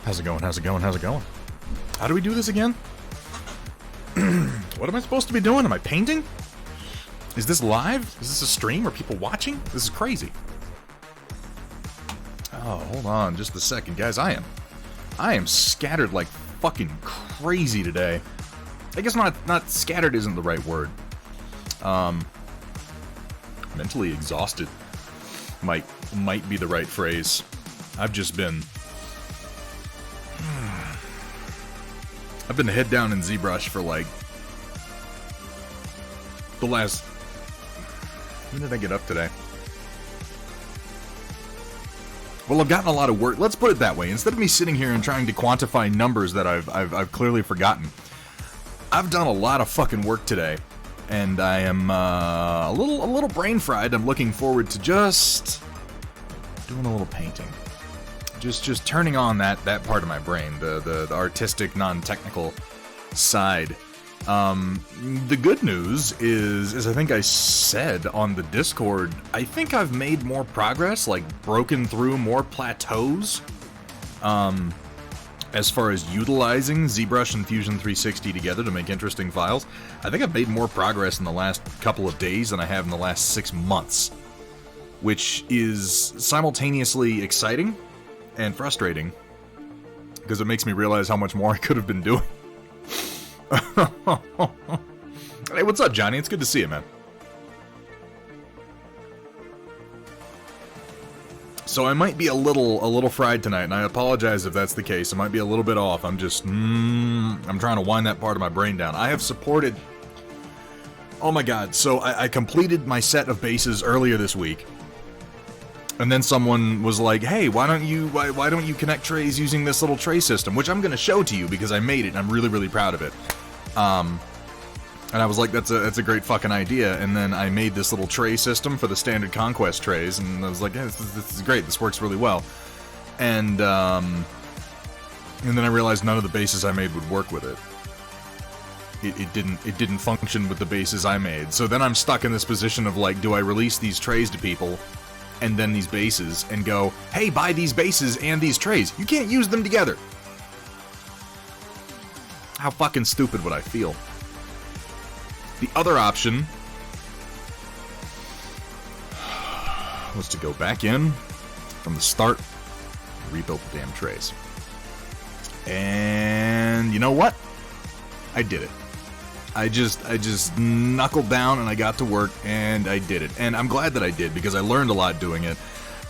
How's it going? How's it going? How's it going? How do we do this again? What am I supposed to be doing? Am I painting? Is this live? Is this a stream? Are people watching? This is crazy. Oh, hold on just a second, guys. I am scattered like fucking crazy today. I guess not scattered isn't the right word. Mentally exhausted might be the right phrase. I've been head down in ZBrush for like the last... When did I get up today? Well, I've gotten a lot of work. Let's put it that way. Instead of me sitting here and trying to quantify numbers that I've clearly forgotten, I've done a lot of fucking work today, and I am a little brain fried. I'm looking forward to just doing a little painting. Just turning on that part of my brain, the artistic, non-technical side. The good news is I think I said on the Discord, I think I've made more progress, like broken through more plateaus, as far as utilizing ZBrush and Fusion 360 together to make interesting files. I think I've made more progress in the last couple of days than I have in the last 6 months, which is simultaneously exciting and frustrating, because it makes me realize how much more I could have been doing. Hey, what's up, Johnny? It's good to see you, man. So I might be a little fried tonight, and I apologize if that's the case. I might be a little bit off. I'm just, I'm trying to wind that part of my brain down. I have supported... Oh my god, so I completed my set of bases earlier this week. And then someone was like, hey, why don't you connect trays using this little tray system? Which I'm going to show to you because I made it and I'm really, really proud of it. And I was like, that's a great fucking idea. And then I made this little tray system for the standard Conquest trays, and I was like, yeah, this is great. This works really well. And then I realized none of the bases I made would work with it. It didn't function with the bases I made. So then I'm stuck in this position of like, do I release these trays to people and then these bases and go, hey, buy these bases and these trays. You can't use them together. How fucking stupid would I feel? The other option was to go back in from the start and rebuild the damn trays. And you know what? I did it. I just knuckled down and I got to work and I did it. And I'm glad that I did, because I learned a lot doing it.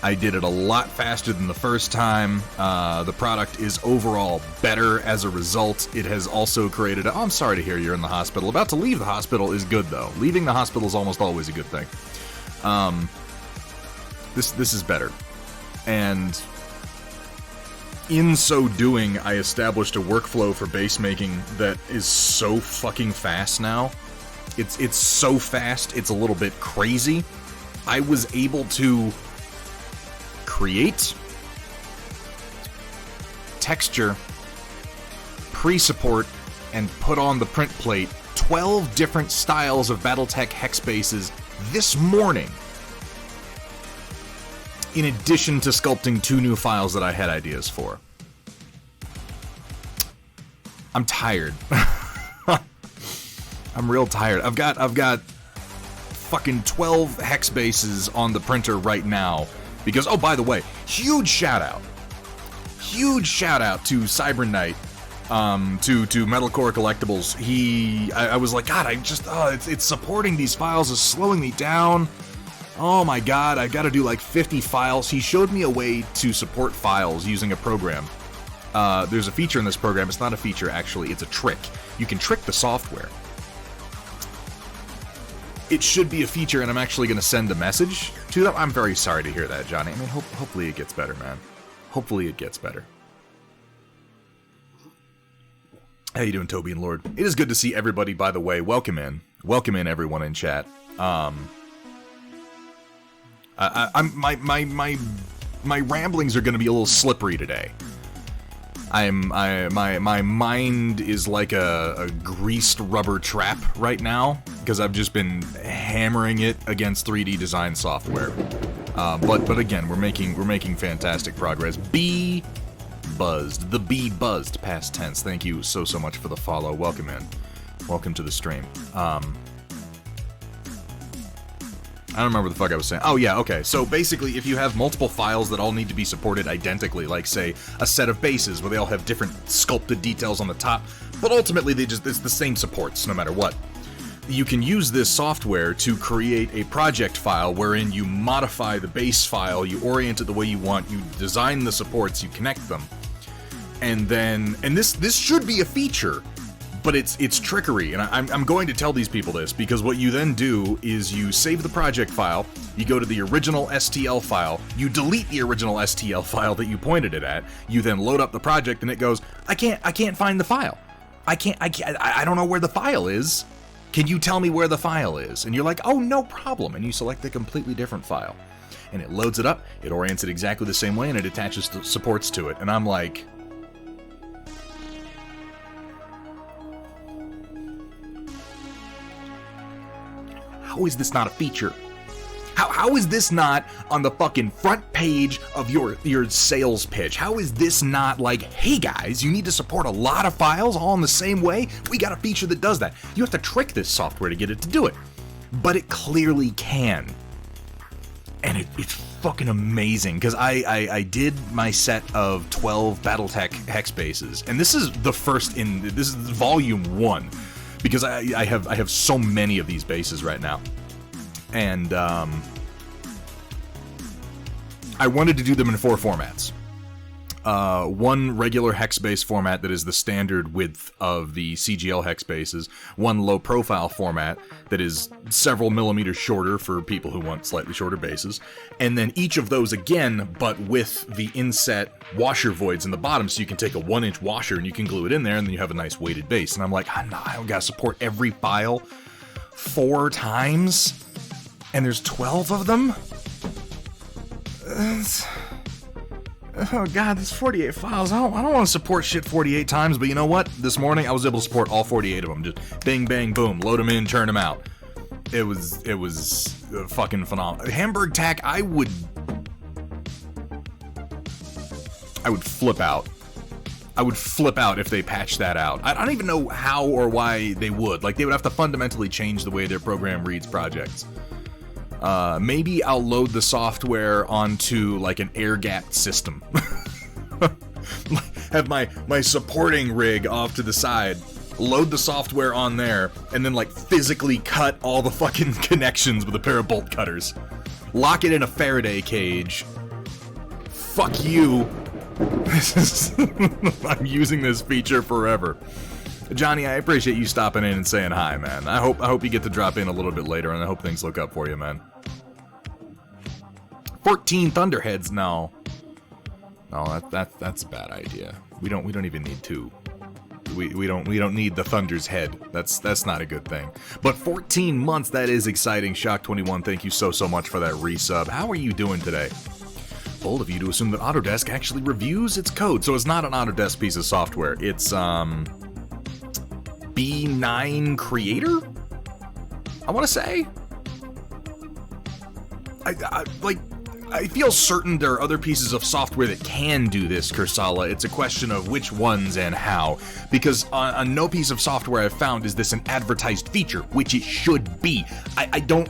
I did it a lot faster than the first time. The product is overall better as a result. It has also created I'm sorry to hear you're in the hospital. About to leave the hospital is good, though. Leaving the hospital is almost always a good thing. This is better. And in so doing, I established a workflow for base making that is so fucking fast now. It's so fast, it's a little bit crazy. I was able to create, texture, pre-support, and put on the print plate 12 different styles of Battletech hex bases this morning, in addition to sculpting 2 new files that I had ideas for. I'm tired. I'm real tired. I've got fucking 12 hex bases on the printer right now. Because, oh, by the way, huge shout out to Cyber Knight, to Metalcore Collectibles. I was like, God, it's supporting these files is slowing me down. Oh my God, I've got to do like 50 files. He showed me a way to support files using a program. There's a feature in this program. It's not a feature, actually. It's a trick. You can trick the software. It should be a feature, and I'm actually going to send a message to them. I'm very sorry to hear that, Johnny. I mean, hopefully it gets better, man. Hopefully it gets better. How you doing, Toby and Lord? It is good to see everybody, by the way. Welcome in. Welcome in, everyone in chat. My ramblings are going to be a little slippery today. My mind is like a greased rubber trap right now, because I've just been hammering it against 3D design software. But again, we're making fantastic progress. Be buzzed. The bee buzzed, past tense. Thank you so much for the follow. Welcome in. Welcome to the stream. I don't remember what the fuck I was saying. Oh yeah, okay. So basically, if you have multiple files that all need to be supported identically, like say a set of bases where they all have different sculpted details on the top, but ultimately it's the same supports no matter what. You can use this software to create a project file wherein you modify the base file, you orient it the way you want, you design the supports, you connect them, and this should be a feature. But it's trickery, and I'm going to tell these people this, because what you then do is you save the project file, you go to the original STL file, you delete the original STL file that you pointed it at, you then load up the project, and it goes, I can't find the file. I don't know where the file is. Can you tell me where the file is? And you're like, oh, no problem, and you select a completely different file. And it loads it up, it orients it exactly the same way, and it attaches the supports to it, and I'm like... How is this not a feature? How is this not on the fucking front page of your sales pitch? How is this not like, hey guys, you need to support a lot of files all in the same way? We got a feature that does that. You have to trick this software to get it to do it. But it clearly can. And it's fucking amazing, because I did my set of 12 Battletech hex bases, and this is the first this is volume 1. Because I have so many of these bases right now, and I wanted to do them in 4 formats. One regular hex base format that is the standard width of the CGL hex bases, one low profile format that is several millimeters shorter for people who want slightly shorter bases, and then each of those again, but with the inset washer voids in the bottom, so you can take a 1-inch washer and you can glue it in there, and then you have a nice weighted base. And I'm like, I don't gotta support every file 4 times, and there's 12 of them? Oh god, there's 48 files. I don't want to support shit 48 times, but you know what? This morning I was able to support all 48 of them. Just bang, bang, boom, load them in, churn them out. It was fucking phenomenal. Hamburg Tack, I would flip out. I would flip out if they patched that out. I don't even know how or why they would. Like, they would have to fundamentally change the way their program reads projects. Maybe I'll load the software onto, like, an air-gapped system. Have my supporting rig off to the side, load the software on there, and then, like, physically cut all the fucking connections with a pair of bolt cutters. Lock it in a Faraday cage. Fuck you. I'm using this feature forever. Johnny, I appreciate you stopping in and saying hi, man. I hope you get to drop in a little bit later, and I hope things look up for you, man. 14 Thunderheads? No, that's a bad idea. We don't even need 2. We don't need the Thunder's head. That's not a good thing. But 14 months, that is exciting. Shock21, thank you so much for that resub. How are you doing today? Bold of you to assume that Autodesk actually reviews its code. So it's not an Autodesk piece of software. It's B9 Creator, I want to say. I feel certain there are other pieces of software that can do this, Kursala. It's a question of which ones and how. Because on no piece of software I've found is this an advertised feature, which it should be. I don't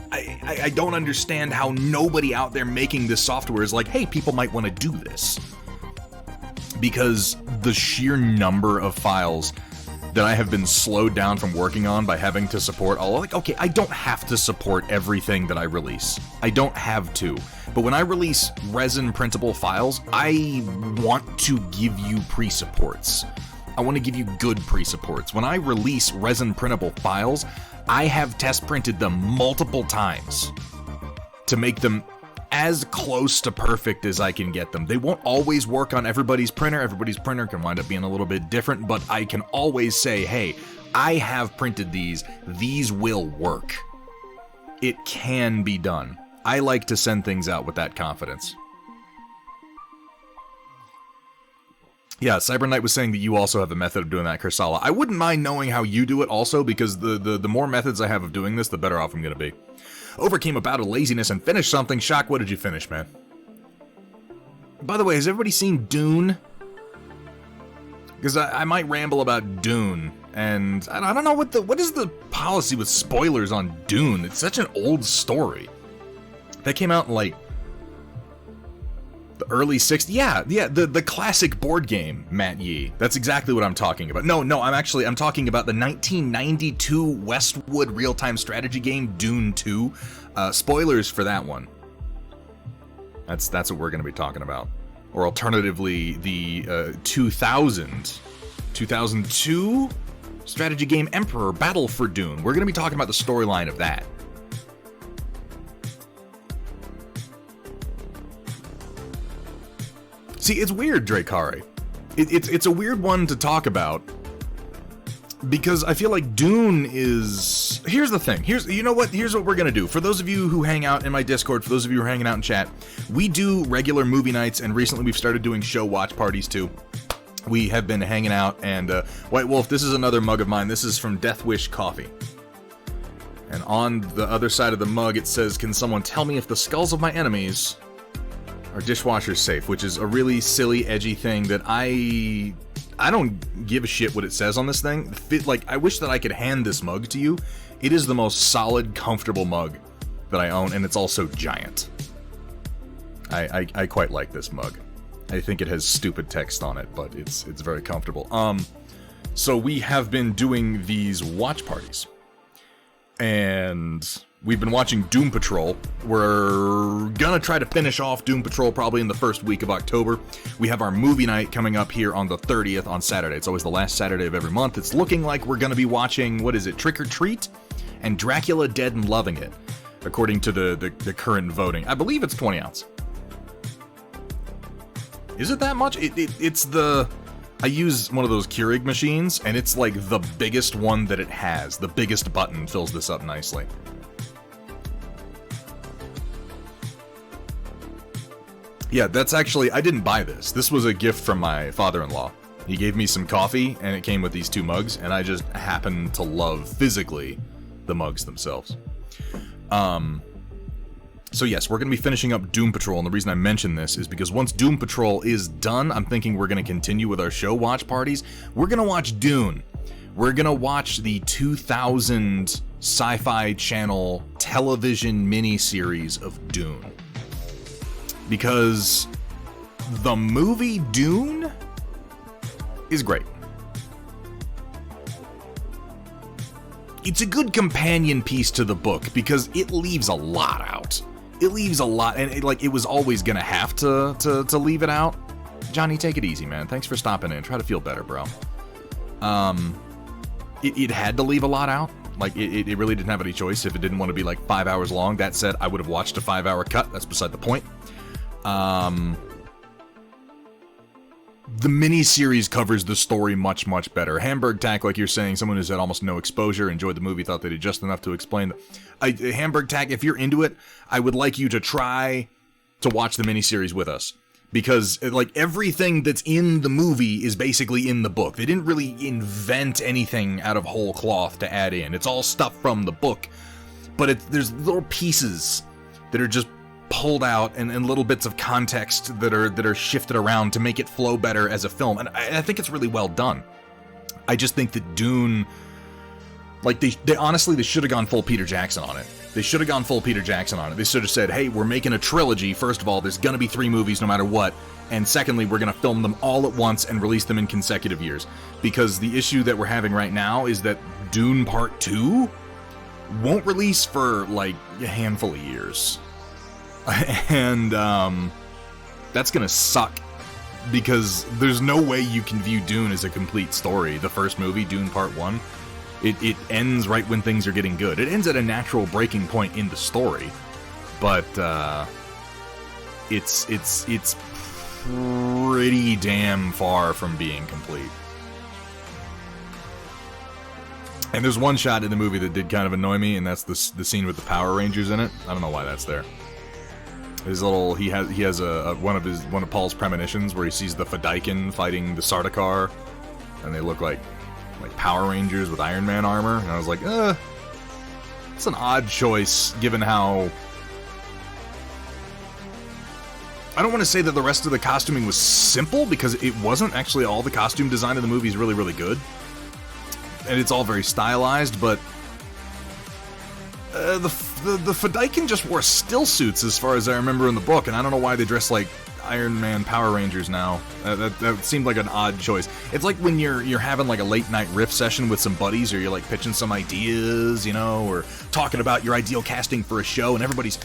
understand how nobody out there making this software is like, hey, people might want to do this. Because the sheer number of files that I have been slowed down from working on by having to support all, like, okay, I don't have to support everything that I release. I don't have to. But when I release resin printable files, I want to give you pre-supports. I want to give you good pre-supports. When I release resin printable files, I have test printed them multiple times to make them as close to perfect as I can get them. They won't always work on everybody's printer. Everybody's printer can wind up being a little bit different, but I can always say, hey, I have printed these. These will work. It can be done. I like to send things out with that confidence. Yeah, Cyber Knight was saying that you also have a method of doing that, Kursala. I wouldn't mind knowing how you do it also, because the more methods I have of doing this, the better off I'm going to be. Overcame a bout of laziness and finished something. Shock, what did you finish, man? By the way, has everybody seen Dune? Because I might ramble about Dune, and I don't know what is the policy with spoilers on Dune. It's such an old story. That came out in, like, the early 60s. Yeah, the classic board game, Matt Yee. That's exactly what I'm talking about. No, I'm talking about the 1992 Westwood real-time strategy game, Dune 2. Spoilers for that one. That's what we're going to be talking about. Or alternatively, the 2002 strategy game Emperor Battle for Dune. We're going to be talking about the storyline of that. See, it's weird, Drakari. It's a weird one to talk about, because I feel like Dune is... Here's the thing. Here's what we're gonna do. For those of you who hang out in my Discord, for those of you who are hanging out in chat, we do regular movie nights, and recently we've started doing show watch parties too. We have been hanging out, and White Wolf, this is another mug of mine. This is from Death Wish Coffee. And on the other side of the mug, it says, "Can someone tell me if the skulls of my enemies are dishwasher safe?" Which is a really silly, edgy thing that I don't give a shit what it says on this thing. Like, I wish that I could hand this mug to you. It is the most solid, comfortable mug that I own, and it's also giant. I quite like this mug. I think it has stupid text on it, but it's very comfortable. So we have been doing these watch parties, and we've been watching Doom Patrol. We're gonna try to finish off Doom Patrol probably in the first week of October. We have our movie night coming up here on the 30th on Saturday. It's always the last Saturday of every month. It's looking like we're gonna be watching, what is it, Trick or Treat? And Dracula Dead and Loving It, according to the current voting. I believe it's 20 ounce. Is it that much? It's the... I use one of those Keurig machines, and it's like the biggest one that it has. The biggest button fills this up nicely. Yeah, that's actually... I didn't buy this. This was a gift from my father-in-law. He gave me some coffee, and it came with these 2 mugs, and I just happen to love, physically, the mugs themselves. So yes, we're going to be finishing up Doom Patrol, and the reason I mention this is because once Doom Patrol is done, I'm thinking we're going to continue with our show watch parties. We're going to watch Dune. We're going to watch the 2000 Sci-Fi Channel television miniseries of Dune. Because the movie Dune is great. It's a good companion piece to the book because it leaves a lot out. It leaves a lot, and it was always gonna have to leave it out. Johnny, take it easy, man. Thanks for stopping in. Try to feel better, bro. It had to leave a lot out. Like, it really didn't have any choice if it didn't want to be like 5 hours long. That said, I would have watched a 5-hour cut. That's beside the point. The mini-series covers the story much, much better. Hamburg Tack, like you're saying, someone who's had almost no exposure, enjoyed the movie, thought they did just enough to explain. Hamburg Tack, if you're into it, I would like you to try to watch the mini-series with us. Because, like, everything that's in the movie is basically in the book. They didn't really invent anything out of whole cloth to add in. It's all stuff from the book. But there's little pieces that are just pulled out and little bits of context that are shifted around to make it flow better as a film, and I think it's really well done. I just think that Dune, like, they honestly, they should have gone full Peter Jackson on it. They should have gone full Peter Jackson on it. They should have said, hey, we're making a trilogy. First of all, there's gonna be 3 movies no matter what, and secondly, we're gonna film them all at once and release them in consecutive years. Because the issue that we're having right now is that Dune Part 2 won't release for, like, a handful of years. And that's gonna suck, because there's no way you can view Dune as a complete story. The first movie, Dune Part 1, it ends right when things are getting good. It ends at a natural breaking point in the story, but it's pretty damn far from being complete. And there's one shot in the movie that did kind of annoy me, and that's the scene with the Power Rangers in it. I don't know why that's there. His little, he has one of Paul's premonitions where he sees the Fedaykin fighting the Sardaukar, and they look like Power Rangers with Iron Man armor, and I was like, it's an odd choice given how I don't want to say that the rest of the costuming was simple, because it wasn't. Actually, all the costume design in the movie is really, really good. And it's all very stylized, but the Fedaykin just wore still suits as far as I remember in the book, and I don't know why they dress like Iron Man Power Rangers now. That seemed like an odd choice. It's like when you're having like a late night riff session with some buddies, or you're like pitching some ideas, you know, or talking about your ideal casting for a show, and everybody's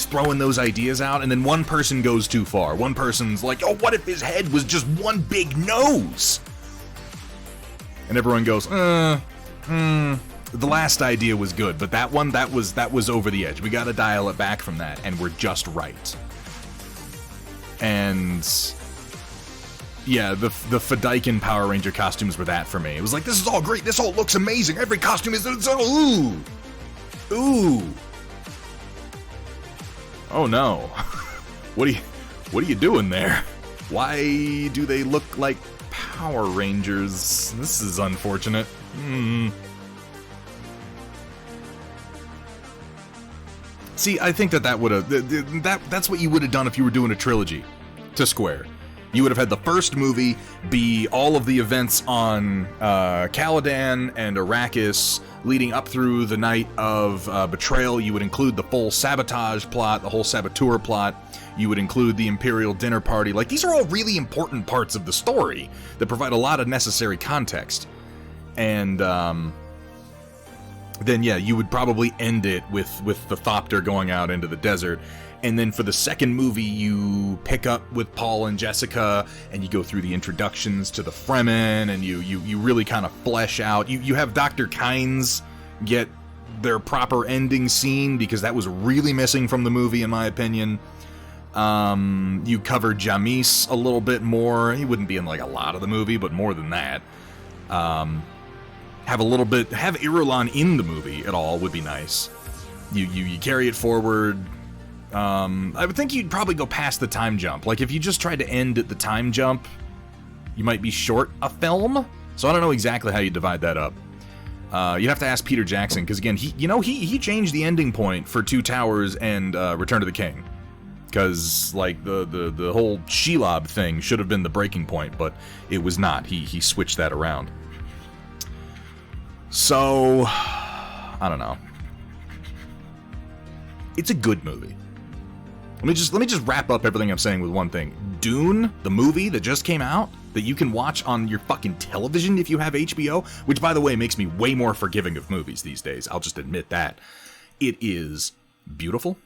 throwing those ideas out, and then one person goes too far. One person's like, oh, what if his head was just one big nose? And everyone goes, the last idea was good, but that one, that was over the edge. We gotta dial it back from that, and we're just right. And yeah, the Fedaykin Power Ranger costumes were that for me. It was like, this is all great, this all looks amazing, every costume is ooh. Oh no. What are you doing there? Why do they look like Power Rangers? This is unfortunate. See, I think that would have... That's what you would have done if you were doing a trilogy to Square. You would have had the first movie be all of the events on Caladan and Arrakis leading up through the night of betrayal. You would include the full sabotage plot, the whole saboteur plot. You would include the Imperial dinner party. Like, these are all really important parts of the story that provide a lot of necessary context. And, then yeah, you would probably end it with the Thopter going out into the desert. And then for the second movie, you pick up with Paul and Jessica, and you go through the introductions to the Fremen, and you really kind of flesh out. You have Dr. Kynes get their proper ending scene, because that was really missing from the movie, in my opinion. You cover Jamis a little bit more. He wouldn't be in like a lot of the movie, but more than that. Have Irulan in the movie at all would be nice. You carry it forward. I would think you'd probably go past the time jump. Like, if you just tried to end at the time jump, you might be short a film. So I don't know exactly how you divide that up. You'd have to ask Peter Jackson, because again, he changed the ending point for Two Towers and Return of the King. Because, like, the whole Shelob thing should have been the breaking point, but it was not. He switched that around. So, I don't know. It's a good movie. Let me just wrap up everything I'm saying with one thing. Dune, the movie that just came out, that you can watch on your fucking television if you have HBO, which, by the way, makes me way more forgiving of movies these days. I'll just admit that. It is beautiful.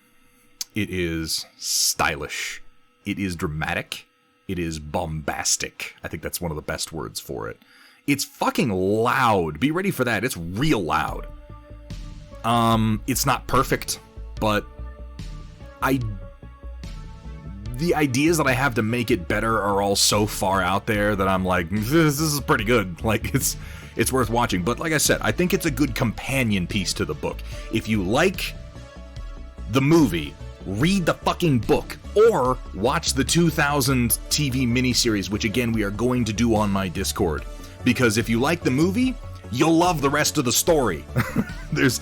It is stylish. It is dramatic. It is bombastic. I think that's one of the best words for it. It's fucking loud. Be ready for that. It's real loud. It's not perfect, but the ideas that I have to make it better are all so far out there that I'm like, this is pretty good. Like, it's worth watching. But like I said, I think it's a good companion piece to the book. If you like the movie, read the fucking book, or watch the 2000 TV miniseries, which again we are going to do on my Discord. Because if you like the movie, you'll love the rest of the story. There's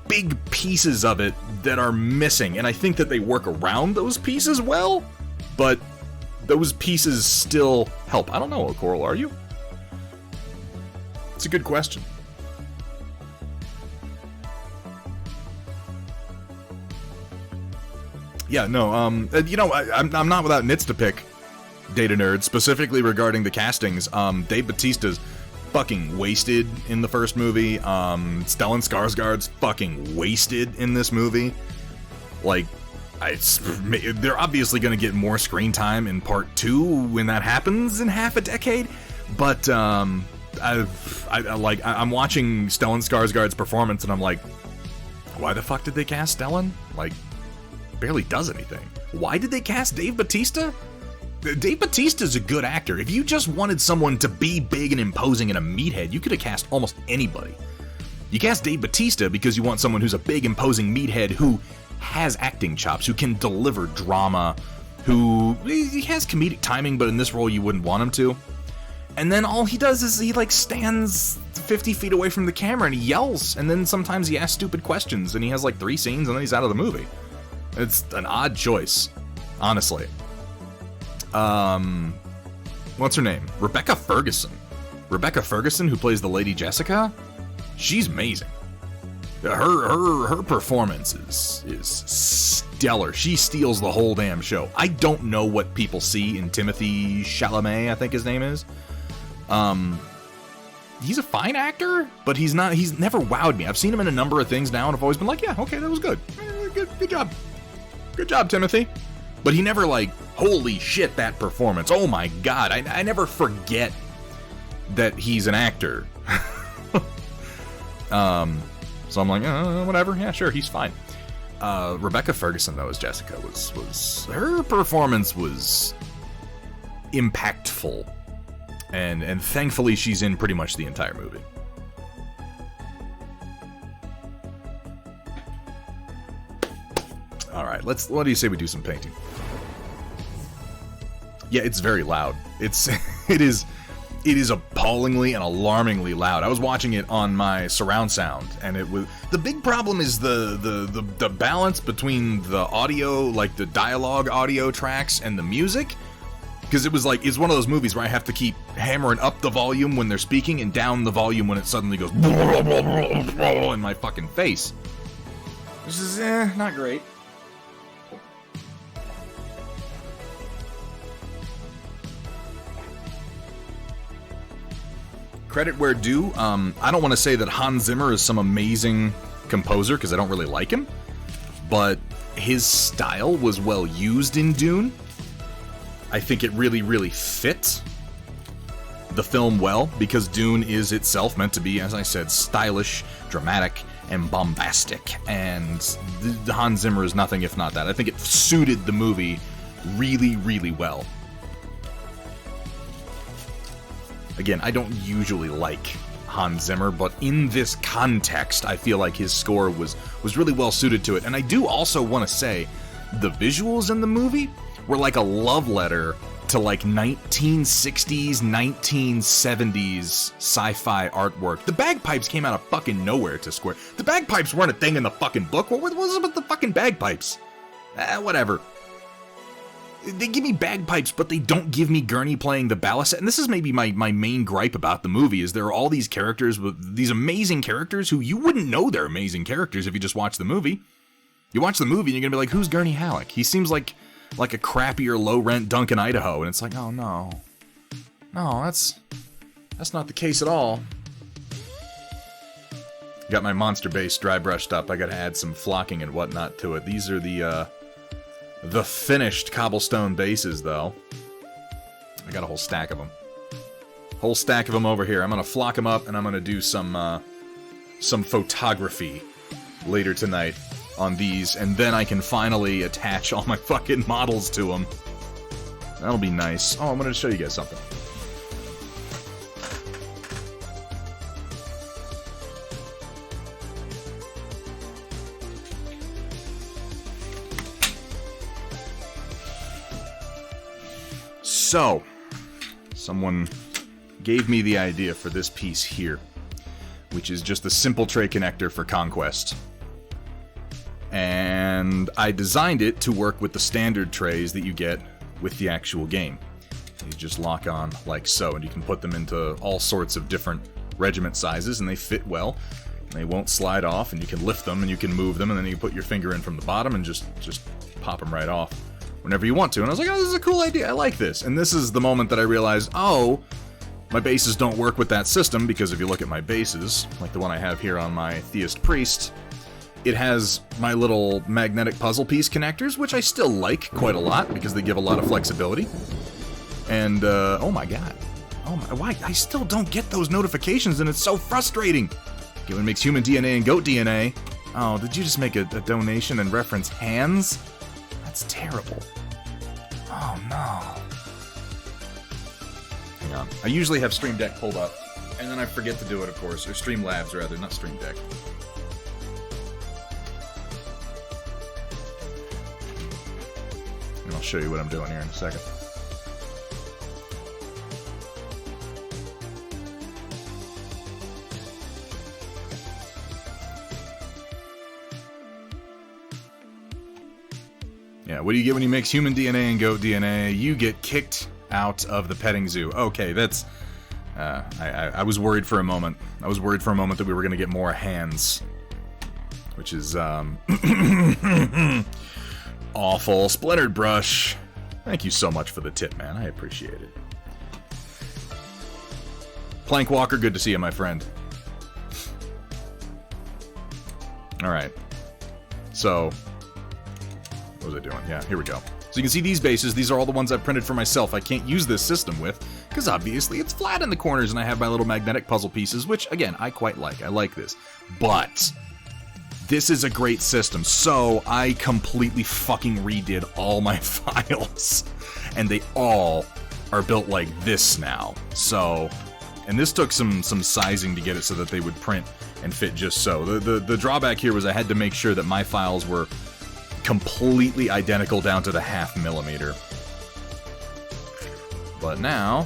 big pieces of it that are missing, and I think that they work around those pieces well, but those pieces still help. I don't know, Coral, are you? It's a good question. Yeah, no, you know, I'm not without nits to pick, Data Nerd, specifically regarding the castings. Dave Bautista's fucking wasted in the first movie. Stellan Skarsgård's fucking wasted in this movie. Like, they're obviously going to get more screen time in part 2 when that happens in half a decade. But I'm watching Stellan Skarsgård's performance, and I'm like, why the fuck did they cast Stellan? Like, barely does anything. Why did they cast Dave Bautista? Dave Bautista's a good actor. If you just wanted someone to be big and imposing and a meathead, you could have cast almost anybody. You cast Dave Bautista because you want someone who's a big, imposing meathead who has acting chops, who can deliver drama, who he has comedic timing, but in this role you wouldn't want him to. And then all he does is he like stands 50 feet away from the camera and he yells, and then sometimes he asks stupid questions, and he has like 3 scenes and then he's out of the movie. It's an odd choice, honestly. What's her name? Rebecca Ferguson. Rebecca Ferguson, who plays the Lady Jessica, she's amazing. Her performance is stellar. She steals the whole damn show. I don't know what people see in Timothée Chalamet, I think his name is. He's a fine actor, but he's never wowed me. I've seen him in a number of things now, and I've always been like, yeah, okay, that was good. Good job. Good job, Timothy. But he never, like, holy shit, that performance. Oh my god, I never forget that he's an actor. So I'm like, whatever, yeah, sure, he's fine. Rebecca Ferguson, though, as Jessica, was her performance was impactful. And thankfully, she's in pretty much the entire movie. All right, what do you say we do some painting? Yeah, it's very loud. It is appallingly and alarmingly loud. I was watching it on my surround sound, and it was the big problem is the balance between the audio, like the dialogue audio tracks, and the music. Because it's one of those movies where I have to keep hammering up the volume when they're speaking and down the volume when it suddenly goes in my fucking face. Which is not great. Credit where due, I don't want to say that Hans Zimmer is some amazing composer, because I don't really like him, but his style was well used in Dune. I think it really, really fit the film well, because Dune is itself meant to be, as I said, stylish, dramatic, and bombastic, and Hans Zimmer is nothing if not that. I think it suited the movie really, really well. Again, I don't usually like Hans Zimmer, but in this context, I feel like his score was really well suited to it. And I do also want to say, the visuals in the movie were like a love letter to like 1960s, 1970s sci-fi artwork. The bagpipes came out of fucking nowhere to Square. The bagpipes weren't a thing in the fucking book. What was it with the fucking bagpipes? Whatever. They give me bagpipes, but they don't give me Gurney playing the balisette. And this is maybe my main gripe about the movie, is there are all these characters, with these amazing characters, who you wouldn't know they're amazing characters if you just watch the movie. You watch the movie and you're gonna be like, who's Gurney Halleck? He seems like a crappier, low-rent Duncan Idaho. And it's like, oh no. No, that's not the case at all. Got my monster base dry brushed up. I gotta add some flocking and whatnot to it. These are the finished cobblestone bases, though. I got a whole stack of them. Whole stack of them over here. I'm gonna flock them up, and I'm gonna do some photography later tonight on these, and then I can finally attach all my fucking models to them. That'll be nice. Oh, I'm gonna show you guys something. So, someone gave me the idea for this piece here, which is just a simple tray connector for Conquest. And I designed it to work with the standard trays that you get with the actual game. You just lock on like so, and you can put them into all sorts of different regiment sizes, and they fit well. And they won't slide off, and you can lift them, and you can move them, and then you put your finger in from the bottom and just pop them right off whenever you want to. And I was like, oh, this is a cool idea, I like this. And this is the moment that I realized, oh, my bases don't work with that system, because if you look at my bases, like the one I have here on my Theist Priest, it has my little magnetic puzzle piece connectors, which I still like quite a lot, because they give a lot of flexibility. And, oh my god. Oh my, why? I still don't get those notifications, and it's so frustrating. It makes human DNA and goat DNA. Oh, did you just make a donation and reference hands? That's terrible. Oh no. Hang on. I usually have Stream Deck pulled up, and then I forget to do it, of course. Or Streamlabs, rather, not Stream Deck. And I'll show you what I'm doing here in a second. Yeah, What do you get when you mix human DNA and goat DNA? You get kicked out of the petting zoo. Okay, that's... I was worried for a moment. I was worried for a moment that we were going to get more hands. Which is, awful. Splintered brush. Thank you so much for the tip, man. I appreciate it. Plank Walker, good to see you, my friend. Alright. So, what was I doing? Yeah, here we go. So you can see these bases, these are all the ones I've printed for myself. I can't use this system with, because obviously it's flat in the corners, and I have my little magnetic puzzle pieces, which, again, I quite like. I like this. But this is a great system, so I completely fucking redid all my files. And they all are built like this now. So, and this took some sizing to get it so that they would print and fit just so. The drawback here was I had to make sure that my files were completely identical down to the 0.5 millimeter. But now,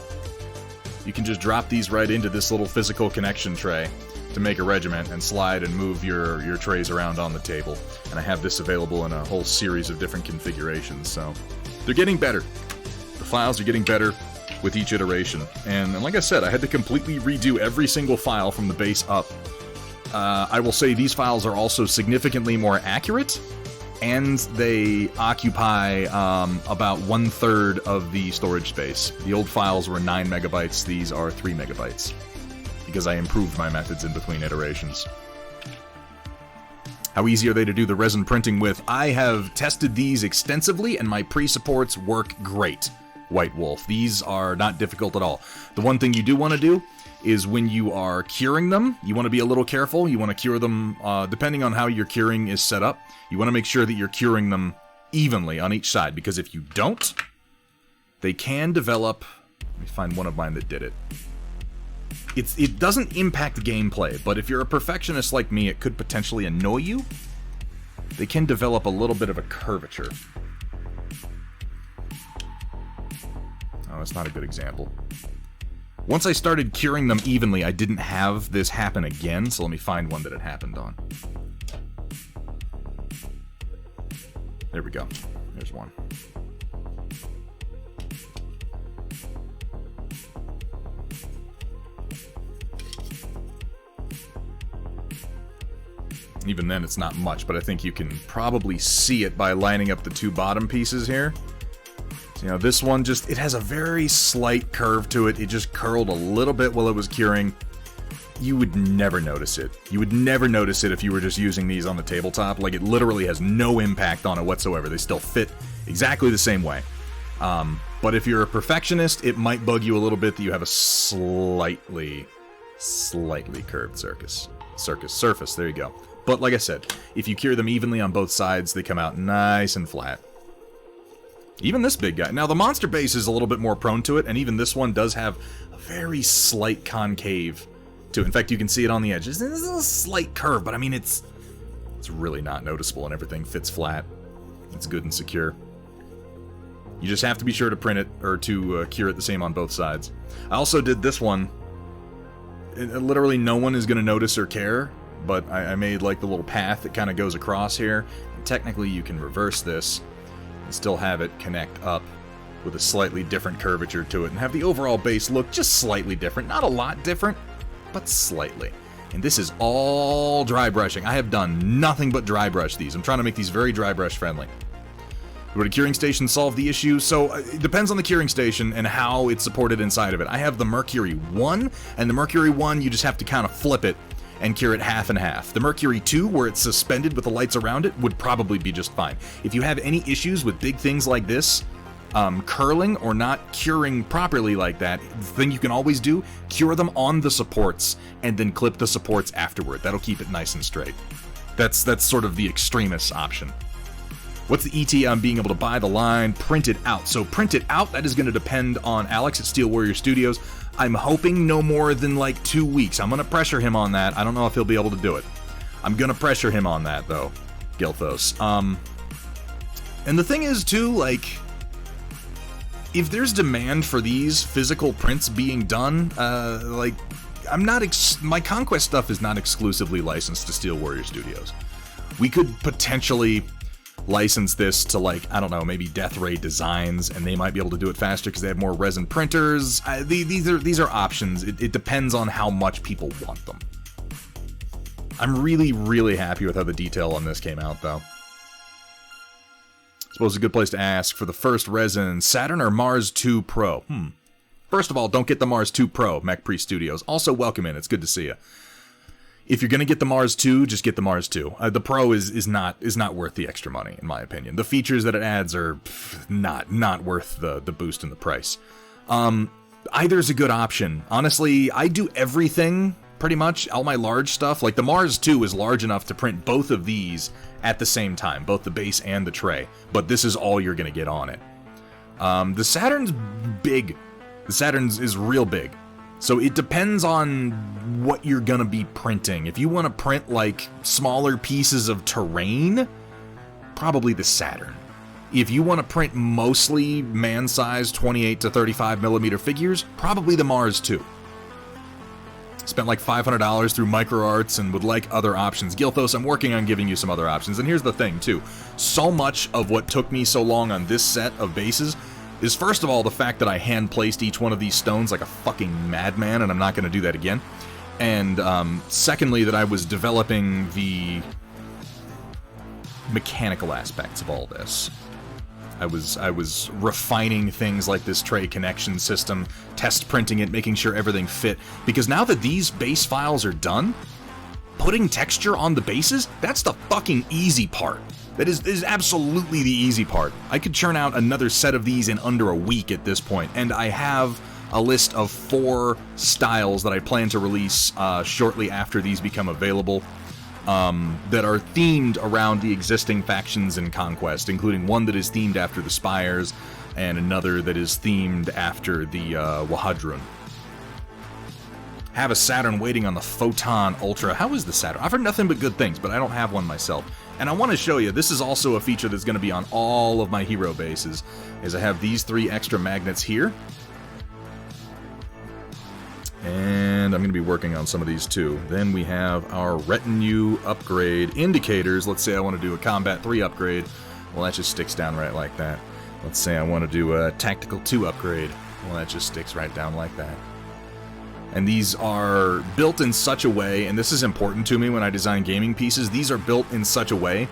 you can just drop these right into this little physical connection tray to make a regiment and slide and move your trays around on the table. And I have this available in a whole series of different configurations, so they're getting better. The files are getting better with each iteration. And like I said, I had to completely redo every single file from the base up. I will say these files are also significantly more accurate, and they occupy about 1/3 of the storage space. The old files were 9 megabytes, these are 3 megabytes. Because I improved my methods in between iterations. How easy are they to do the resin printing with? I have tested these extensively, and my pre-supports work great. White Wolf. These are not difficult at all. The one thing you do want to do is when you are curing them, you want to be a little careful. You want to cure them, depending on how your curing is set up, you want to make sure that you're curing them evenly on each side, because if you don't, they can develop... Let me find one of mine that did it. It doesn't impact gameplay, but if you're a perfectionist like me, it could potentially annoy you. They can develop a little bit of a curvature. Oh, that's not a good example. Once I started curing them evenly, I didn't have this happen again, so let me find one that it happened on. There we go. There's one. Even then, it's not much, but I think you can probably see it by lining up the two bottom pieces here. So, you know, this one just, it has a very slight curve to it. It just curled a little bit while it was curing. You would never notice it. You would never notice it if you were just using these on the tabletop. Like, it literally has no impact on it whatsoever. They still fit exactly the same way. But if you're a perfectionist, it might bug you a little bit that you have a slightly curved surface. There you go. But like I said, if you cure them evenly on both sides, they come out nice and flat. Even this big guy. Now, the monster base is a little bit more prone to it, and even this one does have a very slight concave to it. In fact, you can see it on the edges. There's a slight curve, but I mean, it's really not noticeable, and everything fits flat. It's good and secure. You just have to be sure to print it, or to cure it the same on both sides. I also did this one. Literally no one is going to notice or care. But I made like the little path that kind of goes across here. And technically you can reverse this and still have it connect up with a slightly different curvature to it and have the overall base look just slightly different. Not a lot different, but slightly. And this is all dry brushing. I have done nothing but dry brush these. I'm trying to make these very dry brush friendly. Would a curing station solve the issue? So, it depends on the curing station and how it's supported inside of it. I have the Mercury 1, and the Mercury 1, you just have to kind of flip it and cure it half and half. The Mercury 2, where it's suspended with the lights around it, would probably be just fine. If you have any issues with big things like this, curling or not curing properly like that, the thing you can always do, cure them on the supports and then clip the supports afterward. That'll keep it nice and straight. That's sort of the extremist option. What's the ET on being able to buy the line, print it out? So print it out, that is going to depend on Alex at Steel Warrior Studios. I'm hoping no more than like 2 weeks. I'm going to pressure him on that. I don't know if he'll be able to do it. I'm going to pressure him on that, though, Gilthos. And the thing is, too, like, if there's demand for these physical prints being done, like, my Conquest stuff is not exclusively licensed to Steel Warrior Studios. We could potentially license this to, like, I don't know, maybe Death Ray Designs, and they might be able to do it faster because they have more resin printers. These are options. It depends on how much people want them. I'm really, really happy with how the detail on this came out, though. Suppose a good place to ask, for the first resin, Saturn or Mars 2 Pro? First of all, don't get the Mars 2 Pro, Mech Priest Studios. Also, welcome in. It's good to see you. If you're going to get the Mars 2, just get the Mars 2. The Pro is not worth the extra money, in my opinion. The features that it adds are not worth the boost in the price. Either's a good option. Honestly, I do everything, pretty much, all my large stuff. Like, the Mars 2 is large enough to print both of these at the same time, both the base and the tray. But this is all you're going to get on it. The Saturn's big. The Saturn's is real big. So it depends on what you're going to be printing. If you want to print, like, smaller pieces of terrain, probably the Saturn. If you want to print mostly man-sized 28 to 35 millimeter figures, probably the Mars 2. Spent like $500 through MicroArts and would like other options. Gilthos, I'm working on giving you some other options. And here's the thing, too. So much of what took me so long on this set of bases is, first of all, the fact that I hand-placed each one of these stones like a fucking madman, and I'm not going to do that again. And secondly, that I was developing the mechanical aspects of all this. I was refining things like this tray connection system, test printing it, making sure everything fit. Because now that these base files are done, putting texture on the bases, that's the fucking easy part. That is absolutely the easy part. I could churn out another set of these in under a week at this point, and I have a list of 4 styles that I plan to release shortly after these become available, that are themed around the existing factions in Conquest, including one that is themed after the Spires, and another that is themed after the Wahadrun. Have a Saturn waiting on the Photon Ultra. How is the Saturn? I've heard nothing but good things, but I don't have one myself. And I want to show you, this is also a feature that's going to be on all of my hero bases, is I have these 3 extra magnets here. And I'm going to be working on some of these too. Then we have our retinue upgrade indicators. Let's say I want to do a Combat 3 upgrade. Well, that just sticks down right like that. Let's say I want to do a Tactical 2 upgrade. Well, that just sticks right down like that. And these are built in such a way, and this is important to me when I design gaming pieces, these are built in such a way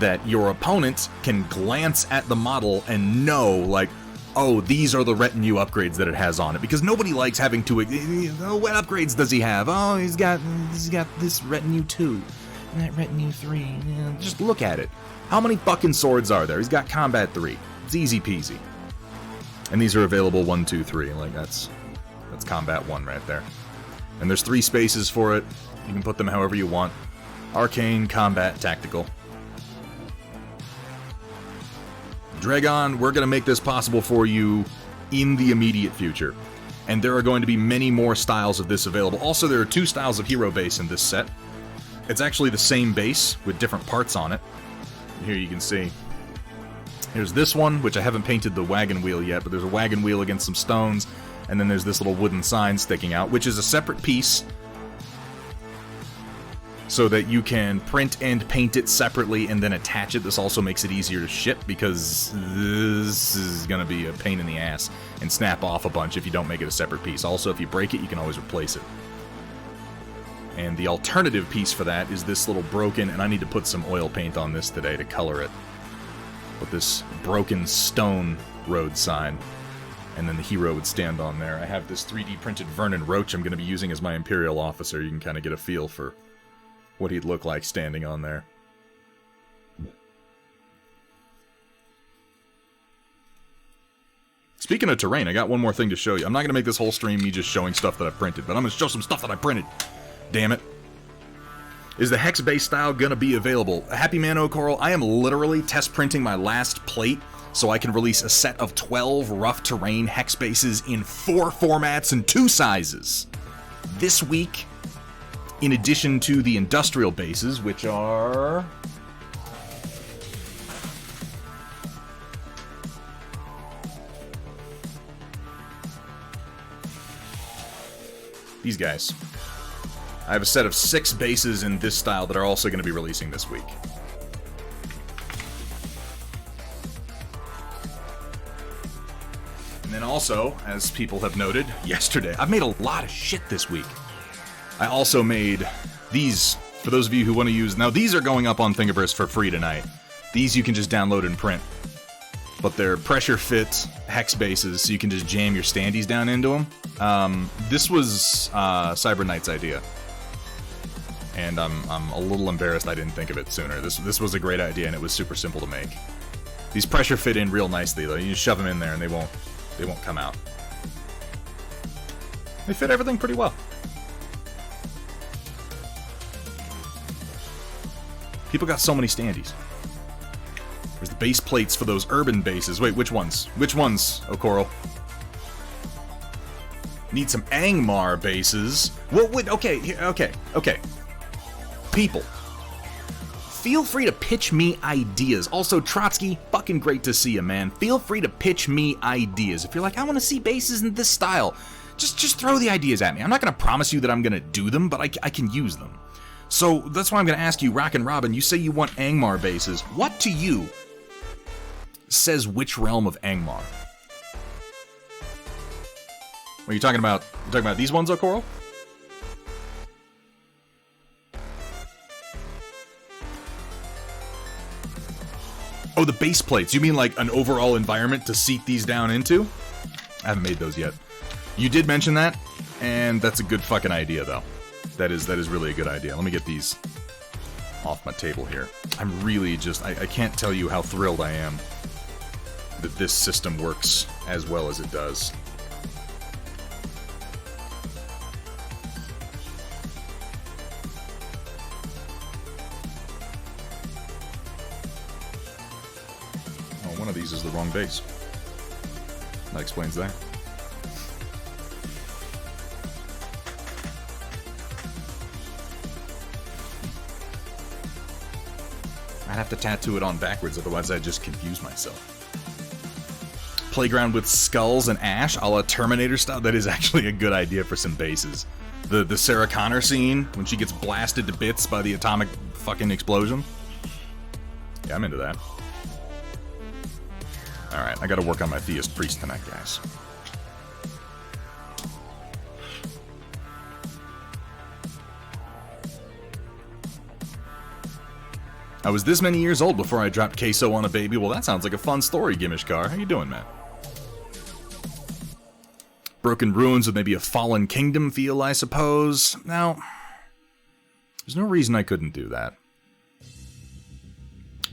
that your opponent can glance at the model and know, like, oh, these are the retinue upgrades that it has on it. Because nobody likes having to, oh, what upgrades does he have? Oh, he's got this retinue 2, and that retinue 3. Yeah, just look at it. How many fucking swords are there? He's got combat 3. It's easy peasy. And these are available 1, 2, 3. Like, that's combat 1 right there. And there's 3 spaces for it. You can put them however you want. Arcane, combat, tactical. Dragon, we're going to make this possible for you in the immediate future. And there are going to be many more styles of this available. Also, there are 2 styles of hero base in this set. It's actually the same base with different parts on it. Here you can see. Here's this one, which I haven't painted the wagon wheel yet, but there's a wagon wheel against some stones. And then there's this little wooden sign sticking out, which is a separate piece, so that you can print and paint it separately and then attach it. This also makes it easier to ship, because this is going to be a pain in the ass and snap off a bunch if you don't make it a separate piece. Also, if you break it, you can always replace it. And the alternative piece for that is this little broken, and I need to put some oil paint on this today to color it, but this broken stone road sign. And then the hero would stand on there. I have this 3D printed Vernon Roach I'm going to be using as my Imperial officer. You can kind of get a feel for what he'd look like standing on there. Speaking of terrain, I got one more thing to show you. I'm not going to make this whole stream me just showing stuff that I printed, but I'm going to show some stuff that I printed. Damn it. Is the hex-based style going to be available? Happy Man O'Coral, I am literally test printing my last plate so I can release a set of 12 rough terrain hex bases in 4 formats and 2 sizes. This week, in addition to the industrial bases, which are these guys. I have a set of 6 bases in this style that are also going to be releasing this week. And then also, as people have noted, yesterday, I've made a lot of shit this week. I also made these, for those of you who want to use, now these are going up on Thingiverse for free tonight. These you can just download and print. But they're pressure fit hex bases, so you can just jam your standees down into them. This was Cyber Knight's idea. And I'm a little embarrassed I didn't think of it sooner. This was a great idea, and it was super simple to make. These pressure fit in real nicely, though. You just shove them in there, and they won't come out. They fit everything pretty well. People got so many standees. There's the base plates for those urban bases. Wait, which ones? Which ones, Okoro? Need some Angmar bases. Well, wait, okay. People, feel free to pitch me ideas. Also, Trotsky, fucking great to see you, man. Feel free to pitch me ideas. If you're like, I want to see bases in this style, just throw the ideas at me. I'm not going to promise you that I'm going to do them, but I can use them. So that's why I'm going to ask you, Rockin' Robin, you say you want Angmar bases. What to you says which realm of Angmar? What are you talking about? You talking about these ones, Okoro? Oh, the base plates. You mean like an overall environment to seat these down into? I haven't made those yet. You did mention that, and that's a good fucking idea, though. That is really a good idea. Let me get these off my table here. I'm really just... I can't tell you how thrilled I am that this system works as well as it does. One of these is the wrong base. That explains that. I'd have to tattoo it on backwards, otherwise I'd just confuse myself. Playground with skulls and ash, a la Terminator style. That is actually a good idea for some bases. The Sarah Connor scene, when she gets blasted to bits by the atomic fucking explosion. Yeah, I'm into that. Alright, I gotta work on my Theist Priest tonight, guys. I was this many years old before I dropped queso on a baby. Well, that sounds like a fun story, Gimishkar. How you doing, man? Broken ruins with maybe a fallen kingdom feel, I suppose. Now, there's no reason I couldn't do that.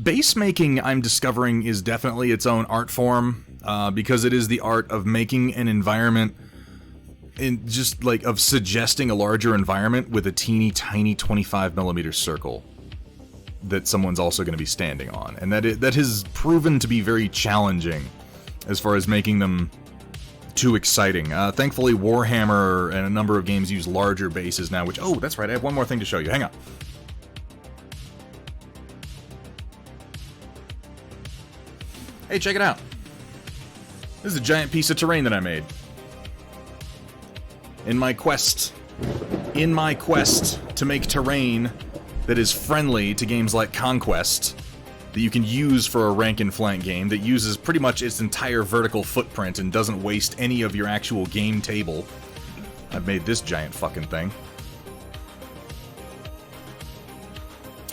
Base making, I'm discovering, is definitely its own art form, because it is the art of making an environment, in just like of suggesting a larger environment with a teeny tiny 25mm circle that someone's also going to be standing on, and that has proven to be very challenging as far as making them too exciting. Thankfully, Warhammer and a number of games use larger bases now, which, oh, that's right, I have one more thing to show you. Hang on. Hey, check it out. This is a giant piece of terrain that I made. In my quest to make terrain that is friendly to games like Conquest, that you can use for a rank and flank game, that uses pretty much its entire vertical footprint and doesn't waste any of your actual game table. I've made this giant fucking thing.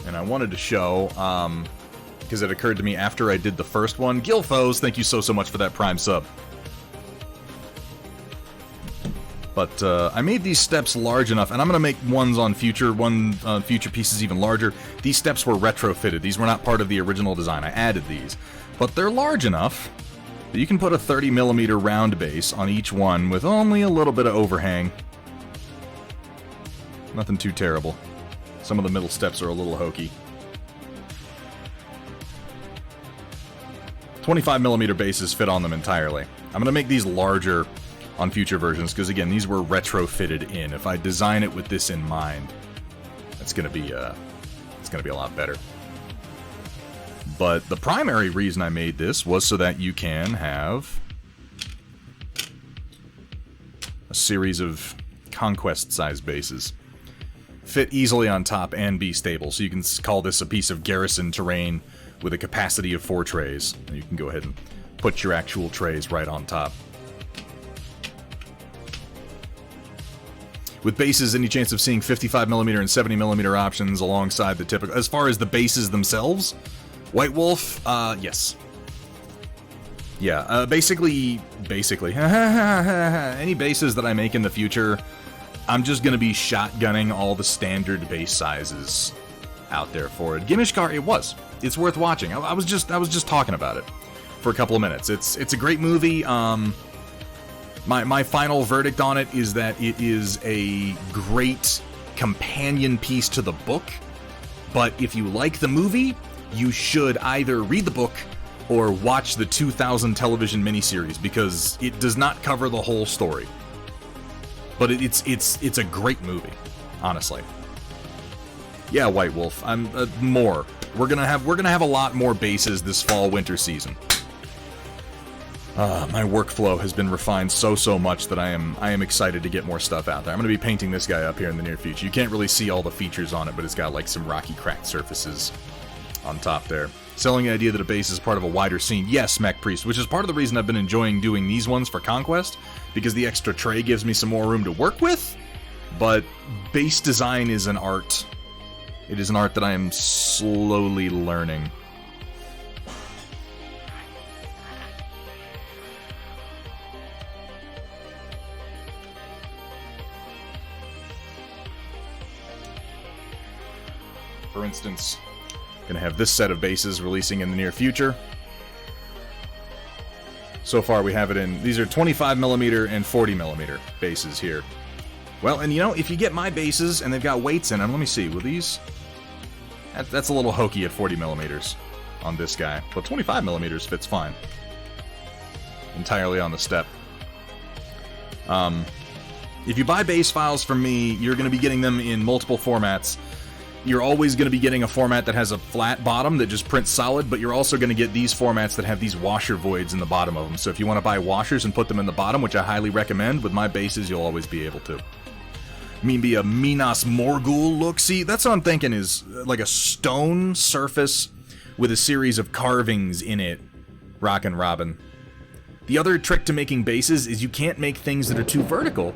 And I wanted to show, because it occurred to me after I did the first one. Gilfos, thank you so much for that Prime sub. But I made these steps large enough, and I'm going to make ones on future pieces even larger. These steps were retrofitted. These were not part of the original design. I added these. But they're large enough that you can put a 30mm round base on each one with only a little bit of overhang. Nothing too terrible. Some of the middle steps are a little hokey. 25mm bases fit on them entirely. I'm going to make these larger on future versions, because again, these were retrofitted in. If I design it with this in mind, it's going to be a lot better. But the primary reason I made this was so that you can have a series of conquest-sized bases. Fit easily on top and be stable, so you can call this a piece of garrison terrain with a capacity of 4 trays. And you can go ahead and put your actual trays right on top. With bases, any chance of seeing 55mm and 70mm options alongside the typical... As far as the bases themselves, White Wolf, yes. Yeah, basically, any bases that I make in the future, I'm just gonna be shotgunning all the standard base sizes out there for it. Gimishkar, it was. It's worth watching. I was just talking about it for a couple of minutes. It's a great movie. My final verdict on it is that it is a great companion piece to the book, but if you like the movie, you should either read the book or watch the 2000 television miniseries, because it does not cover the whole story. But it's a great movie, honestly. Yeah, White Wolf. I'm more. We're gonna have a lot more bases this fall-winter season. My workflow has been refined so much that I am excited to get more stuff out there. I'm going to be painting this guy up here in the near future. You can't really see all the features on it, but it's got like some rocky cracked surfaces on top there. Selling the idea that a base is part of a wider scene. Yes, Mech Priest, which is part of the reason I've been enjoying doing these ones for Conquest, because the extra tray gives me some more room to work with, but base design is an art. It is an art that I am slowly learning. For instance, gonna have this set of bases releasing in the near future. So far we have it in, these are 25mm and 40mm bases here. Well, and you know, if you get my bases and they've got weights in them, let me see, will these... That's a little hokey at 40mm on this guy, but 25mm fits fine. Entirely on the step. If you buy base files from me, you're going to be getting them in multiple formats. You're always going to be getting a format that has a flat bottom that just prints solid, but you're also going to get these formats that have these washer voids in the bottom of them. So if you want to buy washers and put them in the bottom, which I highly recommend, with my bases you'll always be able to. Maybe a Minas Morgul look. See, that's what I'm thinking, is like a stone surface with a series of carvings in it. Rockin' Robin. The other trick to making bases is you can't make things that are too vertical,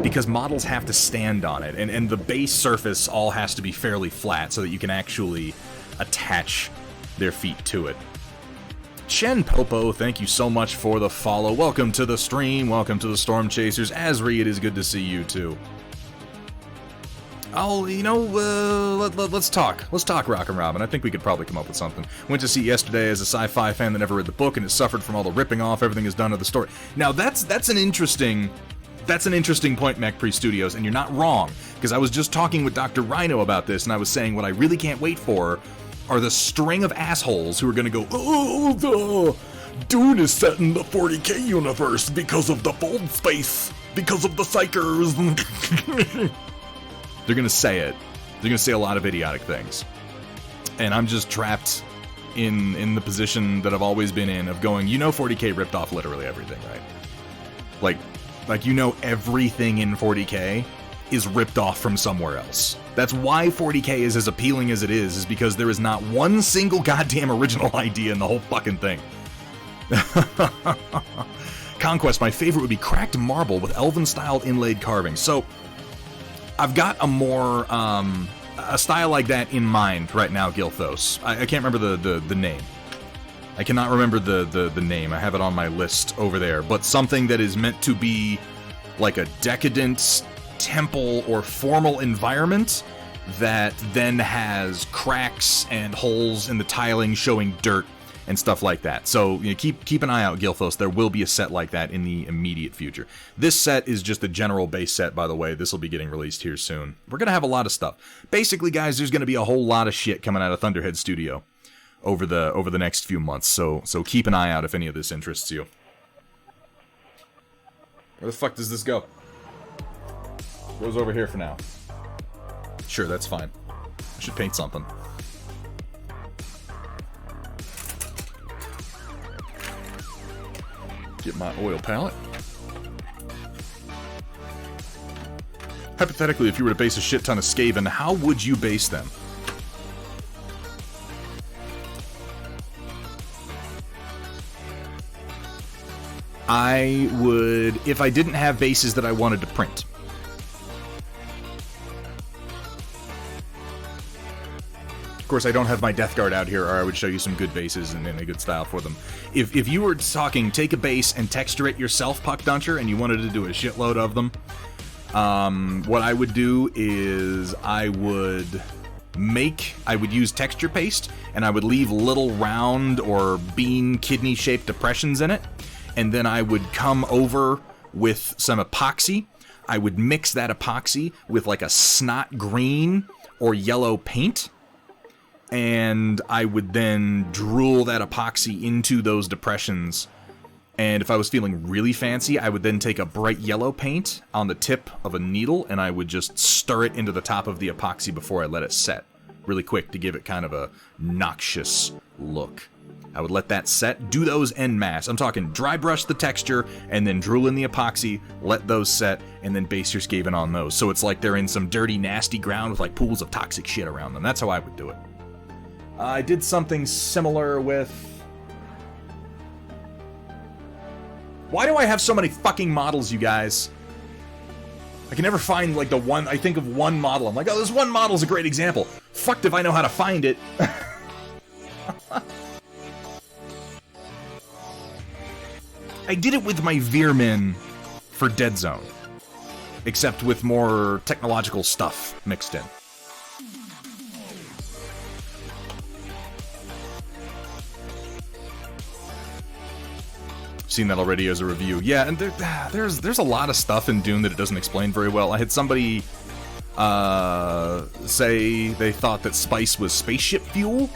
because models have to stand on it, and the base surface all has to be fairly flat so that you can actually attach their feet to it. Chen Popo, thank you so much for the follow. Welcome to the stream, welcome to the Storm Chasers. Asri, it is good to see you too. Let's talk. Let's talk Rockin' Robin. I think we could probably come up with something. Went to see it yesterday as a sci-fi fan that never read the book, and it suffered from all the ripping off everything is done to the story. Now that's an interesting point, Mech Priest Studios, and you're not wrong, because I was just talking with Dr. Rhino about this, and I was saying what I really can't wait for are the string of assholes who are going to go, oh, the Dune is set in the 40K universe because of the fold space, because of the psychers. They're going to say it. They're going to say a lot of idiotic things. And I'm just trapped in the position that I've always been in of going, 40K ripped off literally everything, right? Like everything in 40K is ripped off from somewhere else. That's why 40K is as appealing as it is because there is not one single goddamn original idea in the whole fucking thing. Conquest, my favorite would be cracked marble with elven-styled inlaid carvings. So, I've got a more, a style like that in mind right now, Gilthos. I can't remember the name. I cannot remember the name. I have it on my list over there. But something that is meant to be like a decadent temple or formal environment that then has cracks and holes in the tiling showing dirt and stuff like that. So keep an eye out, Gilthos. There will be a set like that in the immediate future. This set is just a general base set, by the way. This will be getting released here soon. We're going to have a lot of stuff. Basically, guys, there's going to be a whole lot of shit coming out of Thunderhead Studio over the next few months. So keep an eye out if any of this interests you. Where the fuck does this go? It goes over here for now. Sure, that's fine. I should paint something. Get my oil palette. Hypothetically, if you were to base a shit ton of Skaven, how would you base them? I would, if I didn't have bases that I wanted to print. Of course, I don't have my Death Guard out here, or I would show you some good bases and in a good style for them. If you were talking, take a base and texture it yourself, Puck Duncher, and you wanted to do a shitload of them, what I would do is I would use texture paste, and I would leave little round or bean kidney-shaped depressions in it, and then I would come over with some epoxy. I would mix that epoxy with like a snot green or yellow paint, and I would then drool that epoxy into those depressions. And if I was feeling really fancy, I would then take a bright yellow paint on the tip of a needle, and I would just stir it into the top of the epoxy before I let it set really quick to give it kind of a noxious look. I would let that set, do those en masse. I'm talking dry brush the texture, and then drool in the epoxy, let those set, and then base your Skaven on those. So it's like they're in some dirty, nasty ground with like pools of toxic shit around them. That's how I would do it. I did something similar with... Why do I have so many fucking models, you guys? I can never find, like, the one... I think of one model. I'm like, oh, this one model's a great example. Fucked if I know how to find it. I did it with my Veermin for Dead Zone, except with more technological stuff mixed in. Seen that already as a review. Yeah, and there's a lot of stuff in Dune that it doesn't explain very well. I had somebody say they thought that spice was spaceship fuel,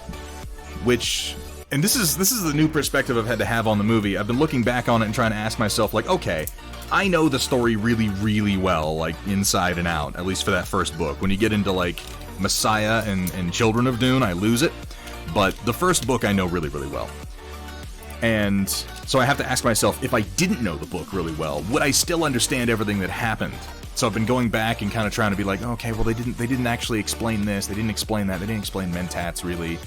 which... And this is the new perspective I've had to have on the movie. I've been looking back on it and trying to ask myself, like, okay, I know the story really, really well, like, inside and out, at least for that first book. When you get into, like, Messiah and Children of Dune, I lose it. But the first book I know really, really well. And so I have to ask myself, if I didn't know the book really well, would I still understand everything that happened? So I've been going back and kind of trying to be like, okay, well, they didn't actually explain this, they didn't explain that, they didn't explain Mentats, really.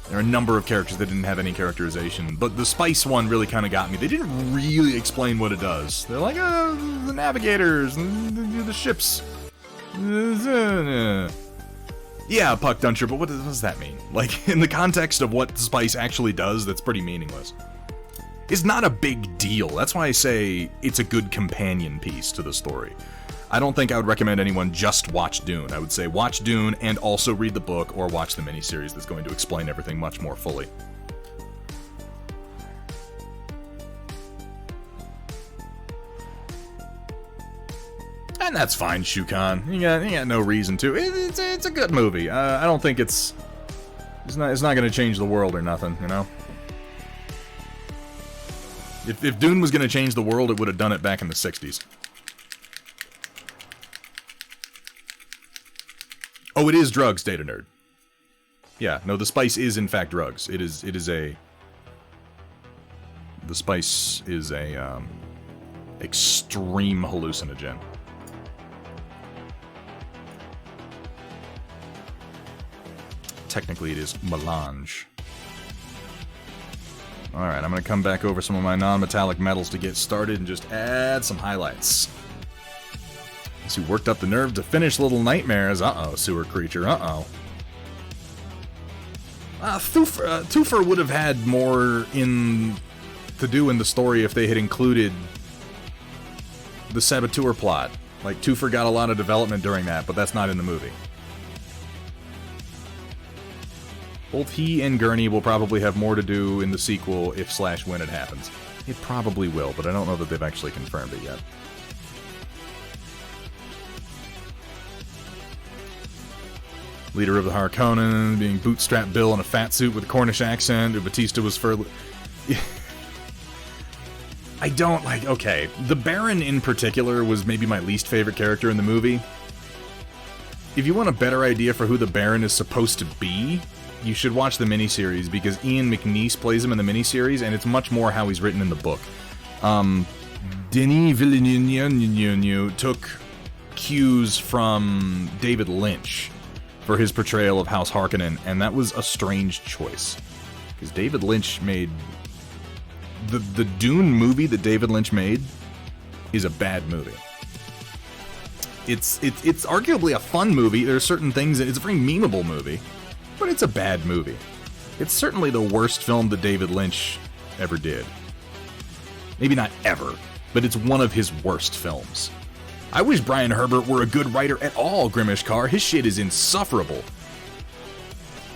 There are a number of characters that didn't have any characterization, but the spice one really kind of got me. They didn't really explain what it does. They're like, the navigators, the ships. Yeah, Puck Duncher, but what does that mean? Like, in the context of what spice actually does, that's pretty meaningless. It's not a big deal. That's why I say it's a good companion piece to the story. I don't think I would recommend anyone just watch Dune. I would say watch Dune and also read the book or watch the miniseries that's going to explain everything much more fully. And that's fine, Shukan. You got no reason to. It's a good movie. I don't think it's not going to change the world or nothing, you know? If Dune was going to change the world, it would have done it back in the 60s. Oh, it is drugs, Data Nerd. Yeah, no, the spice is in fact drugs. The spice is a extreme hallucinogen. Technically, it is melange. Alright, I'm going to come back over some of my non-metallic metals to get started and just add some highlights. Who worked up the nerve to finish Little Nightmares. Uh-oh, sewer creature. Uh-oh. Twofer would have had more to do in the story if they had included the Saboteur plot. Like, Twofer got a lot of development during that, but that's not in the movie. Both he and Gurney will probably have more to do in the sequel if/when it happens. It probably will, but I don't know that they've actually confirmed it yet. Leader of the Harkonnen, being bootstrap Bill in a fat suit with a Cornish accent, or Batista was for... I don't like... Okay, the Baron in particular was maybe my least favorite character in the movie. If you want a better idea for who the Baron is supposed to be, you should watch the miniseries, because Ian McNeice plays him in the miniseries, and it's much more how he's written in the book. Denis Villeneuve took cues from David Lynch for his portrayal of House Harkonnen, and that was a strange choice. Because David Lynch made... The Dune movie that David Lynch made is a bad movie. It's arguably a fun movie. There are certain things... It's a very memeable movie. but it's a bad movie. It's certainly the worst film that David Lynch ever did. Maybe not ever, but it's one of his worst films. I wish Brian Herbert were a good writer at all, Grimishkar. His shit is insufferable.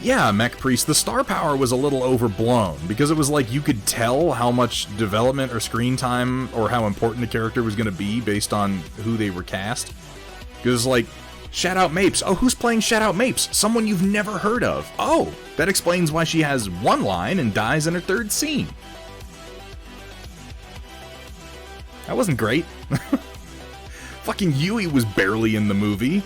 Yeah, Mech Priest, the star power was a little overblown, because it was like you could tell how much development or screen time or how important a character was going to be based on who they were cast. Because, like, Shout Out Mapes. Oh, who's playing Shout Out Mapes? Someone you've never heard of. Oh, that explains why she has one line and dies in her third scene. That wasn't great. Fucking Yui was barely in the movie.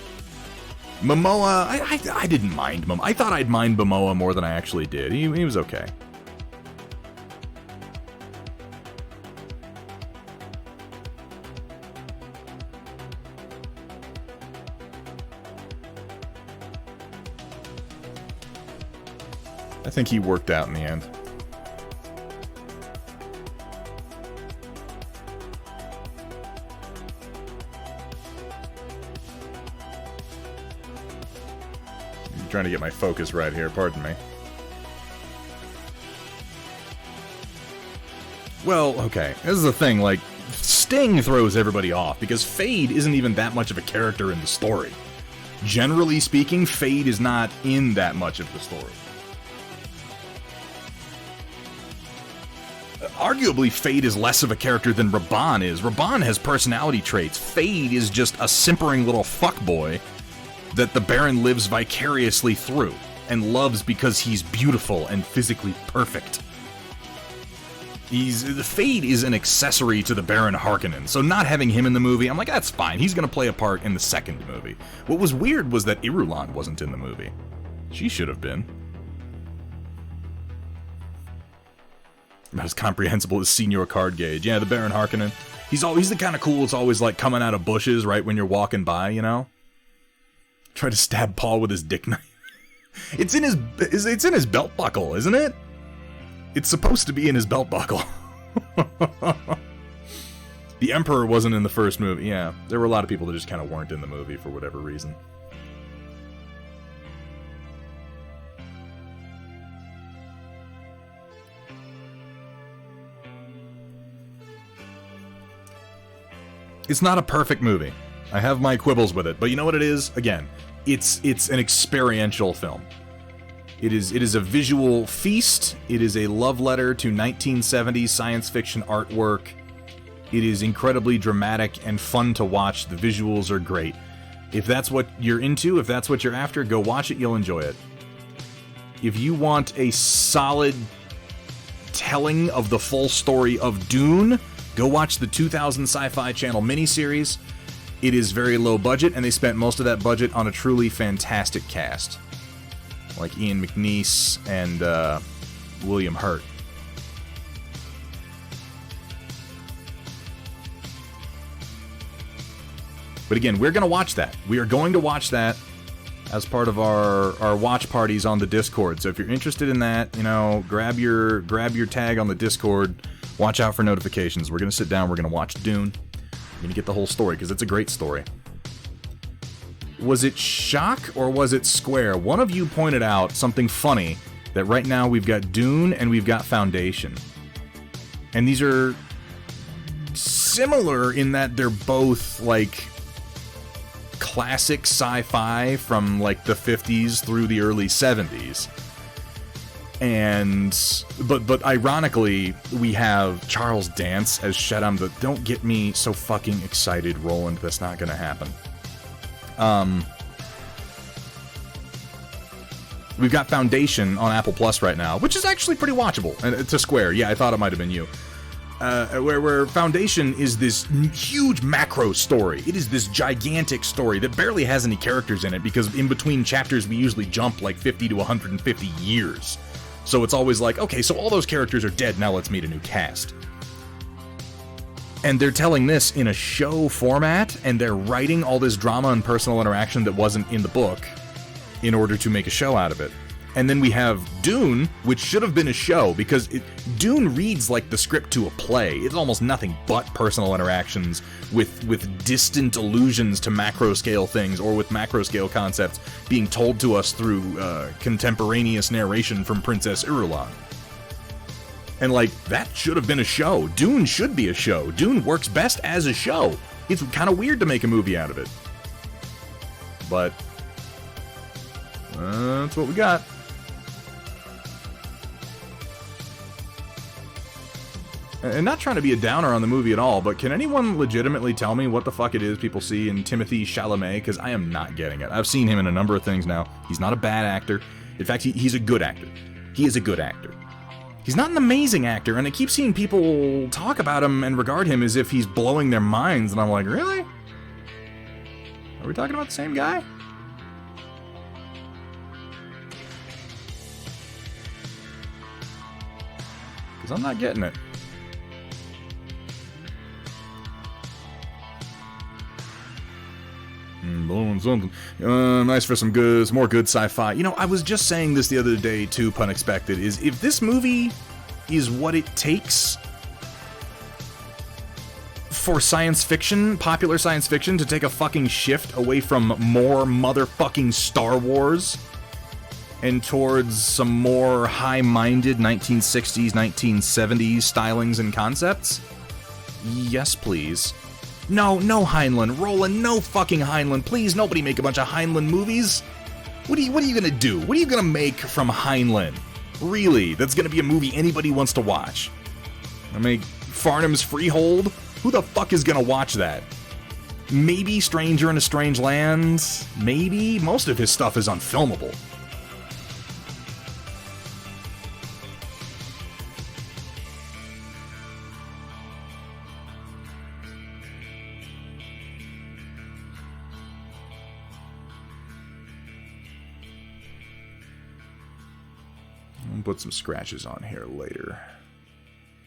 Momoa, I didn't mind Momoa. I thought I'd mind Momoa more than I actually did. He was okay. I think he worked out in the end. I'm trying to get my focus right here, pardon me. Well, okay, this is the thing, like, Sting throws everybody off, because Fade isn't even that much of a character in the story. Generally speaking, Fade is not in that much of the story. Arguably, Fade is less of a character than Raban is. Raban has personality traits. Fade is just a simpering little fuckboy that the Baron lives vicariously through, and loves because he's beautiful and physically perfect. Fade is an accessory to the Baron Harkonnen, so not having him in the movie, I'm like, that's fine. He's gonna play a part in the second movie. What was weird was that Irulan wasn't in the movie. She should have been. About as comprehensible as Senior Card Gauge. Yeah, the Baron Harkonnen. He's the kind of cool that's always like coming out of bushes right when you're walking by, you know? Try to stab Paul with his dick knife. It's in his belt buckle, isn't it? It's supposed to be in his belt buckle. The Emperor wasn't in the first movie. Yeah, there were a lot of people that just kind of weren't in the movie for whatever reason. It's not a perfect movie. I have my quibbles with it, but you know what it is? Again, it's an experiential film. It is a visual feast. It is a love letter to 1970s science fiction artwork. It is incredibly dramatic and fun to watch. The visuals are great. If that's what you're into, if that's what you're after, go watch it. You'll enjoy it. If you want a solid telling of the full story of Dune, go watch the 2000 Sci-Fi Channel miniseries. It is very low budget, and they spent most of that budget on a truly fantastic cast. Like Ian McNeice and William Hurt. But again, we're going to watch that. We are going to watch that as part of our watch parties on the Discord. So if you're interested in that, you know, grab your tag on the Discord. Watch out for notifications. We're going to sit down. We're going to watch Dune. We're going to get the whole story, because it's a great story. Was it Shock or was it Square? One of you pointed out something funny, that right now we've got Dune and we've got Foundation. And these are similar in that they're both, like, classic sci-fi from, like, the 50s through the early 70s. And but ironically, we have Charles Dance as Shaddam. But don't get me so fucking excited, Roland. That's not gonna happen. We've got Foundation on Apple Plus right now, which is actually pretty watchable. And it's a Square. Yeah, I thought it might have been you. Where Foundation is this huge macro story. It is this gigantic story that barely has any characters in it, because in between chapters we usually jump like 50 to 150 years. So it's always like, okay, so all those characters are dead, now let's meet a new cast. And they're telling this in a show format, and they're writing all this drama and personal interaction that wasn't in the book in order to make a show out of it. And then we have Dune, which should have been a show, because Dune reads like the script to a play. It's almost nothing but personal interactions with distant allusions to macro-scale things, or with macro-scale concepts being told to us through contemporaneous narration from Princess Irulan. And, like, that should have been a show. Dune should be a show. Dune works best as a show. It's kind of weird to make a movie out of it. But that's what we got. And not trying to be a downer on the movie at all, but can anyone legitimately tell me what the fuck it is people see in Timothée Chalamet? Because I am not getting it. I've seen him in a number of things now. He's not a bad actor. In fact, he's a good actor. He is a good actor. He's not an amazing actor, and I keep seeing people talk about him and regard him as if he's blowing their minds, and I'm like, really? Are we talking about the same guy? Because I'm not getting it. Nice for some more good sci-fi. You know, I was just saying this the other day too, pun expected, is if this movie is what it takes for science fiction, popular science fiction, to take a fucking shift away from more motherfucking Star Wars and towards some more high-minded 1960s, 1970s stylings and concepts, yes please. No Heinlein. Roland, no fucking Heinlein. Please, nobody make a bunch of Heinlein movies. What are you gonna do? What are you gonna make from Heinlein? Really? That's gonna be a movie anybody wants to watch? I make Farnham's Freehold? Who the fuck is gonna watch that? Maybe Stranger in a Strange Land? Maybe? Most of his stuff is unfilmable. Put some scratches on here later.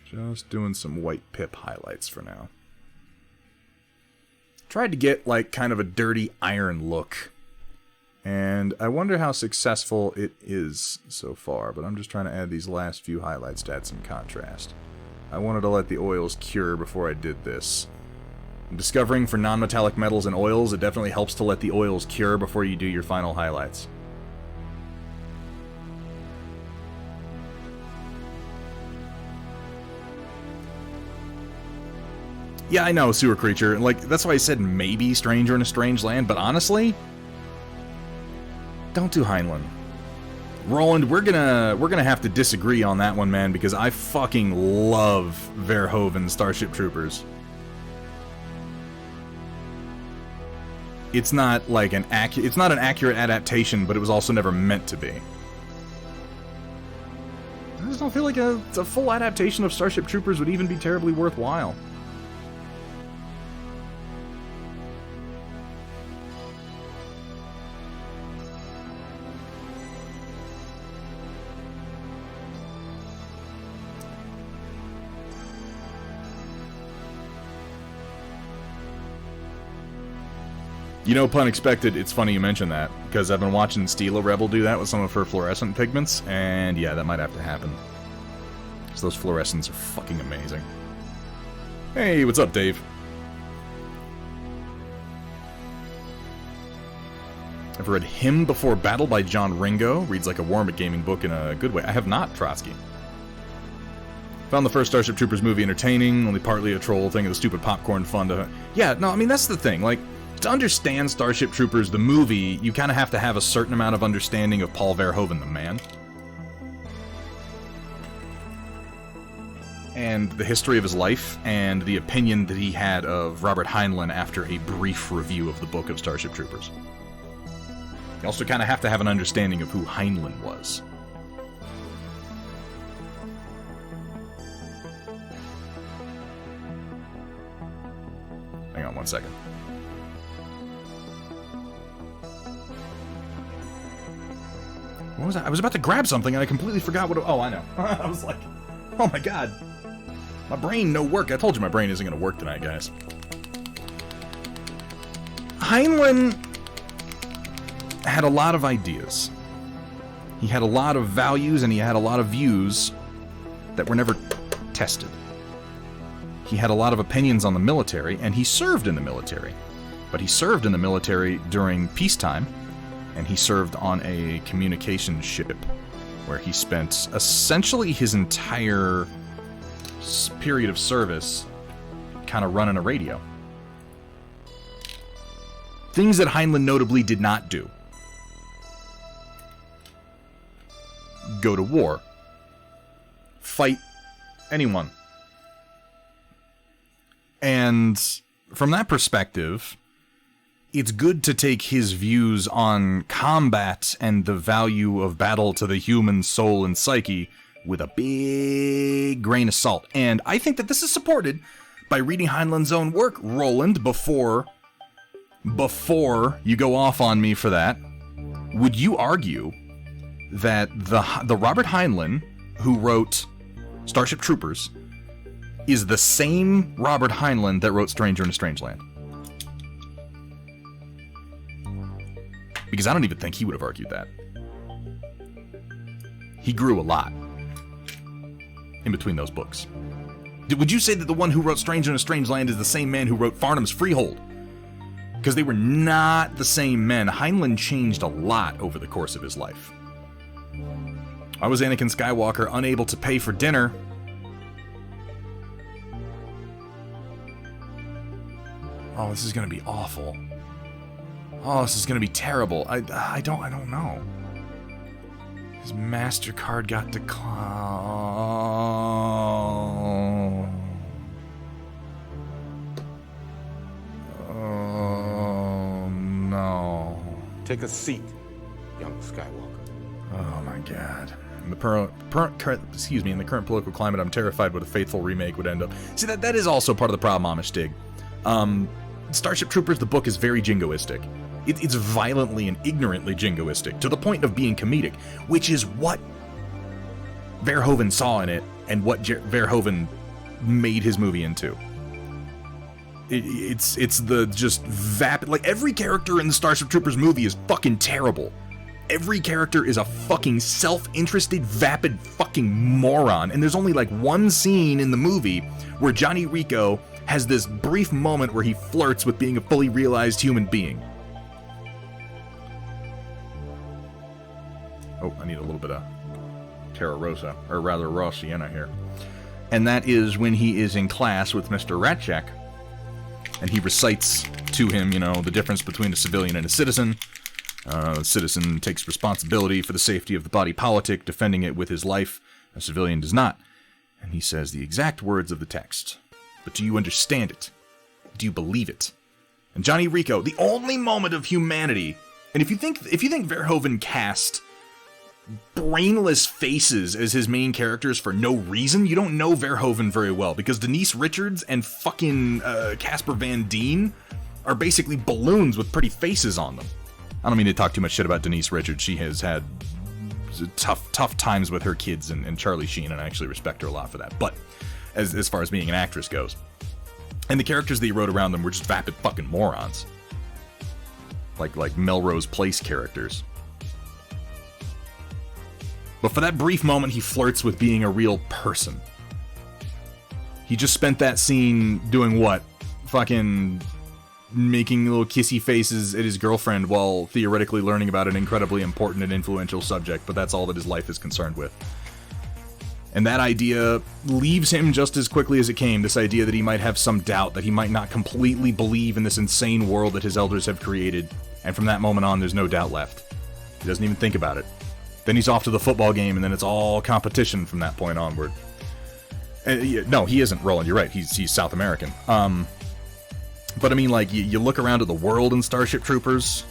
Just doing some white pip highlights for now. Tried to get like kind of a dirty iron look, and I wonder how successful it is so far, but I'm just trying to add these last few highlights to add some contrast. I wanted to let the oils cure before I did this. I'm discovering for non-metallic metals and oils, it definitely helps to let the oils cure before you do your final highlights. Yeah, I know, Sewer Creature. Like, that's why I said maybe Stranger in a Strange Land, but honestly, don't do Heinlein. Roland, we're gonna have to disagree on that one, man, because I fucking love Verhoeven's Starship Troopers. It's not like an accurate adaptation, but it was also never meant to be. I just don't feel like a full adaptation of Starship Troopers would even be terribly worthwhile. You know, pun expected, it's funny you mention that, because I've been watching Stila Rebel do that with some of her fluorescent pigments, and yeah, that might have to happen. Because those fluorescents are fucking amazing. Hey, what's up, Dave? I've read Hymn Before Battle by John Ringo. Reads like a Warmick gaming book in a good way. I have not, Trotsky. Found the first Starship Troopers movie entertaining, only partly a troll thing of the stupid popcorn fun to... Yeah, no, I mean, that's the thing, like... To understand Starship Troopers, the movie, you kind of have to have a certain amount of understanding of Paul Verhoeven, the man. And the history of his life, and the opinion that he had of Robert Heinlein after a brief review of the book of Starship Troopers. You also kind of have to have an understanding of who Heinlein was. Hang on one second. What was that? I was about to grab something and I completely forgot what it... Oh, I know. I was like, oh my god. My brain no work. I told you my brain isn't going to work tonight, guys. Heinlein had a lot of ideas. He had a lot of values and he had a lot of views that were never tested. He had a lot of opinions on the military, and he served in the military. But he served in the military during peacetime, and he served on a communications ship where he spent essentially his entire period of service kind of running a radio. Things that Heinlein notably did not do. Go to war. Fight anyone. And from that perspective, it's good to take his views on combat and the value of battle to the human soul and psyche with a big grain of salt. And I think that this is supported by reading Heinlein's own work, Roland, before you go off on me for that. Would you argue that the Robert Heinlein who wrote Starship Troopers is the same Robert Heinlein that wrote Stranger in a Strange Land? Because I don't even think he would have argued that. He grew a lot in between those books. Would you say that the one who wrote Stranger in a Strange Land is the same man who wrote Farnham's Freehold? Because they were not the same men. Heinlein changed a lot over the course of his life. I was Anakin Skywalker, unable to pay for dinner. Oh, this is going to be awful. Oh, this is going to be terrible. I don't know. His MasterCard got declined. Oh, no. Take a seat, young Skywalker. Oh, my God. In the current political climate, I'm terrified what a faithful remake would end up. See, that is also part of the problem, Amish Dig. Starship Troopers, the book, is very jingoistic. It's violently and ignorantly jingoistic, to the point of being comedic, which is what Verhoeven saw in it, and what Verhoeven made his movie into. It's the just vapid... Like, every character in the Starship Troopers movie is fucking terrible. Every character is a fucking self-interested, vapid fucking moron, and there's only like one scene in the movie where Johnny Rico has this brief moment where he flirts with being a fully realized human being. Oh, I need a little bit of Terra Rosa, or rather raw sienna here. And that is when he is in class with Mr. Ratchak, and he recites to him, the difference between a civilian and a citizen. A citizen takes responsibility for the safety of the body politic, defending it with his life. A civilian does not. And he says the exact words of the text. But do you understand it? Do you believe it? And Johnny Rico, the only moment of humanity. And if you think Verhoeven cast brainless faces as his main characters for no reason, you don't know Verhoeven very well, because Denise Richards and fucking Casper Van Dien are basically balloons with pretty faces on them. I don't mean to talk too much shit about Denise Richards. She has had tough times with her kids and Charlie Sheen, and I actually respect her a lot for that. But as far as being an actress goes, and the characters that he wrote around them were just vapid fucking morons, like Melrose Place characters. But for that brief moment, he flirts with being a real person. He just spent that scene doing what? Fucking making little kissy faces at his girlfriend while theoretically learning about an incredibly important and influential subject, but that's all that his life is concerned with. And that idea leaves him just as quickly as it came, this idea that he might have some doubt, that he might not completely believe in this insane world that his elders have created, and from that moment on, there's no doubt left. He doesn't even think about it. Then he's off to the football game, and then it's all competition from that point onward. No, he isn't, Roland, you're right, he's South American. But I mean, like, you look around at the world in Starship Troopers,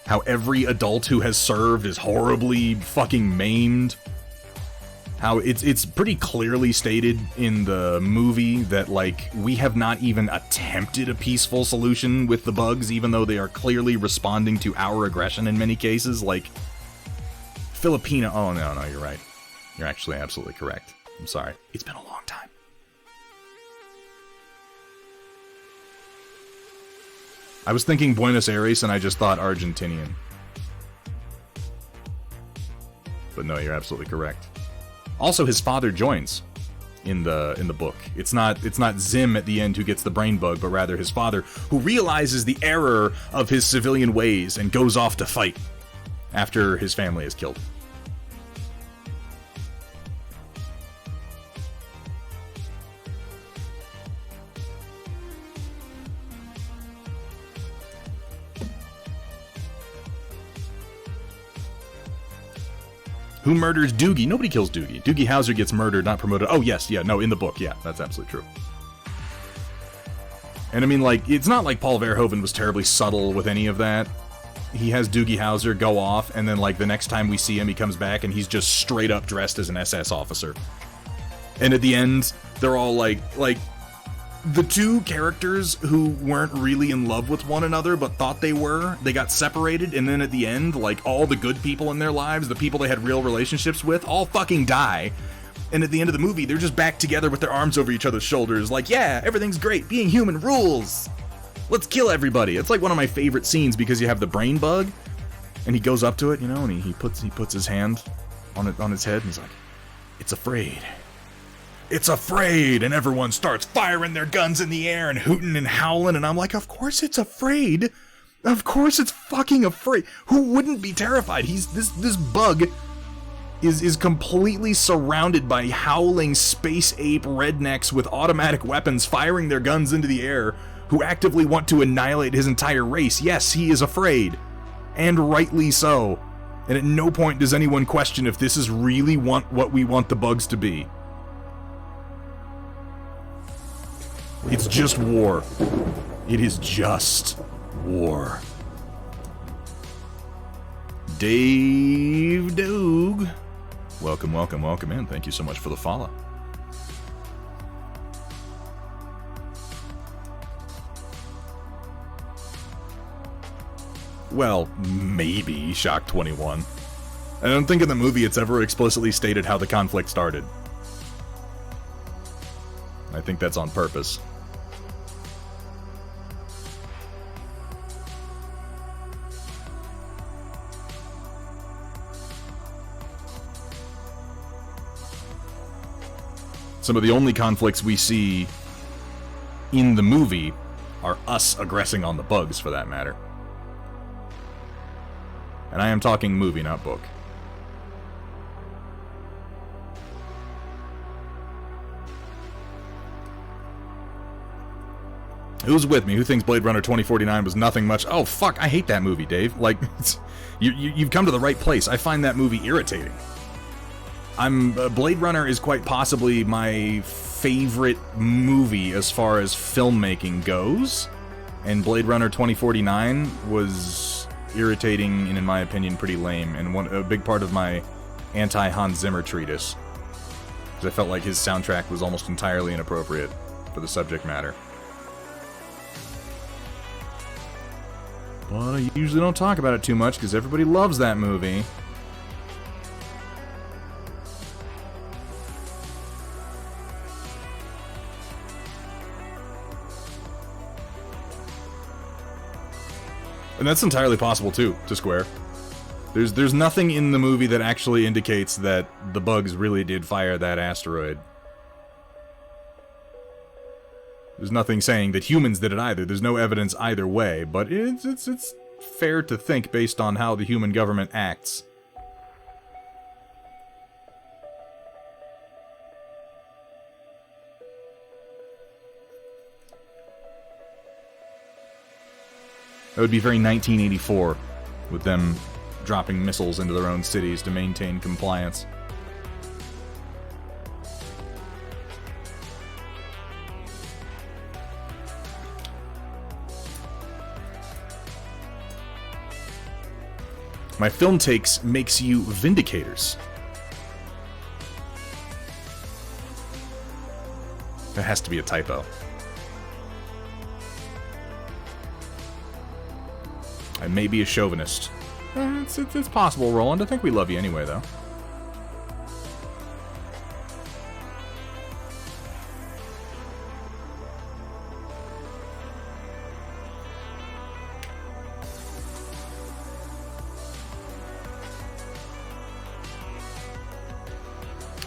how every adult who has served is horribly fucking maimed. How it's pretty clearly stated in the movie that, like, we have not even attempted a peaceful solution with the bugs, even though they are clearly responding to our aggression in many cases. Like, Filipino... Oh, no, you're right. You're actually absolutely correct. I'm sorry. It's been a long time. I was thinking Buenos Aires, and I just thought Argentinian. but no, you're absolutely correct. Also, his father joins in the book. It's not Zim at the end who gets the brain bug, but rather his father, who realizes the error of his civilian ways and goes off to fight after his family is killed. Who murders Doogie? Nobody kills Doogie. Doogie Howser gets murdered, not promoted. Oh, yes, yeah, no, in the book, yeah, that's absolutely true. And I mean, like, it's not like Paul Verhoeven was terribly subtle with any of that. He has Doogie Howser go off, and then, like, the next time we see him, he comes back, and he's just straight up dressed as an SS officer. And at the end, they're all like, the two characters who weren't really in love with one another but thought they were, they got separated, and then at the end, like, all the good people in their lives, the people they had real relationships with, all fucking die. And at the end of the movie, they're just back together with their arms over each other's shoulders, like, yeah, everything's great, being human rules! Let's kill everybody! It's like one of my favorite scenes because you have the brain bug, and he goes up to it, you know, and he puts his hand on its head, and he's like, it's afraid. It's afraid, and everyone starts firing their guns in the air and hooting and howling, and I'm like, of course it's afraid. Of course it's fucking afraid. Who wouldn't be terrified? This bug is completely surrounded by howling space ape rednecks with automatic weapons firing their guns into the air who actively want to annihilate his entire race. Yes, he is afraid, and rightly so. And at no point does anyone question if this is really what we want the bugs to be. It's just war. It is just war. Dave Doog. Welcome, welcome, welcome in. Thank you so much for the follow. Well, maybe Shock 21. I don't think in the movie it's ever explicitly stated how the conflict started. I think that's on purpose. Some of the only conflicts we see in the movie are us aggressing on the bugs, for that matter. And I am talking movie, not book. Who's with me? Who thinks Blade Runner 2049 was nothing much? Oh, fuck, I hate that movie, Dave. Like, you've come to the right place. I find that movie irritating. Blade Runner is quite possibly my favorite movie as far as filmmaking goes, and Blade Runner 2049 was irritating and, in my opinion, pretty lame, and a big part of my anti-Hans Zimmer treatise, because I felt like his soundtrack was almost entirely inappropriate for the subject matter. But I usually don't talk about it too much, because everybody loves that movie. And that's entirely possible, too, to Square. There's nothing in the movie that actually indicates that the bugs really did fire that asteroid. There's nothing saying that humans did it either. There's no evidence either way, but it's fair to think based on how the human government acts. That would be very 1984, with them dropping missiles into their own cities to maintain compliance. My film takes makes you vindicators. That has to be a typo. I may be a chauvinist. It's possible, Roland. I think we love you anyway, though.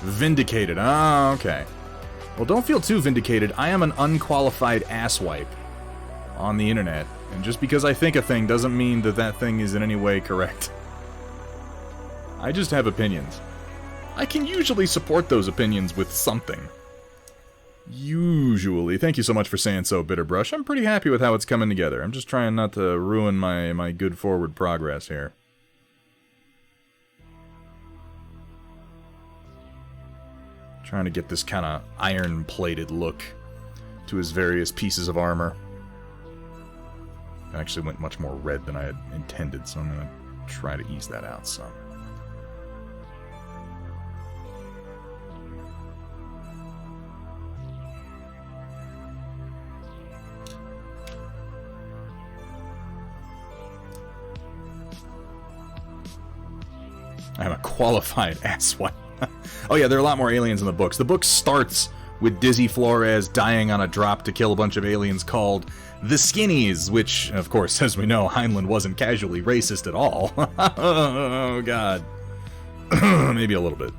Vindicated. Ah, okay. Well, don't feel too vindicated. I am an unqualified asswipe on the internet. And just because I think a thing doesn't mean that that thing is in any way correct. I just have opinions. I can usually support those opinions with something. Usually. Thank you so much for saying so, Bitterbrush. I'm pretty happy with how it's coming together. I'm just trying not to ruin my good forward progress here. Trying to get this kind of iron-plated look to his various pieces of armor. I actually went much more red than I had intended, so I'm going to try to ease that out some. I am a qualified asswipe. Oh yeah, there are a lot more aliens in the books. The book starts with Dizzy Flores dying on a drop to kill a bunch of aliens called the Skinnies, which, of course, as we know, Heinlein wasn't casually racist at all. Oh, God. Maybe a little bit.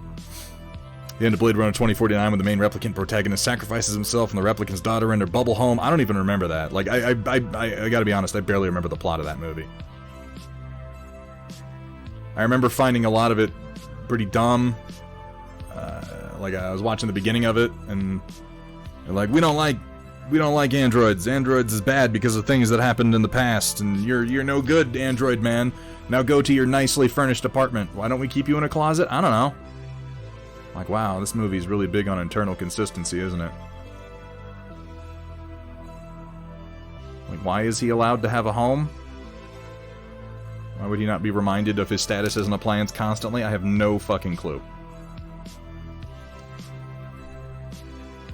The end of Blade Runner 2049, when the main replicant protagonist sacrifices himself and the replicant's daughter in their bubble home. I don't even remember that. Like, I gotta be honest, I barely remember the plot of that movie. I remember finding a lot of it pretty dumb. Like, I was watching the beginning of it, and they're like, we don't like androids. Androids is bad because of things that happened in the past, and you're no good, android man. Now go to your nicely furnished apartment. Why don't we keep you in a closet? I don't know. Like, wow, this movie's really big on internal consistency, isn't it? Like, why is he allowed to have a home? Why would he not be reminded of his status as an appliance constantly? I have no fucking clue.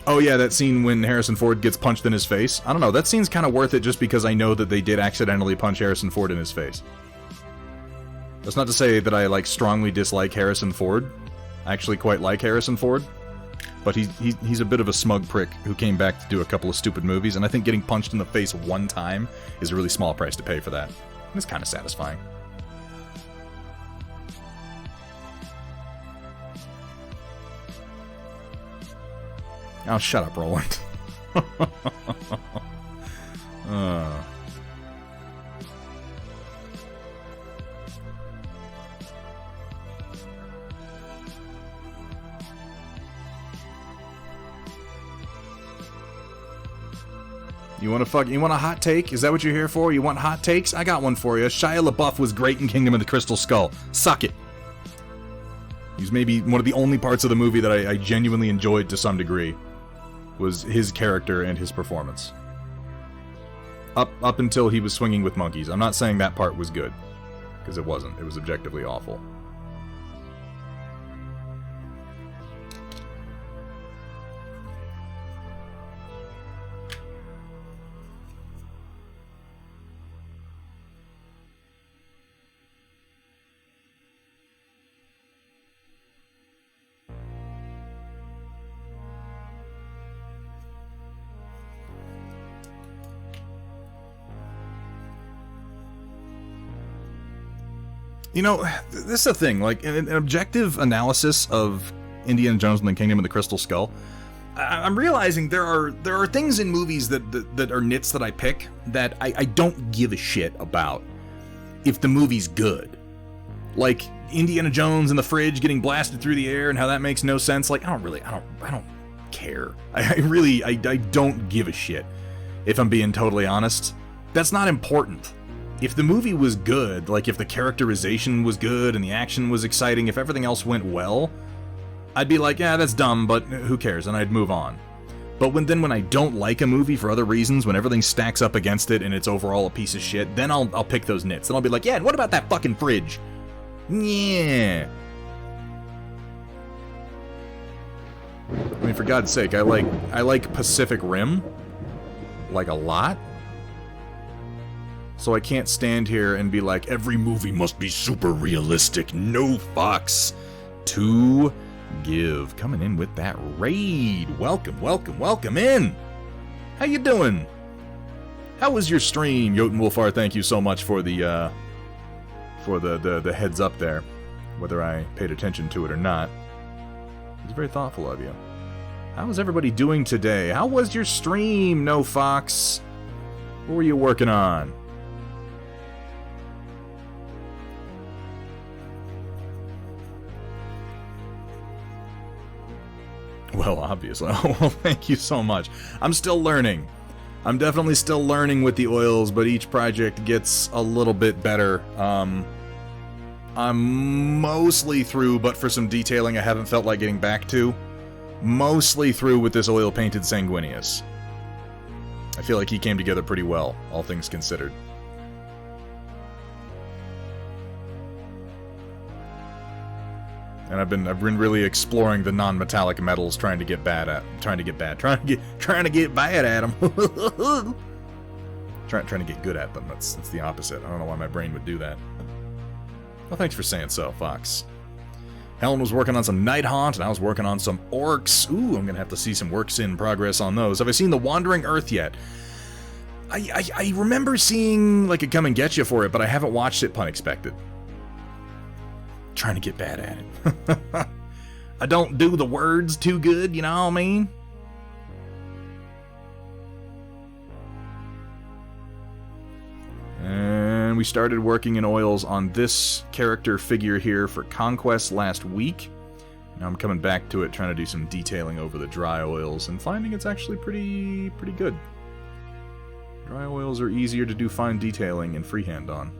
Oh yeah, that scene when Harrison Ford gets punched in his face. I don't know, that scene's kind of worth it just because I know that they did accidentally punch Harrison Ford in his face. That's not to say that I, like, strongly dislike Harrison Ford. I actually quite like Harrison Ford. But he's a bit of a smug prick who came back to do a couple of stupid movies, and I think getting punched in the face one time is a really small price to pay for that. And it's kind of satisfying. Oh, shut up, Roland. You want a hot take? Is that what you're here for? You want hot takes? I got one for you. Shia LaBeouf was great in Kingdom of the Crystal Skull. Suck it. He was maybe one of the only parts of the movie that I genuinely enjoyed to some degree. Was his character and his performance. Up until he was swinging with monkeys. I'm not saying that part was good, because it wasn't. It was objectively awful. You know, this is the thing, like, an objective analysis of Indiana Jones and the Kingdom of the Crystal Skull, I'm realizing there are things in movies that are nits that I pick that I don't give a shit about if the movie's good. Like, Indiana Jones in the fridge getting blasted through the air and how that makes no sense. Like, I don't care. I don't give a shit, if I'm being totally honest. That's not important. If the movie was good, like if the characterization was good and the action was exciting, if everything else went well, I'd be like, yeah, that's dumb, but who cares, and I'd move on. But when I don't like a movie for other reasons, when everything stacks up against it and it's overall a piece of shit, then I'll pick those nits. Then I'll be like, yeah, and what about that fucking fridge? Yeah. I mean, for God's sake, I like Pacific Rim, like, a lot. So I can't stand here and be like, every movie must be super realistic. No fucks to give. Coming in with that raid. Welcome, welcome, welcome in. How you doing? How was your stream, Jotun Wolfar? Thank you so much for the heads up there, whether I paid attention to it or not. It's very thoughtful of you. How is everybody doing today? How was your stream, No Fox? What were you working on? Well, obviously. Well, thank you so much. I'm still learning. I'm definitely still learning with the oils, but each project gets a little bit better. I'm mostly through, but for some detailing I haven't felt like getting back to. Mostly through with this oil-painted Sanguinius. I feel like he came together pretty well, all things considered. And I've been really exploring the non-metallic metals, trying to get bad at them. Trying to get bad at them. trying to get good at them. That's the opposite. I don't know why my brain would do that. Well, thanks for saying so, Fox. Helen was working on some Night Haunt, and I was working on some Orcs. Ooh, I'm gonna have to see some works in progress on those. Have I seen The Wandering Earth yet? I remember seeing like a Come and Get You for it, but I haven't watched it, pun expected. Trying to get bad at it. I don't do the words too good, you know what I mean? And we started working in oils on this character figure here for Conquest last week. Now I'm coming back to it, trying to do some detailing over the dry oils, and finding it's actually pretty good. Dry oils are easier to do fine detailing and freehand on.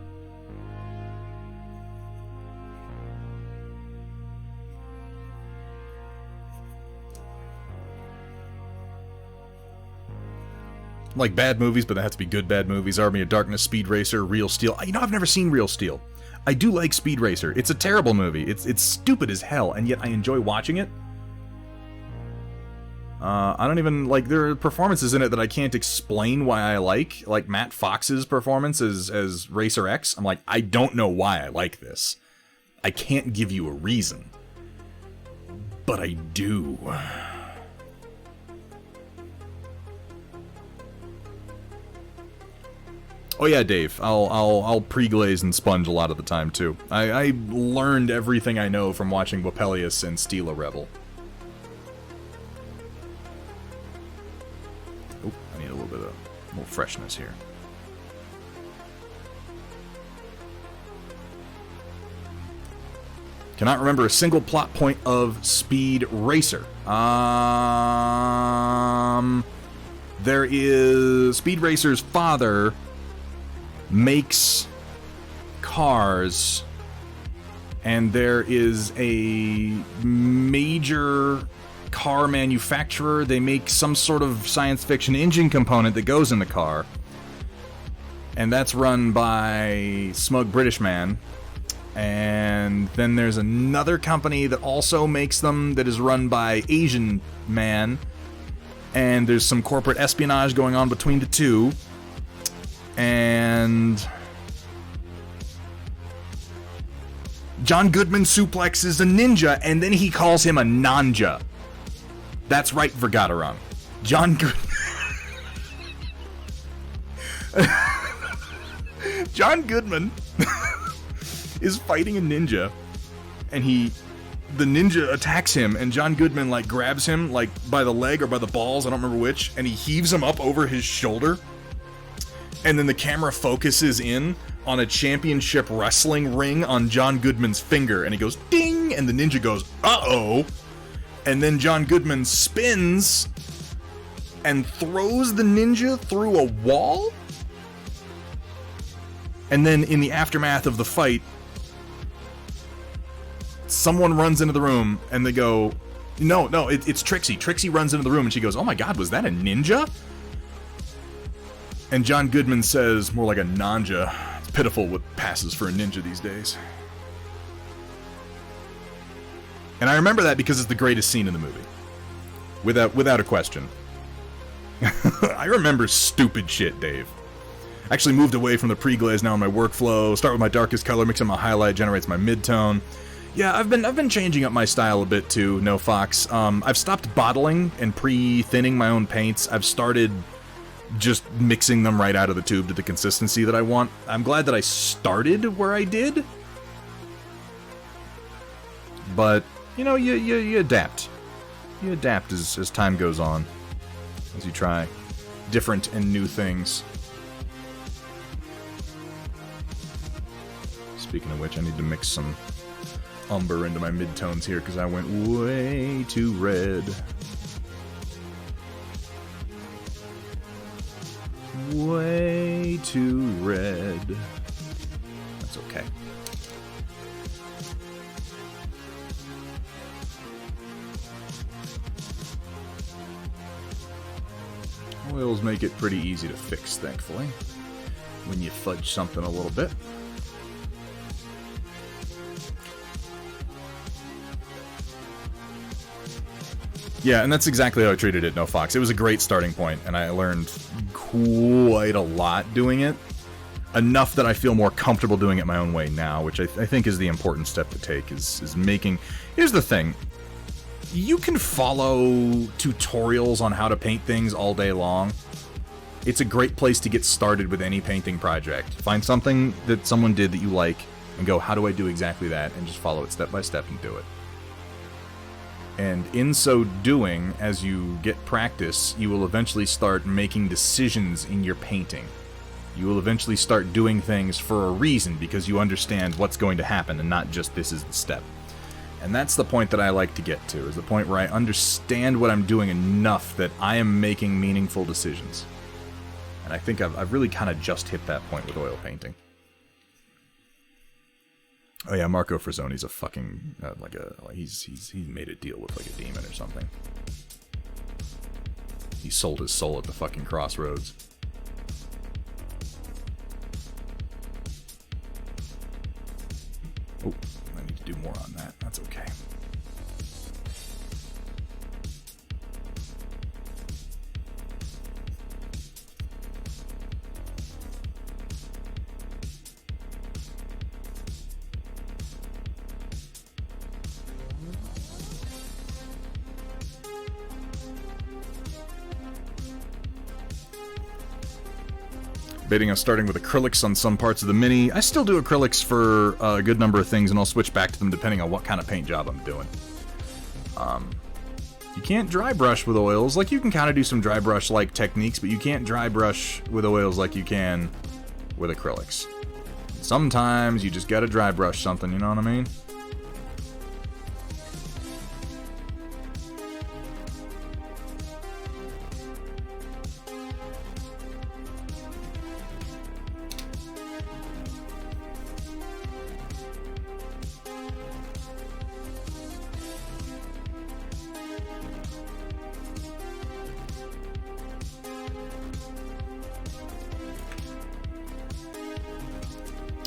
Like bad movies, but they have to be good bad movies. Army of Darkness, Speed Racer, Real Steel. You know, I've never seen Real Steel. I do like Speed Racer. It's a terrible movie. It's stupid as hell, and yet I enjoy watching it. I don't even, like, there are performances in it that I can't explain why I like Matt Fox's performance as Racer X. I'm like, I don't know why I like this. I can't give you a reason. But I do. Oh yeah, Dave. I'll pre-glaze and sponge a lot of the time too. I learned everything I know from watching Wapelius and Stila Rebel. Oh, I need a little freshness here. Cannot remember a single plot point of Speed Racer. There is Speed Racer's father makes cars, and there is a major car manufacturer. They make some sort of science fiction engine component that goes in the car, and that's run by Smug British Man. And then there's another company that also makes them that is run by Asian Man, and there's some corporate espionage going on between the two. And John Goodman suplexes a ninja, and then he calls him a nanja. That's right, Vergataron. John Goodman is fighting a ninja, and the ninja attacks him, and John Goodman like grabs him like by the leg or by the balls, I don't remember which, and he heaves him up over his shoulder. And then the camera focuses in on a championship wrestling ring on John Goodman's finger, and he goes, ding! And the ninja goes, uh-oh! And then John Goodman spins and throws the ninja through a wall? And then in the aftermath of the fight, someone runs into the room, and they go, no, it's Trixie. Trixie runs into the room, and she goes, oh my god, was that a ninja? And John Goodman says, more like a nanja. It's pitiful what passes for a ninja these days. And I remember that because it's the greatest scene in the movie. Without a question. I remember stupid shit, Dave. Actually moved away from the pre-glaze now in my workflow. Start with my darkest color, mix in my highlight, generates my mid-tone. Yeah, I've been changing up my style a bit too, No Fox. I've stopped bottling and pre-thinning my own paints. I've started just mixing them right out of the tube to the consistency that I want. I'm glad that I started where I did. But, you know, you adapt. you adapt as time goes on, as you try different and new things. Speaking of which, I need to mix some umber into my midtones here because I went way too red. Way too red. That's okay. Oils make it pretty easy to fix, thankfully, when you fudge something a little bit. Yeah, and that's exactly how I treated it, No Fox. It was a great starting point, and I learned quite a lot doing it. Enough that I feel more comfortable doing it my own way now, which I think is the important step to take, is making... Here's the thing. You can follow tutorials on how to paint things all day long. It's a great place to get started with any painting project. Find something that someone did that you like, and go, how do I do exactly that? And just follow it step by step and do it. And in so doing, as you get practice, you will eventually start making decisions in your painting. You will eventually start doing things for a reason, because you understand what's going to happen, and not just this is the step. And that's the point that I like to get to, is the point where I understand what I'm doing enough that I am making meaningful decisions. And I think I've really kind of just hit that point with oil painting. Oh yeah, Marco Frazzoni's a fucking he's made a deal with like a demon or something. He sold his soul at the fucking crossroads. Oh, I need to do more on that. That's okay. Debating on starting with acrylics on some parts of the Mini. I still do acrylics for a good number of things, and I'll switch back to them depending on what kind of paint job I'm doing. You can't dry brush with oils. Like, you can kind of do some dry brush-like techniques, but you can't dry brush with oils like you can with acrylics. Sometimes you just gotta dry brush something, you know what I mean?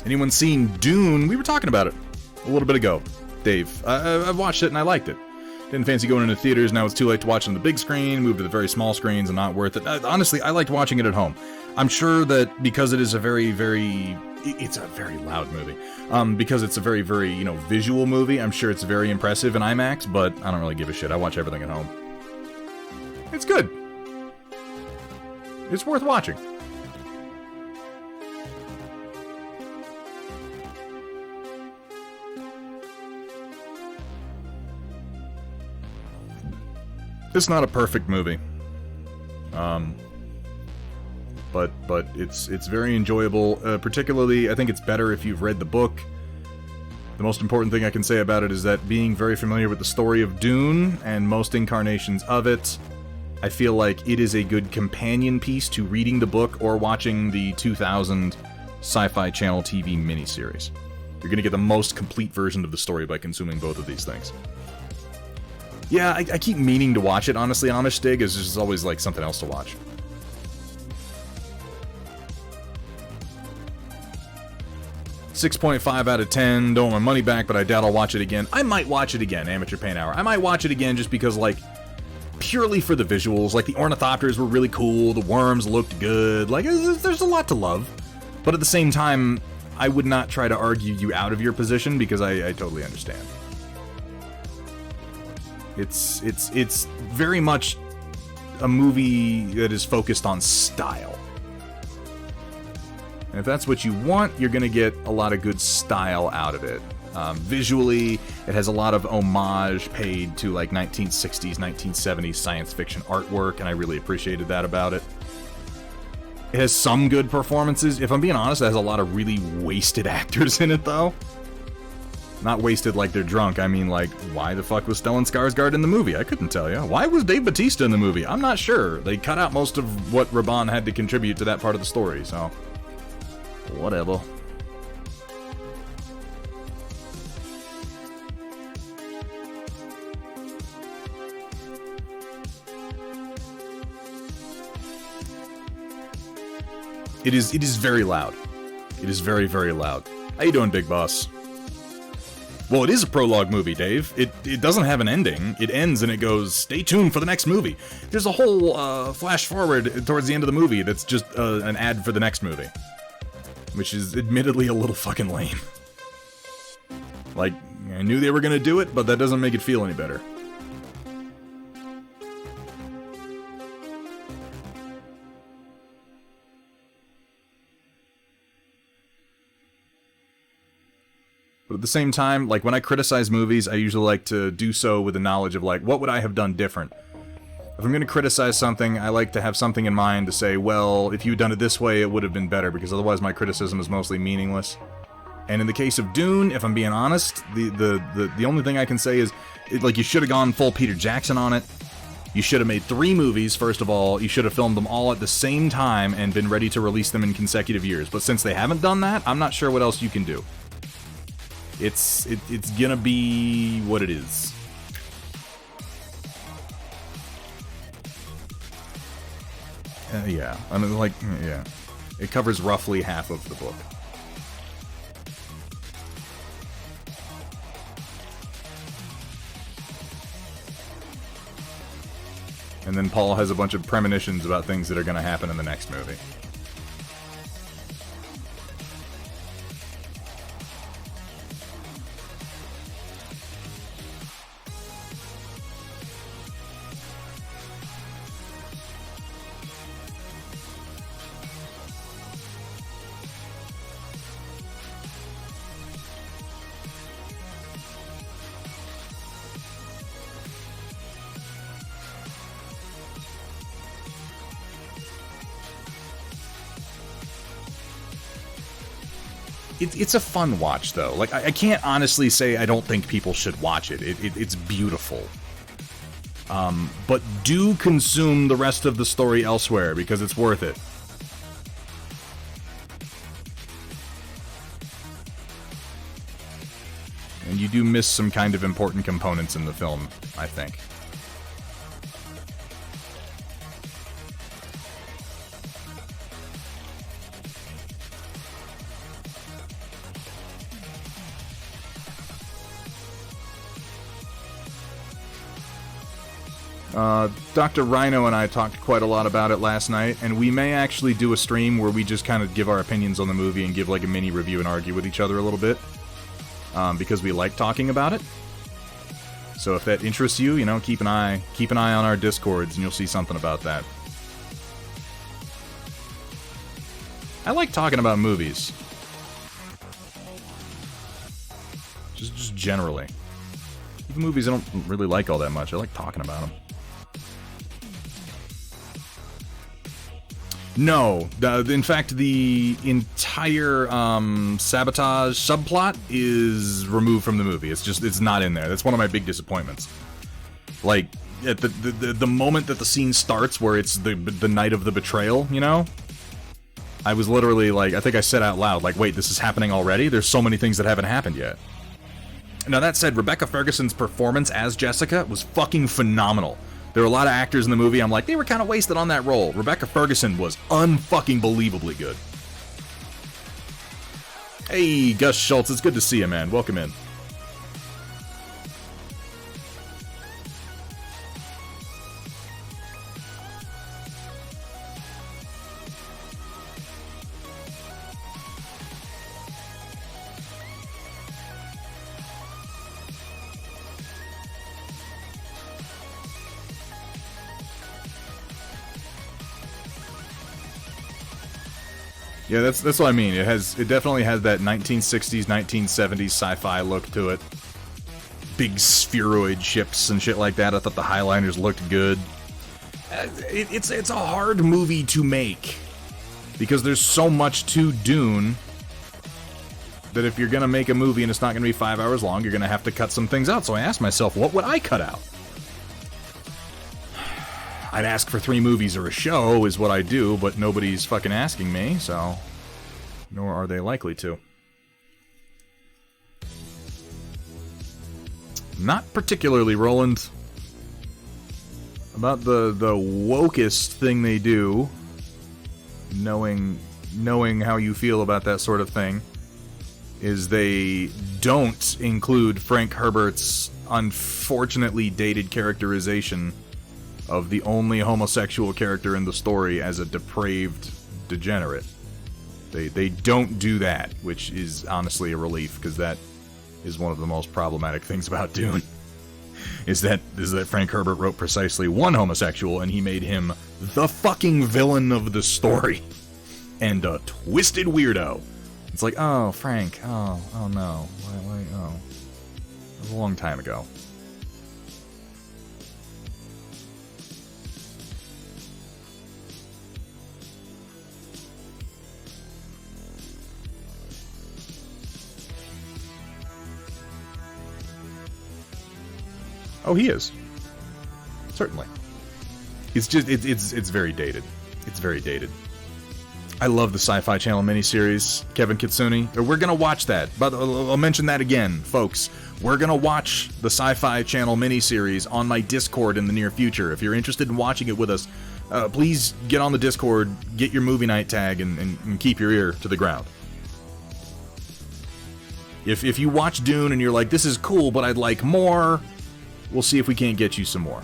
Anyone seen Dune? We were talking about it a little bit ago, Dave. I've watched it and I liked it. Didn't fancy going into theaters. Now it's too late to watch on the big screen. Moved to the very small screens and not worth it. Honestly, I liked watching it at home. I'm sure that because it is a very, it's a very loud movie. Because it's a very, very, visual movie, I'm sure it's very impressive in IMAX, but I don't really give a shit. I watch everything at home. It's good. It's worth watching. It's not a perfect movie, but it's very enjoyable. Particularly, I think it's better if you've read the book. The most important thing I can say about it is that being very familiar with the story of Dune and most incarnations of it, I feel like it is a good companion piece to reading the book or watching the 2000 Sci-Fi Channel TV miniseries. You're going to get the most complete version of the story by consuming both of these things. Yeah, I keep meaning to watch it, honestly. Amish Dig is just always, like, something else to watch. .5 out of 10. Don't want my money back, but I doubt I'll watch it again. I might watch it again, Amateur Paint Hour. I might watch it again just because, like, purely for the visuals. Like, the ornithopters were really cool. The worms looked good. Like, there's a lot to love. But at the same time, I would not try to argue you out of your position because I totally understand. It's very much a movie that is focused on style. And if that's what you want, you're going to get a lot of good style out of it. Visually, it has a lot of homage paid to like 1960s, 1970s science fiction artwork, and I really appreciated that about it. It has some good performances. If I'm being honest, it has a lot of really wasted actors in it, though. Not wasted like they're drunk. I mean, like, why the fuck was Stellan Skarsgård in the movie? I couldn't tell you. Why was Dave Bautista in the movie? I'm not sure. They cut out most of what Raban had to contribute to that part of the story, so... whatever. It is very loud. It is very, very loud. How you doing, Big Boss? Well, it is a prologue movie, Dave. It doesn't have an ending. It ends and it goes, stay tuned for the next movie. There's a whole flash forward towards the end of the movie that's just an ad for the next movie. Which is admittedly a little fucking lame. Like, I knew they were gonna do it, but that doesn't make it feel any better. But at the same time, like, when I criticize movies, I usually like to do so with the knowledge of, like, what would I have done different? If I'm going to criticize something, I like to have something in mind to say, well, if you had done it this way, it would have been better, because otherwise my criticism is mostly meaningless. And in the case of Dune, if I'm being honest, the only thing I can say is, like, you should have gone full Peter Jackson on it. You should have made 3 movies, first of all. You should have filmed them all at the same time and been ready to release them in consecutive years. But since they haven't done that, I'm not sure what else you can do. It's gonna be what it is. Yeah, I mean, like, yeah. It covers roughly half of the book. And then Paul has a bunch of premonitions about things that are gonna happen in the next movie. It's a fun watch, though. Like, I can't honestly say I don't think people should watch it. It's beautiful. But do consume the rest of the story elsewhere, because it's worth it. And you do miss some kind of important components in the film, I think. Dr. Rhino and I talked quite a lot about it last night, and we may actually do a stream where we just kind of give our opinions on the movie and give like a mini review and argue with each other a little bit, because we like talking about it. So if that interests you, you know, keep an eye on our Discords, and you'll see something about that. I like talking about movies. Just generally. Even movies I don't really like all that much. I like talking about them. No, in fact, the entire sabotage subplot is removed from the movie. It's not in there. That's one of my big disappointments. Like, at the moment that the scene starts, where it's the night of the betrayal, you know, I was literally like, I think I said out loud, like, wait, this is happening already? There's so many things that haven't happened yet. Now, that said, Rebecca Ferguson's performance as Jessica was fucking phenomenal. There were a lot of actors in the movie, I'm like, they were kind of wasted on that role. Rebecca Ferguson was unfucking-believably good. Hey, Gus Schultz, it's good to see you, man. Welcome in. Yeah, that's what I mean. It definitely has that 1960s, 1970s sci-fi look to it. Big spheroid ships and shit like that. I thought the Highliners looked good. It's a hard movie to make because there's so much to Dune that if you're gonna make a movie and it's not gonna be 5 hours long, you're gonna have to cut some things out. So I asked myself, what would I cut out? I'd ask for 3 movies or a show is what I do, but nobody's fucking asking me, so nor are they likely to. Not particularly, Roland. About the wokest thing they do, knowing how you feel about that sort of thing, is they don't include Frank Herbert's unfortunately dated characterization of the only homosexual character in the story as a depraved degenerate. They don't do that, which is honestly a relief, because that is one of the most problematic things about Dune. Is that Frank Herbert wrote precisely one homosexual, and he made him the fucking villain of the story. And a twisted weirdo. It's like, oh, Frank, oh no. Why, oh. It was a long time ago. Oh, he is. Certainly. It's just, it's very dated. It's very dated. I love the Sci-Fi Channel miniseries, Kevin Kitsune. We're gonna watch that, but I'll mention that again, folks. We're gonna watch the Sci-Fi Channel miniseries on my Discord in the near future. If you're interested in watching it with us, please get on the Discord, get your movie night tag, and keep your ear to the ground. If you watch Dune and you're like, this is cool, but I'd like more, we'll see if we can't get you some more.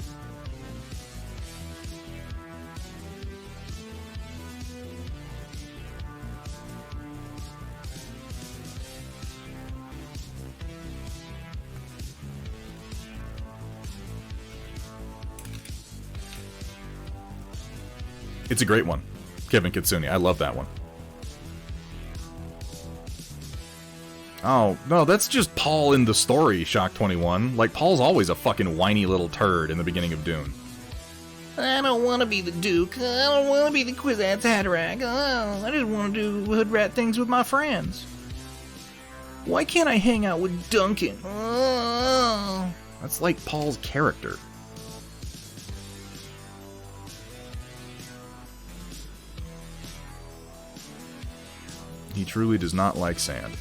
It's a great one. Kevin Kitsune. I love that one. Oh, no, that's just Paul in the story, Shock 21. Like, Paul's always a fucking whiny little turd in the beginning of Dune. I don't want to be the Duke. I don't want to be the Kwisatz Haderach. Oh, I just want to do hood rat things with my friends. Why can't I hang out with Duncan? Oh. That's like Paul's character. He truly does not like sand.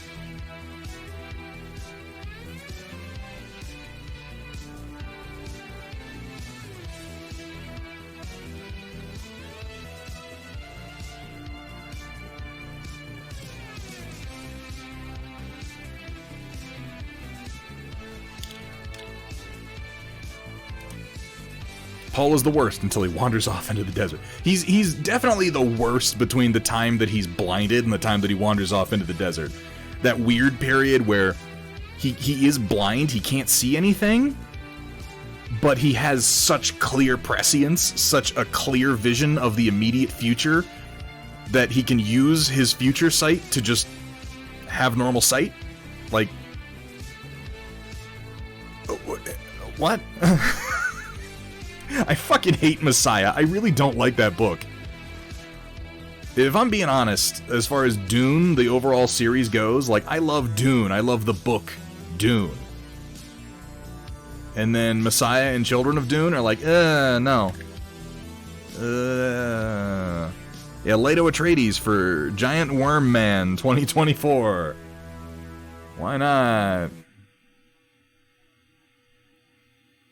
Paul is the worst until he wanders off into the desert. He's definitely the worst between the time that he's blinded and the time that he wanders off into the desert. That weird period where he is blind, he can't see anything, but he has such clear prescience, such a clear vision of the immediate future, that he can use his future sight to just have normal sight. Like, what? I fucking hate Messiah. I really don't like that book. If I'm being honest, as far as Dune, the overall series goes, like, I love Dune. I love the book Dune. And then Messiah and Children of Dune are like, no. Yeah, Leto Atreides for Giant Worm Man 2024. Why not?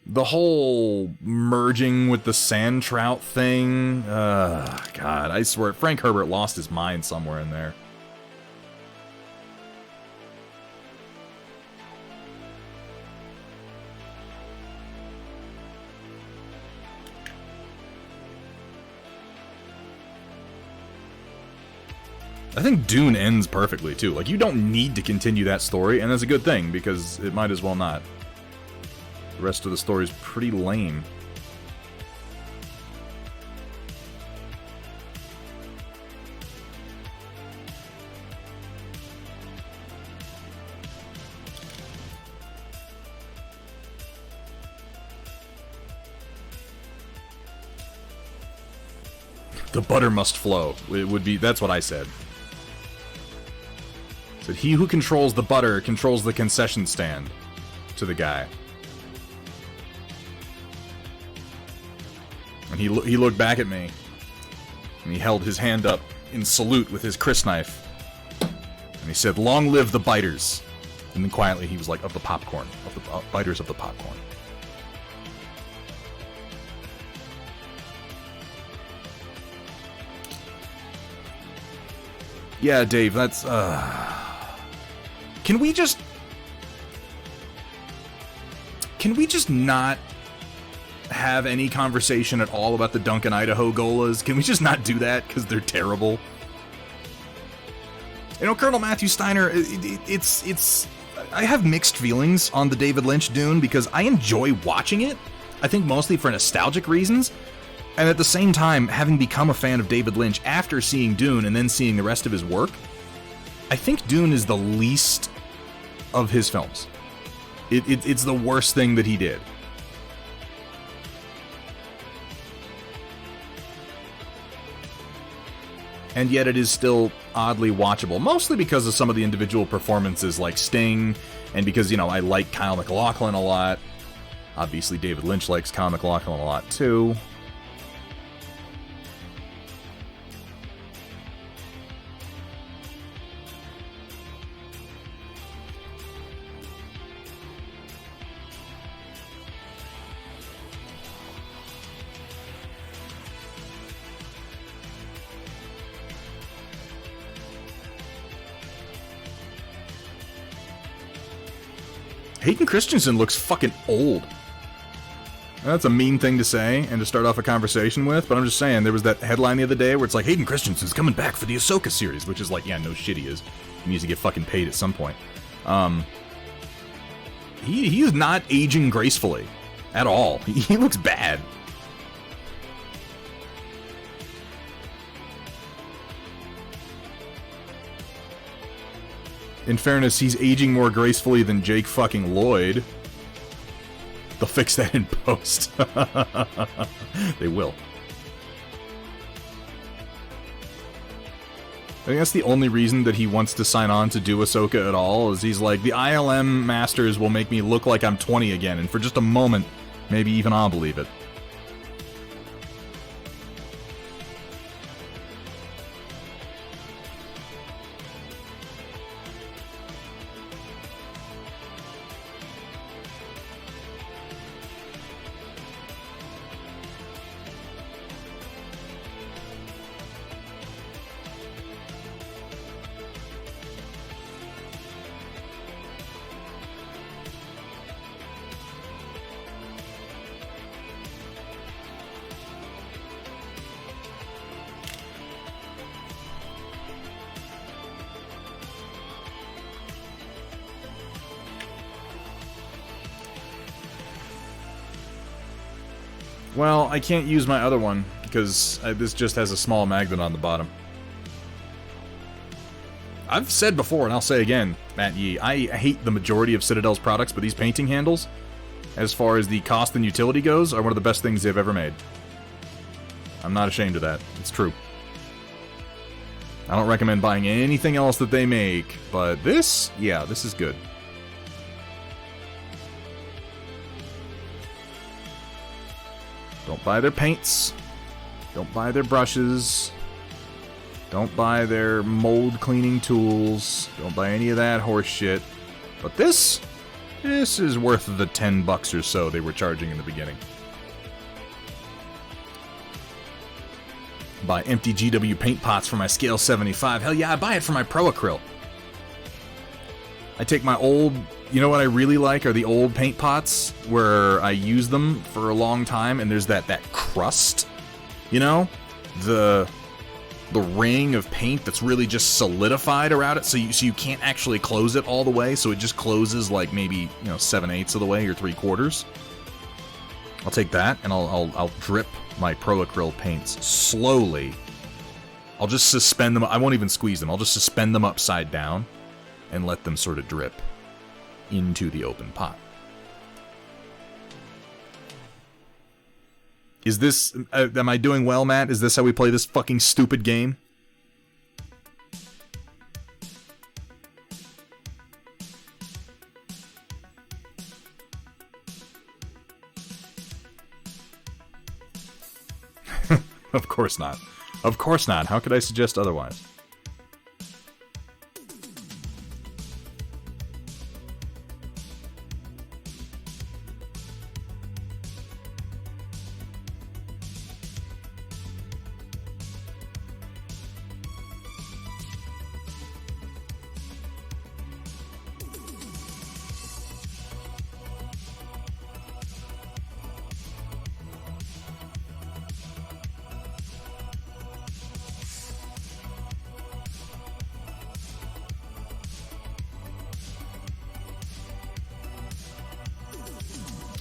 The whole merging with the sand trout thing, God, I swear, Frank Herbert lost his mind somewhere in there. I think Dune ends perfectly, too. Like, you don't need to continue that story, and that's a good thing, because it might as well not. The rest of the story is pretty lame. The butter must flow. It would be, that's what I said. Said he who controls the butter controls the concession stand. To the guy. And he looked back at me. And he held his hand up in salute with his crysknife. And he said, "Long live the biters." And then quietly he was like, "Of the popcorn. Of the biters of the popcorn." Yeah, Dave, that's, Can we just not have any conversation at all about the Duncan Idaho Golas? Can we just not do that? Because they're terrible. You know, Colonel Matthew Steiner, it's... I have mixed feelings on the David Lynch Dune because I enjoy watching it. I think mostly for nostalgic reasons. And at the same time, having become a fan of David Lynch after seeing Dune and then seeing the rest of his work, I think Dune is the least of his films. It's the worst thing that he did. And yet it is still oddly watchable, mostly because of some of the individual performances like Sting, and because, you know, I like Kyle MacLachlan a lot. Obviously David Lynch likes Kyle MacLachlan a lot too. Hayden Christensen looks fucking old. That's a mean thing to say and to start off a conversation with, but I'm just saying, there was that headline the other day where it's like, Hayden Christensen's coming back for the Ahsoka series, which is like, yeah, no shit he is. He needs to get fucking paid at some point. He is not aging gracefully at all. He looks bad. In fairness, he's aging more gracefully than Jake fucking Lloyd. They'll fix that in post. They will. I think that's the only reason that he wants to sign on to do Ahsoka at all, is he's like, the ILM masters will make me look like I'm 20 again, and for just a moment, maybe even I'll believe it. Well, I can't use my other one, because this just has a small magnet on the bottom. I've said before, and I'll say again, Matt Yee, I hate the majority of Citadel's products, but these painting handles, as far as the cost and utility goes, are one of the best things they've ever made. I'm not ashamed of that. It's true. I don't recommend buying anything else that they make, but this, yeah, this is good. Don't buy their paints. Don't buy their brushes. Don't buy their mold cleaning tools. Don't buy any of that horse shit. But this is worth the $10 or so they were charging in the beginning. Buy empty GW paint pots for my scale 75. Hell yeah, I buy it for my Pro Acryl. I take my old... You know what I really like are the old paint pots where I use them for a long time and there's that crust, you know? The ring of paint that's really just solidified around it, so you can't actually close it all the way, so it just closes like maybe, 7/8 of the way or 3/4. I'll take that and I'll drip my Pro Acryl paints slowly. I'll just suspend them. I won't even squeeze them. I'll just suspend them upside down and let them sort of drip into the open pot. Is this... am I doing well, Matt? Is this how we play this fucking stupid game? Of course not. Of course not. How could I suggest otherwise?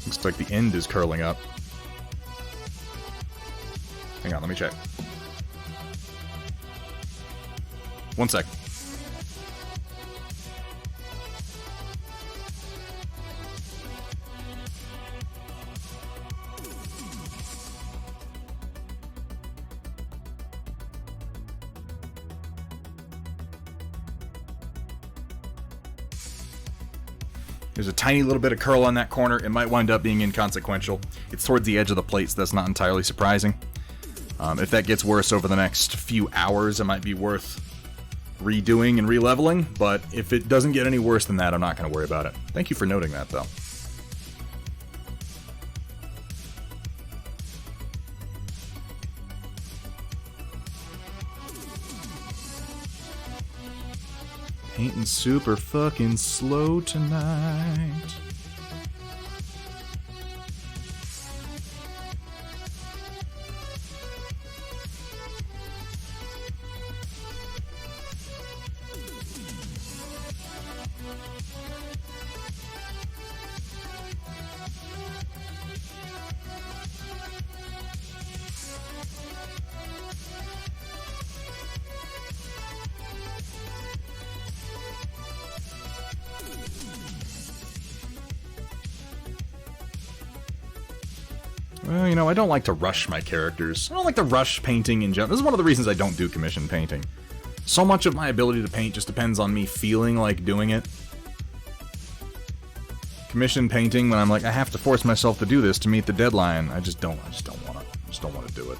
Looks like the end is curling up. Hang on, let me check. 1 sec. There's a tiny little bit of curl on that corner. It might wind up being inconsequential. It's towards the edge of the plate, so that's not entirely surprising. If that gets worse over the next few hours, it might be worth redoing and re-leveling, but if it doesn't get any worse than that, I'm not going to worry about it. Thank you for noting that, though. Painting super fucking slow tonight. Well, you know, I don't like to rush my characters. I don't like to rush painting in general. This is one of the reasons I don't do commission painting. So much of my ability to paint just depends on me feeling like doing it. Commission painting, when I'm like, I have to force myself to do this to meet the deadline, I just don't want to do it.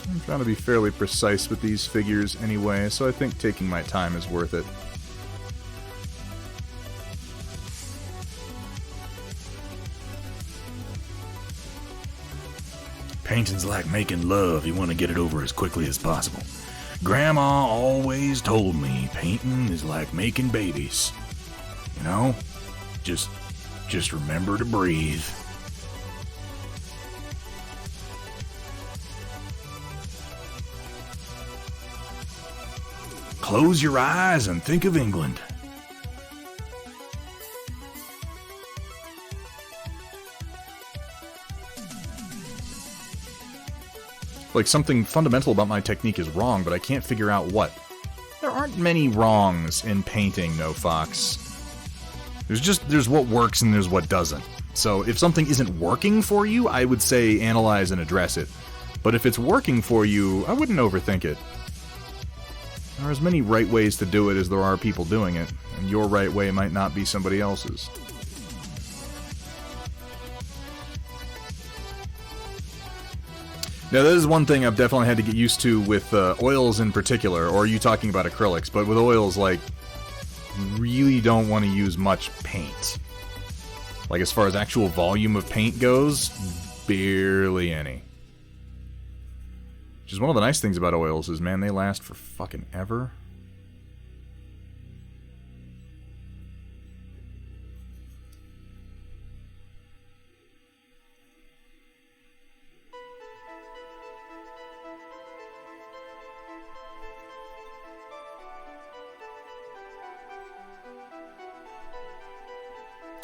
I'm trying to be fairly precise with these figures anyway, so I think taking my time is worth it. Painting's like making love. You want to get it over as quickly as possible. Grandma always told me painting is like making babies. You know? Just remember to breathe. Close your eyes and think of England. Like, something fundamental about my technique is wrong, but I can't figure out what. There aren't many wrongs in painting, No Fox. There's what works and there's what doesn't. So if something isn't working for you, I would say analyze and address it. But if it's working for you, I wouldn't overthink it. There are as many right ways to do it as there are people doing it, and your right way might not be somebody else's. Now, that is one thing I've definitely had to get used to with oils in particular, or are you talking about acrylics? But with oils, like, you really don't want to use much paint. Like, as far as actual volume of paint goes, barely any. Which is one of the nice things about oils is, man, they last for fucking ever.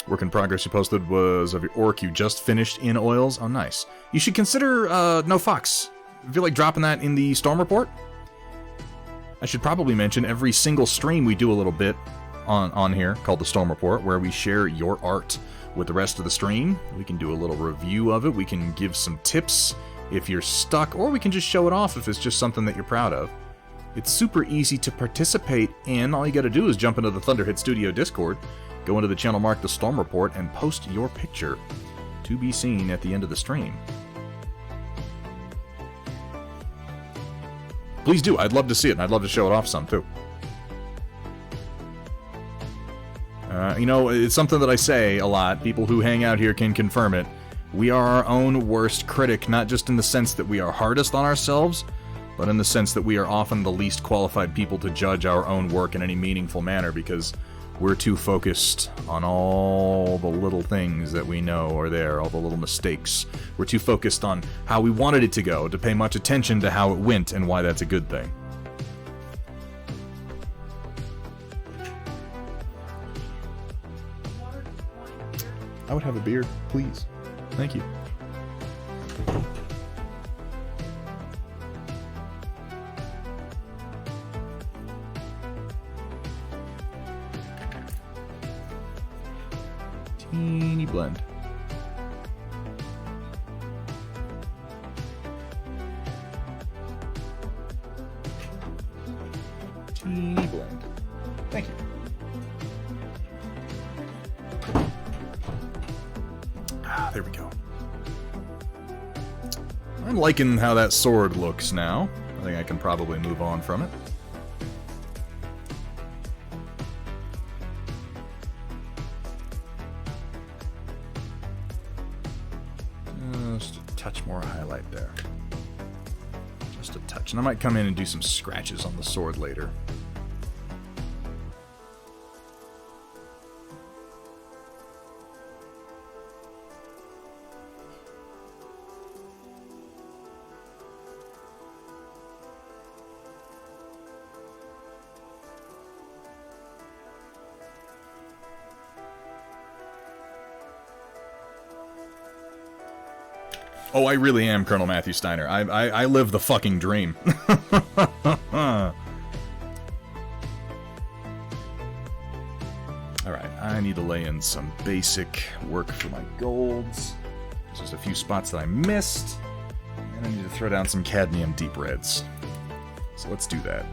Work in progress you posted was of your orc you just finished in oils. Oh, nice. You should consider, No Fox. feel like dropping that in the Storm Report. I should probably mention every single stream we do a little bit on here called the Storm Report, where we share your art with the rest of the stream. We can do a little review of it. We can give some tips if you're stuck, or we can just show it off if it's just something that you're proud of. It's super easy to participate in. All you got to do is jump into the Thunderhit Studio Discord, go into the channel marked the Storm Report, and post your picture to be seen at the end of the stream. Please do. I'd love to see it, and I'd love to show it off some, too. You know, it's something that I say a lot. People who hang out here can confirm it. We are our own worst critic, not just in the sense that we are hardest on ourselves, but in the sense that we are often the least qualified people to judge our own work in any meaningful manner, because we're too focused on all the little things that we know are there, all the little mistakes. We're too focused on how we wanted it to go, to pay much attention to how it went and why that's a good thing. I would have a beer, please. Thank you. Teeny blend. Teeny blend. Thank you. Ah, there we go. I'm liking how that sword looks now. I think I can probably move on from it. Just a touch more highlight there. Just a touch. And I might come in and do some scratches on the sword later. Oh, I really am Colonel Matthew Steiner. I live the fucking dream. Alright, I need to lay in some basic work for my golds. There's just a few spots that I missed. And I need to throw down some cadmium deep reds. So let's do that.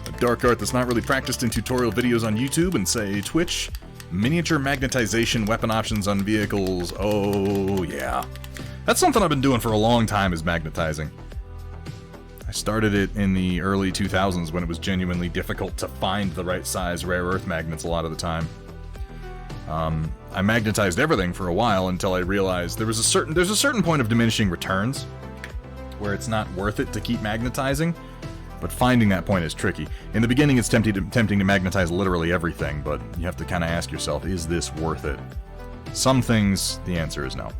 A dark art that's not really practiced in tutorial videos on YouTube and, say, Twitch. Miniature magnetization weapon options on vehicles. Oh, yeah. That's something I've been doing for a long time, is magnetizing. I started it in the early 2000s when it was genuinely difficult to find the right size rare earth magnets a lot of the time. I magnetized everything for a while until I realized there's a certain point of diminishing returns where it's not worth it to keep magnetizing. But finding that point is tricky. In the beginning, it's tempting to magnetize literally everything, but you have to kind of ask yourself, is this worth it? Some things, the answer is no.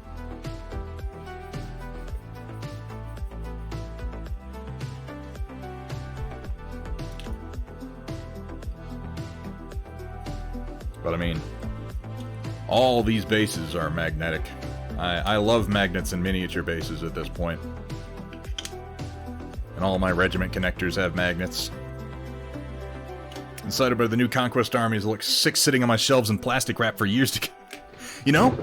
But I mean, all these bases are magnetic. I love magnets and miniature bases at this point. And all my regiment connectors have magnets. Inside about the new Conquest armies look sick sitting on my shelves in plastic wrap for years to... You know?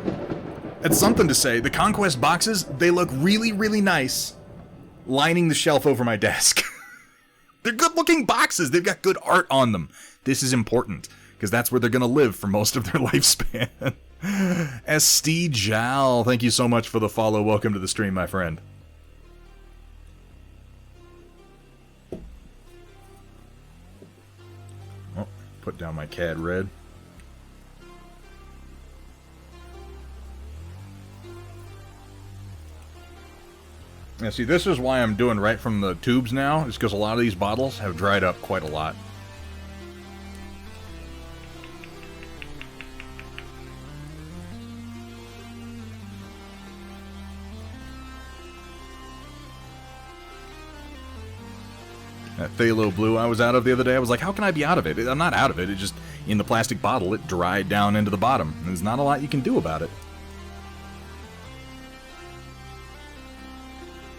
That's something to say. The Conquest boxes, they look really, really nice lining the shelf over my desk. They're good-looking boxes. They've got good art on them. This is important, because that's where they're going to live for most of their lifespan. ST Jal, thank you so much for the follow. Welcome to the stream, my friend. Put down my CAD red. Yeah, see, this is why I'm doing right from the tubes now, is because a lot of these bottles have dried up quite a lot. That phthalo blue I was out of the other day, I was like, how can I be out of it? I'm not out of it, it just, in the plastic bottle, it dried down into the bottom. There's not a lot you can do about it.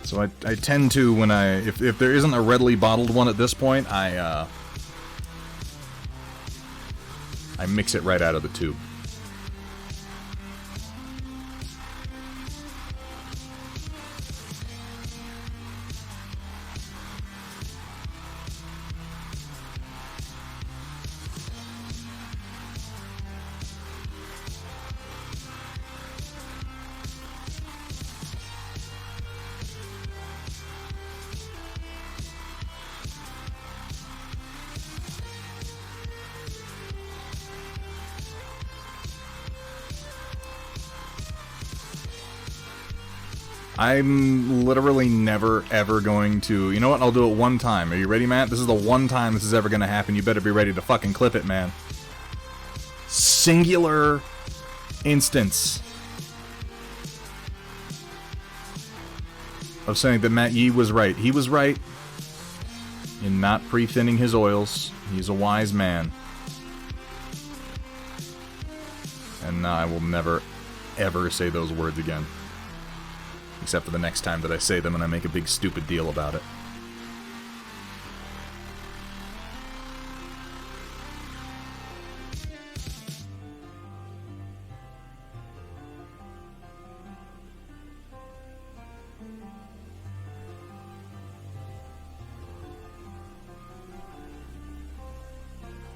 So I tend to, when if there isn't a readily bottled one at this point, I mix it right out of the tube. I'm literally never, ever going to... You know what? I'll do it one time. Are you ready, Matt? This is the one time this is ever going to happen. You better be ready to fucking clip it, man. Singular instance of saying that Matt Yee was right. He was right in not pre-thinning his oils. He's a wise man. And I will never, ever say those words again. Except for the next time that I say them and I make a big stupid deal about it.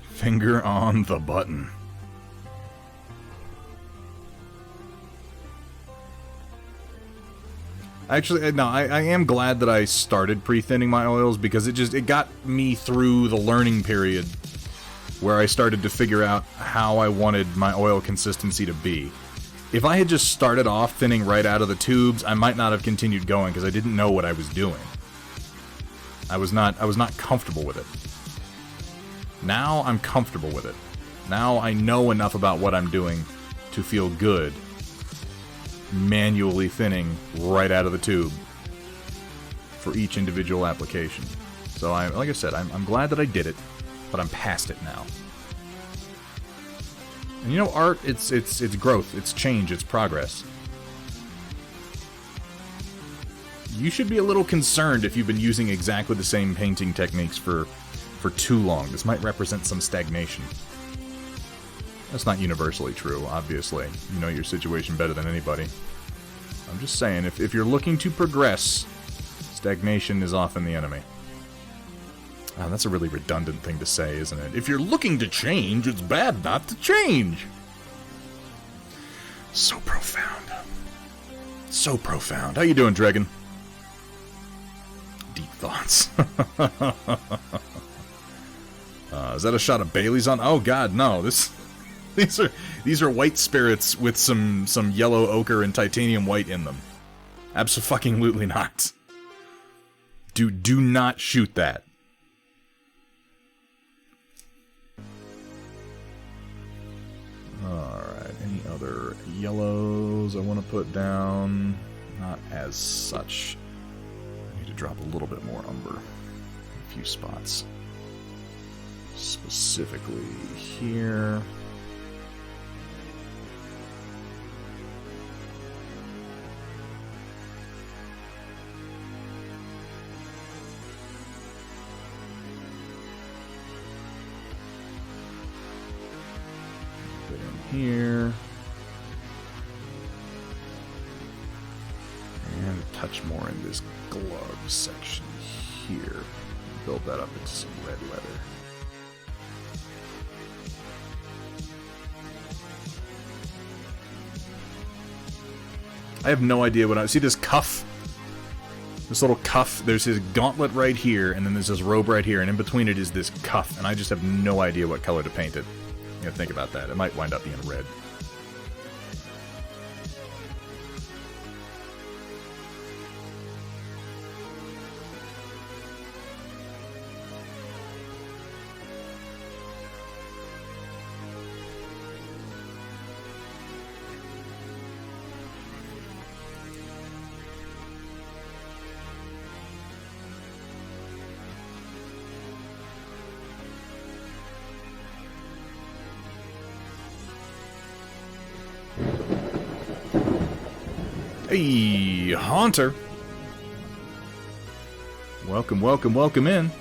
Finger on the button. Actually, no, I am glad that I started pre-thinning my oils because it got me through the learning period where I started to figure out how I wanted my oil consistency to be. If I had just started off thinning right out of the tubes, I might not have continued going because I didn't know what I was doing. I was not comfortable with it. Now I'm comfortable with it. Now I know enough about what I'm doing to feel good manually thinning right out of the tube for each individual application. So like I said, I'm glad that I did it, but I'm past it now. And you know, art, it's growth, it's change, it's progress. You should be a little concerned if you've been using exactly the same painting techniques for too long. This might represent some stagnation. That's not universally true, obviously. You know your situation better than anybody. I'm just saying, if you're looking to progress, stagnation is often the enemy. Oh, that's a really redundant thing to say, isn't it? If you're looking to change, it's bad not to change. So profound. So profound. How you doing, Dragon? Deep thoughts. Is that a shot of Bailey's on? Oh God, no. These are white spirits with some yellow ochre and titanium white in them. Abso-fucking-lutely not. Do not shoot that. Alright, any other yellows I want to put down? Not as such. I need to drop a little bit more umber. A few spots. Specifically here. Here. And a touch more in this glove section here. Build that up into some red leather. I have no idea what I see. This cuff, this little cuff. There's his gauntlet right here, and then there's this robe right here, and in between it is this cuff, and I just have no idea what color to paint it. You gotta think about that. It might wind up being red. Hey, Haunter. Welcome, welcome, welcome in.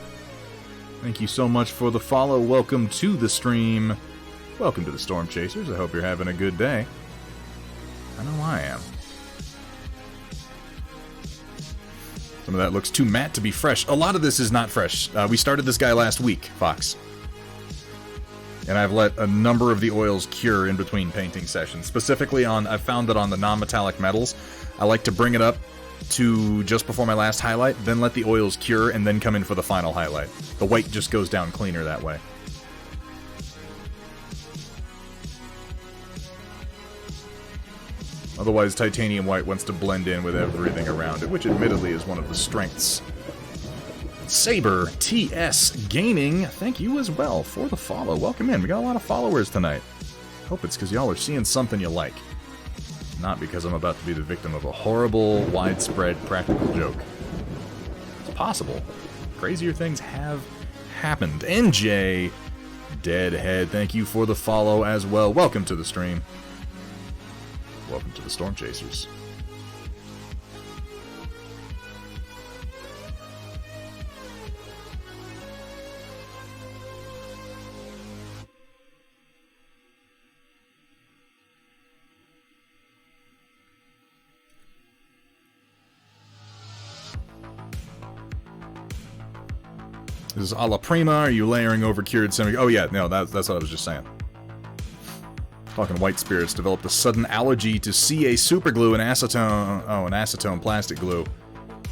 Thank you so much for the follow. Welcome to the stream. Welcome to the Storm Chasers. I hope you're having a good day. I know I am. Some of that looks too matte to be fresh. A lot of this is not fresh. We started this guy last week, Fox. And I've let a number of the oils cure in between painting sessions. Specifically on, I've found that on the non-metallic metals, I like to bring it up to just before my last highlight, then let the oils cure, and then come in for the final highlight. The white just goes down cleaner that way. Otherwise, titanium white wants to blend in with everything around it, which admittedly is one of the strengths. Saber TS Gaming, thank you as well for the follow. Welcome in. We got a lot of followers tonight. Hope it's because y'all are seeing something you like. Not because I'm about to be the victim of a horrible, widespread practical joke. It's possible. Crazier things have happened. NJ Deadhead, thank you for the follow as well. Welcome to the stream. Welcome to the Storm Chasers. This is a la prima. Are you layering over cured semi? Oh yeah, no, that's what I was just saying. Talking white spirits developed a sudden allergy to CA superglue and acetone. Oh, an acetone plastic glue.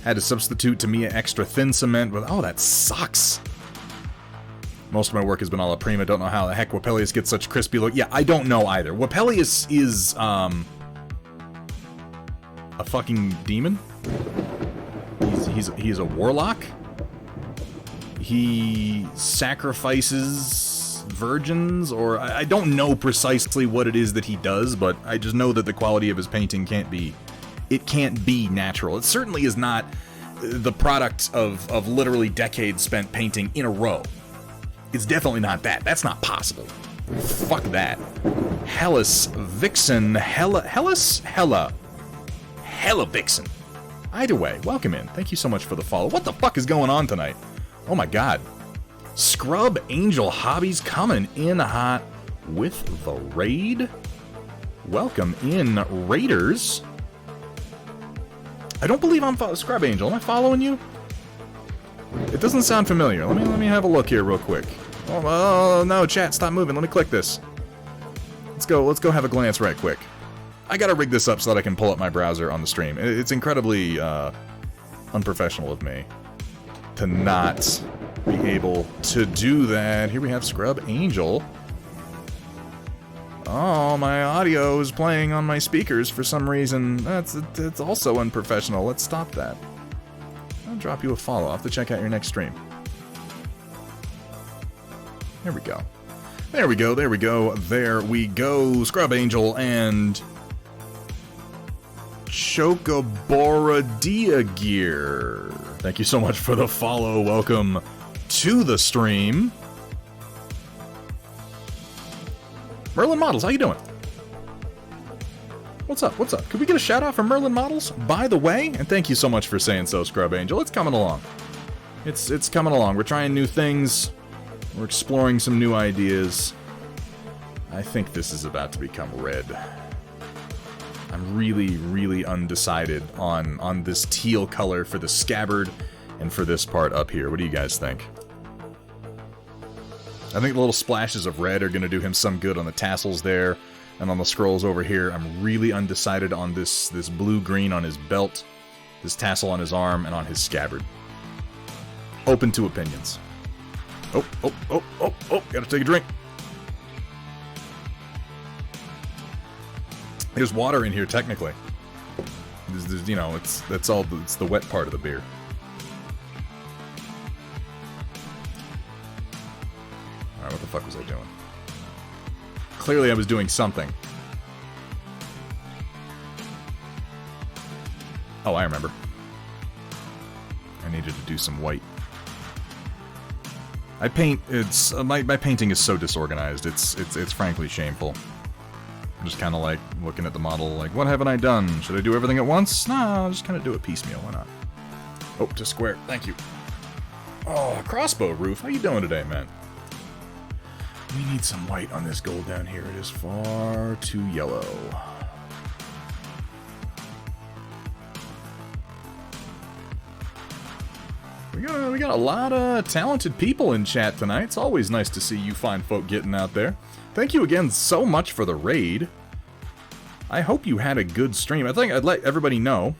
Had to substitute Tamiya extra thin cement with. Oh, that sucks. Most of my work has been a la prima. Don't know how the heck Wapelius gets such crispy look. Yeah, I don't know either. Wapelius is a fucking demon. He's a warlock. He sacrifices virgins, or I don't know precisely what it is that he does, but I just know that the quality of his painting can't be natural. It certainly is not the product of literally decades spent painting in a row. It's definitely not that. That's not possible. Fuck that. Hellas Vixen. Hella Vixen. Either way, welcome in. Thank you so much for the follow. What the fuck is going on tonight? Oh my god. Scrub Angel Hobbies coming in hot with the raid. Welcome in, Raiders. I don't believe I'm Scrub Angel. Am I following you? It doesn't sound familiar. Let me have a look here real quick. Oh no, chat, stop moving. Let me click this. Let's go have a glance right quick. I gotta rig this up so that I can pull up my browser on the stream. It's incredibly unprofessional of me to not be able to do that. Here we have Scrub Angel. Oh, my audio is playing on my speakers for some reason. It's also unprofessional. Let's stop that. I'll drop you a follow. I'll have to check out your next stream. There we go. There we go, there we go, there we go. Scrub Angel and Chocoboradia Gear. Thank you so much for the follow. Welcome to the stream. Merlin Models, how you doing? What's up? What's up? Could we get a shout out from Merlin Models, by the way? And thank you so much for saying so, Scrub Angel. It's coming along. It's coming along. We're trying new things. We're exploring some new ideas. I think this is about to become red. I'm really, really undecided on this teal color for the scabbard and for this part up here. What do you guys think? I think the little splashes of red are going to do him some good on the tassels there and on the scrolls over here. I'm really undecided on this blue-green on his belt, this tassel on his arm, and on his scabbard. Open to opinions. Oh, gotta take a drink. There's water in here, technically. There's, you know, it's the wet part of the beer. Alright, what the fuck was I doing? Clearly I was doing something. Oh, I remember. I needed to do some white. I paint, my painting is so disorganized, it's frankly shameful. I'm just kind of like looking at the model like, what haven't I done? Should I do everything at once? No, I'll just kind of do it piecemeal, why not? Oh, to square, thank you. Oh, crossbow roof. How you doing today, man? We need some white on this gold down here. It is far too yellow. We got a lot of talented people in chat tonight. It's always nice to see you fine folk getting out there. Thank you again so much for the raid. I hope you had a good stream. I think I'd let everybody know,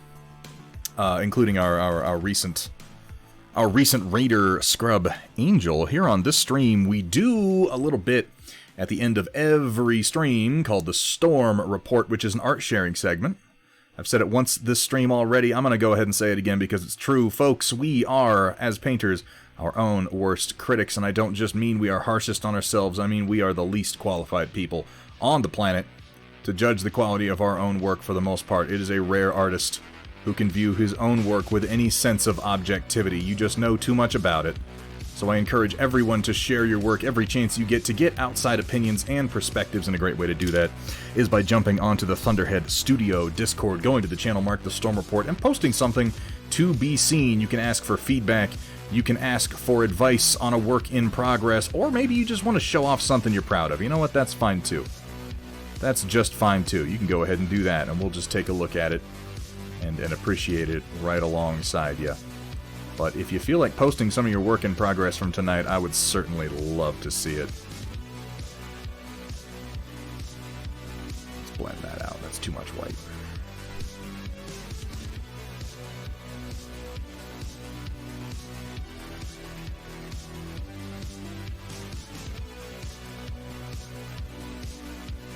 including our recent raider scrub Angel. Here on this stream, we do a little bit at the end of every stream called the Storm Report, which is an art sharing segment. I've said it once this stream already. I'm going to go ahead and say it again because it's true. Folks, we are, as painters, our own worst critics, and I don't just mean we are harshest on ourselves. I mean we are the least qualified people on the planet to judge the quality of our own work for the most part. It is a rare artist who can view his own work with any sense of objectivity. You just know too much about it. So I encourage everyone to share your work every chance you get to get outside opinions and perspectives, and a great way to do that is by jumping onto the Thunderhead Studio Discord, going to the channel marked The Storm Report, and posting something to be seen. You can ask for feedback, you can ask for advice on a work in progress, or maybe you just want to show off something you're proud of. You know what? That's fine too. That's just fine too. You can go ahead and do that, and we'll just take a look at it and appreciate it right alongside you. But if you feel like posting some of your work in progress from tonight, I would certainly love to see it. Let's blend that out. That's too much white.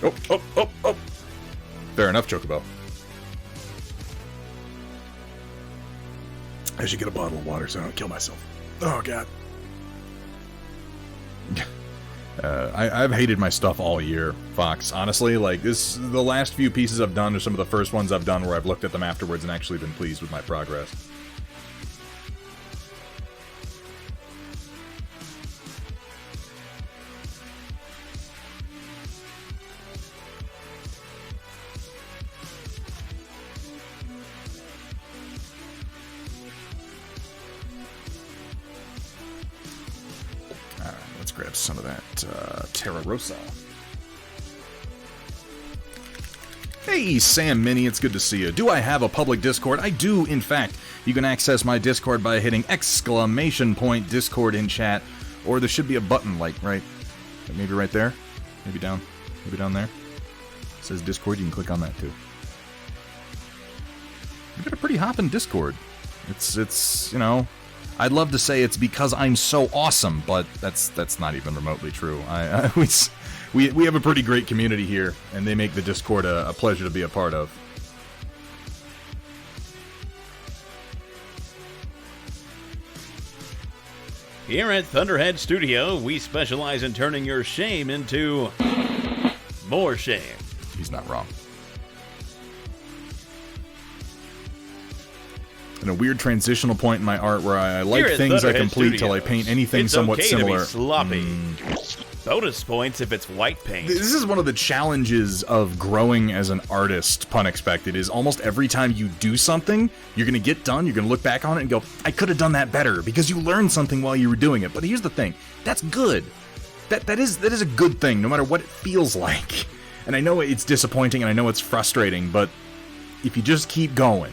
Oh. Fair enough, Chocobo. I should get a bottle of water so I don't kill myself. Oh, God. I've hated my stuff all year, Fox. Honestly, like, the last few pieces I've done are some of the first ones I've done where I've looked at them afterwards and actually been pleased with my progress. Grab some of that Terra Rosa. Hey, Sam Mini, it's good to see you. Do I have a public Discord? I do, in fact. You can access my Discord by hitting !Discord in chat, or there should be a button, like, right, maybe right there, maybe down there. It says Discord, you can click on that too. We got a pretty hoppin' Discord. It's you know, I'd love to say it's because I'm so awesome, but that's not even remotely true. We have a pretty great community here, and they make the Discord a pleasure to be a part of. Here at Thunderhead Studio, we specialize in turning your shame into more shame. He's not wrong. In a weird transitional point in my art where I like things I complete till I paint anything somewhat similar. It's okay to be sloppy. Bonus points if it's white paint. This is one of the challenges of growing as an artist, pun expected, is almost every time you do something, you're going to get done, you're going to look back on it and go, I could have done that better, because you learned something while you were doing it. But here's the thing, that's good. That is a good thing, no matter what it feels like. And I know it's disappointing and I know it's frustrating, but if you just keep going,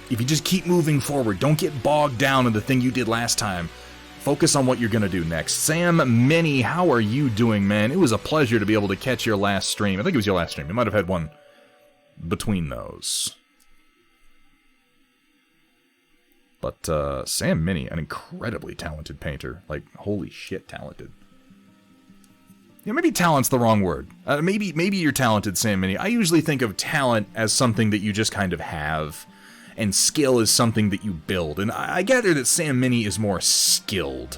if you just keep moving forward, don't get bogged down in the thing you did last time. Focus on what you're going to do next. Sam Minnie, how are you doing, man? It was a pleasure to be able to catch your last stream. I think it was your last stream. You might have had one between those. But Sam Minnie, an incredibly talented painter. Like, holy shit, talented. Yeah, maybe talent's the wrong word. Maybe you're talented, Sam Minnie. I usually think of talent as something that you just kind of have, and skill is something that you build. And I gather that Sam Minnie is more skilled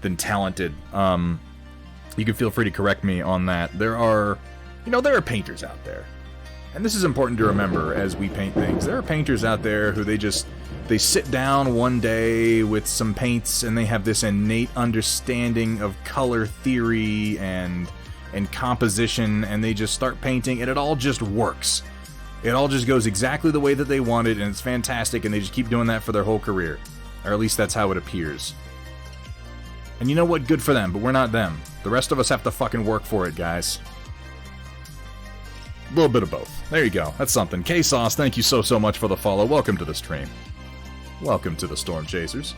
than talented. You can feel free to correct me on that. There are painters out there. And this is important to remember as we paint things. There are painters out there who they sit down one day with some paints and they have this innate understanding of color theory and composition, and they just start painting and it all just works. It all just goes exactly the way that they wanted, and it's fantastic, and they just keep doing that for their whole career. Or at least that's how it appears. And you know what? Good for them, but we're not them. The rest of us have to fucking work for it, guys. A little bit of both. There you go. That's something. K-Sauce, thank you so much for the follow. Welcome to the stream. Welcome to the Storm Chasers.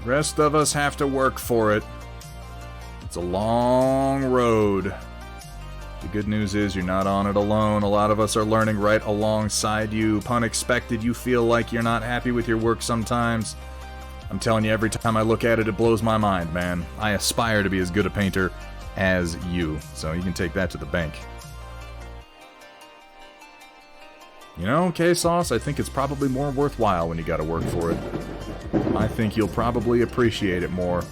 Rest of us have to work for it. It's a long road. The good news is you're not on it alone. A lot of us are learning right alongside you. Pun expected, you feel like you're not happy with your work sometimes. I'm telling you, every time I look at it, it blows my mind, man. I aspire to be as good a painter as you. So you can take that to the bank. You know, K-Sauce, I think it's probably more worthwhile when you gotta work for it. I think you'll probably appreciate it more.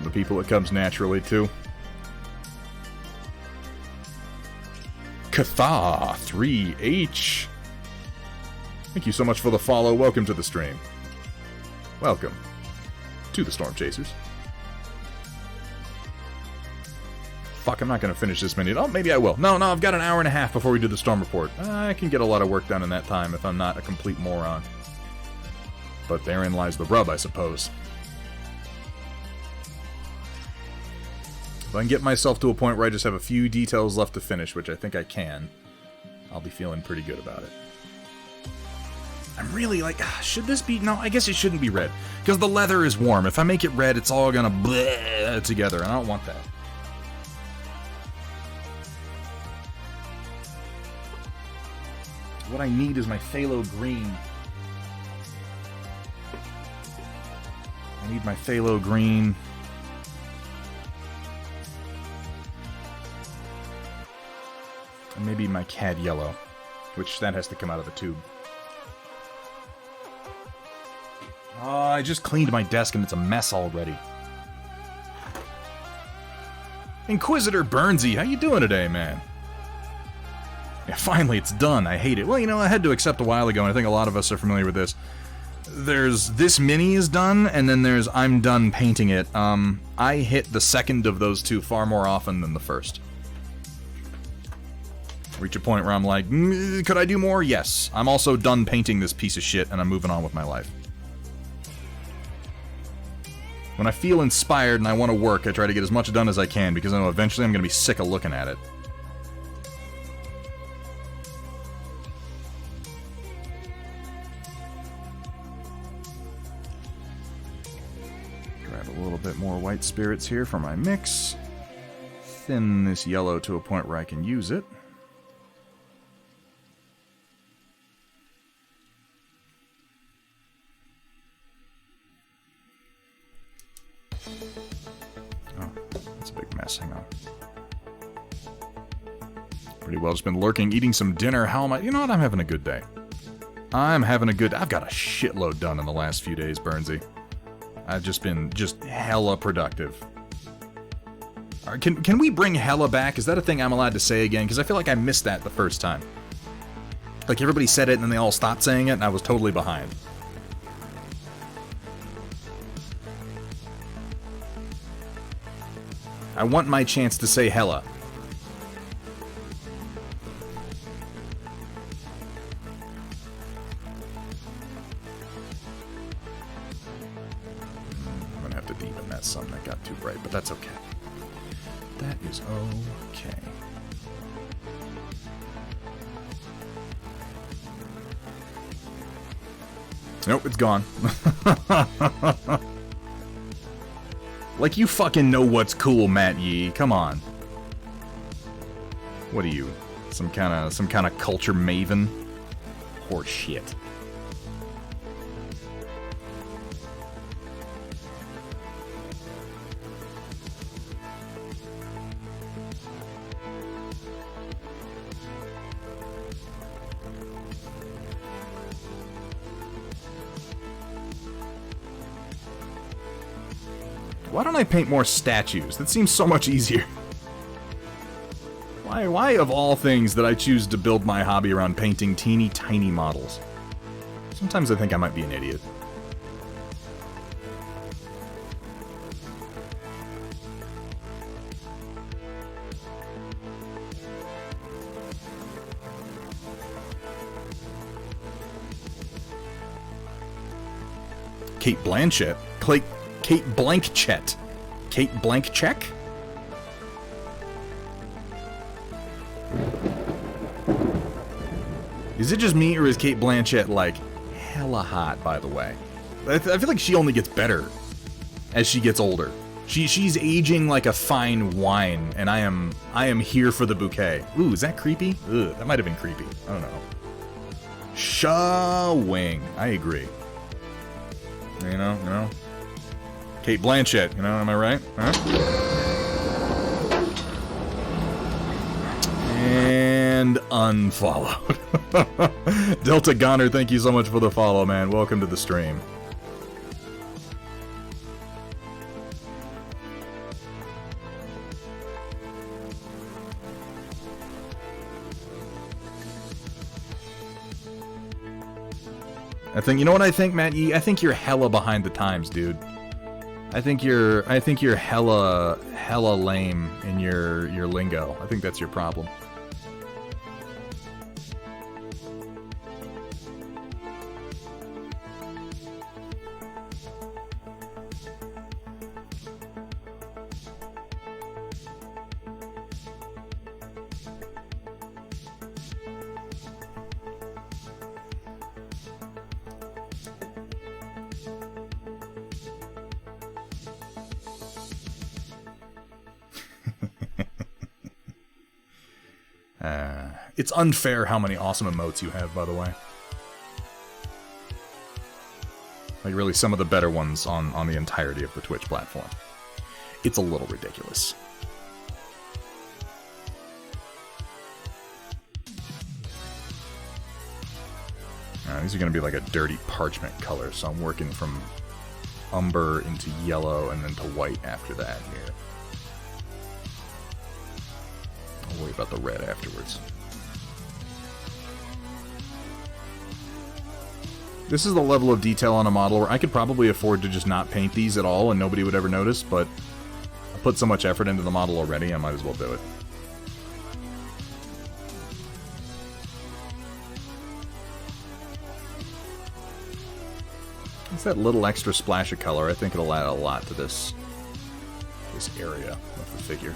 The people it comes naturally to. Katha 3H. Thank you so much for the follow. Welcome to the stream. Welcome to the Storm Chasers. Fuck, I'm not going to finish this minute. Oh, maybe I will. No, I've got an hour and a half before we do the storm report. I can get a lot of work done in that time if I'm not a complete moron. But therein lies the rub, I suppose. If I can get myself to a point where I just have a few details left to finish, which I think I can, I'll be feeling pretty good about it. I'm really like, should this be... No, I guess it shouldn't be red. Because the leather is warm. If I make it red, it's all gonna bleh together, and I don't want that. What I need is my phthalo green. I need my phthalo green. And maybe my cad yellow, which that has to come out of the tube. Oh, I just cleaned my desk and it's a mess already. Inquisitor Burnsy, how you doing today, man? Yeah, finally, it's done. I hate it. Well, you know, I had to accept a while ago, and I think a lot of us are familiar with this. There's this mini is done, and then there's I'm done painting it. I hit the second of those two far more often than the first. Reach a point where I'm like, could I do more? Yes. I'm also done painting this piece of shit, and I'm moving on with my life. When I feel inspired and I want to work, I try to get as much done as I can, because I know eventually I'm going to be sick of looking at it. Grab a little bit more white spirits here for my mix. Thin this yellow to a point where I can use it. Oh, that's a big mess. Hang on. Pretty well just been lurking, eating some dinner. How am I? You know what? I'm having a good day. I've got a shitload done in the last few days, Burnsy. I've just been hella productive. Right, can we bring hella back? Is that a thing I'm allowed to say again? Because I feel like I missed that the first time. Like everybody said it and then they all stopped saying it and I was totally behind. I want my chance to say hella. I'm gonna have to deepen that some. That got too bright, but that's okay. That is okay. Nope, it's gone. Like you fucking know what's cool, Matt Yee. Come on. What are you? Some kind of culture maven? Horse shit. Why don't I paint more statues? That seems so much easier. Why of all things did I choose to build my hobby around painting teeny tiny models? Sometimes I think I might be an idiot. Kate Blanchett? Kate Blanchett. Kate Blanchett? Is it just me, or is Kate Blanchett, like, hella hot, by the way? I feel like she only gets better as she gets older. She's aging like a fine wine, and I am here for the bouquet. Ooh, is that creepy? Ugh, that might have been creepy. I don't know. Shawing. I agree. You know? Kate Blanchett, am I right? Huh? And unfollowed. Delta Goner, thank you so much for the follow, man. Welcome to the stream. You know what I think, Matt? I think you're hella behind the times, dude. I think you're hella lame in your lingo. I think that's your problem. It's unfair how many awesome emotes you have, by the way. Like, really, some of the better ones on the entirety of the Twitch platform. It's a little ridiculous. These are going to be like a dirty parchment color, so I'm working from umber into yellow and then to white after that here. I'll worry about the red afterwards. This is the level of detail on a model where I could probably afford to just not paint these at all and nobody would ever notice, but I put so much effort into the model already, I might as well do it. It's that little extra splash of color. I think it'll add a lot to this area of the figure.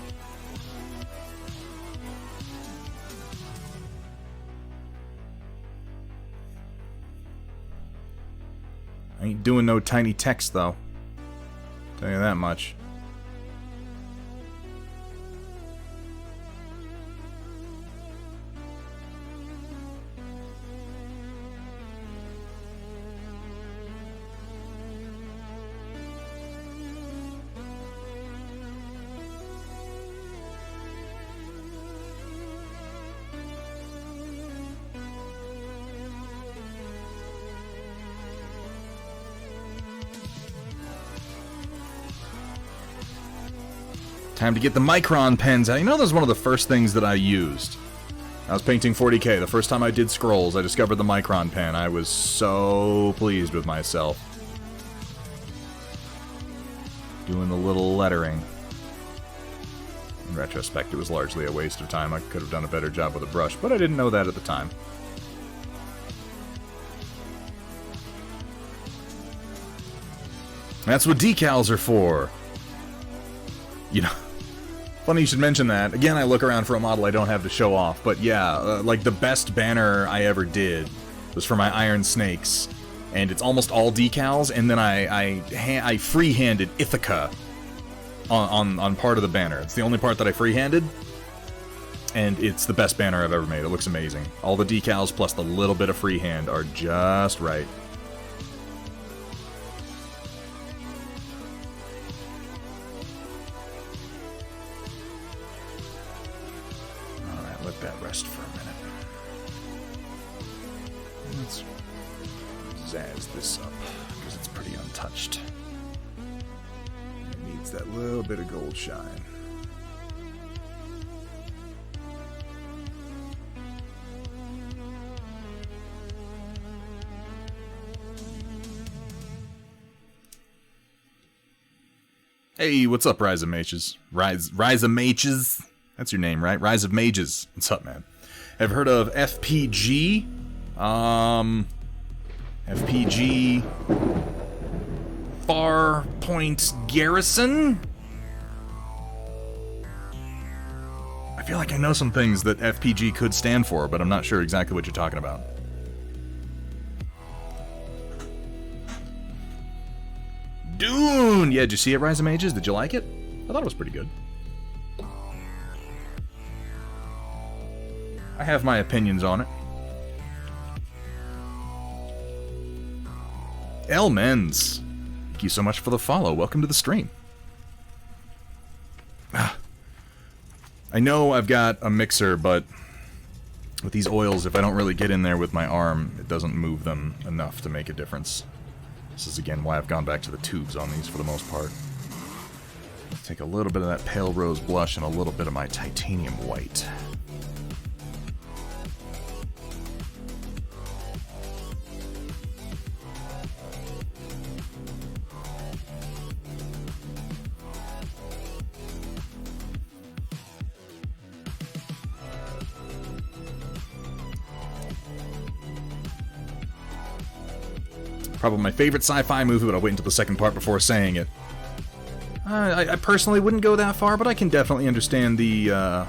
I ain't doing no tiny text, though. Tell you that much. Time to get the Micron pens out. You know, that was one of the first things that I used. I was painting 40K. The first time I did scrolls, I discovered the Micron pen. I was so pleased with myself. Doing the little lettering. In retrospect, it was largely a waste of time. I could have done a better job with a brush, but I didn't know that at the time. That's what decals are for. You know, funny you should mention that. Again, I look around for a model I don't have to show off, but yeah, like the best banner I ever did was for my Iron Snakes, and it's almost all decals, and then I free-handed Ithaca on part of the banner. It's the only part that I free-handed, and it's the best banner I've ever made. It looks amazing. All the decals plus the little bit of freehand are just right. Rest for a minute. Let's zazz this up because it's pretty untouched. It needs that little bit of gold shine. Hey, what's up, Rise of Mages? Rise of Mages? That's your name, right? Rise of Mages. What's up, man? Have heard of FPG? FPG... Far Point Garrison? I feel like I know some things that FPG could stand for, but I'm not sure exactly what you're talking about. Dune! Yeah, did you see it, Rise of Mages? Did you like it? I thought it was pretty good. I have my opinions on it. Elmens, thank you so much for the follow. Welcome to the stream. I know I've got a mixer, but with these oils, if I don't really get in there with my arm, it doesn't move them enough to make a difference. This is, again, why I've gone back to the tubes on these for the most part. Take a little bit of that pale rose blush and a little bit of my titanium white. Probably my favorite sci-fi movie, but I'll wait until the second part before saying it. I personally wouldn't go that far, but I can definitely understand the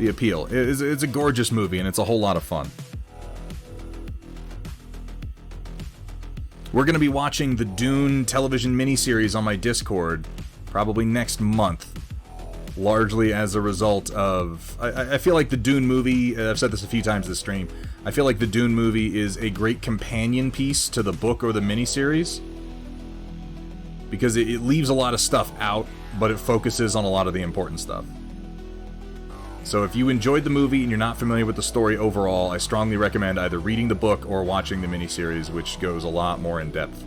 appeal. It's a gorgeous movie, and it's a whole lot of fun. We're going to be watching the Dune television miniseries on my Discord probably next month, largely as a result of... I feel like the Dune movie, I've said this a few times this stream, I feel like the Dune movie is a great companion piece to the book or the miniseries, because it leaves a lot of stuff out, but it focuses on a lot of the important stuff. So if you enjoyed the movie and you're not familiar with the story overall, I strongly recommend either reading the book or watching the miniseries, which goes a lot more in depth.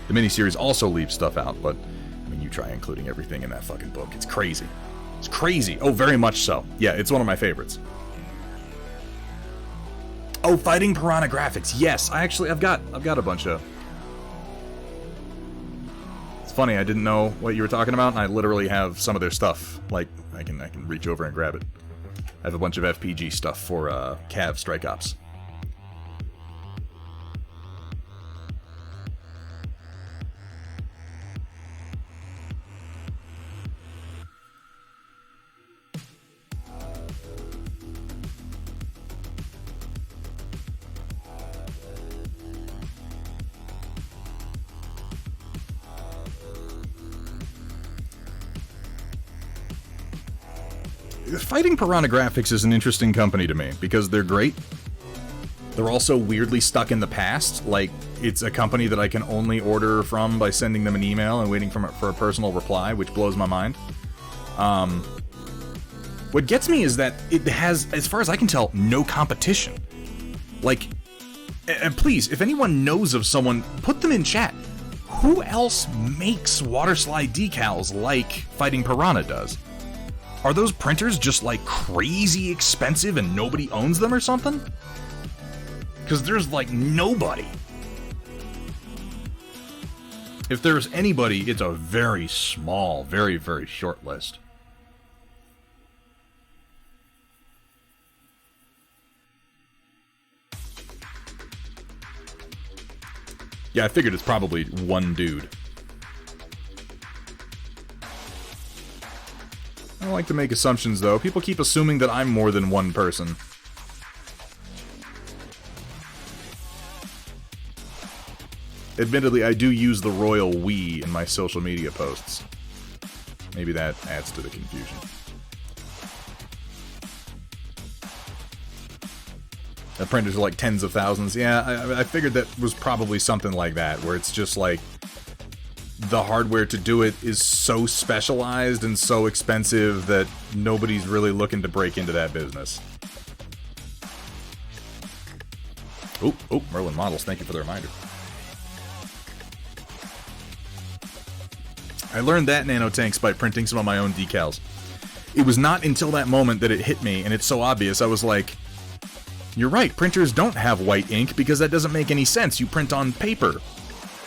The miniseries also leaves stuff out, but I mean, you try including everything in that fucking book. It's crazy. It's crazy. Oh, very much so. Yeah, it's one of my favorites. Oh, Fighting Piranha Graphics. Yes, I've got a bunch of... It's funny, I didn't know what you were talking about, and I literally have some of their stuff. Like, I can reach over and grab it. I have a bunch of FPG stuff for Cav Strike Ops. Fighting Piranha Graphics is an interesting company to me, because they're great. They're also weirdly stuck in the past, like, it's a company that I can only order from by sending them an email and waiting for a personal reply, which blows my mind. What gets me is that it has, as far as I can tell, no competition. Like, and please, if anyone knows of someone, put them in chat. Who else makes waterslide decals like Fighting Piranha does? Are those printers just, like, crazy expensive and nobody owns them or something? Because there's, like, nobody. If there's anybody, it's a very small, very, very short list. Yeah, I figured it's probably one dude. I don't like to make assumptions, though. People keep assuming that I'm more than one person. Admittedly, I do use the royal we in my social media posts. Maybe that adds to the confusion. The printers are like tens of thousands. Yeah, I figured that was probably something like that, where it's just like the hardware to do it is so specialized and so expensive that nobody's really looking to break into that business. Oh, Merlin Models, thank you for the reminder. I learned that nanotanks by printing some of my own decals. It was not until that moment that it hit me, and it's so obvious, I was like, you're right, printers don't have white ink because that doesn't make any sense. You print on paper.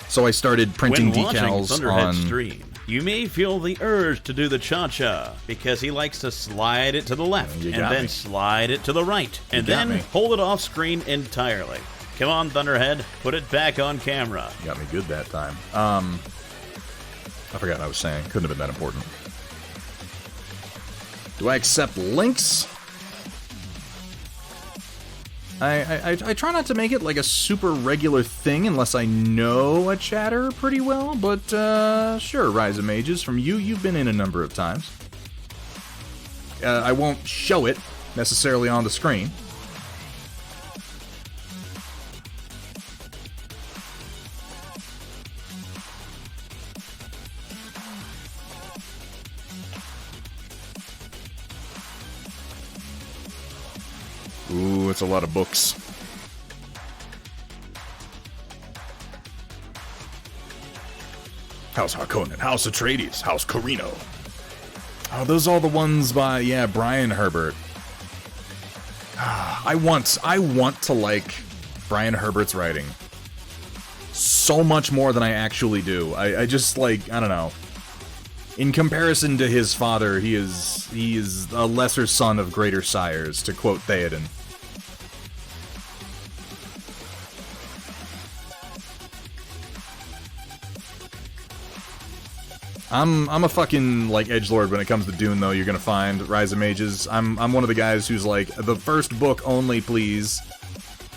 So I started printing When watching decals Thunderhead's on... stream, you may feel the urge to do the cha-cha because he likes to slide it to the left You and got then me. slide it to the right and got then me. hold it off screen entirely. Come on, Thunderhead, put it back on camera. Got me good that time. I forgot what I was saying. Couldn't have been that important. Do I accept links? I try not to make it like a super regular thing unless I know a chatter pretty well, but sure, Rise of Mages, from you've been in a number of times. I won't show it necessarily on the screen. Ooh, it's a lot of books. House Harkonnen, House Atreides, House Carino. Oh, those are all the ones by, yeah, Brian Herbert. I want to like Brian Herbert's writing so much more than I actually do. I just, like, I don't know. In comparison to his father, he is a lesser son of greater sires, to quote Theoden. I'm a fucking, like, edgelord when it comes to Dune, though, you're gonna find, Rise of Mages. I'm one of the guys who's like, the first book only, please.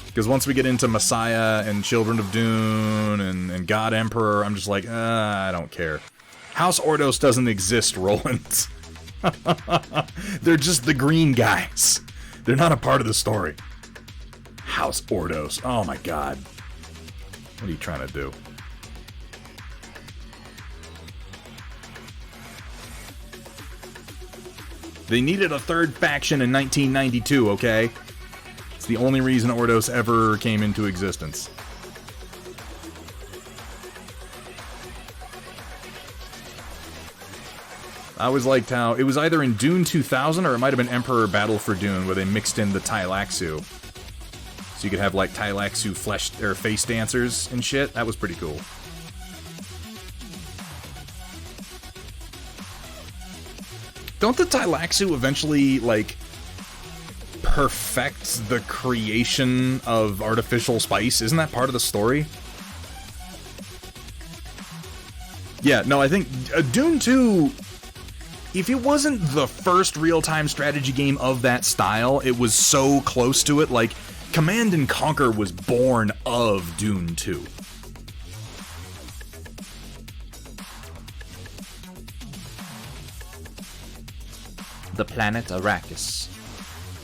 Because once we get into Messiah and Children of Dune and God Emperor, I'm just like, I don't care. House Ordos doesn't exist, Roland. They're just the green guys. They're not a part of the story. House Ordos. Oh my god. What are you trying to do? They needed a third faction in 1992, okay? It's the only reason Ordos ever came into existence. I always liked how it was either in Dune 2000 or it might have been Emperor Battle for Dune where they mixed in the TLAOK. So you could have like TLAOK flesh or face dancers and shit. That was pretty cool. Don't the TLAOK eventually like perfect the creation of artificial spice? Isn't that part of the story? Yeah, no, I think Dune 2, if it wasn't the first real-time strategy game of that style, it was so close to it. Like, Command and Conquer was born of Dune 2. The planet Arrakis,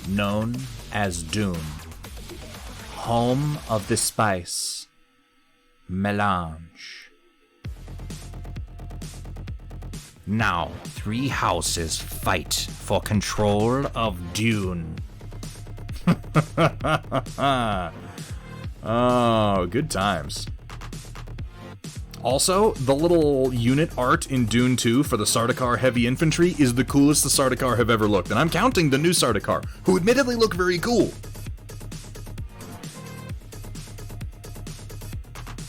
known as Dune, home of the spice melange. Now, three houses fight for control of Dune. Oh, good times. Also, the little unit art in Dune 2 for the Sardaukar Heavy Infantry is the coolest the Sardaukar have ever looked, and I'm counting the new Sardaukar, who admittedly look very cool.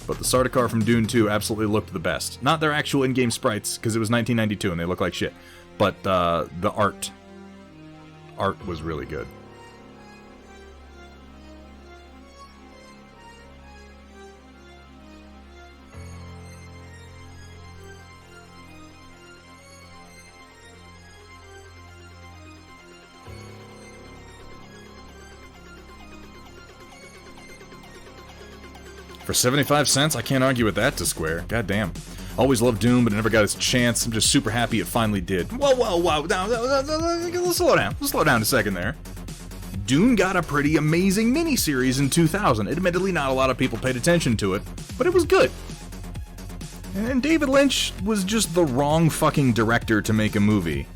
But the Sardaukar from Dune 2 absolutely looked the best. Not their actual in-game sprites, because it was 1992 and they look like shit. But the art was really good. For 75 cents, I can't argue with that to Square. God damn. Always loved Doom, but it never got its chance. I'm just super happy it finally did. Whoa, whoa, whoa. Let's slow down. Let's slow down a second there. Dune got a pretty amazing miniseries in 2000. Admittedly, not a lot of people paid attention to it, but it was good. And David Lynch was just the wrong fucking director to make a movie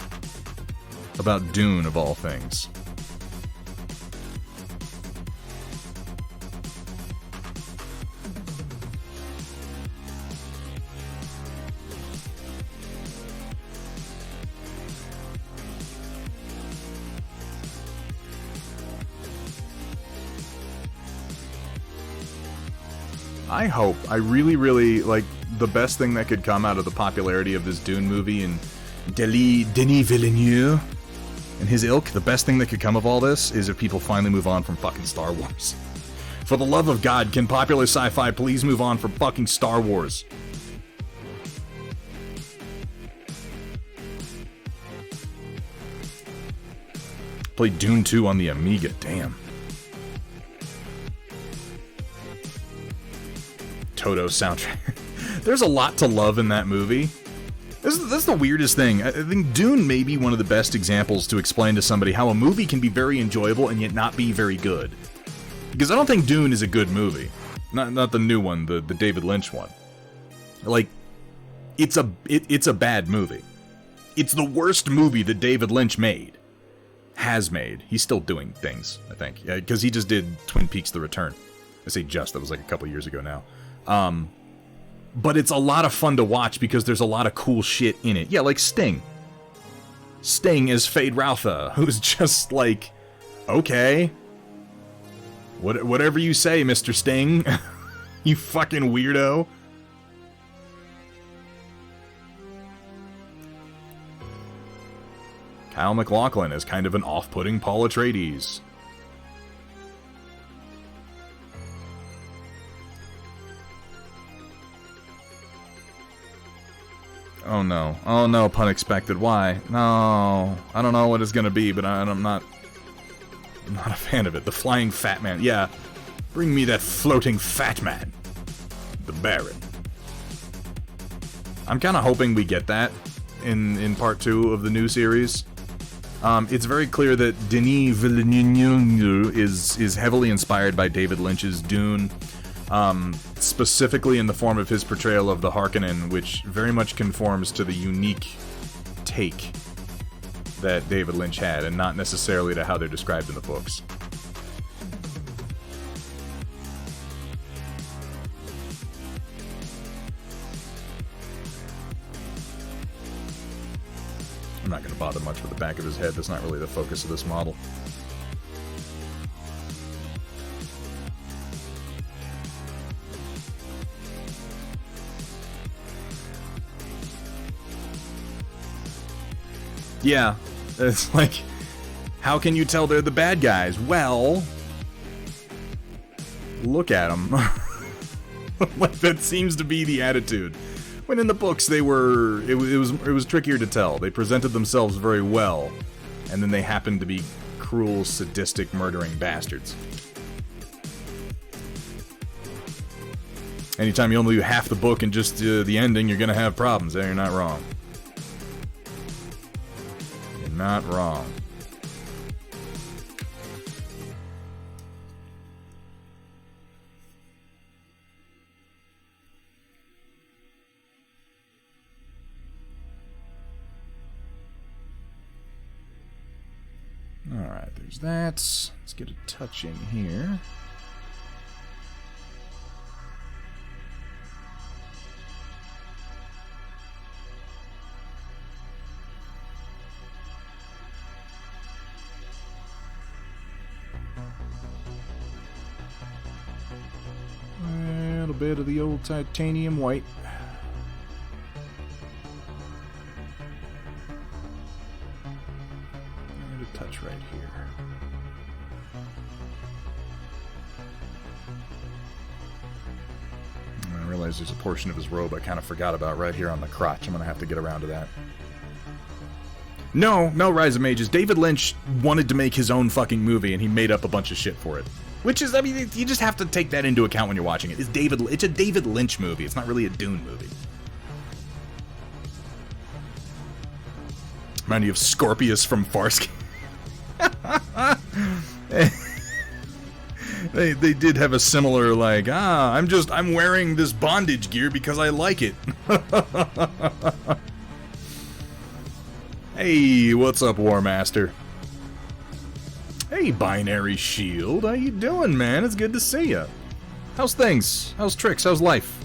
about Dune, of all things. I hope. I really, really, like, the best thing that could come out of the popularity of this Dune movie and Denis Villeneuve and his ilk, the best thing that could come of all this is if people finally move on from fucking Star Wars. For the love of God, can popular sci-fi please move on from fucking Star Wars? Played Dune 2 on the Amiga, damn. Toto soundtrack. There's a lot to love in that movie. This is the weirdest thing. I think Dune may be one of the best examples to explain to somebody how a movie can be very enjoyable and yet not be very good. Because I don't think Dune is a good movie. Not the new one, the David Lynch one. Like, it's a bad movie. It's the worst movie that David Lynch has made. He's still doing things, I think. Yeah, because he just did Twin Peaks: The Return. I say just, that was like a couple years ago now. But it's a lot of fun to watch because there's a lot of cool shit in it. Yeah, like Sting. Sting is Fade Routha, who's just like, okay. Whatever you say, Mr. Sting. You fucking weirdo. Kyle MacLachlan is kind of an off-putting Paul Atreides. Oh no. Oh no, pun expected. Why? No. I don't know what it's gonna be, but I'm not a fan of it. The flying fat man. Yeah. Bring me that floating fat man. The Baron. I'm kind of hoping we get that in part 2 of the new series. It's very clear that Denis Villeneuve is heavily inspired by David Lynch's Dune, specifically in the form of his portrayal of the Harkonnen, which very much conforms to the unique take that David Lynch had, and not necessarily to how they're described in the books. I'm not going to bother much with the back of his head. That's not really the focus of this model. Yeah, it's like, how can you tell they're the bad guys? Well, look at them. Like, that seems to be the attitude. When in the books it was trickier to tell. They presented themselves very well, and then they happened to be cruel, sadistic, murdering bastards. Anytime you only do half the book and just the ending, you're gonna have problems. You're not wrong. You're not wrong. Alright, there's that. Let's get a touch in here. A little bit of the old titanium white. Touch right here. I realize there's a portion of his robe I kind of forgot about right here on the crotch. I'm gonna have to get around to that. No, Rise of Mages. David Lynch wanted to make his own fucking movie, and he made up a bunch of shit for it. Which is, I mean, you just have to take that into account when you're watching it. It's a David Lynch movie. It's not really a Dune movie. Remind you of Scorpius from Farscape. They did have a similar, like, I'm wearing this bondage gear because I like it. Hey, what's up, War Master? Hey, Binary Shield, how you doing, man? It's good to see ya. How's things? How's tricks? How's life?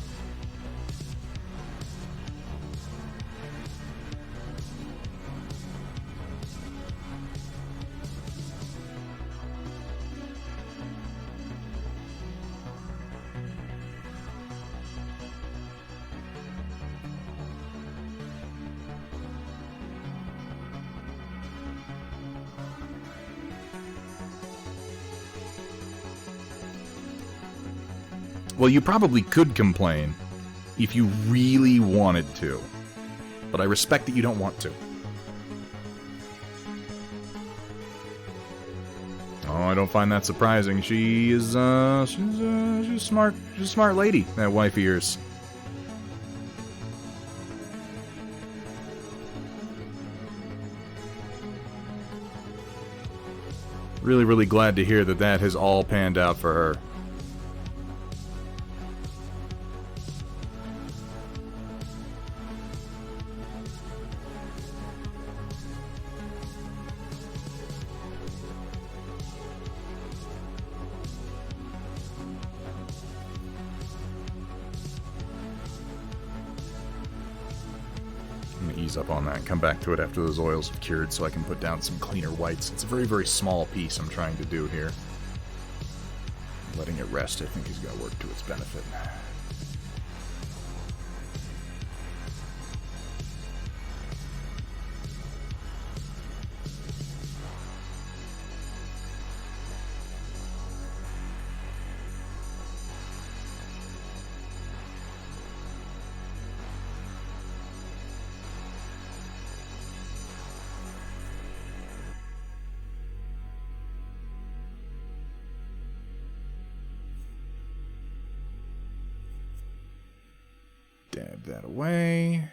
Well, you probably could complain if you really wanted to. But I respect that you don't want to. Oh, I don't find that surprising. She is, she's smart. She's a smart lady, that wife of yours. Really, really glad to hear that that has all panned out for her. Ease up on that and come back to it after those oils have cured so I can put down some cleaner whites. It's a very, very small piece I'm trying to do here. Letting it rest, I think, is going to work to its benefit. Dab that away.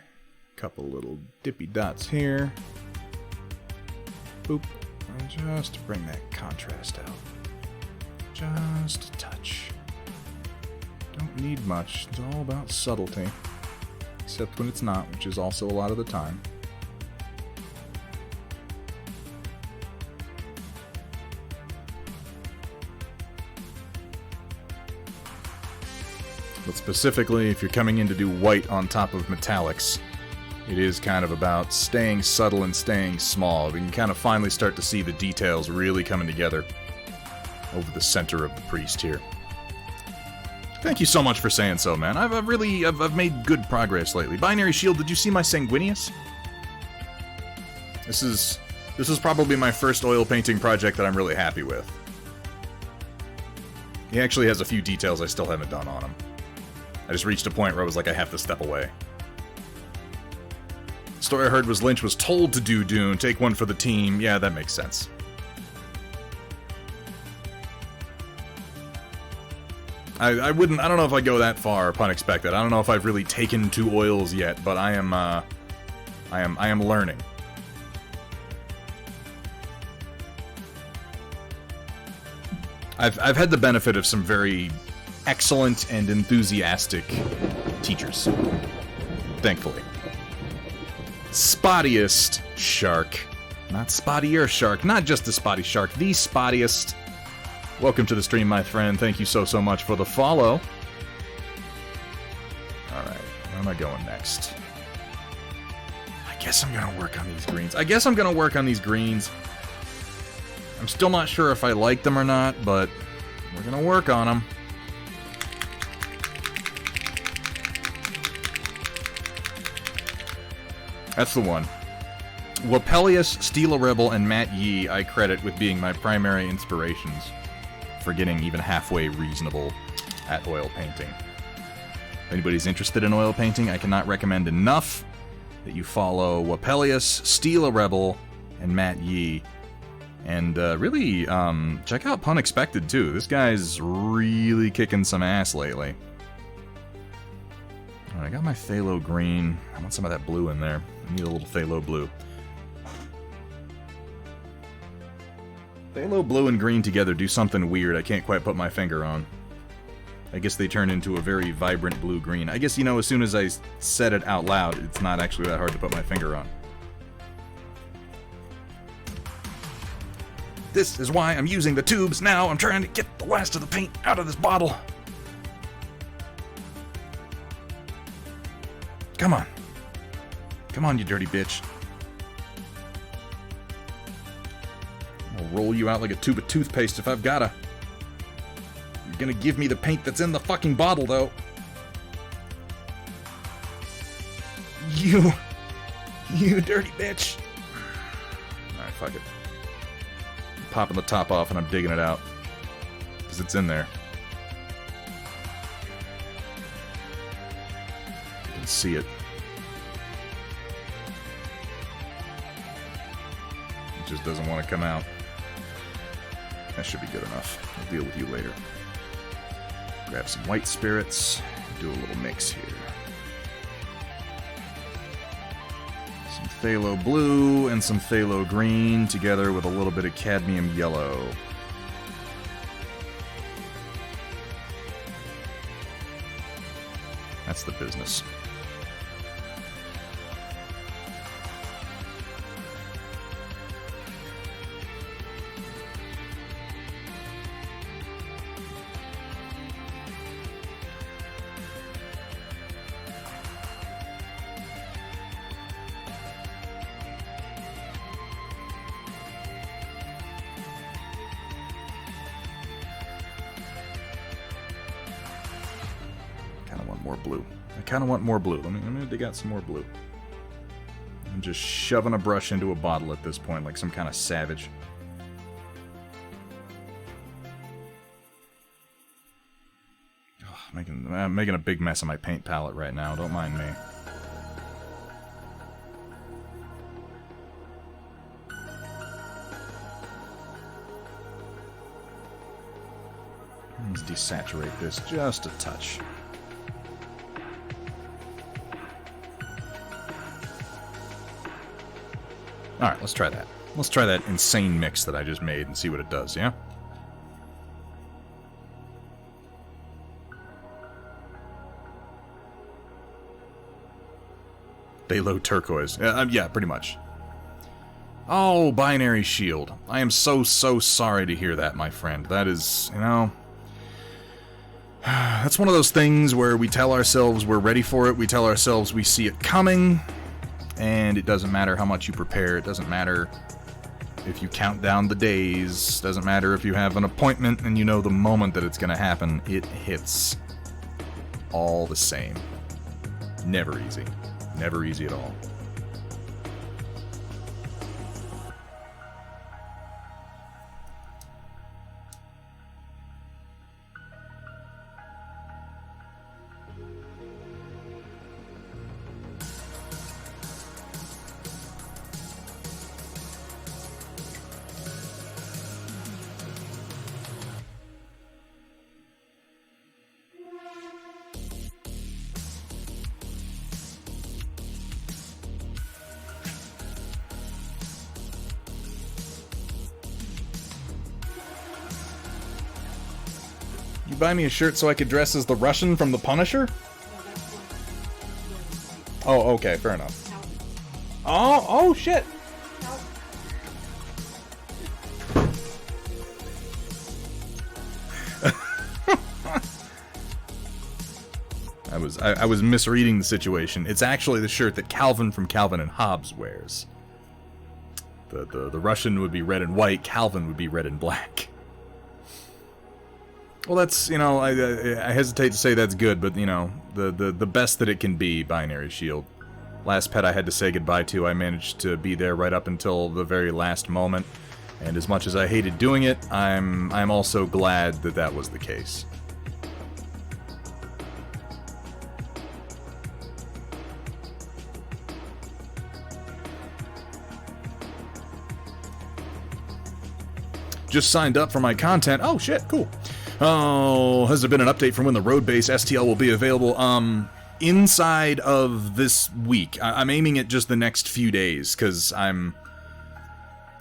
Couple little dippy dots here. Boop. And just to bring that contrast out. Just a touch. Don't need much. It's all about subtlety. Except when it's not, which is also a lot of the time. But specifically, if you're coming in to do white on top of metallics, it is kind of about staying subtle and staying small. We can kind of finally start to see the details really coming together over the center of the priest here. Thank you so much for saying so, man. I've made good progress lately. Binary Shield, did you see my Sanguinius? This is probably my first oil painting project that I'm really happy with. He actually has a few details I still haven't done on him. I just reached a point where I was like, I have to step away. Story I heard was Lynch was told to do Dune, take one for the team. Yeah, that makes sense. I don't know if I go that far, pun expected. I don't know if I've really taken 2 oils yet, but I am learning. I've had the benefit of some very excellent and enthusiastic teachers. Thankfully. Spottiest Shark. Not Spottier Shark. Not just the Spotty Shark. The Spottiest. Welcome to the stream, my friend. Thank you so much for the follow. Alright, where am I going next? I guess I'm gonna work on these greens. I'm still not sure if I like them or not, but we're gonna work on them. That's the one. Wapelius, Steel Rebel, and Matt Yee I credit with being my primary inspirations for getting even halfway reasonable at oil painting. If anybody's interested in oil painting, I cannot recommend enough that you follow Wapelius, Steel Rebel, and Matt Yee. And really, check out Pun Expected too. This guy's really kicking some ass lately. Alright, I got my phthalo green. I want some of that blue in there. I need a little phthalo blue. Phthalo blue and green together do something weird I can't quite put my finger on. I guess they turn into a very vibrant blue-green. I guess, you know, as soon as I said it out loud, it's not actually that hard to put my finger on. This is why I'm using the tubes now. I'm trying to get the last of the paint out of this bottle. Come on. Come on, you dirty bitch. I'll roll you out like a tube of toothpaste if I've gotta. You're gonna give me the paint that's in the fucking bottle, though. You dirty bitch. Alright, fuck it. I'm popping the top off and I'm digging it out. Because it's in there. can see it. It just doesn't want to come out. That should be good enough. I'll deal with you later. Grab some white spirits. Do a little mix here. Some phthalo blue and some phthalo green together with a little bit of cadmium yellow. That's the business. I kind of want more blue. Let me dig out some more blue. I'm just shoving a brush into a bottle at this point, like some kind of savage. Oh, I'm making a big mess of my paint palette right now. Don't mind me. Let's desaturate this just a touch. Alright, let's try that. Let's try that insane mix that I just made and see what it does, yeah? Phthalo turquoise. Yeah, pretty much. Oh, binary shield. I am so sorry to hear that, my friend. That is, you know... That's one of those things where we tell ourselves we're ready for it, we tell ourselves we see it coming... And it doesn't matter how much you prepare, it doesn't matter if you count down the days, doesn't matter if you have an appointment and you know the moment that it's going to happen, it hits all the same. Never easy. Never easy at all. You buy me a shirt so I could dress as the Russian from The Punisher? Oh, okay, fair enough. Oh shit! I was misreading the situation. It's actually the shirt that Calvin from Calvin and Hobbes wears. The Russian would be red and white, Calvin would be red and black. Well, that's, you know, I hesitate to say that's good, but, you know, the best that it can be, Binary Shield. Last pet I had to say goodbye to, I managed to be there right up until the very last moment, and as much as I hated doing it, I'm also glad that that was the case. Just signed up for my content. Oh, shit, cool. Oh, has there been an update from when the road-based STL will be available? Inside of this week. I'm aiming at just the next few days, because I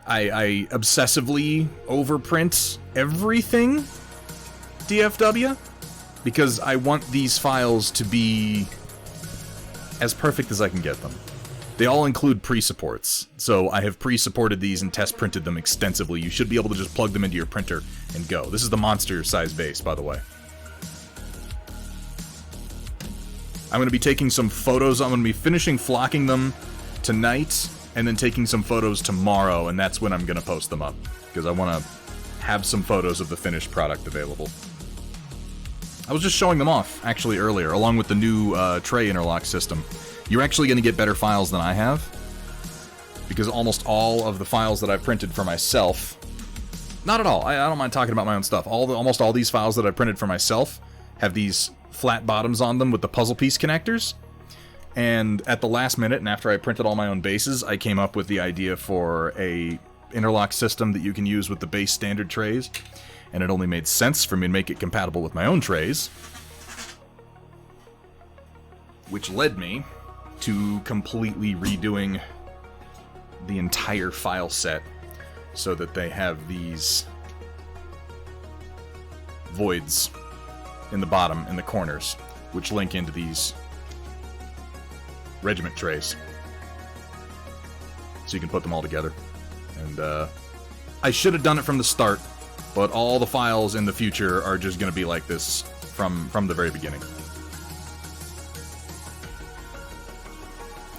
obsessively overprint everything DFW, because I want these files to be as perfect as I can get them. They all include pre-supports, so I have pre-supported these and test-printed them extensively. You should be able to just plug them into your printer and go. This is the monster-size base, by the way. I'm going to be taking some photos. I'm going to be finishing flocking them tonight, and then taking some photos tomorrow, and that's when I'm going to post them up, because I want to have some photos of the finished product available. I was just showing them off, actually, earlier, along with the new tray interlock system. You're actually going to get better files than I have, because almost all of the files that I've printed for myself... Not at all, I don't mind talking about my own stuff. Almost all these files that I printed for myself have these flat bottoms on them with the puzzle piece connectors. And at the last minute, and after I printed all my own bases, I came up with the idea for a interlock system that you can use with the base standard trays. And it only made sense for me to make it compatible with my own trays. Which led me to completely redoing the entire file set so that they have these voids in the bottom, in the corners, which link into these regiment trays. So you can put them all together. And I should have done it from the start, but all the files in the future are just going to be like this from the very beginning.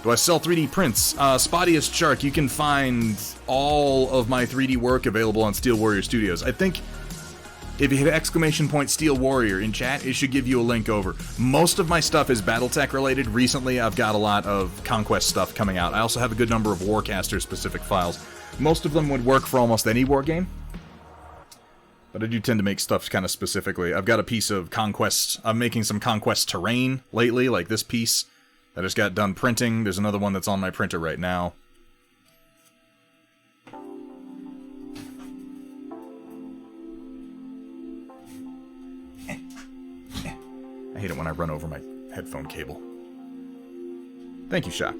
Do I sell 3D prints? Spottiest Shark, you can find all of my 3D work available on Steel Warrior Studios. I think if you hit ! Steel Warrior in chat, it should give you a link over. Most of my stuff is Battletech related. Recently, I've got a lot of Conquest stuff coming out. I also have a good number of Warcaster specific files. Most of them would work for almost any war game. But I do tend to make stuff kind of specifically. I've got a piece of Conquest. I'm making some Conquest terrain lately, like this piece. I just got done printing. There's another one that's on my printer right now. I hate it when I run over my headphone cable. Thank you, Shock.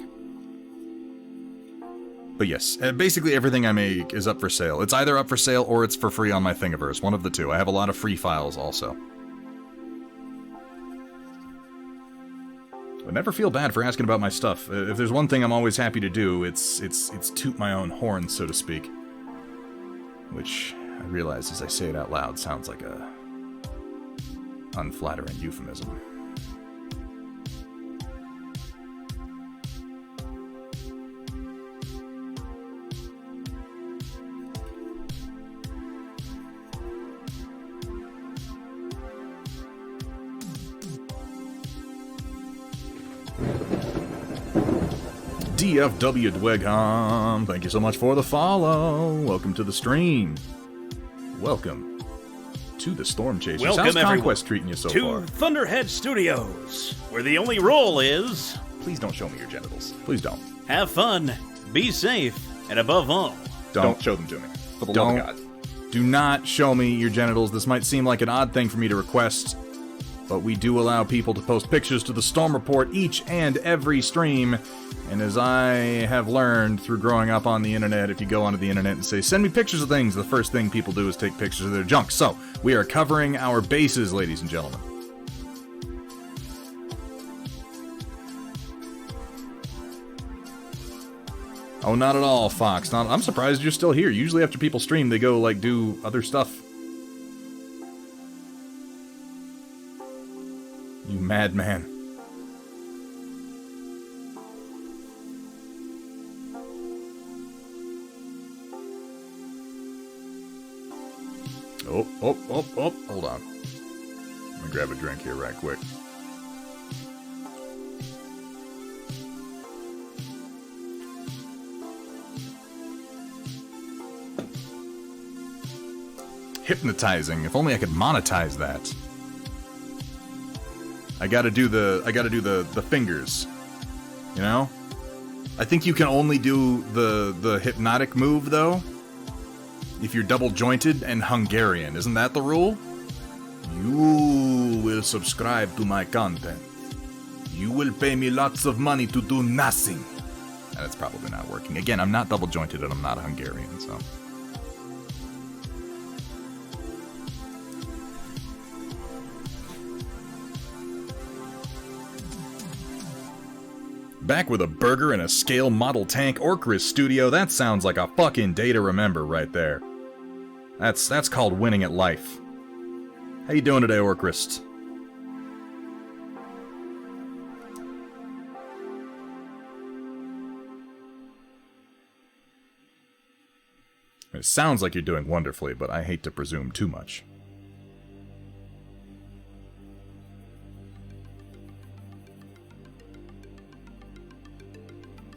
But yes, basically everything I make is up for sale. It's either up for sale or it's for free on my Thingiverse. One of the two. I have a lot of free files also. But never feel bad for asking about my stuff. If there's one thing I'm always happy to do, it's toot my own horn, so to speak. Which I realize as I say it out loud sounds like a unflattering euphemism. DFW Dwegham, thank you so much for the follow. Welcome to the stream. Welcome to the Storm Chasers. Welcome, How's everyone, Conquest treating you so to far? Thunderhead Studios, where the only rule is Please don't show me your genitals. Please don't. have fun, be safe, and above all, Don't show them to me. For the love of God. Do not show me your genitals. This might seem like an odd thing for me to request, but we do allow people to post pictures to the Storm Report each and every stream. And as I have learned through growing up on the internet, if you go onto the internet and say, send me pictures of things, the first thing people do is take pictures of their junk. So, we are covering our bases, ladies and gentlemen. Oh, not at all, Fox. I'm surprised you're still here. Usually after people stream, they go, like, do other stuff. You madman. Oh, hold on. Let me grab a drink here right quick. Hypnotizing. If only I could monetize that. I gotta do the fingers. You know? I think you can only do the hypnotic move though if you're double jointed and Hungarian. Isn't that the rule? You will subscribe to my content. You will pay me lots of money to do nothing. That's probably not working. Again, I'm not double jointed and I'm not a Hungarian, so. Back with a burger and a scale model tank Orcris studio. That sounds like a fucking day to remember right there. That's called winning at life. How you doing today, Orcris? It sounds like you're doing wonderfully, but I hate to presume too much.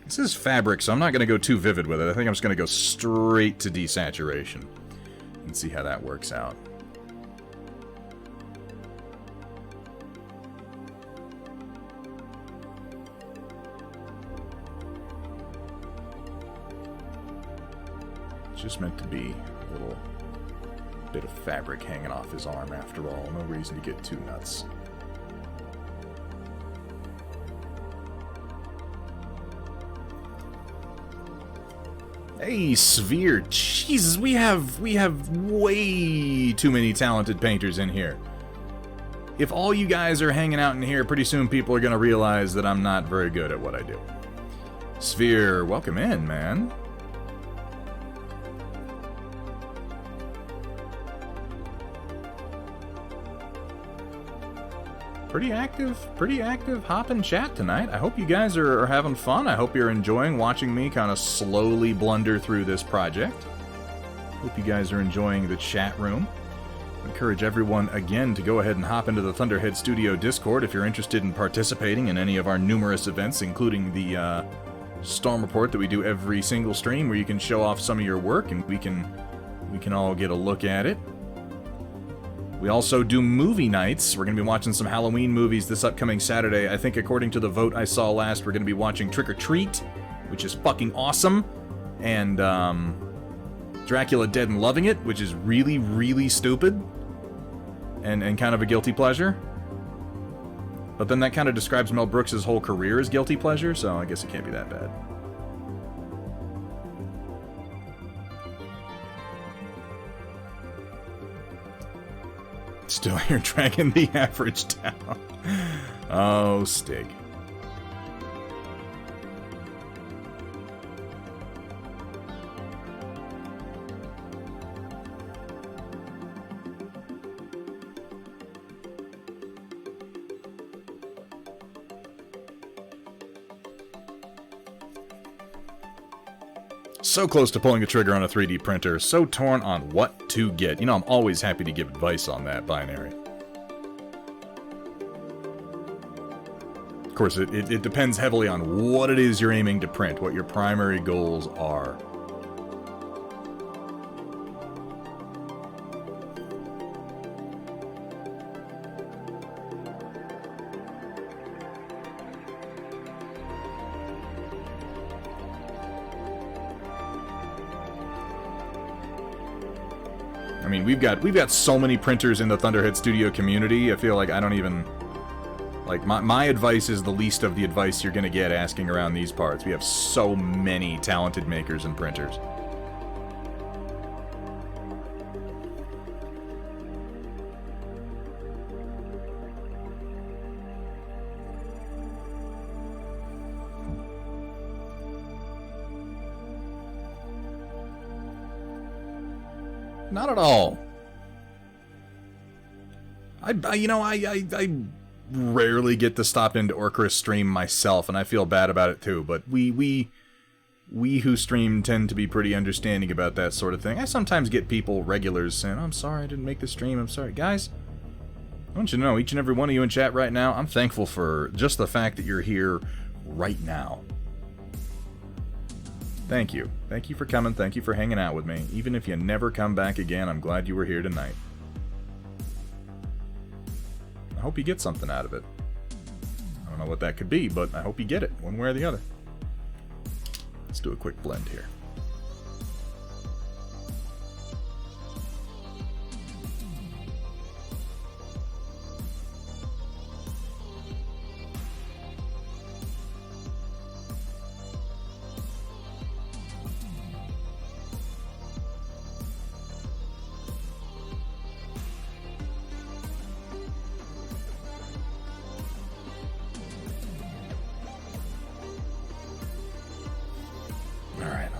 This is fabric, so I'm not going to go too vivid with it. I think I'm just going to go straight to desaturation and see how that works out. It's just meant to be a little bit of fabric hanging off his arm after all. No reason to get too nuts. Hey, Sphere. Jesus, we have way too many talented painters in here. If all you guys are hanging out in here, pretty soon people are going to realize that I'm not very good at what I do. Sphere, welcome in, man. Pretty active hop and chat tonight. I hope you guys are having fun. I hope you're enjoying watching me kind of slowly blunder through this project. Hope you guys are enjoying the chat room. I encourage everyone again to go ahead and hop into the Thunderhead Studio Discord if you're interested in participating in any of our numerous events, including the Storm Report that we do every single stream, where you can show off some of your work and we can all get a look at it. We also do movie nights. We're going to be watching some Halloween movies this upcoming Saturday. I think according to the vote I saw last, we're going to be watching Trick or Treat, which is fucking awesome, and Dracula Dead and Loving It, which is really, really stupid, and kind of a guilty pleasure. But then that kind of describes Mel Brooks' whole career as guilty pleasure, so I guess it can't be that bad. Still here dragging the average down. Oh, Stig. So close to pulling the trigger on a 3D printer, so torn on what to get. You know, I'm always happy to give advice on that, Binary. Of course, it depends heavily on what it is you're aiming to print, what your primary goals are. I mean, we've got so many printers in the Thunderhead Studio community. I feel like I don't even... Like, my advice is the least of the advice you're gonna get asking around these parts. We have so many talented makers and printers. Not at all. I rarely get to stop into Orcris stream myself, and I feel bad about it too, but we who stream tend to be pretty understanding about that sort of thing. I sometimes get people, regulars, saying, I'm sorry I didn't make the stream, I'm sorry. Guys, I want you to know, each and every one of you in chat right now, I'm thankful for just the fact that you're here right now. Thank you. Thank you for coming. Thank you for hanging out with me. Even if you never come back again, I'm glad you were here tonight. I hope you get something out of it. I don't know what that could be, but I hope you get it, one way or the other. Let's do a quick blend here.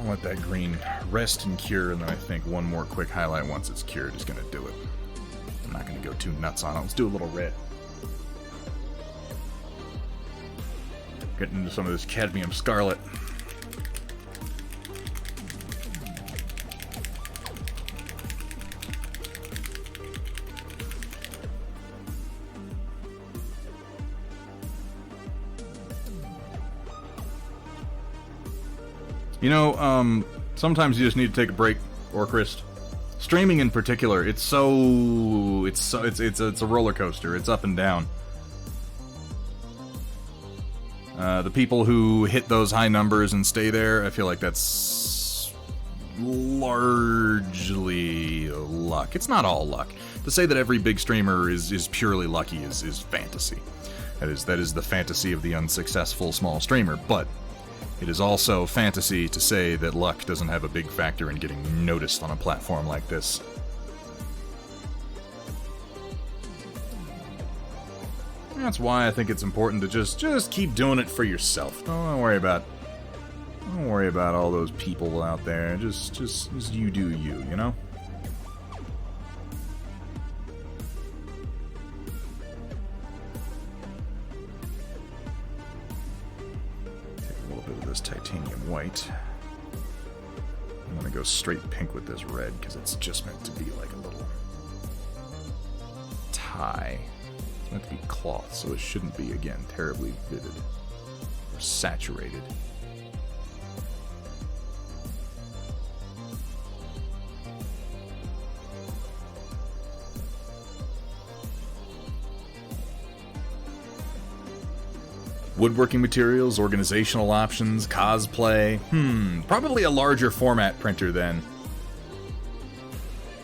Let that green rest and cure, and then I think one more quick highlight once it's cured is going to do it. I'm not going to go too nuts on it. Let's do a little red. Getting into some of this cadmium scarlet. You know, sometimes you just need to take a break, Orchrist. Streaming in particular, it's a roller coaster. It's up and down. The people who hit those high numbers and stay there, I feel like that's largely luck. It's not all luck. To say that every big streamer is purely lucky is fantasy. That is the fantasy of the unsuccessful small streamer, but it is also fantasy to say that luck doesn't have a big factor in getting noticed on a platform like this. That's why I think it's important to just keep doing it for yourself. Don't worry about all those people out there. Just you do you, you know? Take a little bit of this titanium white. I'm gonna go straight pink with this red because it's just meant to be like a little tie. It's meant to be cloth, so it shouldn't be, again, terribly vivid or saturated. Woodworking materials, organizational options, cosplay. Probably a larger format printer then.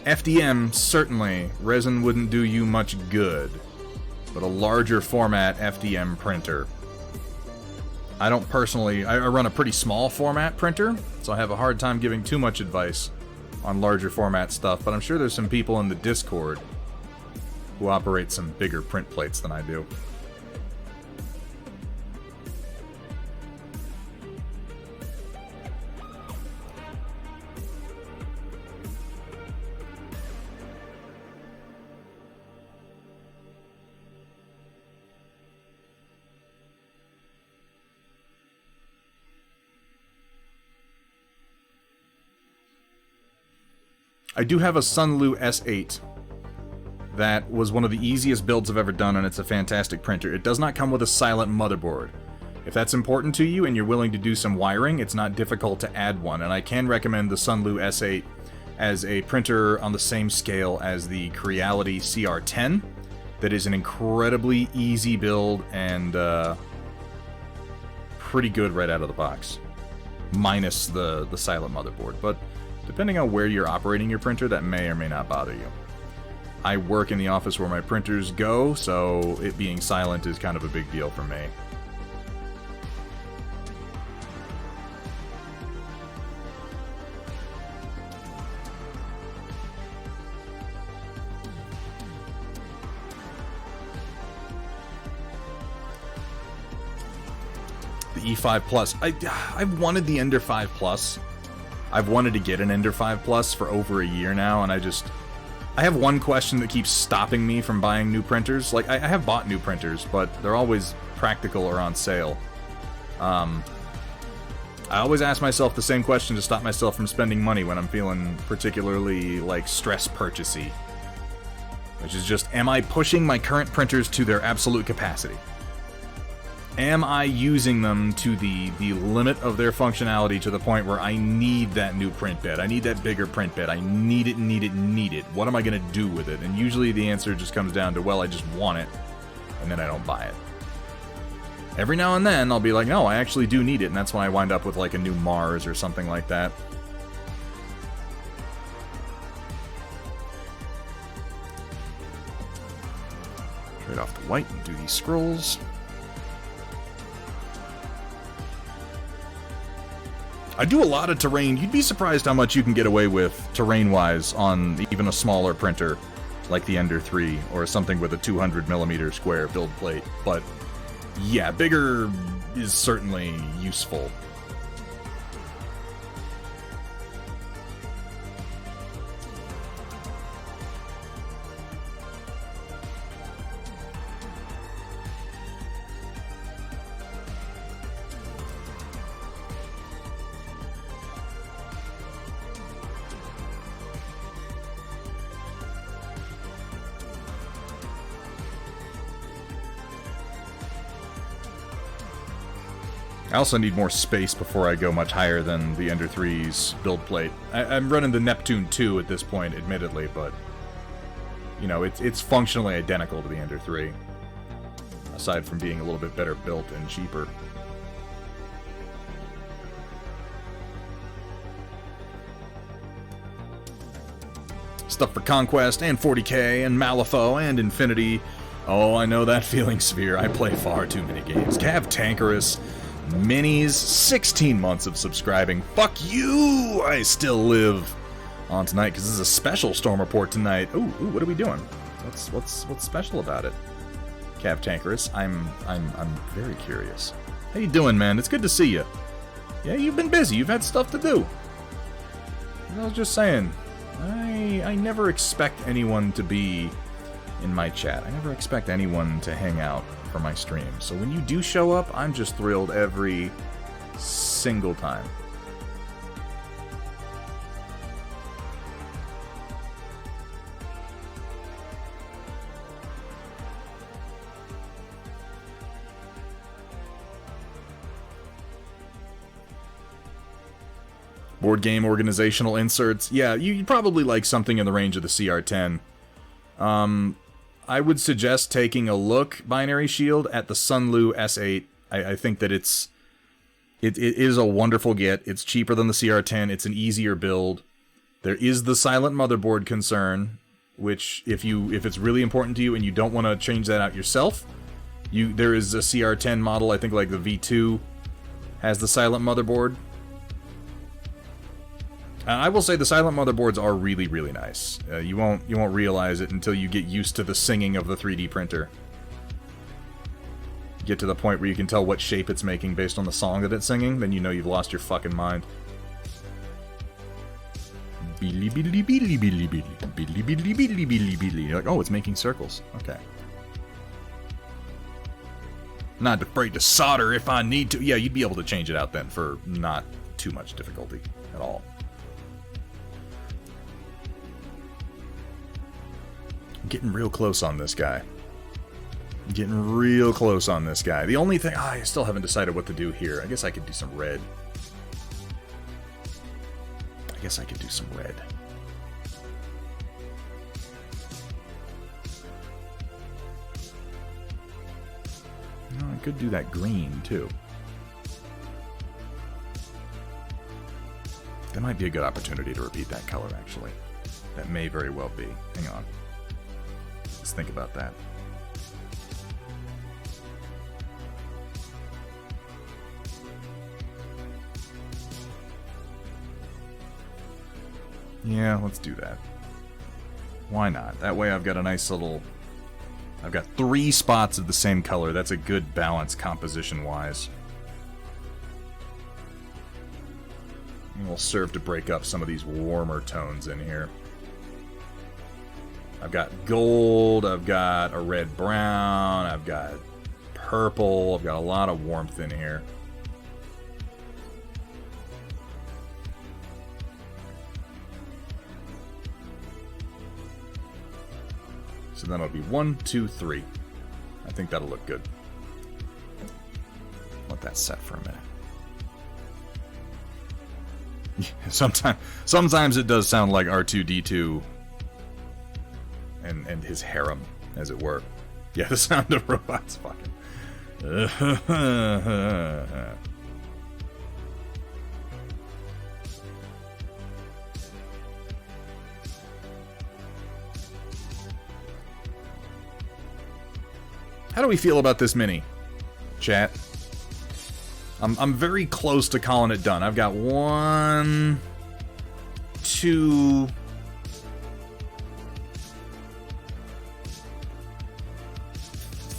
FDM, certainly. Resin wouldn't do you much good. But a larger format FDM printer. I don't personally... I run a pretty small format printer, so I have a hard time giving too much advice on larger format stuff, but I'm sure there's some people in the Discord who operate some bigger print plates than I do. I do have a Sunlu S8 that was one of the easiest builds I've ever done, and it's a fantastic printer. It does not come with a silent motherboard. If that's important to you and you're willing to do some wiring, it's not difficult to add one, and I can recommend the Sunlu S8 as a printer on the same scale as the Creality CR10. That is an incredibly easy build and pretty good right out of the box, minus the silent motherboard, but depending on where you're operating your printer, that may or may not bother you. I work in the office where my printers go, so it being silent is kind of a big deal for me. The E5 Plus. I've wanted the Ender 5 Plus. I've wanted to get an Ender 5 Plus for over a year now, and I have one question that keeps stopping me from buying new printers. Like, I have bought new printers, but they're always practical or on sale. I always ask myself the same question to stop myself from spending money when I'm feeling particularly, like, stress purchasey. Which is just, am I pushing my current printers to their absolute capacity? Am I using them to the limit of their functionality to the point where I need that new print bed? I need that bigger print bed. I need it, need it, need it. What am I going to do with it? And usually the answer just comes down to, well, I just want it, and then I don't buy it. Every now and then, I'll be like, no, I actually do need it, and that's when I wind up with, like, a new Mars or something like that. Trade off the white and do these scrolls. I do a lot of terrain. You'd be surprised how much you can get away with terrain-wise on even a smaller printer like the Ender 3 or something with a 200mm square build plate. But yeah, bigger is certainly useful. I also need more space before I go much higher than the Ender 3's build plate. I'm running the Neptune 2 at this point, admittedly, but you know, it's functionally identical to the Ender 3, aside from being a little bit better built and cheaper. Stuff for Conquest, and 40k, and Malifaux, and Infinity. Oh, I know that feeling, Sphere. I play far too many games. Cav Tankerous, Minis, 16 months of subscribing. Fuck you! I still live on tonight, because this is a special Storm Report tonight. Ooh, what are we doing? What's special about it? Cav Tankerous, I'm very curious. How you doing, man? It's good to see you. Yeah, you've been busy. You've had stuff to do. I was just saying, I never expect anyone to be in my chat. I never expect anyone to hang out for my stream. So when you do show up, I'm just thrilled every single time. Board game organizational inserts. Yeah, you'd probably like something in the range of the CR10. I would suggest taking a look, Binary Shield, at the Sunlu S8. I think that it is a wonderful get. It's cheaper than the CR10. It's an easier build. There is the silent motherboard concern, which if it's really important to you and you don't want to change that out yourself, there is a CR10 model. I think like the V2 has the silent motherboard. I will say the silent motherboards are really, really nice. You won't realize it until you get used to the singing of the 3D printer. Get to the point where you can tell what shape it's making based on the song that it's singing, then you know you've lost your fucking mind. You're like, oh, it's making circles. Okay. Not afraid to solder if I need to. Yeah, you'd be able to change it out then for not too much difficulty at all. Getting real close on this guy. Getting real close on this guy. The only thing... I still haven't decided what to do here. I guess I could do some red. No, I could do that green, too. That might be a good opportunity to repeat that color, actually. That may very well be. Hang on. Let's think about that. Yeah, let's do that. Why not? That way I've got a nice little... I've got 3 spots of the same color. That's a good balance composition-wise. And will serve to break up some of these warmer tones in here. I've got gold, I've got a red-brown, I've got purple, I've got a lot of warmth in here. So then it'll be 1, 2, 3. I think that'll look good. Let that set for a minute. Sometimes it does sound like R2-D2 and his harem, as it were. Yeah, the sound of robots fucking. How do we feel about this mini, chat? I'm very close to calling it done. I've got 1, 2...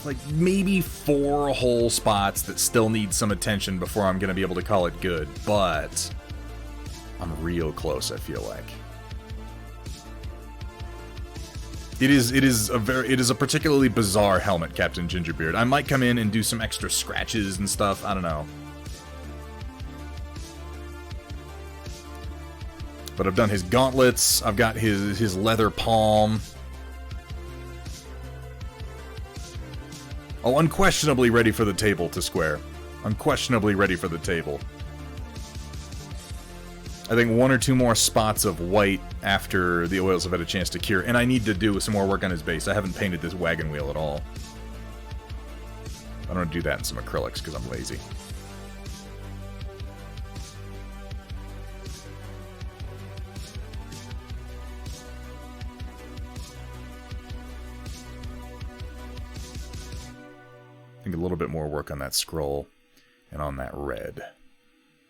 like maybe 4 whole spots that still need some attention before I'm gonna be able to call it good, but I'm real close, I feel like. It is a particularly bizarre helmet, Captain Gingerbeard. I might come in and do some extra scratches and stuff, I don't know. But I've done his gauntlets, I've got his leather palm. Oh, unquestionably ready for the table to square. Unquestionably ready for the table. I think 1 or 2 more spots of white after the oils have had a chance to cure. And I need to do some more work on his base. I haven't painted this wagon wheel at all. I'm going to do that in some acrylics because I'm lazy. little bit more work on that scroll and on that red.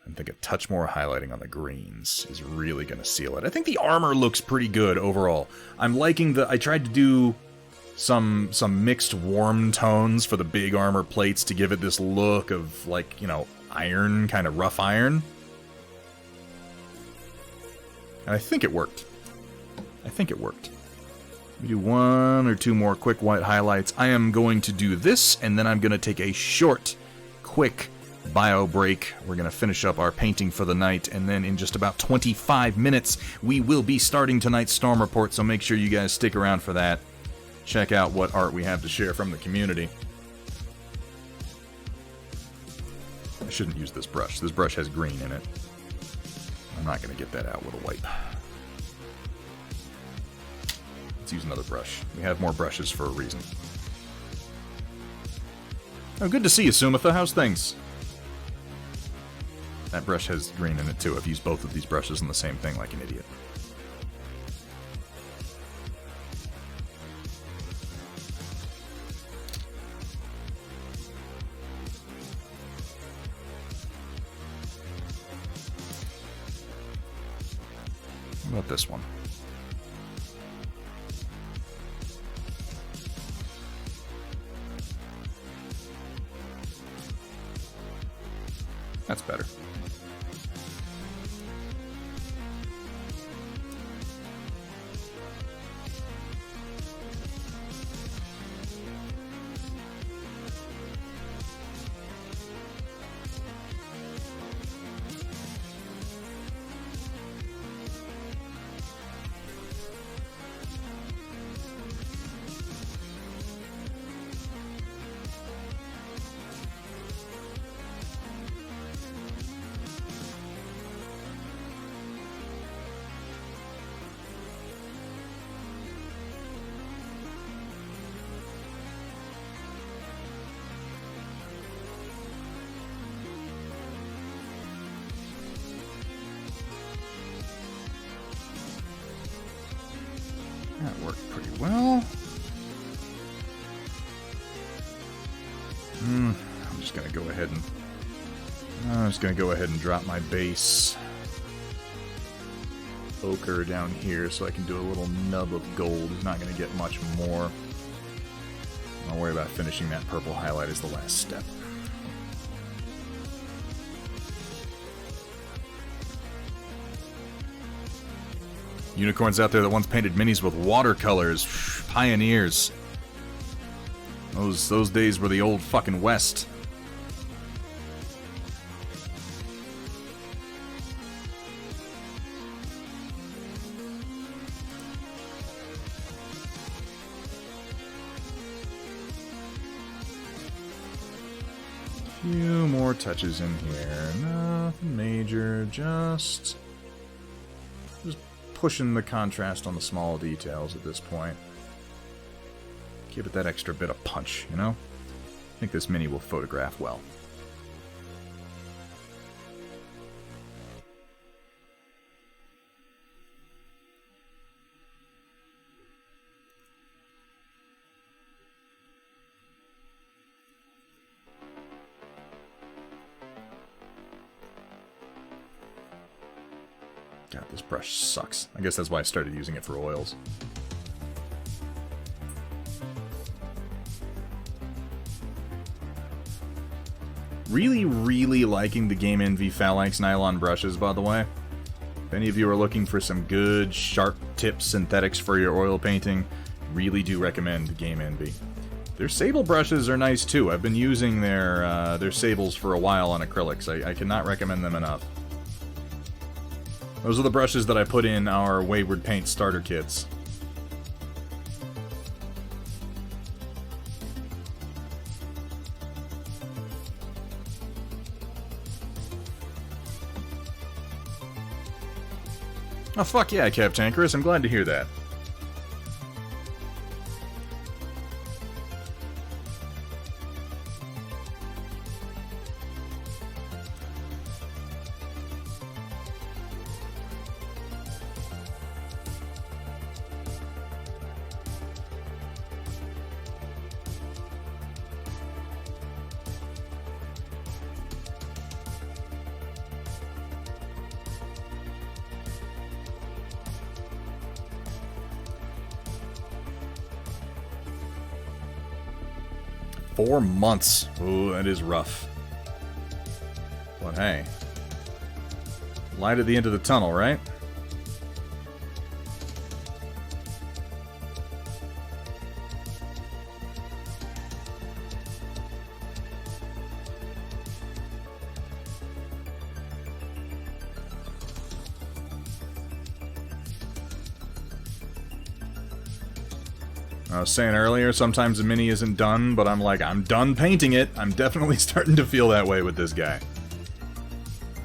I think a touch more highlighting on the greens is really going to seal it. I think the armor looks pretty good overall. I'm liking the... I tried to do some mixed warm tones for the big armor plates to give it this look of, like, you know, iron, kind of rough iron. And I think it worked. I think it worked. We do 1 or 2 more quick white highlights. I am going to do this, and then I'm going to take a short, quick bio break. We're going to finish up our painting for the night, and then in just about 25 minutes, we will be starting tonight's Storm Report, so make sure you guys stick around for that. Check out what art we have to share from the community. I shouldn't use this brush. This brush has green in it. I'm not going to get that out with a wipe. Let's use another brush. We have more brushes for a reason. Oh, good to see you, Sumitha. How's things? That brush has green in it, too. I've used both of these brushes on the same thing like an idiot. What about this one? That's better. That worked pretty well. I'm just gonna go ahead and drop my base ochre down here so I can do a little nub of gold. He's not gonna get much more. I'll worry about finishing that purple highlight as the last step. Unicorns out there that once painted minis with watercolors. Pioneers. Those days were the old fucking West. Few more touches in here. Nothing major, just pushing the contrast on the small details at this point. Give it that extra bit of punch, you know? I think this mini will photograph well. God, this brush sucks. I guess that's why I started using it for oils. Really, really liking the Game Envy Phalanx nylon brushes, by the way. If any of you are looking for some good, sharp tip synthetics for your oil painting, really do recommend Game Envy. Their sable brushes are nice too. I've been using their sables for a while on acrylics. I cannot recommend them enough. Those are the brushes that I put in our Wayward Paint starter kits. Oh fuck yeah, Cap Tankerous, I'm glad to hear that. 4 months. Ooh, that is rough. But hey. Light at the end of the tunnel, right? I was saying earlier, sometimes the mini isn't done, but I'm like, I'm done painting it. I'm definitely starting to feel that way with this guy.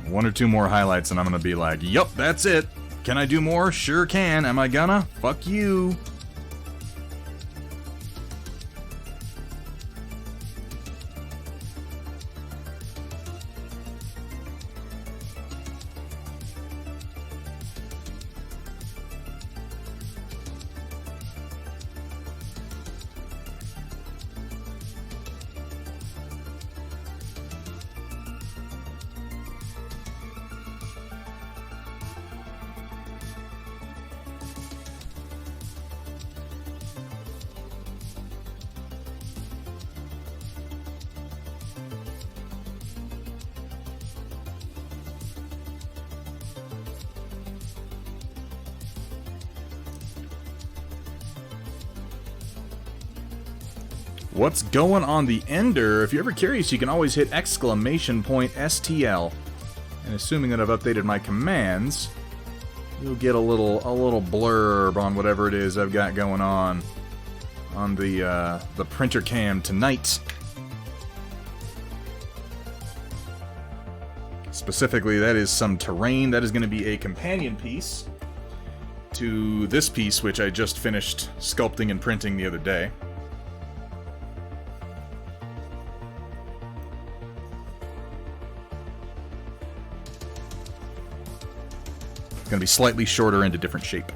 1 or 2 more highlights and I'm gonna be like, yup, that's it. Can I do more? Sure can. Am I gonna? Fuck you. What's going on the Ender? If you're ever curious, you can always hit !STL. And assuming that I've updated my commands, you'll get a little blurb on whatever it is I've got going on the printer cam tonight. Specifically, that is some terrain. That is going to be a companion piece to this piece, which I just finished sculpting and printing the other day. Going to be slightly shorter and a different shape.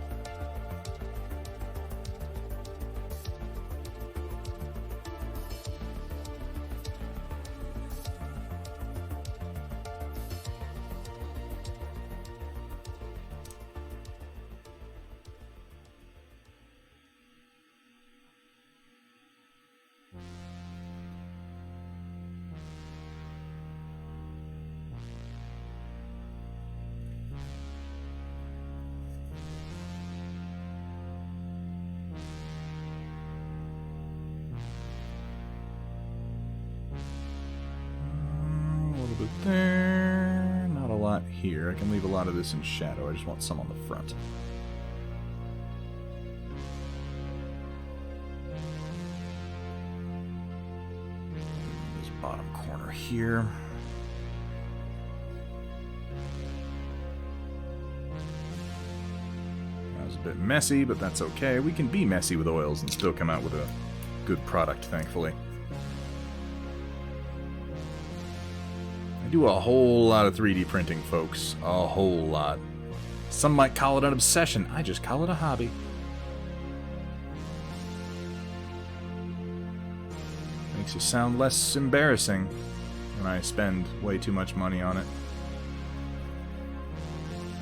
There, not a lot here. I can leave a lot of this in shadow. I just want some on the front. This bottom corner here. That was a bit messy, but that's okay. We can be messy with oils and still come out with a good product, thankfully. Do a whole lot of 3D printing, folks. A whole lot. Some might call it an obsession. I just call it a hobby. Makes you sound less embarrassing when I spend way too much money on it.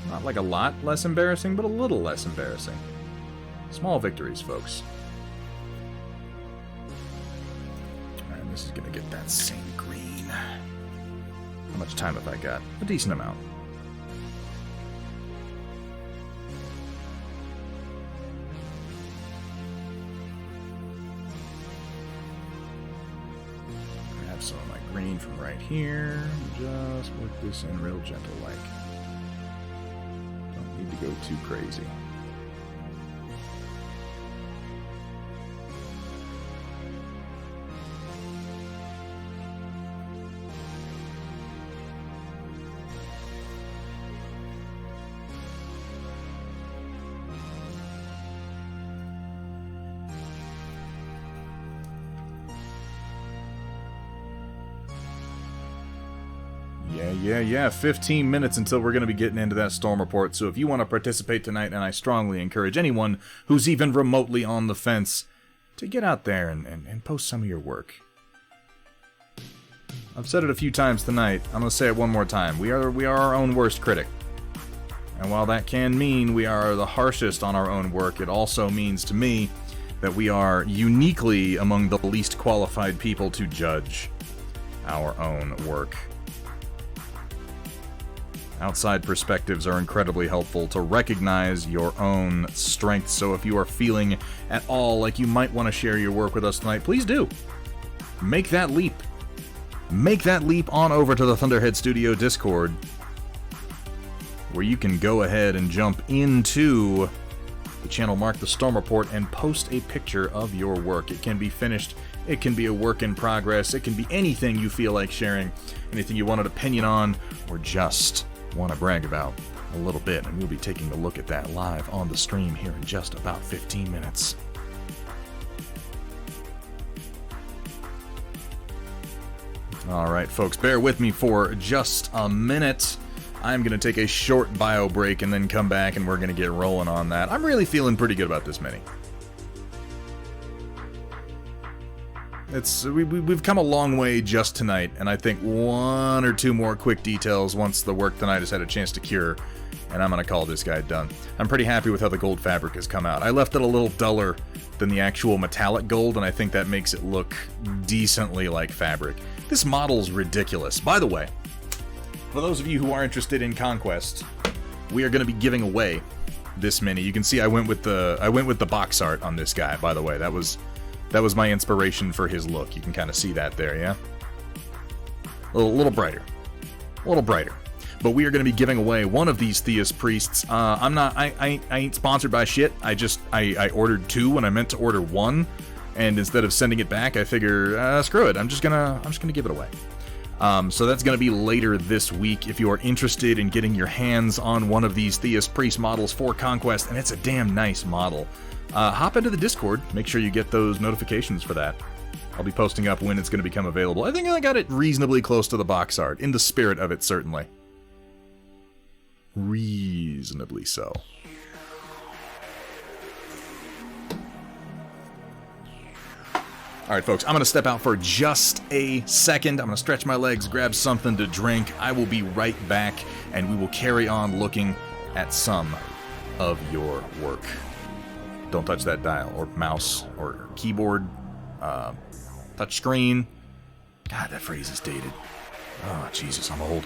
Not like a lot less embarrassing, but a little less embarrassing. Small victories, folks. Alright, this is gonna get that same green. How much time have I got? A decent amount. Grab some of my green from right here. Just work this in real gentle like. Don't need to go too crazy. Yeah, 15 minutes until we're going to be getting into that storm report, so if you want to participate tonight, and I strongly encourage anyone who's even remotely on the fence to get out there and post some of your work. I've said it a few times tonight, I'm going to say it one more time. We are our own worst critic. And while that can mean we are the harshest on our own work, it also means to me that we are uniquely among the least qualified people to judge our own work. Outside perspectives are incredibly helpful to recognize your own strengths, so if you are feeling at all like you might want to share your work with us tonight, please do. Make that leap. Make that leap on over to the Thunderhead Studio Discord, where you can go ahead and jump into the channel Mark the Storm Report and post a picture of your work. It can be finished, it can be a work in progress, it can be anything you feel like sharing, anything you want an opinion on, or just want to brag about a little bit, and we'll be taking a look at that live on the stream here in just about 15 minutes. Alright folks, bear with me for just a minute. I'm going to take a short bio break and then come back and we're going to get rolling on that. I'm really feeling pretty good about this mini. We've come a long way just tonight, and I think one or two more quick details once the work tonight has had a chance to cure, and I'm going to call this guy done. I'm pretty happy with how the gold fabric has come out. I left it a little duller than the actual metallic gold, and I think that makes it look decently like fabric. This model's ridiculous. By the way, for those of you who are interested in Conquest, we are going to be giving away this mini. You can see I went with the box art on this guy, by the way. That was my inspiration for his look. You can kind of see that there, yeah? A little brighter. A little brighter. But we are going to be giving away one of these Theist Priests. I ain't sponsored by shit. I ordered two when I meant to order one. And instead of sending it back, I figure, screw it. I'm just gonna give it away. So that's going to be later this week. If you are interested in getting your hands on one of these Theist Priest models for Conquest, and it's a damn nice model, hop into the Discord. Make sure you get those notifications for that. I'll be posting up when it's going to become available. I think I got it reasonably close to the box art, in the spirit of it, certainly. Reasonably so. Alright folks, I'm going to step out for just a second. I'm going to stretch my legs, grab something to drink. I will be right back, and we will carry on looking at some of your work. Don't touch that dial, or mouse, or keyboard, touch screen. God, that phrase is dated. Oh, Jesus, I'm old.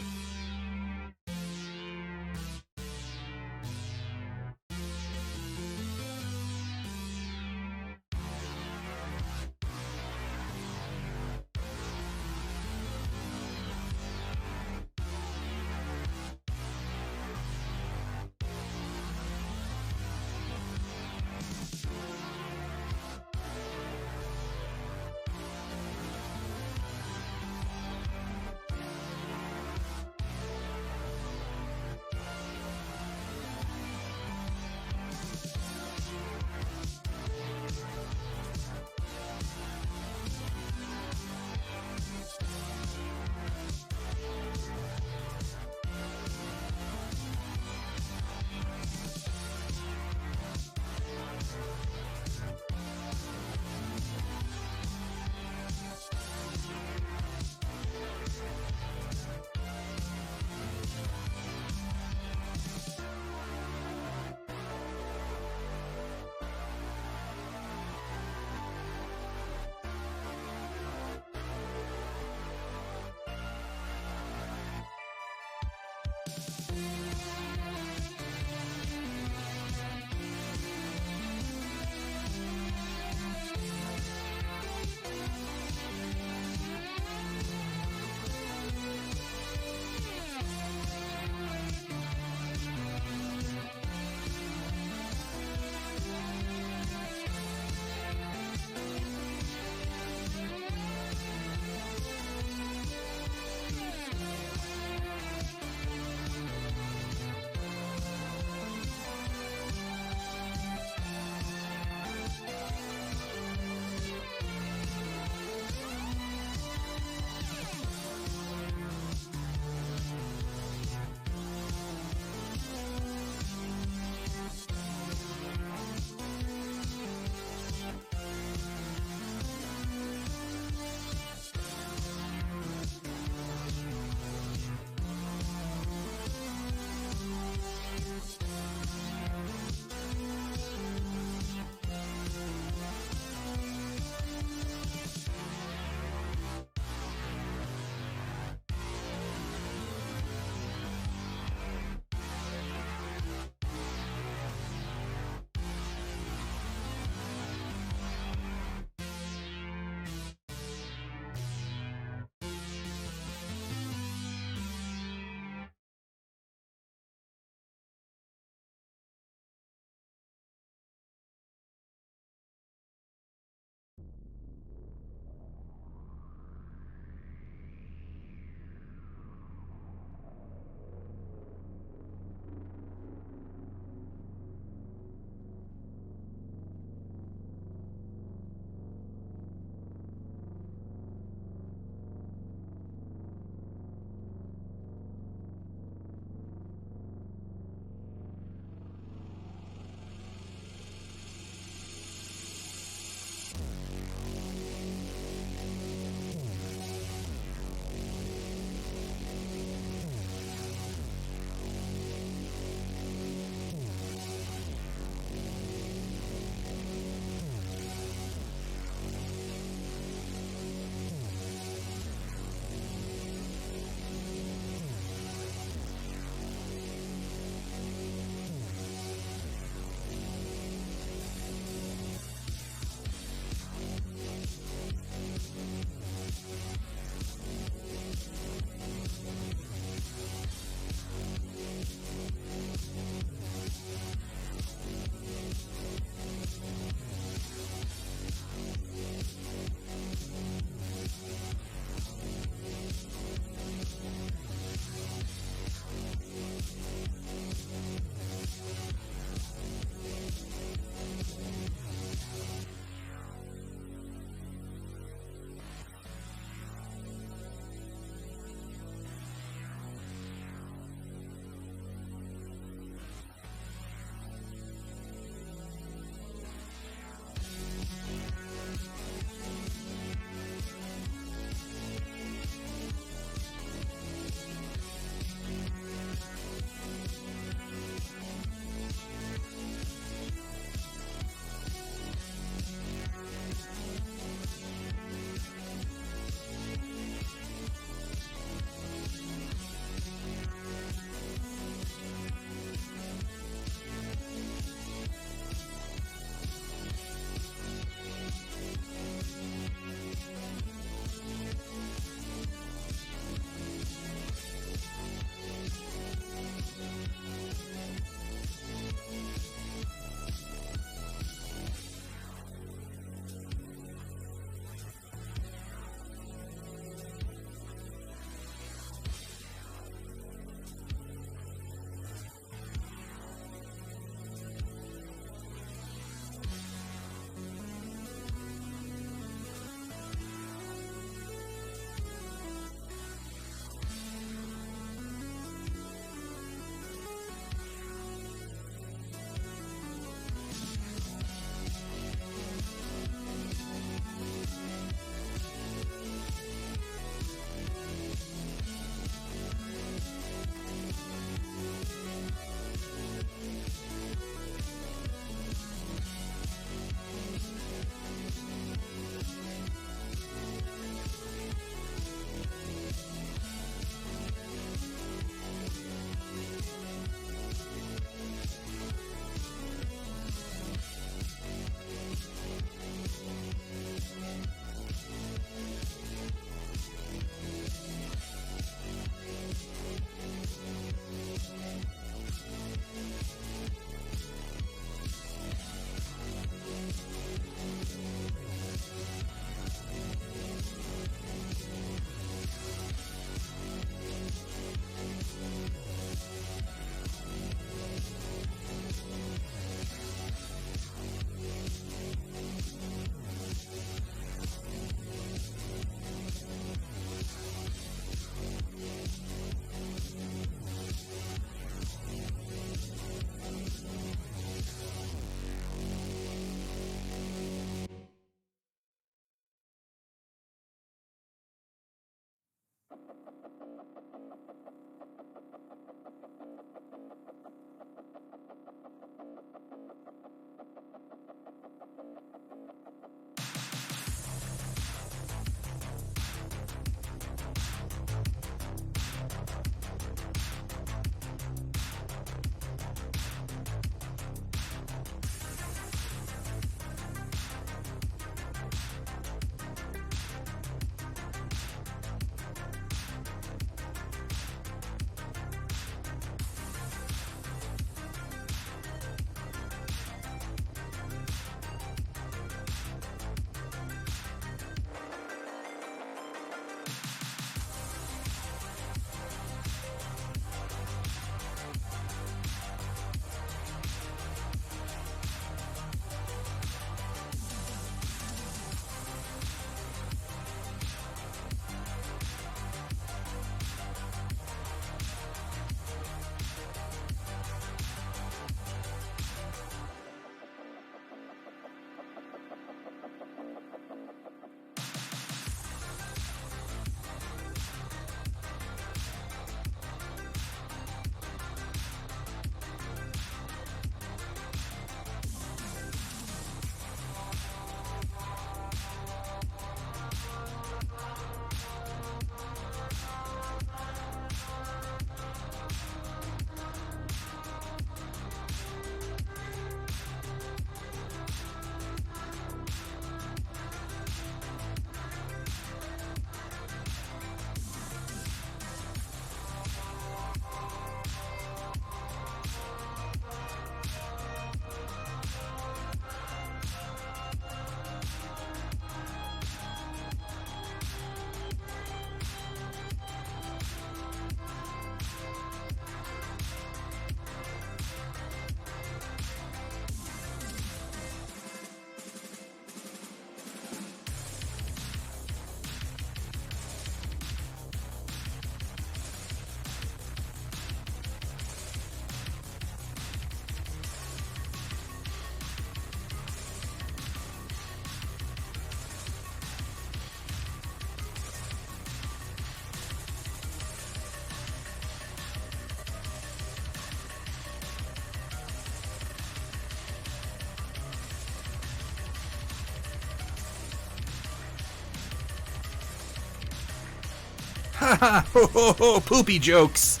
ha, ho, ho, ho, poopy jokes.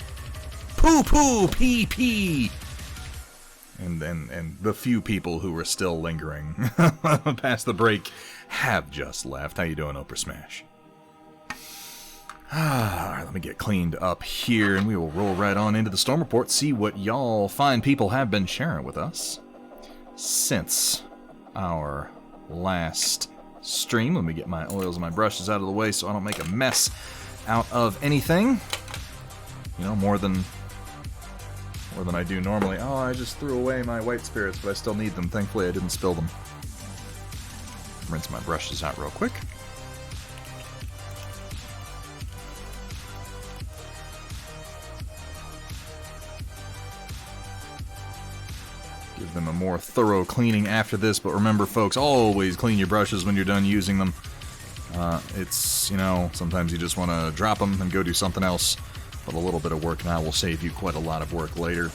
Poo, poo, pee, pee. And the few people who were still lingering past the break have just left. How you doing, Oprah Smash? Alright, let me get cleaned up here, and we will roll right on into the Storm Report, see what y'all fine people have been sharing with us since our last stream. Let me get my oils and my brushes out of the way so I don't make a mess out of anything. You know, more than I do normally. Oh, I just threw away my white spirits, but I still need them. Thankfully, I didn't spill them. Rinse my brushes out real quick. Give them a more thorough cleaning after this, but remember, folks, always clean your brushes when you're done using them. It's, you know, sometimes you just want to drop them and go do something else, but a little bit of work now will save you quite a lot of work later.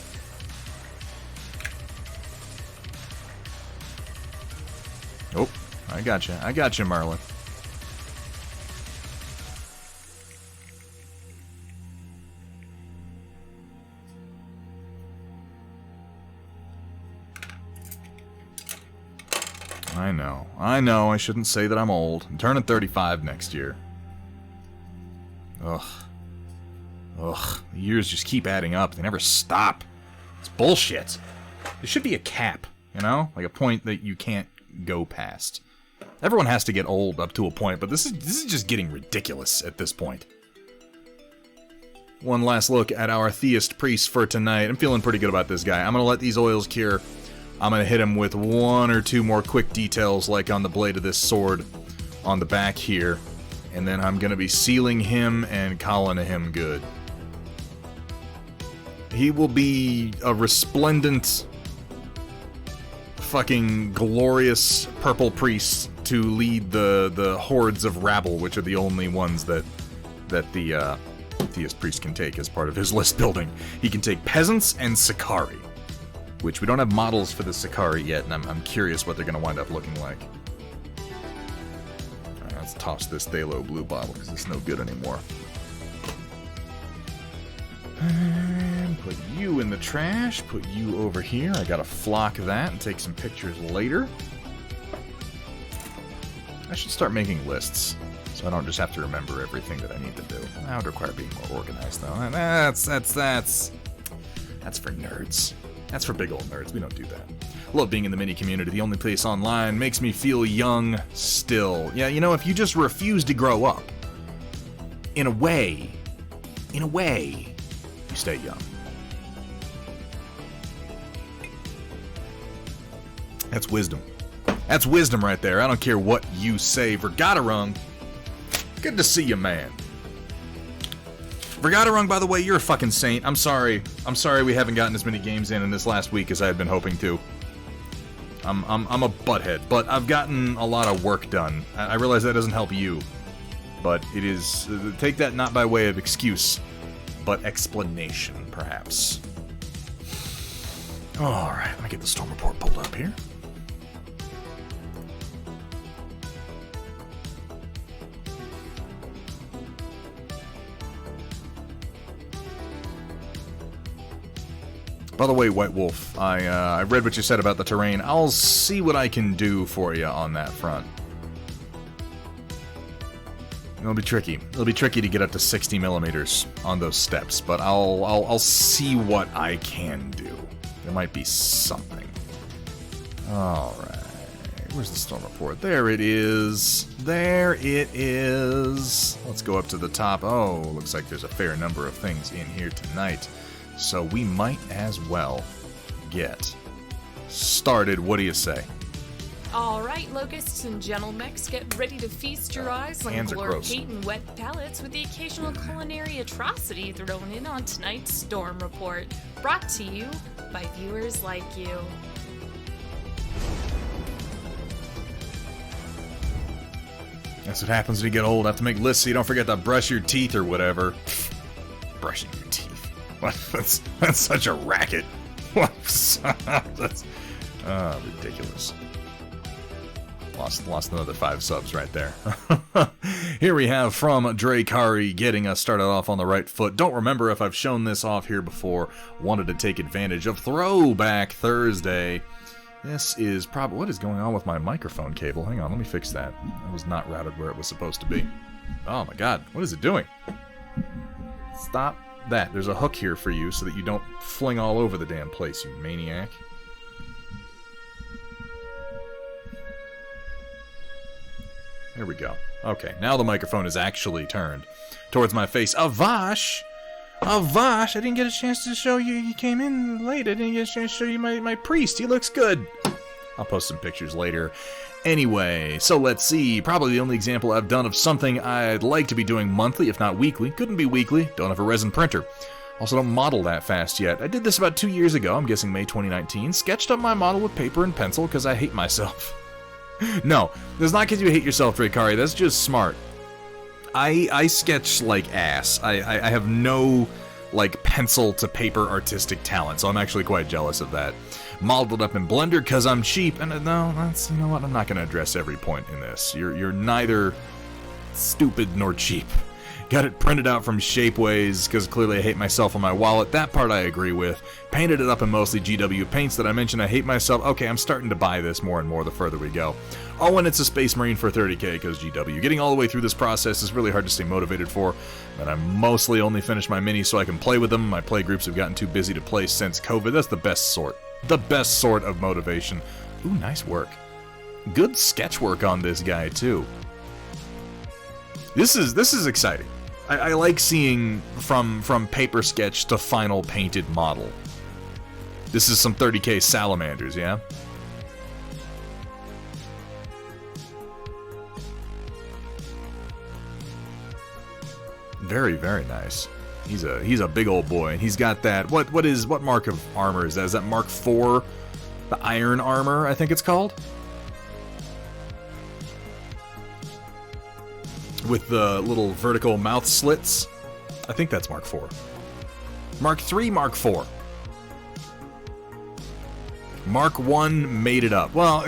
Oh, I gotcha, Marlon. I know, I shouldn't say that I'm old. I'm turning 35 next year. Ugh. The years just keep adding up. They never stop. It's bullshit. There should be a cap, you know? Like a point that you can't go past. Everyone has to get old up to a point, but this is just getting ridiculous at this point. One last look at our Theist Priest for tonight. I'm feeling pretty good about this guy. I'm going to let these oils cure. I'm going to hit him with one or two more quick details, like on the blade of this sword on the back here. And then I'm going to be sealing him and calling him good. He will be a resplendent, fucking glorious purple priest to lead the hordes of rabble, which are the only ones that the Theist Priest can take as part of his list building. He can take peasants and Sicarii, which we don't have models for the Sicarii yet, and I'm curious what they're going to wind up looking like. Alright, let's toss this Thalo blue bottle, because it's no good anymore. And put you in the trash, put you over here. I gotta flock that and take some pictures later. I should start making lists, so I don't just have to remember everything that I need to do. That would require being more organized, though. And that's for nerds. That's for big old nerds. We don't do that. Love being in the mini community. The only place online makes me feel young still. Yeah, you know, if you just refuse to grow up, in a way, you stay young. That's wisdom. That's wisdom right there. I don't care what you say. Vergaderung, good to see you, man. Vergaderung, by the way, you're a fucking saint. I'm sorry we haven't gotten as many games in this last week as I had been hoping to. I'm a butthead, but I've gotten a lot of work done. I realize that doesn't help you, but it is... take that not by way of excuse, but explanation, perhaps. Alright, let me get the Storm Report pulled up here. By the way, White Wolf, I read what you said about the terrain. I'll see what I can do for you on that front. It'll be tricky. It'll be tricky to get up to 60 millimeters on those steps, but I'll see what I can do. There might be something. All right. Where's the Storm Report? There it is. There it is. Let's go up to the top. Oh, looks like there's a fair number of things in here tonight. So we might as well get started. What do you say? All right, locusts and gentlemix, get ready to feast your eyes on gloricate and wet palates with the occasional culinary atrocity thrown in on tonight's Storm Report, brought to you by viewers like you. That's what happens when you get old. Have to make lists so you don't forget to brush your teeth or whatever. Brushing your teeth. What? That's such a racket. That's ridiculous. Lost another 5 subs right there. Here we have from Drakari getting us started off on the right foot. Don't remember if I've shown this off here before. Wanted to take advantage of Throwback Thursday. This is probably... What is going on with my microphone cable? Hang on, let me fix that. That was not routed where it was supposed to be. Oh my god, what is it doing? Stop that. There's a hook here for you so that you don't fling all over the damn place, you maniac. There we go. Okay, now the microphone is actually turned towards my face. Avash! Avash! I didn't get a chance to show you. You came in late. I didn't get a chance to show you my priest. He looks good. I'll post some pictures later. Anyway, so let's see. Probably the only example I've done of something I'd like to be doing monthly, if not weekly. Couldn't be weekly. Don't have a resin printer. Also don't model that fast yet. I did this about 2 years ago. I'm guessing May 2019. Sketched up my model with paper and pencil because I hate myself. No, that's not because you hate yourself, Drakari. That's just smart. I sketch like ass. I have no, like, pencil to paper artistic talent, so I'm actually quite jealous of that. Modeled up in Blender because I'm cheap, and no, that's, you know what, I'm not going to address every point in this. You're neither stupid nor cheap. Got it printed out from Shapeways, because clearly I hate myself on my wallet. That part I agree with. Painted it up in mostly GW paints that I mentioned I hate myself. Okay, I'm starting to buy this more and more the further we go. Oh, and it's a Space Marine for 30k, because GW. Getting all the way through this process is really hard to stay motivated for, but I mostly only finish my minis so I can play with them. My play groups have gotten too busy to play since COVID. That's the best sort. The best sort of motivation. Ooh, nice work. Good sketch work on this guy, too. This is exciting. I like seeing from paper sketch to final painted model. This is some 30k salamanders, yeah? Very, very nice. He's a big old boy, and he's got that. What mark of armor is that? Is that Mark IV? The iron armor, I think it's called? With the little vertical mouth slits. I think that's Mark IV. Mark III, Mark IV. Mark I made it up. Well,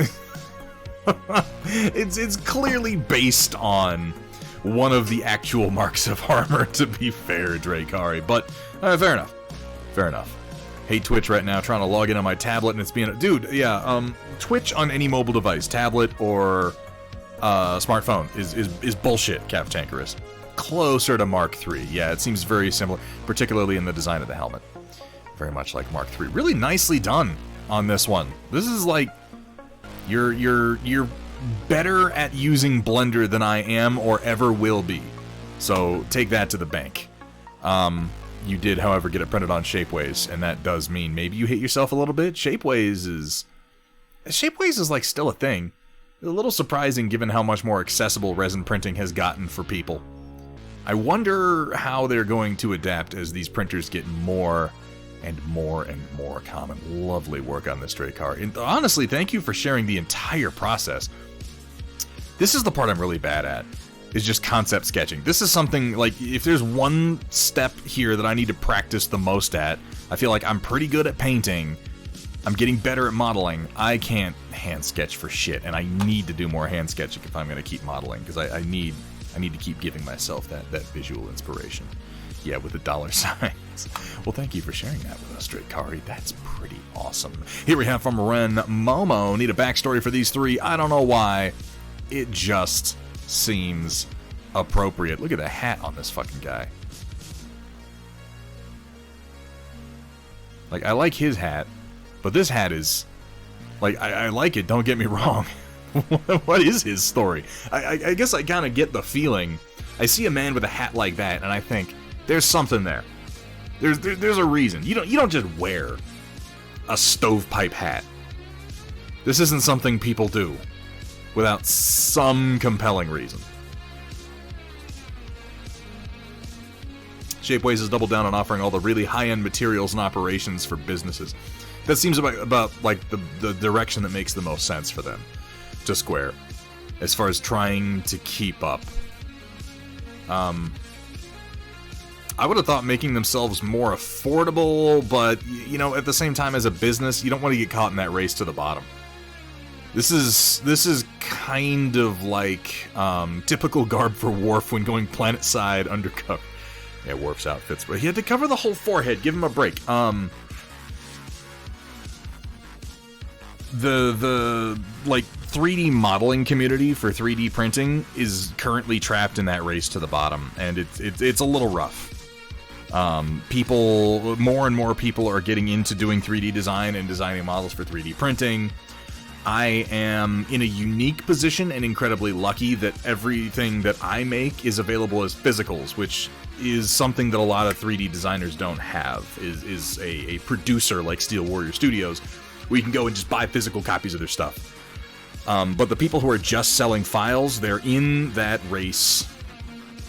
it's clearly based on one of the actual marks of armor, to be fair, Drakari. But, fair enough. Fair enough. Hate Twitch right now, trying to log in on my tablet, and it's being... Dude, yeah, Twitch on any mobile device, tablet or... smartphone is bullshit, Captankerous. Closer to Mark III. Yeah, it seems very similar, particularly in the design of the helmet. Very much like Mark III. Really nicely done on this one. This is like you're better at using Blender than I am or ever will be. So take that to the bank. You did, however, get it printed on Shapeways, and that does mean maybe you hate yourself a little bit. Shapeways is like still a thing. A little surprising given how much more accessible resin printing has gotten for people. I wonder how they're going to adapt as these printers get more and more and more common. Lovely work on this Drakar. And honestly, thank you for sharing the entire process. This is the part I'm really bad at, is just concept sketching. This is something, like, if there's one step here that I need to practice the most at, I feel like I'm pretty good at painting. I'm getting better at modeling. I can't hand sketch for shit, and I need to do more hand sketching if I'm going to keep modeling, because I need to keep giving myself that visual inspiration. Yeah, with the dollar signs. Well, thank you for sharing that with us, Drakari. That's pretty awesome. Here we have from Ren Momo. Need a backstory for these three. I don't know why. It just seems appropriate. Look at the hat on this fucking guy. Like, I like his hat. But this hat is, like, I like it, don't get me wrong. What is his story? I guess I kind of get the feeling. I see a man with a hat like that, and I think, there's something there. There's a reason. You don't just wear a stovepipe hat. This isn't something people do without some compelling reason. Shapeways has doubled down on offering all the really high-end materials and operations for businesses. That seems about like the direction that makes the most sense for them to Square, as far as trying to keep up. I would have thought making themselves more affordable, but, you know, at the same time, as a business, you don't want to get caught in that race to the bottom. This is kind of like typical garb for Worf when going planet side undercover. Yeah, Worf's outfits, but he had to cover the whole forehead. Give him a break. The like 3D modeling community for 3D printing is currently trapped in that race to the bottom, and it's a little rough. More and more people are getting into doing 3D design and designing models for 3D printing. I am in a unique position and incredibly lucky that everything that I make is available as physicals, which is something that a lot of 3D designers don't have, is a producer like Steel Warrior Studios, where you can go and just buy physical copies of their stuff. But the people who are just selling files, they're in that race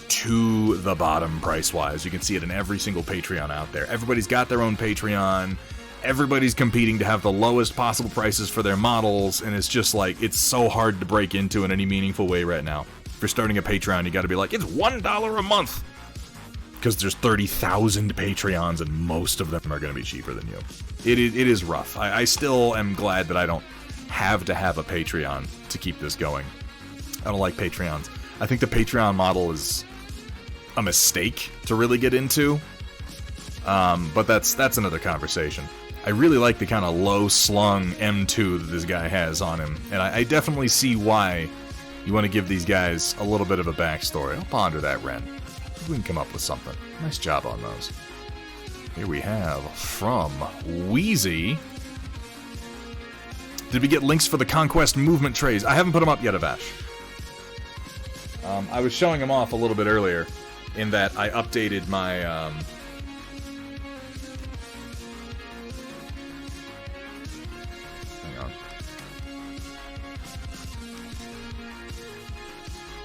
to the bottom price-wise. You can see it in every single Patreon out there. Everybody's got their own Patreon. Everybody's competing to have the lowest possible prices for their models, and it's just like, it's so hard to break into in any meaningful way right now. If you're starting a Patreon, you gotta be like, it's $1 a month! Because there's 30,000 Patreons, and most of them are gonna be cheaper than you. It is rough. I still am glad that I don't have to have a Patreon to keep this going. I don't like Patreons. I think the Patreon model is a mistake to really get into, but that's another conversation. I really like the kind of low-slung M2 that this guy has on him, and I definitely see why you want to give these guys a little bit of a backstory. I'll ponder that, Ren. We can come up with something. Nice job on those. Here we have, from Wheezy. Did we get links for the Conquest movement trays? I haven't put them up yet, Avash. I was showing them off a little bit earlier, in that I updated my,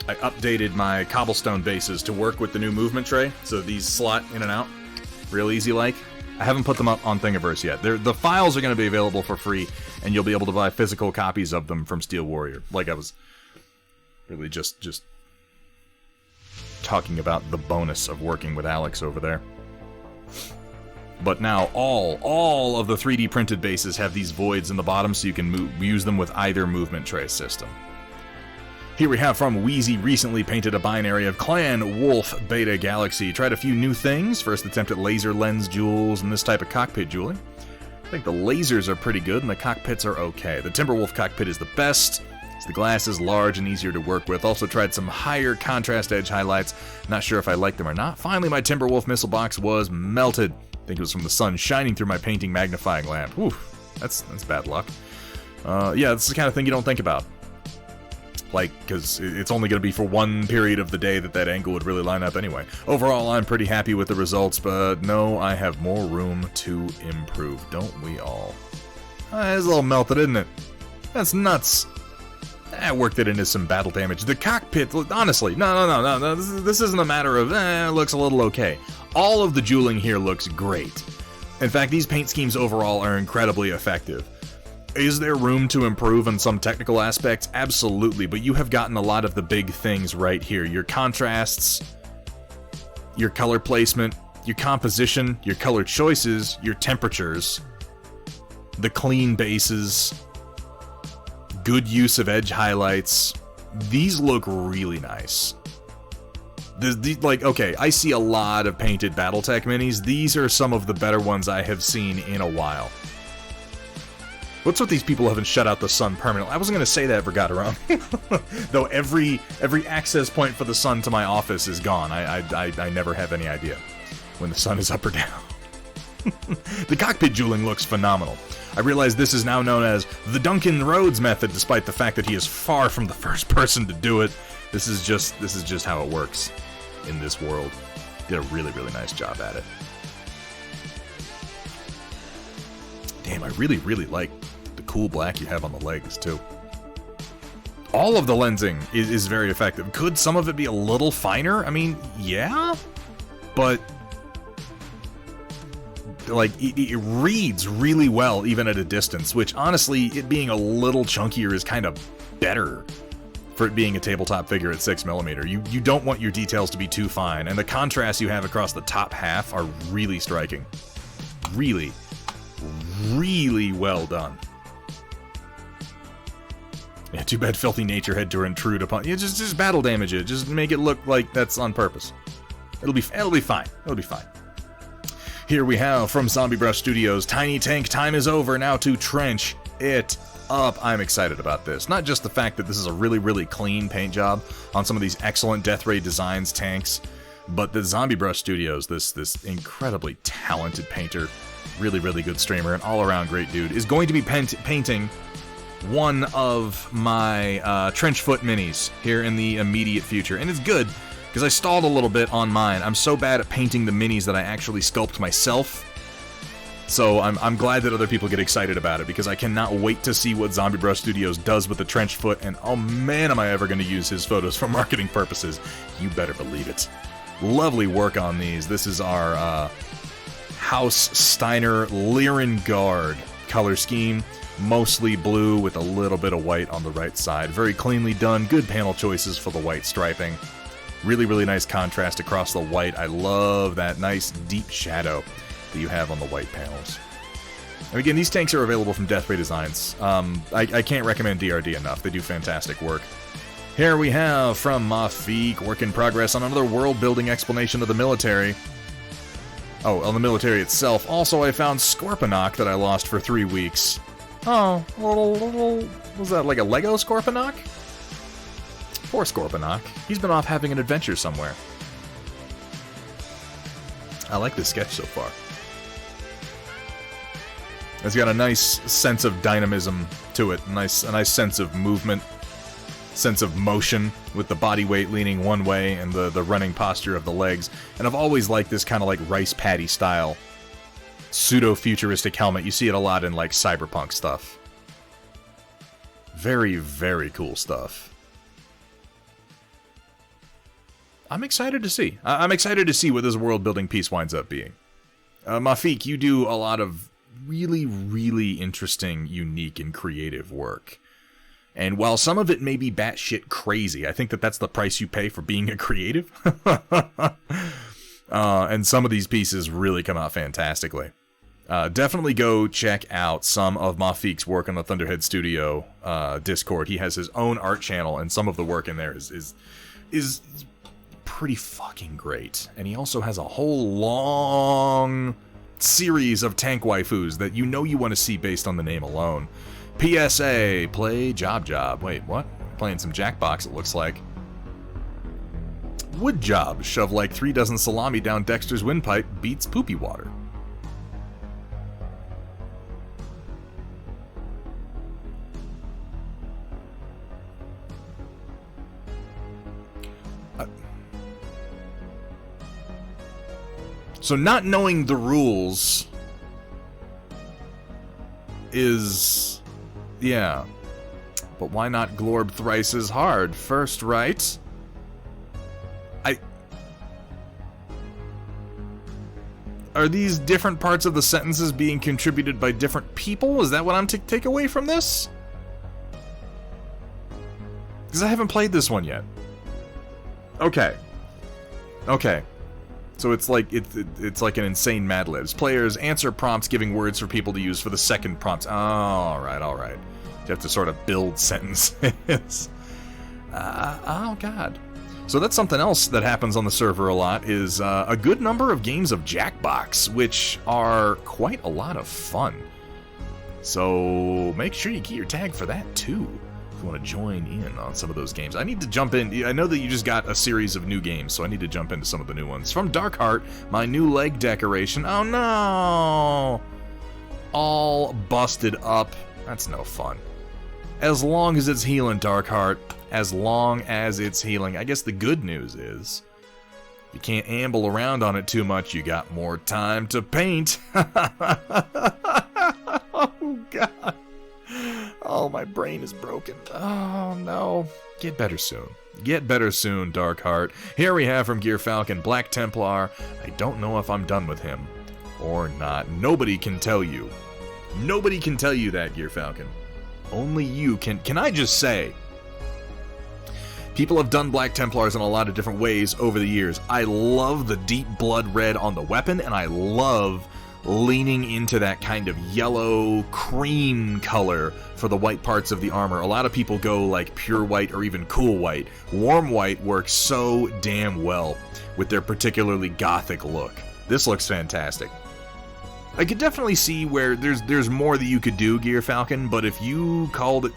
I updated my cobblestone bases to work with the new movement tray, so these slot in and out real easy like. I haven't put them up on Thingiverse yet. The files are going to be available for free, and you'll be able to buy physical copies of them from Steel Warrior. Like I was really just talking about the bonus of working with Alex over there. But now all of the 3D printed bases have these voids in the bottom, so you can use them with either movement tray system. Here we have from Wheezy, recently painted a binary of Clan Wolf Beta Galaxy. Tried a few new things. First attempt at laser lens jewels and this type of cockpit jewelry. I think the lasers are pretty good and the cockpits are okay. The Timberwolf cockpit is the best, as the glass is large and easier to work with. Also tried some higher contrast edge highlights. Not sure if I like them or not. Finally, my Timberwolf missile box was melted. I think it was from the sun shining through my painting magnifying lamp. Whew, that's bad luck. Yeah, this is the kind of thing you don't think about. Like, because it's only going to be for one period of the day that angle would really line up anyway. Overall, I'm pretty happy with the results, but no, I have more room to improve. Don't we all? It's a little melted, isn't it? That's nuts. I worked it into some battle damage. The cockpit, honestly, no. This isn't a matter of, it looks a little okay. All of the jeweling here looks great. In fact, these paint schemes overall are incredibly effective. Is there room to improve on some technical aspects? Absolutely, but you have gotten a lot of the big things right here. Your contrasts, your color placement, your composition, your color choices, your temperatures, the clean bases, good use of edge highlights. These look really nice. Like, okay, I see a lot of painted Battletech minis. These are some of the better ones I have seen in a while. What's with these people who haven't shut out the sun permanently? I wasn't going to say that, Vergataron. Though every access point for the sun to my office is gone. I never have any idea when the sun is up or down. The cockpit jeweling looks phenomenal. I realize this is now known as the Duncan Rhodes method, despite the fact that he is far from the first person to do it. This is just how it works in this world. Did a really, really nice job at it. Damn, I really, really like the cool black you have on the legs, too. All of the lensing is very effective. Could some of it be a little finer? I mean, yeah, but like, it reads really well even at a distance, which honestly, it being a little chunkier is kind of better for it being a tabletop figure at 6mm. You don't want your details to be too fine, and the contrasts you have across the top half are really striking. Really well done. Yeah, too bad Filthy Nature had to intrude upon you. Just battle damage it. Just make it look like that's on purpose. It'll be fine. It'll be fine. Here we have from Zombie Brush Studios, Tiny Tank time is over, now to trench it up. I'm excited about this. Not just the fact that this is a really, really clean paint job on some of these excellent Death Ray Designs tanks, but the Zombie Brush Studios, this incredibly talented painter, really, really good streamer, and all-around great dude, is going to be painting one of my trench foot minis here in the immediate future. And it's good, because I stalled a little bit on mine. I'm so bad at painting the minis that I actually sculpt myself. So I'm glad that other people get excited about it, because I cannot wait to see what Zombie Brush Studios does with the trench foot, and oh man, am I ever going to use his photos for marketing purposes. You better believe it. Lovely work on these. This is our House Steiner Liren Guard color scheme. Mostly blue with a little bit of white on the right side. Very cleanly done. Good panel choices for the white striping. Really, really nice contrast across the white. I love that nice deep shadow that you have on the white panels. And again, these tanks are available from Death Ray Designs. I can't recommend DRD enough. They do fantastic work. Here we have from Mafik, work in progress on another world-building explanation of the military. Oh, on the military itself. Also, I found Scorponok that I lost for 3 weeks. Oh, little, was that like a Lego Scorponok? Poor Scorponok. He's been off having an adventure somewhere. I like this sketch so far. It's got a nice sense of dynamism to it, a nice sense of movement, sense of motion, with the body weight leaning one way and the running posture of the legs. And I've always liked this kind of like rice paddy style pseudo-futuristic helmet. You see it a lot in like cyberpunk stuff. Very, very cool stuff. I'm excited to see. I'm excited to see what this world-building piece winds up being. Mafik, you do a lot of really, really interesting, unique, and creative work. And while some of it may be batshit crazy, I think that that's the price you pay for being a creative. And some of these pieces really come out fantastically. Definitely go check out some of Mafik's work on the Thunderhead Studio Discord. He has his own art channel, and some of the work in there is pretty fucking great. And he also has a whole long series of tank waifus that you know you want to see based on the name alone. PSA, play Job. Wait, what? Playing some Jackbox, it looks like. Wood Job, shove like 3 dozen salami down Dexter's windpipe, beats poopy water. So not knowing the rules is... yeah. But why not glorb thrice as hard first, right? Are these different parts of the sentences being contributed by different people? Is that what I'm to take away from this? Because I haven't played this one yet. Okay. So it's like it's like an insane Mad Libs. Players answer prompts giving words for people to use for the second prompts. Oh, all right. You have to sort of build sentences. Oh god. So that's something else that happens on the server a lot, is a good number of games of Jackbox, which are quite a lot of fun. So make sure you get your tag for that too, if you want to join in on some of those games. I need to jump in. I know that you just got a series of new games, so I need to jump into some of the new ones. From Darkheart, my new leg decoration. Oh no! All busted up. That's no fun. As long as it's healing, Darkheart. As long as it's healing. I guess the good news is, if you can't amble around on it too much, you got more time to paint. Oh, God. Oh, my brain is broken. Oh, no. Get better soon. Get better soon, Darkheart. Here we have from Gear Falcon, Black Templar. I don't know if I'm done with him or not. Nobody can tell you. Nobody can tell you that, Gear Falcon. Only you can. Can I just say, people have done Black Templars in a lot of different ways over the years. I love the deep blood red on the weapon, and I love leaning into that kind of yellow cream color for the white parts of the armor. A lot of people go like pure white or even cool white. Warm white works so damn well with their particularly gothic look. This looks fantastic. I could definitely see where there's more that you could do, Gear Falcon, but if you called it...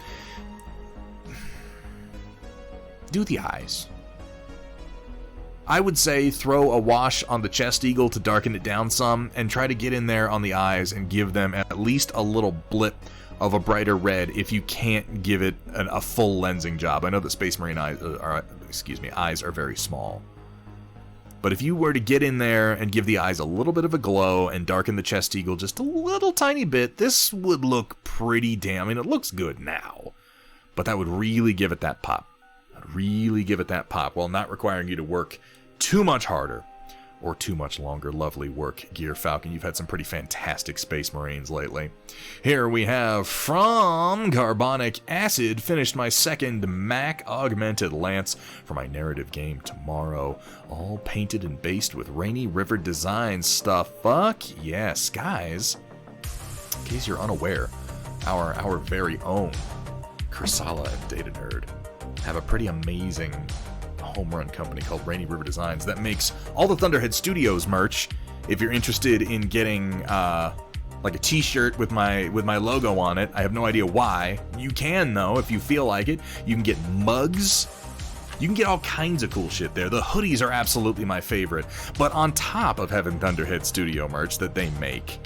do the eyes. I would say throw a wash on the chest eagle to darken it down some, and try to get in there on the eyes and give them at least a little blip of a brighter red if you can't give it a full lensing job. I know that Space Marine eyes are very small. But if you were to get in there and give the eyes a little bit of a glow and darken the chest eagle just a little tiny bit, this would look pretty damn... I mean, it looks good now, but that would really give it that pop. Really give it that pop while not requiring you to work too much harder or too much longer. Lovely work, Gear Falcon. You've had some pretty fantastic Space Marines lately. Here we have from Carbonic Acid, finished my second Mac Augmented Lance for my narrative game tomorrow. All painted and based with Rainy River Design stuff. Fuck yes, guys. In case you're unaware, our very own Kursala and Data Nerd have a pretty amazing home run company called Rainy River Designs that makes all the Thunderhead Studios merch. If you're interested in getting like a t-shirt with my logo on it, I have no idea why. You can though if you feel like it. You can get mugs. You can get all kinds of cool shit there. The hoodies are absolutely my favorite. But on top of having Thunderhead Studio merch that they make,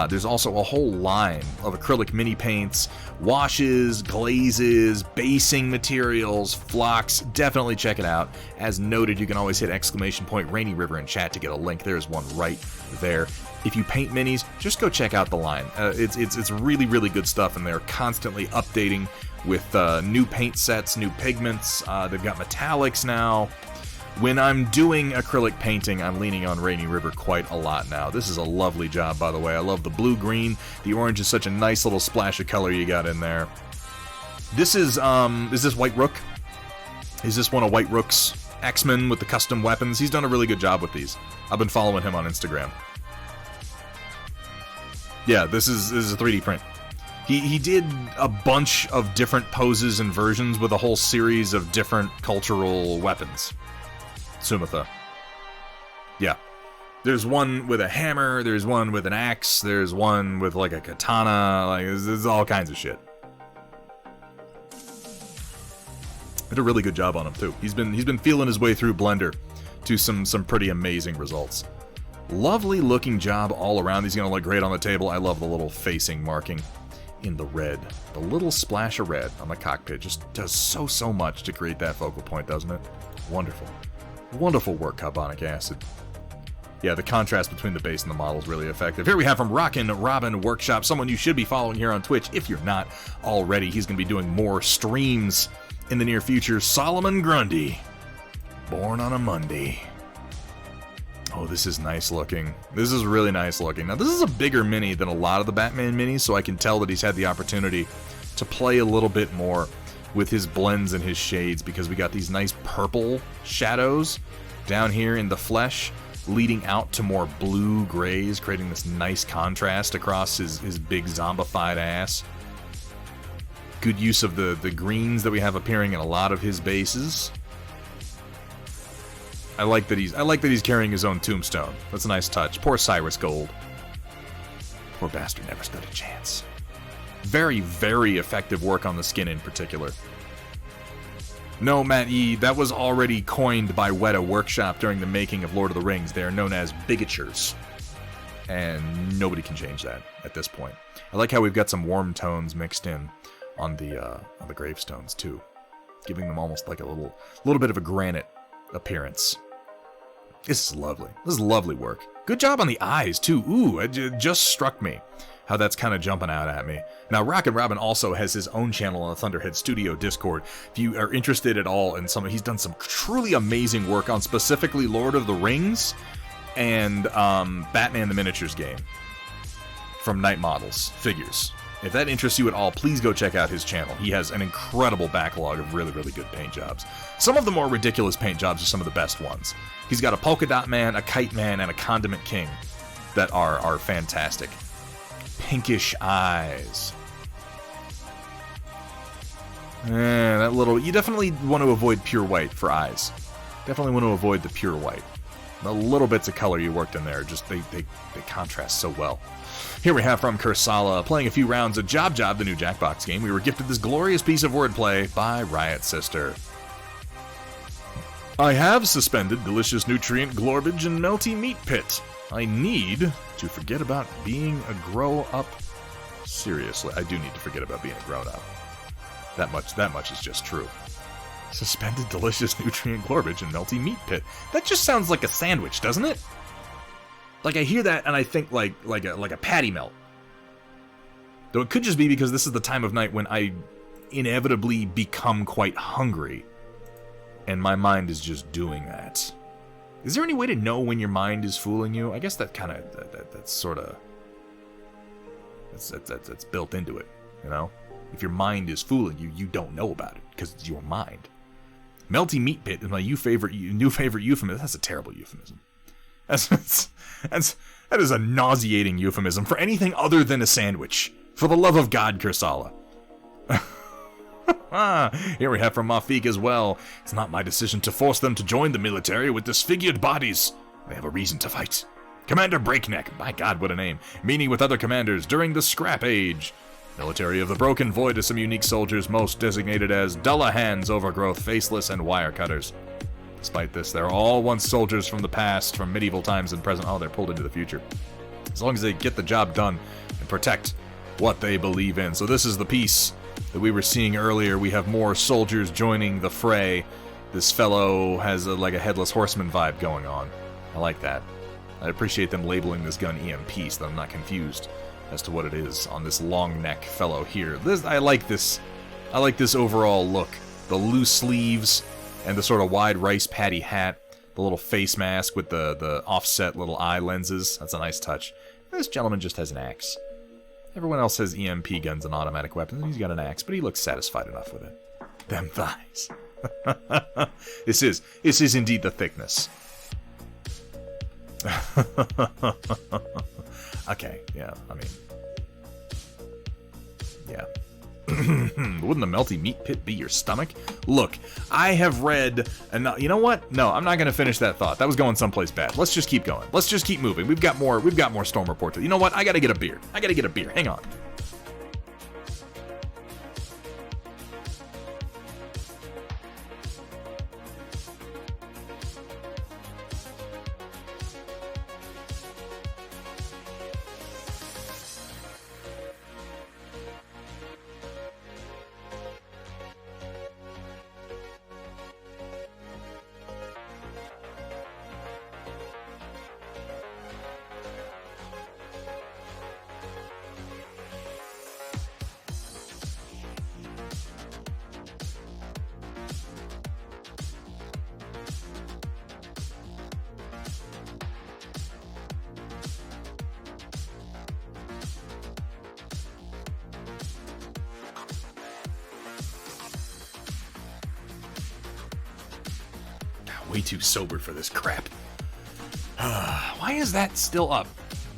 there's also a whole line of acrylic mini paints, washes, glazes, basing materials, flocks. Definitely check it out. As noted, you can always hit !Rainy River in chat to get a link. There's one right there. If you paint minis, just go check out the line. It's really, really good stuff, and they're constantly updating with new paint sets, new pigments. They've got metallics now. When I'm doing acrylic painting, I'm leaning on Rainy River quite a lot now. This is a lovely job, by the way. I love the blue-green. The orange is such a nice little splash of color you got in there. This is this White Rook? Is this one of White Rook's X-Men with the custom weapons? He's done a really good job with these. I've been following him on Instagram. Yeah, this is a 3D print. He did a bunch of different poses and versions with a whole series of different cultural weapons. Sumatha. Yeah. There's one with a hammer, there's one with an axe, there's one with like a katana, like there's all kinds of shit. Did a really good job on him too. He's been feeling his way through Blender to some pretty amazing results. Lovely looking job all around. He's gonna look great on the table. I love the little facing marking in the red. The little splash of red on the cockpit just does so much to create that focal point, doesn't it? Wonderful. Wonderful work, Carbonic Acid. Yeah, the contrast between the base and the model is really effective. Here we have from Rockin' Robin Workshop, someone you should be following here on Twitch if you're not already. He's going to be doing more streams in the near future. Solomon Grundy, born on a Monday. Oh, this is nice looking. This is really nice looking. Now, this is a bigger mini than a lot of the Batman minis, so I can tell that he's had the opportunity to play a little bit more with his blends and his shades, because we got these nice purple shadows down here in the flesh, leading out to more blue grays, creating this nice contrast across his big zombified ass. Good use of the greens that we have appearing in a lot of his bases. I like that he's carrying his own tombstone. That's a nice touch. Poor Cyrus Gold. Poor bastard never stood a chance. Very, very effective work on the skin in particular. No, Matt E., that was already coined by Weta Workshop during the making of Lord of the Rings. They are known as bigatures. And nobody can change that at this point. I like how we've got some warm tones mixed in on the gravestones, too. Giving them almost like a little bit of a granite appearance. This is lovely. This is lovely work. Good job on the eyes, too. Ooh, it just struck me how that's kind of jumping out at me. Now, Rockin' Robin also has his own channel on the Thunderhead Studio Discord. If you are interested at all in he's done some truly amazing work on specifically Lord of the Rings and Batman the Miniatures game from Night Models figures. If that interests you at all, please go check out his channel. He has an incredible backlog of really, really good paint jobs. Some of the more ridiculous paint jobs are some of the best ones. He's got a Polka Dot Man, a Kite Man, and a Condiment King. that are fantastic. Pinkish eyes. That little... You definitely want to avoid pure white for eyes. Definitely want to avoid the pure white. The little bits of color you worked in there, just they contrast so well. Here we have from Kursala, playing a few rounds of Job Job, the new Jackbox game. We were gifted this glorious piece of wordplay by Riot Sister. I have suspended delicious nutrient garbage and melty meat pit. I need to forget about being a grow-up. Seriously, I do need to forget about being a grown-up. That much is just true. Suspended delicious nutrient garbage and melty meat pit. That just sounds like a sandwich, doesn't it? Like, I hear that and I think like a patty melt. Though it could just be because this is the time of night when I inevitably become quite hungry. And my mind is just doing that. Is there any way to know when your mind is fooling you? I guess that kind of, that's sort of, that's built into it, you know? If your mind is fooling you, you don't know about it, because it's your mind. Melty meat pit is my new favorite euphemism. That's a terrible euphemism. That is a nauseating euphemism for anything other than a sandwich. For the love of God, Kursala. Here we have from Mafik as well. It's not my decision to force them to join the military with disfigured bodies. They have a reason to fight. Commander Breakneck, my God, what a name. Meeting with other commanders during the Scrap Age. Military of the Broken Void is some unique soldiers, most designated as Dullahans, Overgrowth, Faceless, and Wire Cutters. Despite this, they're all once soldiers from the past, from medieval times and present. Oh, they're pulled into the future. As long as they get the job done and protect what they believe in. So this is the piece that we were seeing earlier. We have more soldiers joining the fray. This fellow has like a Headless Horseman vibe going on. I like that. I appreciate them labeling this gun EMP so that I'm not confused as to what it is on this long neck fellow here. I like this overall look. The loose sleeves and the sort of wide rice paddy hat. The little face mask with the offset little eye lenses. That's a nice touch. This gentleman just has an axe. Everyone else has EMP guns and automatic weapons, and he's got an axe, but he looks satisfied enough with it. Them thighs. This is indeed the thickness. Okay, yeah, I mean... Yeah. Wouldn't the melty meat pit be your stomach? Look, I have read... You know what? No, I'm not going to finish that thought. That was going someplace bad. Let's just keep going. Let's just keep moving. We've got more Storm Report. You know what? I got to get a beer. Hang on. Way too sober for this crap. Why is that still up?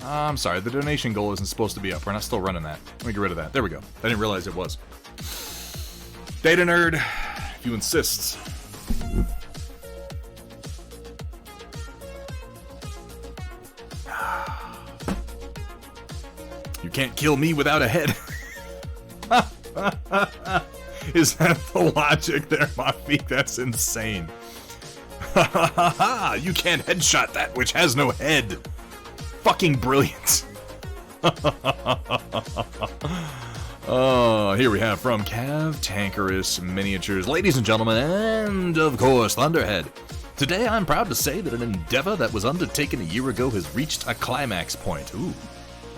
I'm sorry, the donation goal isn't supposed to be up. We're not still running that. Let me get rid of that. There we go. I didn't realize it was. Data nerd, if you insist. You can't kill me without a head. Is that the logic there, Mafik? That's insane. You can't headshot that which has no head. Fucking brilliant. Here we have from Cav Tankerous Miniatures. Ladies and gentlemen, and of course, Thunderhead. Today I'm proud to say that an endeavor that was undertaken a year ago has reached a climax point. Ooh,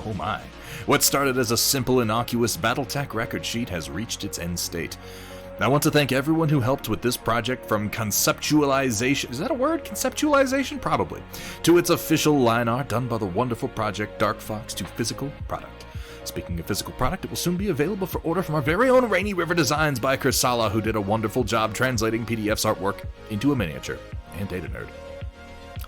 oh my. What started as a simple, innocuous Battletech record sheet has reached its end state. I want to thank everyone who helped with this project, from conceptualization, is that a word? Conceptualization? Probably. To its official line art done by the wonderful Project Dark Fox, to physical product. Speaking of physical product, it will soon be available for order from our very own Rainy River Designs by Kursala, who did a wonderful job translating PDF's artwork into a miniature. And Data Nerd.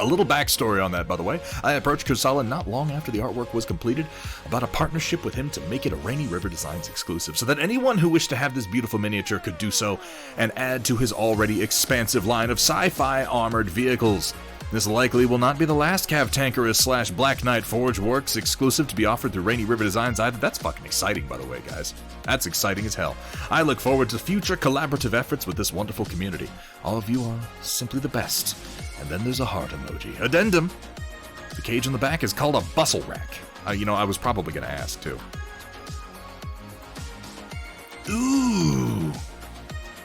A little backstory on that, by the way. I approached Kursala not long after the artwork was completed about a partnership with him to make it a Rainy River Designs exclusive, so that anyone who wished to have this beautiful miniature could do so and add to his already expansive line of sci-fi armored vehicles. This likely will not be the last Cav Tankerus / Black Knight Forge Works exclusive to be offered through Rainy River Designs either. That's fucking exciting, by the way, guys. That's exciting as hell. I look forward to future collaborative efforts with this wonderful community. All of you are simply the best. And then there's a heart emoji. Addendum. The cage on the back is called a bustle rack. I was probably going to ask, too. Ooh.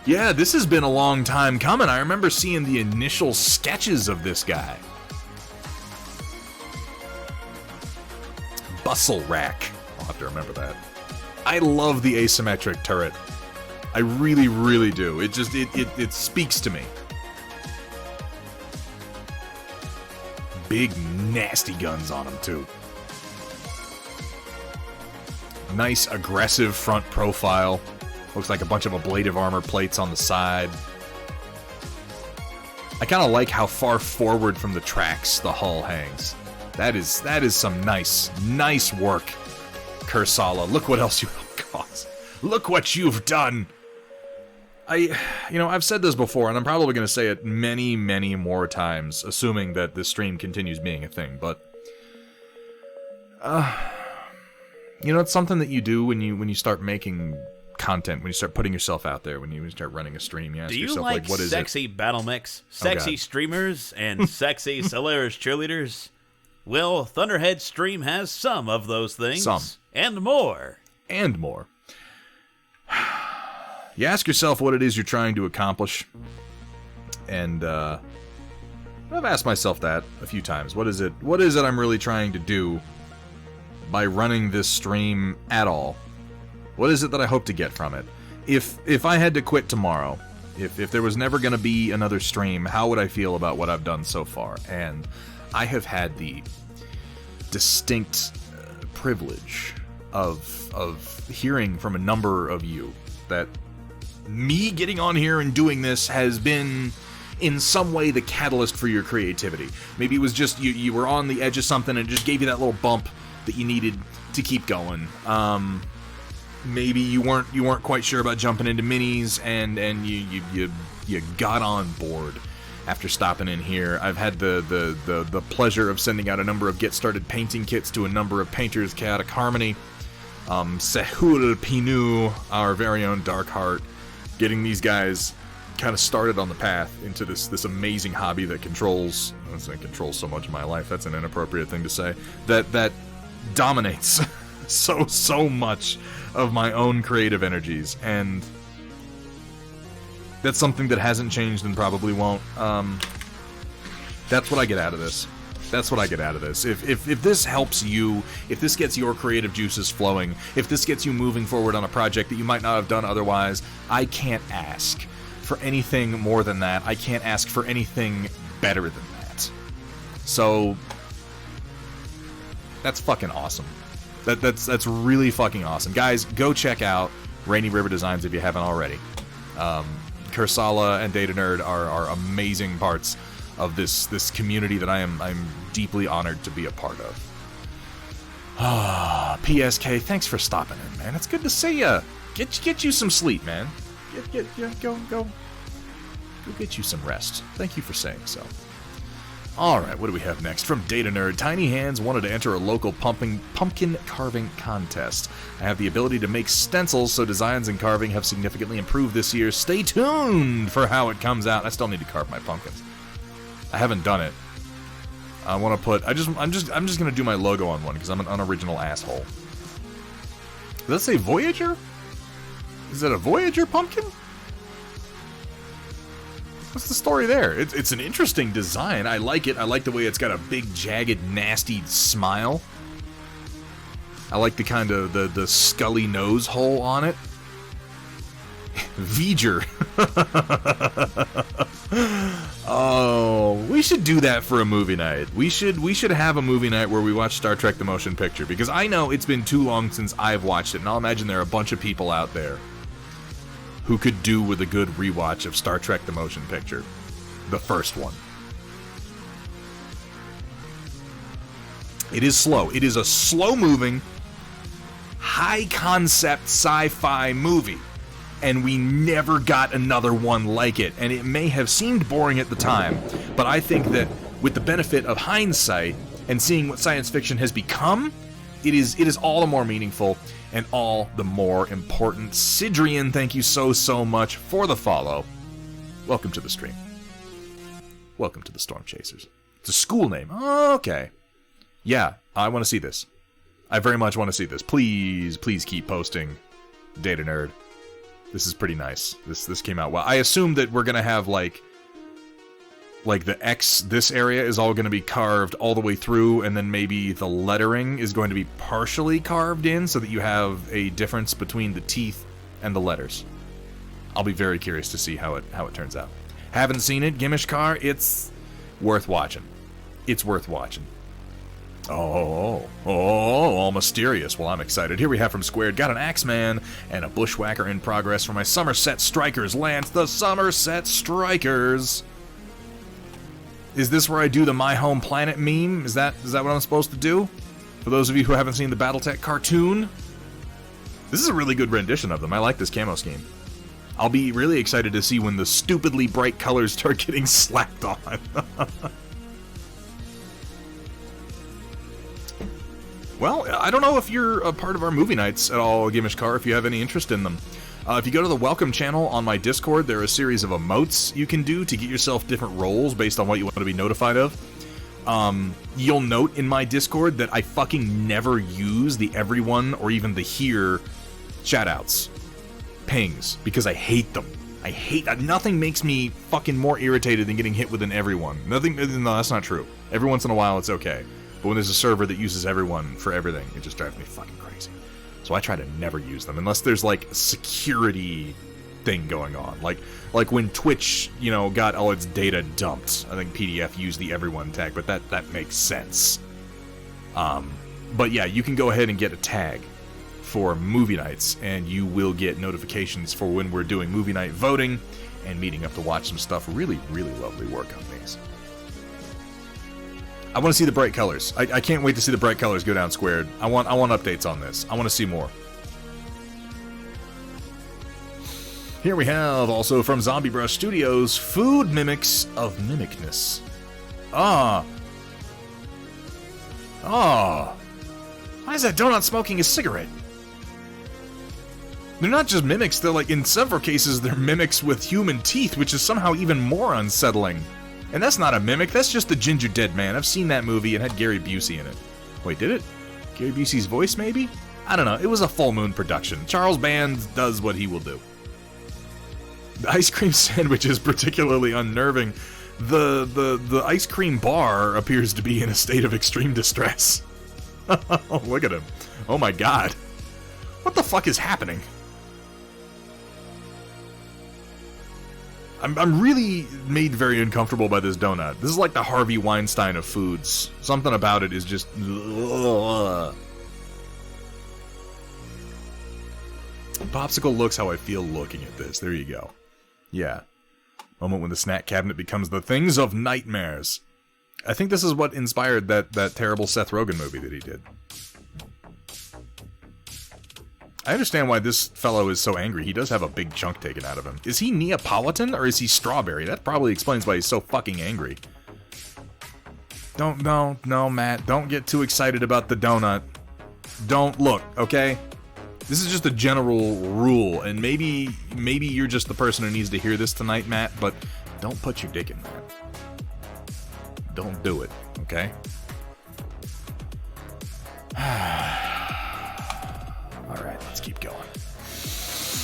Yeah, this has been a long time coming. I remember seeing the initial sketches of this guy. Bustle rack. I'll have to remember that. I love the asymmetric turret. I really, really do. It just, it speaks to me. Big, nasty guns on him, too. Nice, aggressive front profile. Looks like a bunch of ablative armor plates on the side. I kind of like how far forward from the tracks the hull hangs. That is some nice work, Kursala. Look what else you've got. Look what you've done. I've said this before, and I'm probably going to say it many, many more times, assuming that this stream continues being a thing, but... it's something that you do when you start making content, when you start putting yourself out there, when you start running a stream. You ask yourself, like what is sexy it? battle mechs, sexy streamers, and sexy Solaris cheerleaders? Well, Thunderhead Stream has some of those things. Some. And more. And more. You ask yourself what it is you're trying to accomplish, and I've asked myself that a few times. What is it I'm really trying to do by running this stream at all? What is it that I hope to get from it? If I had to quit tomorrow, if there was never going to be another stream, how would I feel about what I've done so far? And I have had the distinct privilege of hearing from a number of you that me getting on here and doing this has been in some way the catalyst for your creativity. Maybe it was just you were on the edge of something and it just gave you that little bump that you needed to keep going. Maybe you weren't quite sure about jumping into minis and you got on board after stopping in here. I've had the pleasure of sending out a number of get started painting kits to a number of painters, Chaotic Harmony, Sehul Pinu, our very own Dark Heart, getting these guys kind of started on the path into this amazing hobby that controls so much of my life. That's an inappropriate thing to say. That dominates so much of my own creative energies, and that's something that hasn't changed and probably won't. That's what I get out of this. That's what I get out of this. If this helps you, if this gets your creative juices flowing, if this gets you moving forward on a project that you might not have done otherwise, I can't ask for anything more than that. I can't ask for anything better than that. So that's fucking awesome. That's really fucking awesome. Guys, go check out Rainy River Designs if you haven't already. Kursala and Data Nerd are amazing parts of this community that I'm deeply honored to be a part of. PSK, thanks for stopping in, man. It's good to see ya. Get you some sleep, man. Go get you some rest. Thank you for saying so. Alright, what do we have next? From Data Nerd, Tiny Hands wanted to enter a local pumpkin carving contest. I have the ability to make stencils, so designs and carving have significantly improved this year. Stay tuned for how it comes out. I still need to carve my pumpkins. I haven't done it. I want to put... I'm just gonna do my logo on one, because I'm an unoriginal asshole. Does that say Voyager? Is it a Voyager pumpkin? What's the story there? It's an interesting design. I like it. I like the way it's got a big, jagged, nasty smile. I like the kind of the scully nose hole on it. V'ger. Oh, we should do that for a movie night. We should have a movie night where we watch Star Trek: The Motion Picture, because I know it's been too long since I've watched it, and I'll imagine there are a bunch of people out there who could do with a good rewatch of Star Trek: The Motion Picture. The first one. It is slow. It is a slow-moving, high-concept sci-fi movie. And we never got another one like it. And it may have seemed boring at the time, but I think that with the benefit of hindsight and seeing what science fiction has become, it is all the more meaningful and all the more important. Sidrian, thank you so much for the follow. Welcome to the stream. Welcome to the Storm Chasers. It's a school name. Okay. Yeah, I want to see this. I very much want to see this. Please keep posting, Data Nerd. This is pretty nice. This came out well. I assume that we're gonna have like the X, this area is all gonna be carved all the way through, and then maybe the lettering is going to be partially carved in so that you have a difference between the teeth and the letters. I'll be very curious to see how it turns out. Haven't seen it, Gimishkar. It's worth watching. It's worth watching. Oh, all mysterious. Well, I'm excited. Here we have from Squared. Got an Axeman and a Bushwhacker in progress for my Somerset Strikers. Lance, the Somerset Strikers. Is this where I do the My Home Planet meme? Is that what I'm supposed to do? For those of you who haven't seen the Battletech cartoon, this is a really good rendition of them. I like this camo scheme. I'll be really excited to see when the stupidly bright colors start getting slapped on. Well, I don't know if you're a part of our movie nights at all, Gamishkar, if you have any interest in them. If you go to the Welcome channel on my Discord, there are a series of emotes you can do to get yourself different roles based on what you want to be notified of. You'll note in my Discord that I fucking never use the everyone or even the here shoutouts, pings, because I hate them. Nothing makes me fucking more irritated than getting hit with an everyone. No, that's not true. Every once in a while, it's okay. But when there's a server that uses everyone for everything, it just drives me fucking crazy. So I try to never use them unless there's like a security thing going on. Like when Twitch, got all its data dumped. I think PDF used the everyone tag, but that makes sense. But yeah, you can go ahead and get a tag for movie nights, and you will get notifications for when we're doing movie night voting and meeting up to watch some stuff. Really, really lovely work on these. I want to see the bright colors. I can't wait to see the bright colors go down Squared. I want updates on this. I want to see more. Here we have, also from Zombie Brush Studios, Food Mimics of Mimicness. Why is that donut smoking a cigarette? They're not just mimics, they're like, in several cases, they're mimics with human teeth, which is somehow even more unsettling. And that's not a mimic, that's just the Ginger Dead Man. I've seen that movie, it had Gary Busey in it. Wait, did it? Gary Busey's voice, maybe? I don't know, it was a Full Moon production. Charles Band does what he will do. The ice cream sandwich is particularly unnerving. The ice cream bar appears to be in a state of extreme distress. Oh, look at him. Oh my god. What the fuck is happening? I'm really made very uncomfortable by this donut. This is like the Harvey Weinstein of foods. Something about it is just... Ugh. Popsicle looks how I feel looking at this. There you go. Yeah. Moment when the snack cabinet becomes the things of nightmares. I think this is what inspired that terrible Seth Rogen movie that he did. I understand why this fellow is so angry. He does have a big chunk taken out of him. Is he Neapolitan or is he strawberry? That probably explains why he's so fucking angry. No, Matt. Don't get too excited about the donut. Don't look, okay? This is just a general rule, and maybe you're just the person who needs to hear this tonight, Matt, but don't put your dick in there. Don't do it, okay? Alright, let's keep going.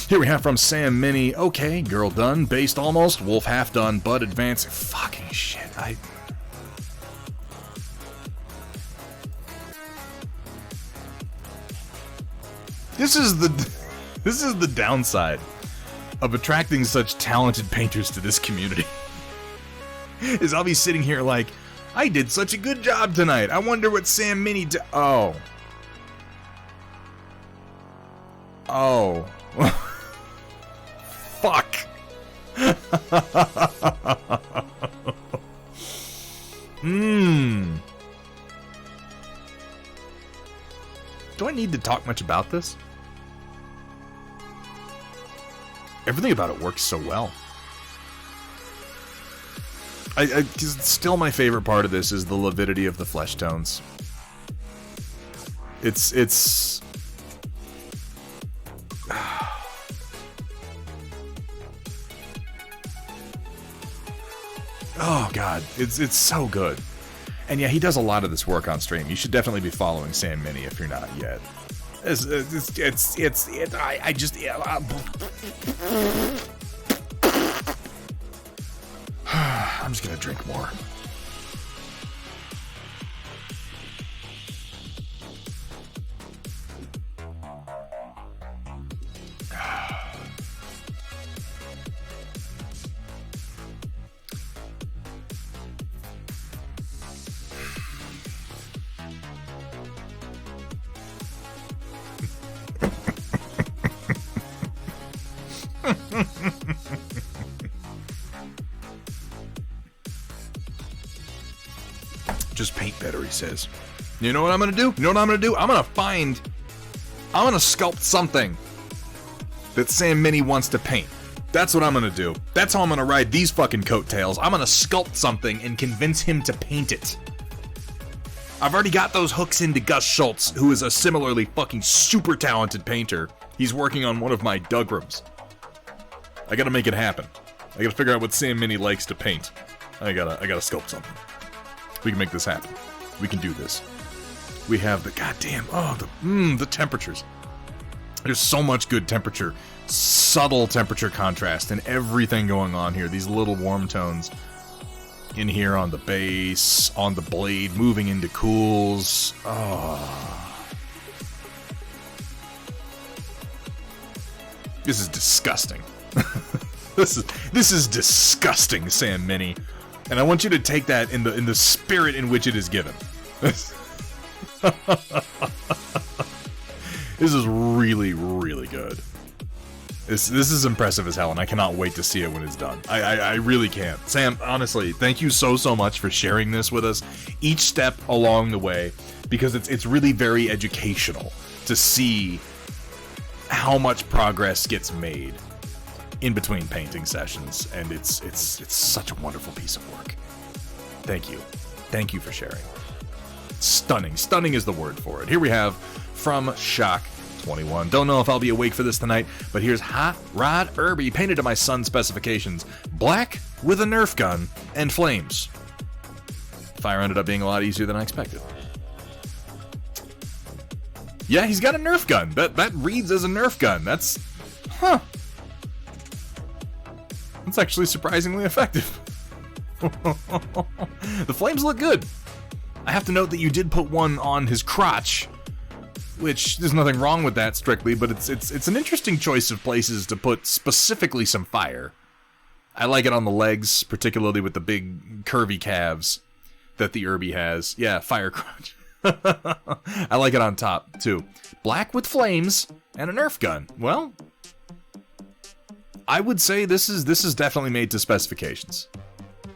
Here we have from Sam Mini. Okay, girl done. Based almost. Wolf half done. Bud advancing. Fucking shit. This is the downside of attracting such talented painters to this community. Is I'll be sitting here like, I did such a good job tonight. I wonder what Sam Mini did. Oh. Fuck. I need to talk much about this? Everything about it works so well. Still my favorite part of this is the lividity of the flesh tones. It's oh god, it's so good. And yeah, he does a lot of this work on stream. You should definitely be following Sam Mini if you're not yet. I'm just gonna drink more. Just paint better, he says. You know what I'm gonna do? I'm gonna sculpt something that Sam Mini wants to paint. That's what I'm gonna do. That's how I'm gonna ride these fucking coattails. I'm gonna sculpt something and convince him to paint it. I've already got those hooks into Gus Schultz, who is a similarly fucking super talented painter. He's working on one of my Dugrams. I gotta make it happen. I gotta figure out what Sam Mini likes to paint. I gotta sculpt something. We can make this happen. We can do this. We have the goddamn, the temperatures. There's so much good temperature, subtle temperature contrast, and everything going on here. These little warm tones in here on the base, on the blade, moving into cools. Oh. This is disgusting. This is disgusting, Sam Mini. And I want you to take that in the spirit in which it is given. This is really, really good. This is impressive as hell, and I cannot wait to see it when it's done. I really can't. Sam, honestly, thank you so much for sharing this with us each step along the way, because it's really very educational to see how much progress gets made in between painting sessions, and it's such a wonderful piece of work. Thank you for sharing. Stunning is the word for it. Here we have from Shock 21. Don't know if I'll be awake for this tonight, but here's Hot Rod Irby, painted to my son's specifications. Black with a Nerf gun and flames. Fire ended up being a lot easier than I expected. Yeah, he's got a Nerf gun. That reads as a Nerf gun. That's actually surprisingly effective. The flames look good. I have to note that you did put one on his crotch, which there's nothing wrong with that strictly, but it's an interesting choice of places to put specifically some fire. I like it on the legs, particularly with the big curvy calves that the Irby has. Yeah, fire crotch. I like it on top too. Black with flames and a Nerf gun. Well, I would say this is definitely made to specifications.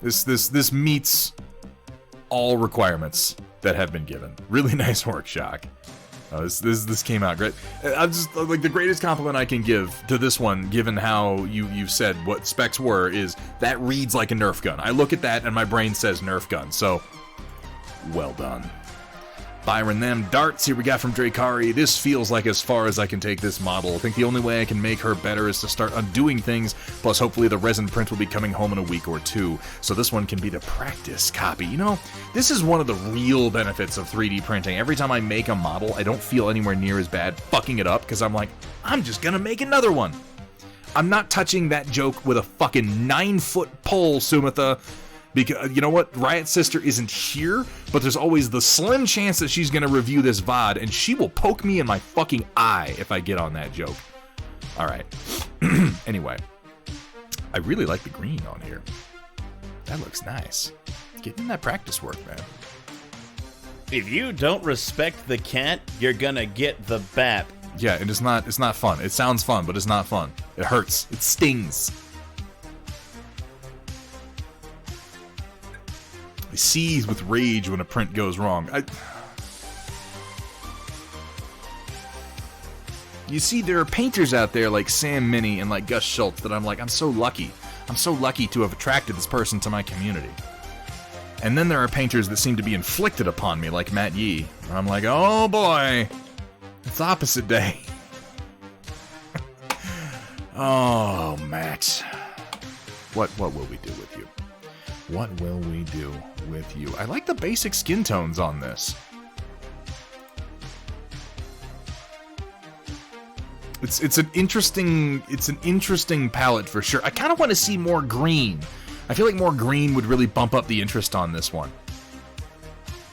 This meets all requirements that have been given. Really nice work, Shock. This came out great. I'm just like, the greatest compliment I can give to this one, given how you said what specs were, is that reads like a Nerf gun. I look at that and my brain says Nerf gun. So, well done. Byron them darts, here we got from Drakari. This feels like as far as I can take this model. I think the only way I can make her better is to start undoing things, plus hopefully the resin print will be coming home in a week or two, so this one can be the practice copy. You know, this is one of the real benefits of 3D printing. Every time I make a model, I don't feel anywhere near as bad fucking it up, because I'm like, I'm just gonna make another one. I'm not touching that joke with a fucking 9-foot pole, Sumitha. Because, you know what, Riot Sister isn't here, but there's always the slim chance that she's gonna review this VOD, and she will poke me in my fucking eye if I get on that joke. Alright. Anyway. I really like the green on here. That looks nice. Getting that practice work, man. If you don't respect the cat, you're gonna get the bat. Yeah, and it's not fun. It sounds fun, but it's not fun. It hurts. It stings. I seethe with rage when a print goes wrong. You see, there are painters out there like Sam Minnie and like Gus Schultz that I'm like, I'm so lucky. I'm so lucky to have attracted this person to my community. And then there are painters that seem to be inflicted upon me, like Matt Yee. And I'm like, oh boy, it's opposite day. Oh, Matt. What will we do with you? What will we do with you? I like the basic skin tones on this. It's an interesting palette for sure. I kind of want to see more green. I feel like more green would really bump up the interest on this one.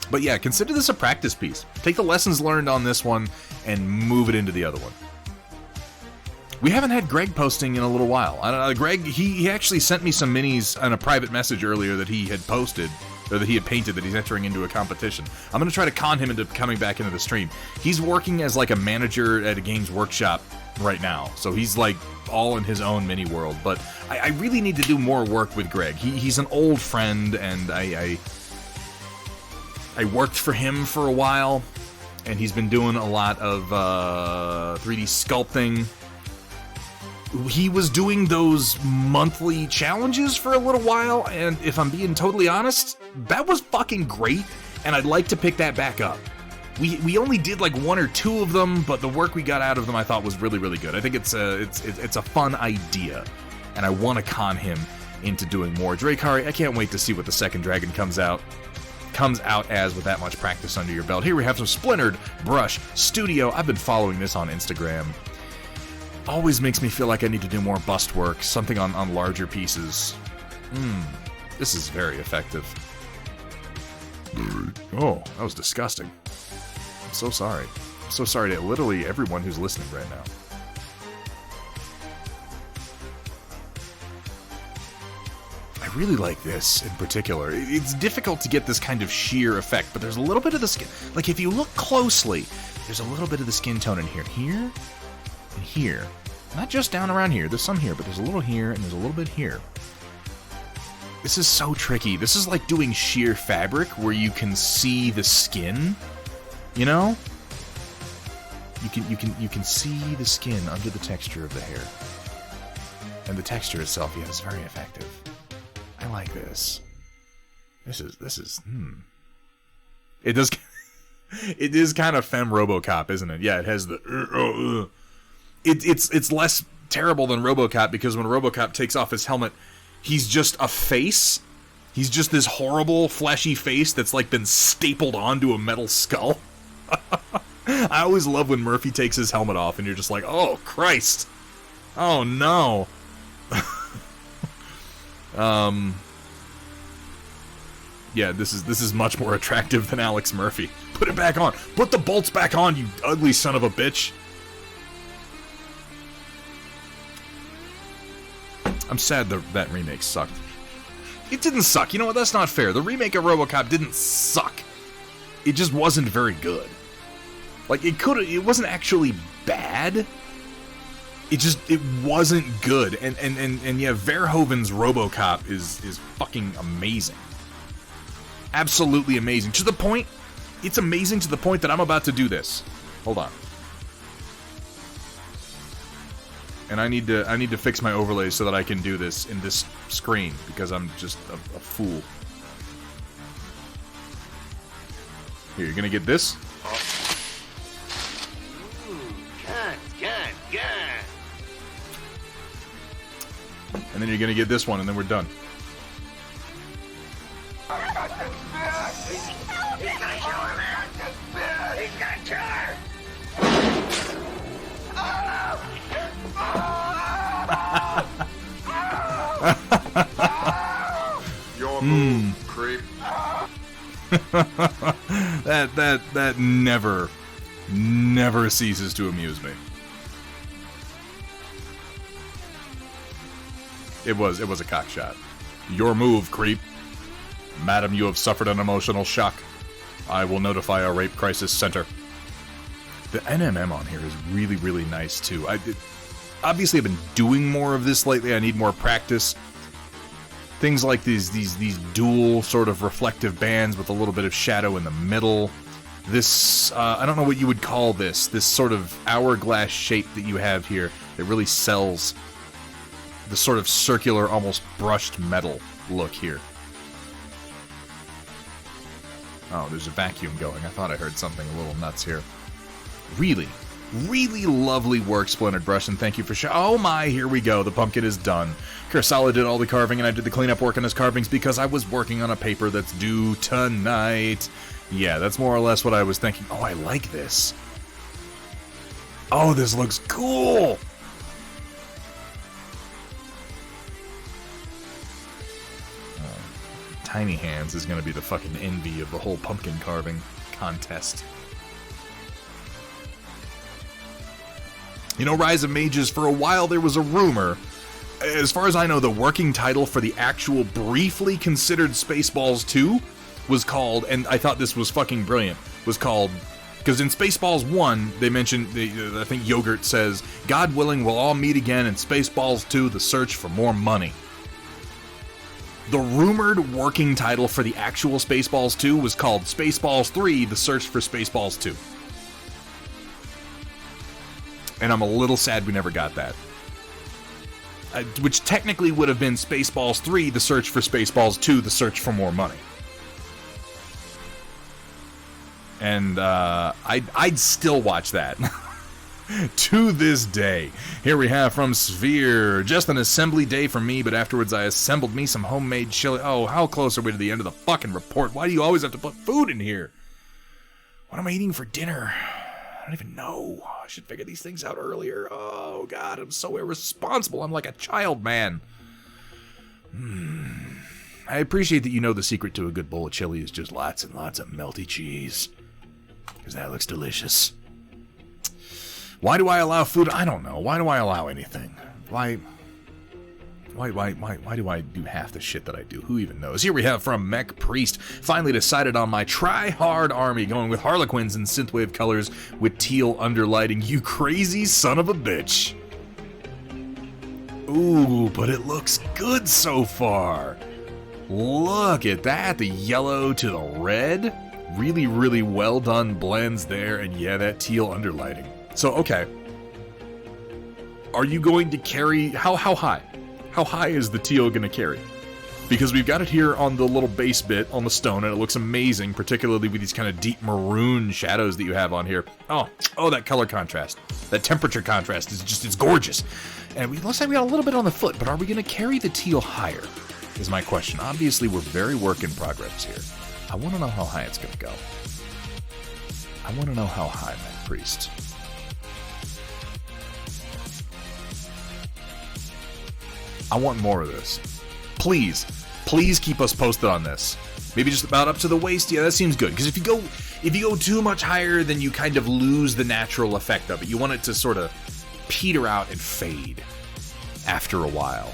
But yeah, consider this a practice piece. Take the lessons learned on this one and move it into the other one. We haven't had Greg posting in a little while. I don't know, Greg, he actually sent me some minis on a private message earlier that he had posted, or that he had painted, that he's entering into a competition. I'm going to try to con him into coming back into the stream. He's working as like a manager at a games workshop right now, so he's like all in his own mini world. But I really need to do more work with Greg. He's an old friend, and I worked for him for a while, and he's been doing a lot of 3D sculpting. He was doing those monthly challenges for a little while, and if I'm being totally honest, that was fucking great, and I'd like to pick that back up. We only did like 1 or 2 of them, but the work we got out of them I thought was really, really good. I think it's a fun idea, and I want to con him into doing more. Drakari, I can't wait to see what the second dragon comes out as with that much practice under your belt. Here we have some Splintered Brush Studio. I've been following this on Instagram. Always makes me feel like I need to do more bust work, something on larger pieces. This is very effective. Oh, that was disgusting. I'm so sorry. I'm so sorry to literally everyone who's listening right now. I really like this in particular. It's difficult to get this kind of sheer effect, but there's a little bit of the skin. Like, if you look closely, there's a little bit of the skin tone in here. Here, and here. Not just down around here. There's some here, but there's a little here, and there's a little bit here. This is so tricky. This is like doing sheer fabric where you can see the skin. You know? You can see the skin under the texture of the hair. And the texture itself, yeah, is very effective. I like this. This is It does it is kind of femme RoboCop, isn't it? Yeah, it has the It's less terrible than RoboCop, because when RoboCop takes off his helmet, he's just a face. He's just this horrible, fleshy face that's like been stapled onto a metal skull. I always love when Murphy takes his helmet off and you're just like, oh, Christ. Oh, no. Yeah, this is much more attractive than Alex Murphy. Put it back on. Put the bolts back on, you ugly son of a bitch. I'm sad that remake sucked. It didn't suck. You know what? That's not fair. The remake of RoboCop didn't suck. It just wasn't very good. Like, it wasn't actually bad. It wasn't good. And yeah, Verhoeven's RoboCop is fucking amazing. Absolutely amazing. To the point, it's amazing to the point that I'm about to do this. Hold on. And I need to fix my overlays so that I can do this in this screen, because I'm just a fool. Here, you're gonna get this. And then you're gonna get this one, and then we're done. Your move, creep. that never ceases to amuse me. It was a cock shot. Your move, creep. Madam, you have suffered an emotional shock. I will notify a rape crisis center. The NMM on here is really, really nice too. Obviously, I've been doing more of this lately. I need more practice. Things like these dual sort of reflective bands with a little bit of shadow in the middle. this, I don't know what you would call this sort of hourglass shape that you have here that really sells the sort of circular, almost brushed metal look here. Oh, there's a vacuum going. I thought I heard something a little nuts here. Really, really lovely work, Splintered Brush, and thank you for oh my, here we go. The pumpkin is done. Kursala did all the carving, and I did the cleanup work on his carvings because I was working on a paper that's due tonight. Yeah, that's more or less what I was thinking. Oh, I like this. Oh, this looks cool. Tiny Hands is going to be the fucking envy of the whole pumpkin carving contest. You know, Rise of Mages, for a while there was a rumor. As far as I know, the working title for the actual briefly considered Spaceballs 2 was called, and I thought this was fucking brilliant, was called, because in Spaceballs 1, they mentioned, I think Yogurt says, God willing, we'll all meet again in Spaceballs 2, the search for more money. The rumored working title for the actual Spaceballs 2 was called Spaceballs 3, The Search for Spaceballs 2. And I'm a little sad we never got that. Which technically would have been Spaceballs 3, The Search for Spaceballs 2, The Search for More Money. And I'd still watch that. To this day. Here we have from Sphere. Just an assembly day for me, but afterwards I assembled me some homemade chili. Oh, how close are we to the end of the fucking report? Why do you always have to put food in here? What am I eating for dinner? I don't even know. I should figure these things out earlier. Oh, God, I'm so irresponsible. I'm like a child, man. I appreciate that you know the secret to a good bowl of chili is just lots and lots of melty cheese. Because that looks delicious. Why do I allow food? I don't know. Why do I allow anything? Why do I do half the shit that I do? Who even knows? Here we have from Mech Priest. Finally decided on my try-hard army, going with Harlequins and synthwave colors with teal underlighting. You crazy son of a bitch. Ooh, but it looks good so far. Look at that. The yellow to the red. Really, really well done blends there. And yeah, that teal underlighting. So, okay. Are you going to carry... How high? How high is the teal going to carry? Because we've got it here on the little base bit on the stone, and it looks amazing, particularly with these kind of deep maroon shadows that you have on here. Oh, that color contrast. That temperature contrast is just, it's gorgeous. And it looks like we got a little bit on the foot, but are we going to carry the teal higher? Is my question. Obviously, we're very work in progress here. I want to know how high it's going to go. I want to know how high, Mech Priest. I want more of this. Please keep us posted on this. Maybe just about up to the waist. Yeah, that seems good. Because if you go too much higher, then you kind of lose the natural effect of it. You want it to sort of peter out and fade after a while.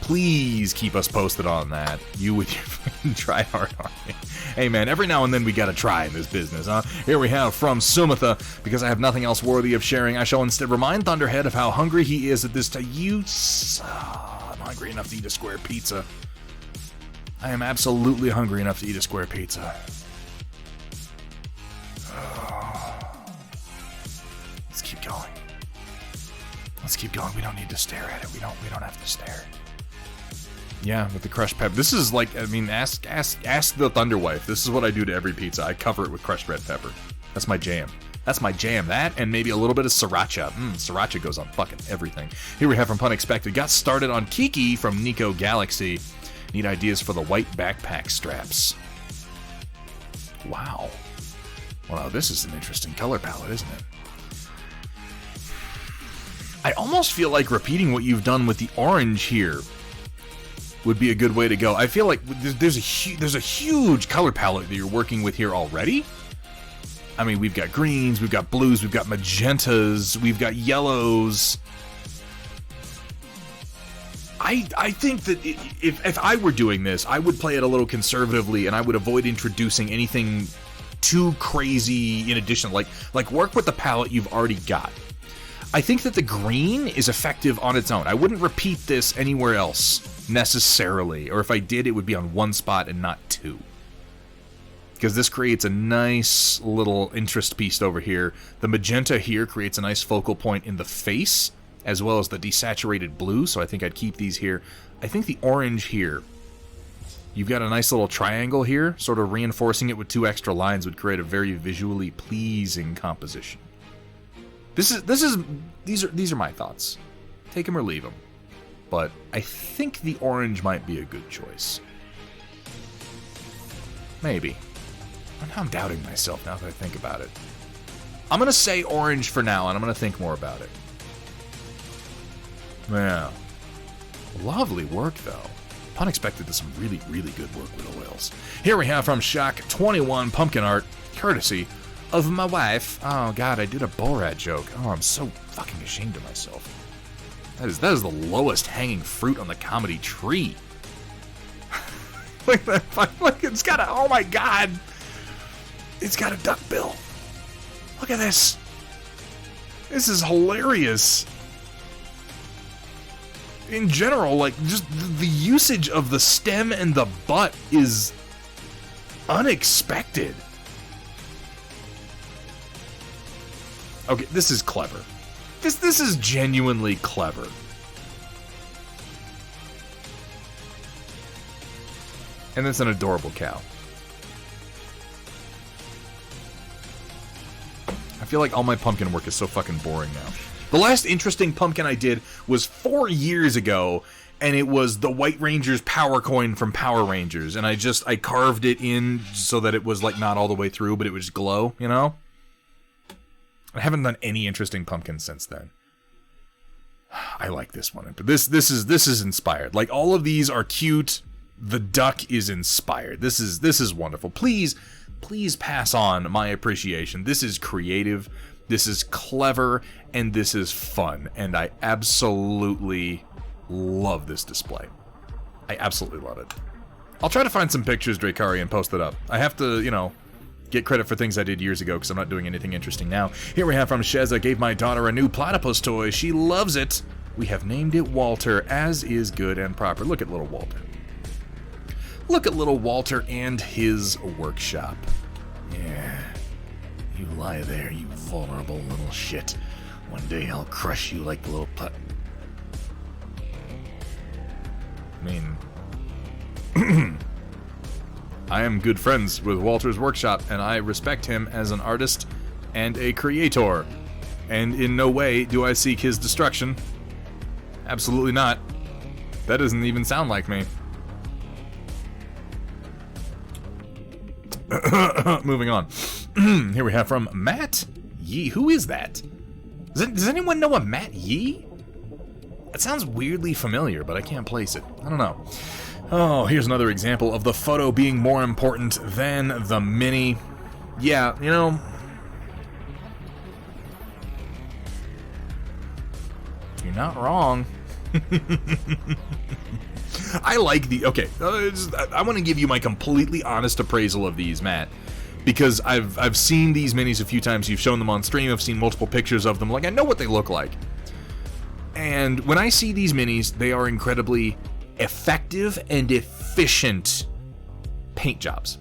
Please keep us posted on that. You with your try hard army. Hey man, every now and then we gotta try in this business, huh? Here we have from Sumatha. Because I have nothing else worthy of sharing, I shall instead remind Thunderhead of how hungry he is at this time. I'm hungry enough to eat a square pizza. I am absolutely hungry enough to eat a square pizza. Let's keep going. Let's keep going. We don't need to stare at it. We don't have to stare. Yeah, with the crushed pepper. This is like, I mean, ask the Thunderwife. This is what I do to every pizza. I cover it with crushed red pepper. That's my jam. That's my jam. That and maybe a little bit of sriracha. Sriracha goes on fucking everything. Here we have from Punexpected. Got started on Kiki from Nico Galaxy. Need ideas for the white backpack straps. Wow. Wow, this is an interesting color palette, isn't it? I almost feel like repeating what you've done with the orange here would be a good way to go. I feel like there's a huge color palette that you're working with here already. I mean, we've got greens, we've got blues, we've got magentas, we've got yellows. I think that if I were doing this, I would play it a little conservatively, and I would avoid introducing anything too crazy in addition. Like work with the palette you've already got. I think that the green is effective on its own. I wouldn't repeat this anywhere else necessarily, or if I did, it would be on one spot and not two. because this creates a nice little interest piece over here. The magenta here creates a nice focal point in the face, as well as the desaturated blue, so I think I'd keep these here. I think the orange here, you've got a nice little triangle here, sort of reinforcing it with 2 extra lines would create a very visually pleasing composition. These are my thoughts. Take them or leave them. But I think the orange might be a good choice. Maybe. Now I'm doubting myself now that I think about it. I'm going to say orange for now, and I'm going to think more about it. Yeah. Lovely work, though. Pun expected to some really, really good work with oils. Here we have from Shock21 pumpkin art, courtesy of my wife. Oh, God, I did a Borat joke. Oh, I'm so fucking ashamed of myself. That is the lowest hanging fruit on the comedy tree. Look at that fucking, look, it's got a, oh my God. It's got a duck bill. Look at this. This is hilarious. In general, like, just the usage of the stem and the butt is unexpected. Okay, this is clever. This is genuinely clever. And it's an adorable cow. I feel like all my pumpkin work is so fucking boring now. The last interesting pumpkin I did was 4 years ago, and it was the White Ranger's power coin from Power Rangers, and I carved it in so that it was like not all the way through, but it would just glow, you know? I haven't done any interesting pumpkins since then. I like this one, but this is inspired. Like, all of these are cute. The duck is inspired. This is wonderful. Please pass on my appreciation. This is creative. This is clever, and this is fun, and I absolutely love this display. I absolutely love it. I'll try to find some pictures, Drakari, and post it up. I have to, get credit for things I did years ago, because I'm not doing anything interesting now. Here we have from Sheza, gave my daughter a new platypus toy. She loves it. We have named it Walter, as is good and proper. Look at little Walter. Look at little Walter and his workshop. Yeah. You lie there, you vulnerable little shit. One day I'll crush you like the little putt. I mean, I am good friends with Walter's workshop, and I respect him as an artist and a creator. And in no way do I seek his destruction. Absolutely not. That doesn't even sound like me. Moving on. Here we have from Matt Yee. Who is that? Does anyone know a Matt Yee? That sounds weirdly familiar, but I can't place it. I don't know. Oh, here's another example of the photo being more important than the mini. Yeah, you're not wrong. I like the... Okay, I want to give you my completely honest appraisal of these, Matt. Because I've seen these minis a few times. You've shown them on stream. I've seen multiple pictures of them. Like, I know what they look like. And when I see these minis, they are incredibly effective and efficient paint jobs.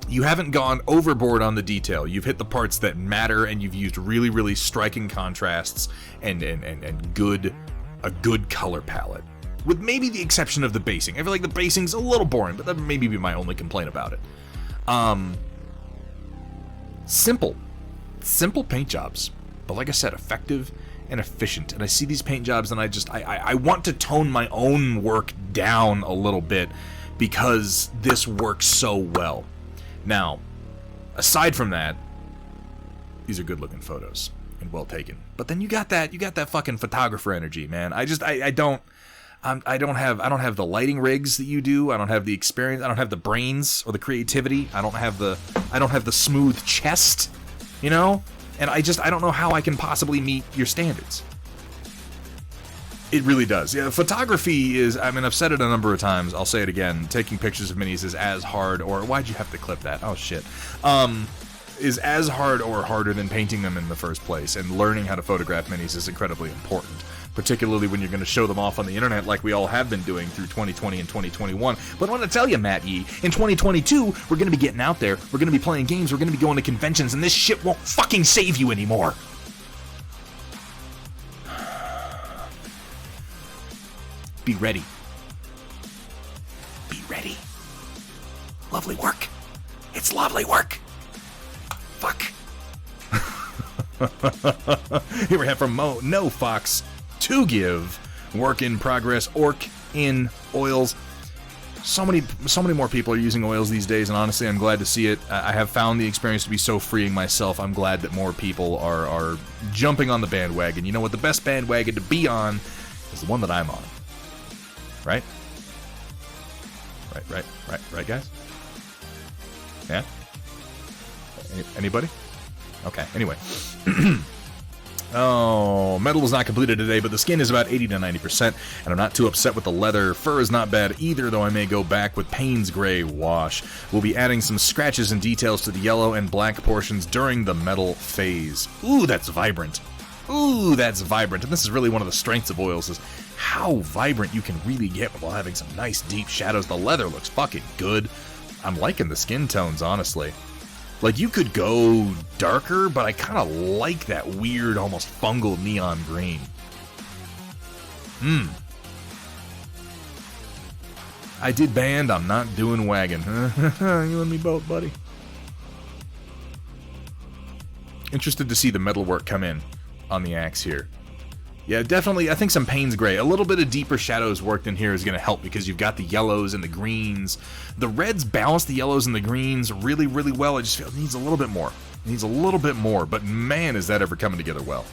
You haven't gone overboard on the detail. You've hit the parts that matter, and you've used really, really striking contrasts and a good color palette. With maybe the exception of the basing. I feel like the basing's a little boring, but that may be my only complaint about it. Simple paint jobs, but like I said, effective and efficient. And I see these paint jobs, and I want to tone my own work down a little bit because this works so well. Now, aside from that, these are good-looking photos and well taken. But then you got that fucking photographer energy, man. I don't have the lighting rigs that you do. I don't have the experience. I don't have the brains or the creativity. I don't have the smooth chest, And I don't know how I can possibly meet your standards. It really does. Yeah, photography is, I've said it a number of times. I'll say it again. Taking pictures of minis is as hard, or why'd you have to clip that? Oh, shit. is as hard or harder than painting them in the first place, and learning how to photograph minis is incredibly important, particularly when you're going to show them off on the internet like we all have been doing through 2020 and 2021. But I want to tell you, Matt Yee, in 2022, we're going to be getting out there, we're going to be playing games, we're going to be going to conventions, and this shit won't fucking save you anymore. Be ready. Be ready. Lovely work. It's lovely work. Fuck. Here we have from No Fox to give. Work in progress. Orc in oils. So many more people are using oils these days, and honestly, I'm glad to see it. I have found the experience to be so freeing myself. I'm glad that more people are jumping on the bandwagon. You know what? The best bandwagon to be on is the one that I'm on. Right? Right, guys? Yeah? Anybody? Okay, anyway. Oh, metal was not completed today, but the skin is about 80 to 90%, and I'm not too upset with the leather. Fur is not bad either, though I may go back with Payne's Gray wash. We'll be adding some scratches and details to the yellow and black portions during the metal phase. Ooh, that's vibrant. Ooh, that's vibrant. And this is really one of the strengths of oils, is how vibrant you can really get while having some nice deep shadows. The leather looks fucking good. I'm liking the skin tones, honestly. Like, you could go darker, but I kind of like that weird, almost fungal neon green. I did band, I'm not doing wagon. You and me both, buddy. Interested to see the metalwork come in on the axe here. Yeah, definitely, I think some Payne's Gray. A little bit of deeper shadows worked in here is going to help, because you've got the yellows and the greens. The reds balance the yellows and the greens really, really well. I just feel it needs a little bit more. It needs a little bit more, but man, is that ever coming together well.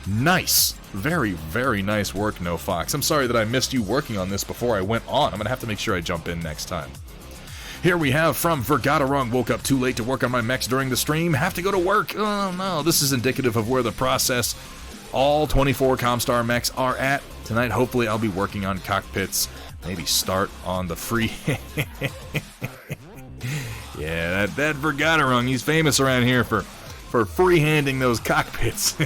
Nice. Very, very nice work, No Fox. I'm sorry that I missed you working on this before I went on. I'm going to have to make sure I jump in next time. Here we have from Vergatarung. Woke up too late to work on my mechs during the stream. Have to go to work. Oh, no. This is indicative of where the process... all 24 Comstar mechs are at. Tonight, hopefully, I'll be working on cockpits. Maybe start on the free... Yeah, that Vergatarung, he's famous around here for freehanding those cockpits.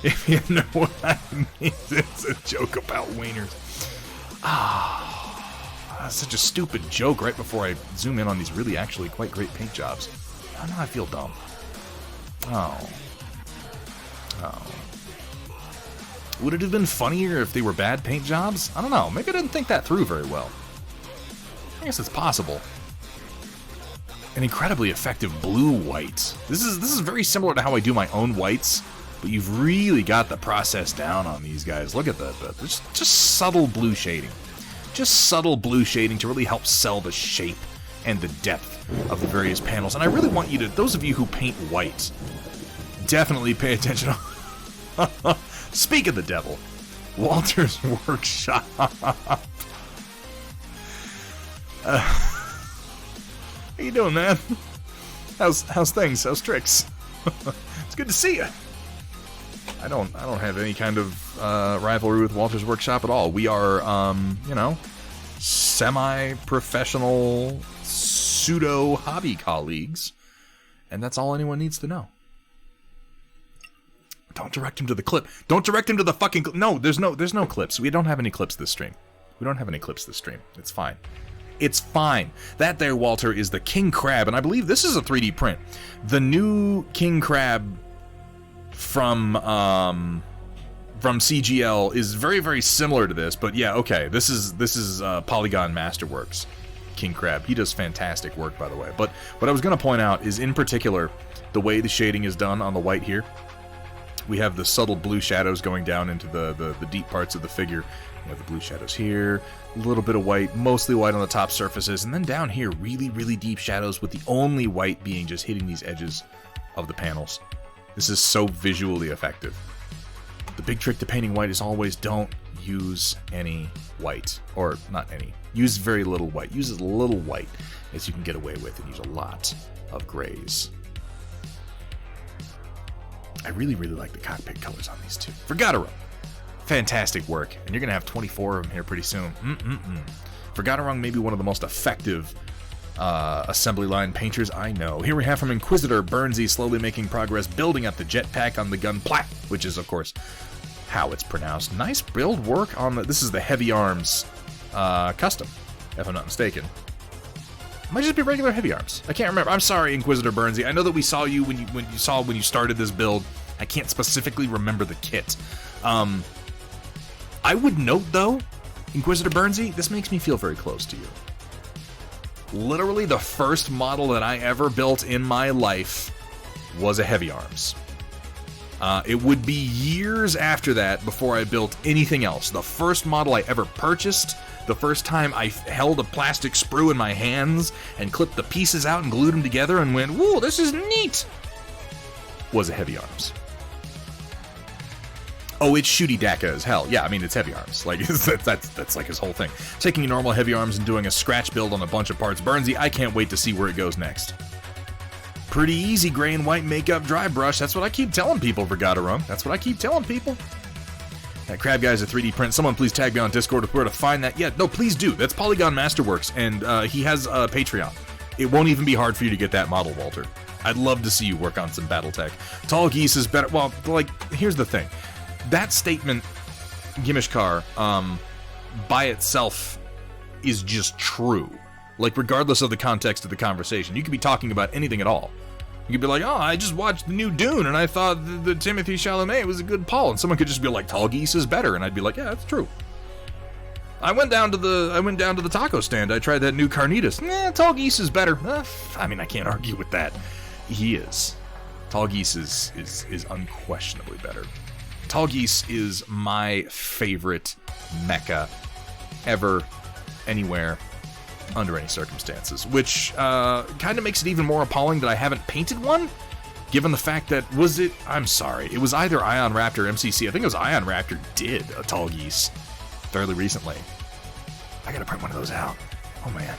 If you know what I mean. It's a joke about wieners. That's such a stupid joke right before I zoom in on these really actually quite great paint jobs. Oh, now I feel dumb. Oh. Would it have been funnier if they were bad paint jobs? I don't know. Maybe I didn't think that through very well. I guess it's possible. An incredibly effective blue-white. This is very similar to how I do my own whites, but you've really got the process down on these guys. Look at that. Just subtle blue shading. Just subtle blue shading to really help sell the shape and the depth of the various panels. And I really want you to, those of you who paint white, definitely pay attention. Speak of the devil, Walter's Workshop. How you doing, man? How's things? How's tricks? It's good to see you. I don't have any kind of rivalry with Walter's Workshop at all. We are, semi-professional, pseudo-hobby colleagues, and that's all anyone needs to know. Don't direct him to the clip. Don't direct him to the fucking clip. No, there's no clips. We don't have any clips this stream. It's fine. It's fine. That there, Walter, is the King Crab, and I believe this is a 3D print. The new King Crab from CGL is very, very similar to this, but yeah, okay. This is Polygon Masterworks King Crab. He does fantastic work, by the way. But what I was going to point out is, in particular, the way the shading is done on the white here. We have the subtle blue shadows going down into the deep parts of the figure. We have the blue shadows here, a little bit of white, mostly white on the top surfaces, and then down here, really, really deep shadows with the only white being just hitting these edges of the panels. This is so visually effective. The big trick to painting white is always don't use any white, or not any. Use very little white. Use as little white as you can get away with, and use a lot of grays. I really, really like the cockpit colors on these two. Vergatarung. Fantastic work. And you're going to have 24 of them here pretty soon. Vergatarung may be one of the most effective Assembly line painters, I know. Here we have from Inquisitor Burnsy, slowly making progress, building up the jetpack on the gun plat, which is, of course, how it's pronounced. Nice build work on the... This is the Heavy Arms custom, if I'm not mistaken. Might just be regular Heavy Arms. I can't remember. I'm sorry, Inquisitor Burnsy. I know that we saw you when you started this build. I can't specifically remember the kit. I would note, though, Inquisitor Burnsy, this makes me feel very close to you. Literally the first model that I ever built in my life was a Heavy Arms. It would be years after that before I built anything else. The first model I ever purchased, the first time I held a plastic sprue in my hands and clipped the pieces out and glued them together and went, "Whoa, this is neat," was a Heavy Arms. Oh, it's shooty daka as hell. Yeah, I mean, it's Heavy Arms. Like, that's like his whole thing. Taking normal Heavy Arms and doing a scratch build on a bunch of parts. Burnsy, I can't wait to see where it goes next. Pretty easy gray and white makeup dry brush. That's what I keep telling people, Vergata. That's what I keep telling people. That crab guy's a 3D print. Someone please tag me on Discord with where to find that. Yeah, no, please do. That's Polygon Masterworks, and he has a Patreon. It won't even be hard for you to get that model, Walter. I'd love to see you work on some Battletech. Tall Geese is better. Well, like, here's the thing. That statement, Gimishkar, by itself is just true. Like, regardless of the context of the conversation. You could be talking about anything at all. You could be like, "Oh, I just watched the new Dune, and I thought the Timothée Chalamet was a good Paul." And someone could just be like, "Tall Geese is better," and I'd be like, "Yeah, that's true." I went down to the taco stand. I tried that new carnitas. Tall Geese is better. I mean, I can't argue with that. He is. Tall Geese is unquestionably better. Tall Geese is my favorite mecha ever, anywhere, under any circumstances, which kind of makes it even more appalling that I haven't painted one, given the fact that, I'm sorry, it was either Ion Raptor or MCC. I think it was Ion Raptor did a Tall Geese fairly recently. I gotta print one of those out. Oh man.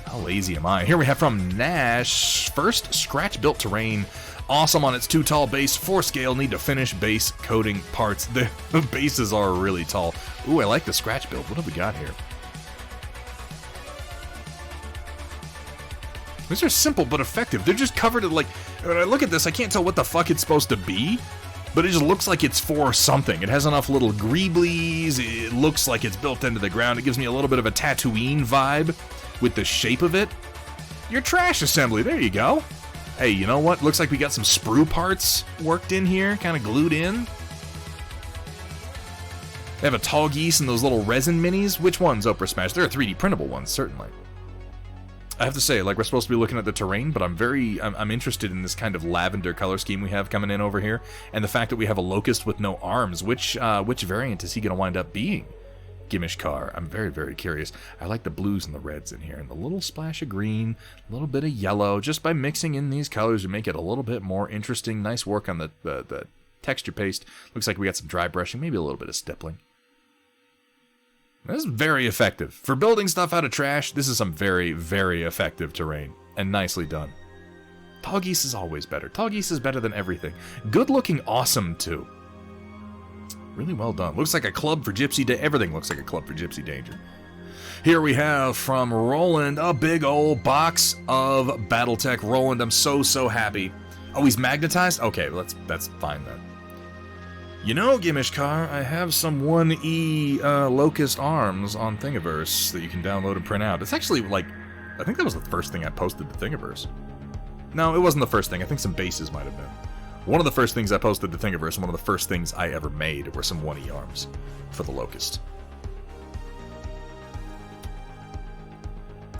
How lazy am I? Here we have from Nash, first scratch-built terrain. Awesome on its 2 tall base, 4 scale, need to finish base coating parts. The bases are really tall. Ooh, I like the scratch build. What have we got here? These are simple but effective. They're just covered in, like, when I look at this, I can't tell what the fuck it's supposed to be, but it just looks like it's for something. It has enough little greeblies. It looks like it's built into the ground. It gives me a little bit of a Tatooine vibe with the shape of it. Your trash assembly. There you go. Hey, you know what? Looks like we got some sprue parts worked in here, kind of glued in. They have a Tall Geese and those little resin minis. Which ones, Oprah Smash? They're 3D printable ones, certainly. I have to say, like, we're supposed to be looking at the terrain, but I'm interested in this kind of lavender color scheme we have coming in over here, and the fact that we have a locust with no arms. Which variant is he going to wind up being? Gimishkar. I'm very, very curious. I like the blues and the reds in here, and the little splash of green, a little bit of yellow. Just by mixing in these colors, we make it a little bit more interesting. Nice work on the texture paste. Looks like we got some dry brushing, maybe a little bit of stippling. This is very effective. For building stuff out of trash, this is some very, very effective terrain, and nicely done. Tall Geese is always better. Tall Geese is better than everything. Good looking, awesome, too. Really well done. Looks like a club for Gypsy Danger. Everything looks like a club for Gypsy Danger. Here we have from Roland a big old box of Battletech. Roland, I'm so, so happy. Oh, he's magnetized? Okay, well, that's fine then. You know, Gimishkar, I have some 1E Locust arms on Thingiverse that you can download and print out. It's actually, like, I think that was the first thing I posted to Thingiverse. No, it wasn't the first thing. I think some bases might have been. One of the first things I posted to Thingiverse, and one of the first things I ever made, were some 1E arms for the Locust.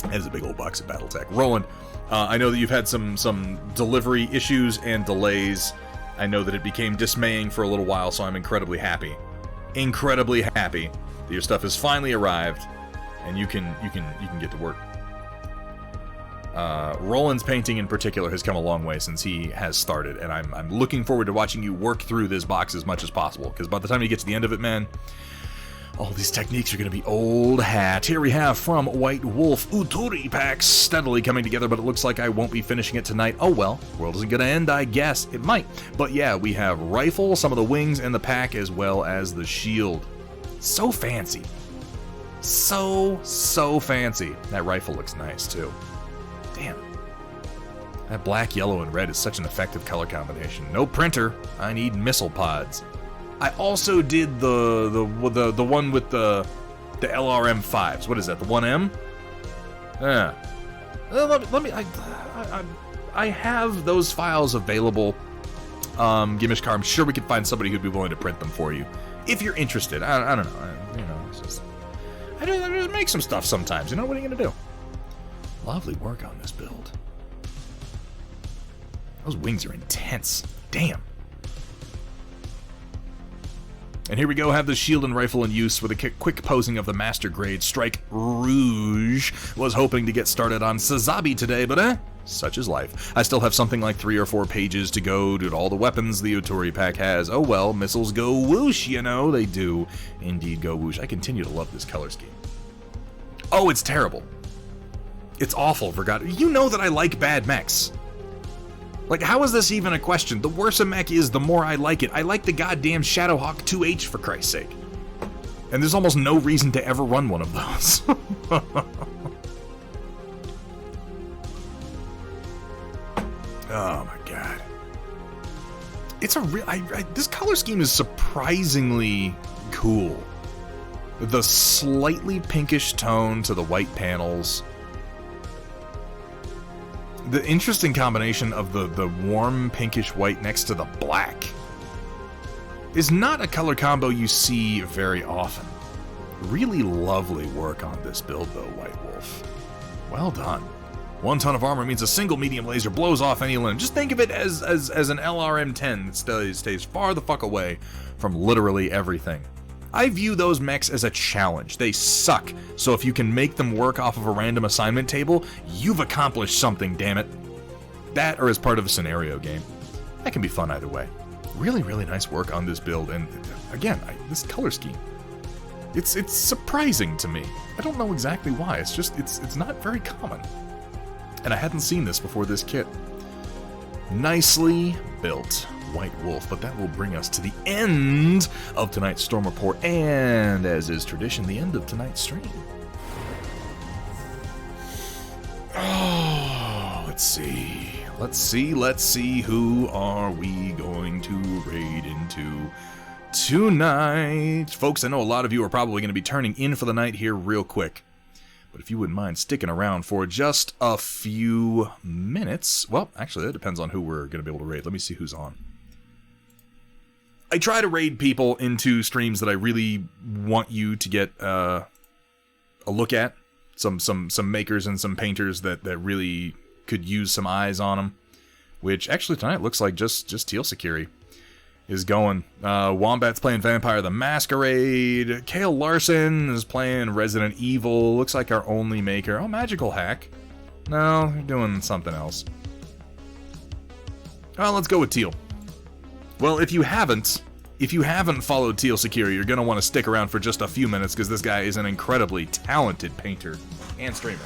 That is a big old box of Battletech. Roland, I know that you've had some delivery issues and delays. I know that it became dismaying for a little while, so I'm incredibly happy that your stuff has finally arrived, and you can get to work. Roland's painting in particular has come a long way since he has started, and I'm looking forward to watching you work through this box as much as possible, because by the time you get to the end of it, man, all these techniques are going to be old hat. Here we have from White Wolf, Uturi packs steadily coming together, but it looks like I won't be finishing it tonight. Oh well, world isn't going to end, I guess. It might. But yeah, we have rifle, some of the wings, and the pack, as well as the shield. So fancy. So fancy. That rifle looks nice, too. Damn. That black, yellow, and red is such an effective color combination. No printer. I need missile pods. I also did the one with the LRM 5s. What is that? The 1M? Yeah. Let me. I have those files available. Gimish Car. I'm sure we could find somebody who'd be willing to print them for you if you're interested. I don't know. It's just I just make some stuff sometimes. You know, what are you gonna do? Lovely work on this build. Those wings are intense. Damn. And here we go, have the shield and rifle in use with a quick posing of the master grade Strike Rouge. Was hoping to get started on Sazabi today, but such is life. I still have something like 3 or 4 pages to go to all the weapons the Utori pack has. Oh well, missiles go whoosh, you know, they do indeed go whoosh. I continue to love this color scheme. Oh, it's terrible. It's awful, for God. You know that I like bad mechs. Like, how is this even a question? The worse a mech is, the more I like it. I like the goddamn Shadowhawk 2H, for Christ's sake. And there's almost no reason to ever run one of those. Oh my God. It's a real... this color scheme is surprisingly cool. The slightly pinkish tone to the white panels. The interesting combination of the warm pinkish white next to the black is not a color combo you see very often. Really lovely work on this build though, White Wolf. Well done. 1 ton of armor means a single medium laser blows off any limb. Just think of it as an LRM-10 that stays far the fuck away from literally everything. I view those mechs as a challenge. They suck, so if you can make them work off of a random assignment table, you've accomplished something, damn it. That or as part of a scenario game. That can be fun either way. Really, really nice work on this build, and again, this color scheme. It's surprising to me. I don't know exactly why, it's not very common. And I hadn't seen this before this kit. Nicely built. White Wolf, but that will bring us to the end of tonight's Storm Report, and as is tradition, the end of tonight's stream. Oh, let's see, who are we going to raid into tonight? Folks, I know a lot of you are probably going to be turning in for the night here real quick, but if you wouldn't mind sticking around for just a few minutes, well, actually, that depends on who we're going to be able to raid. Let me see who's on. I try to raid people into streams that I really want you to get a look at. Some makers and some painters that really could use some eyes on them. Which actually tonight looks like just Teal Security is going. Wombat's playing Vampire the Masquerade. Kale Larson is playing Resident Evil. Looks like our only maker. Oh, Magical Hack. No, they're doing something else. Well, let's go with Teal. Well, if you haven't followed Teal Security, you're going to want to stick around for just a few minutes because this guy is an incredibly talented painter and streamer.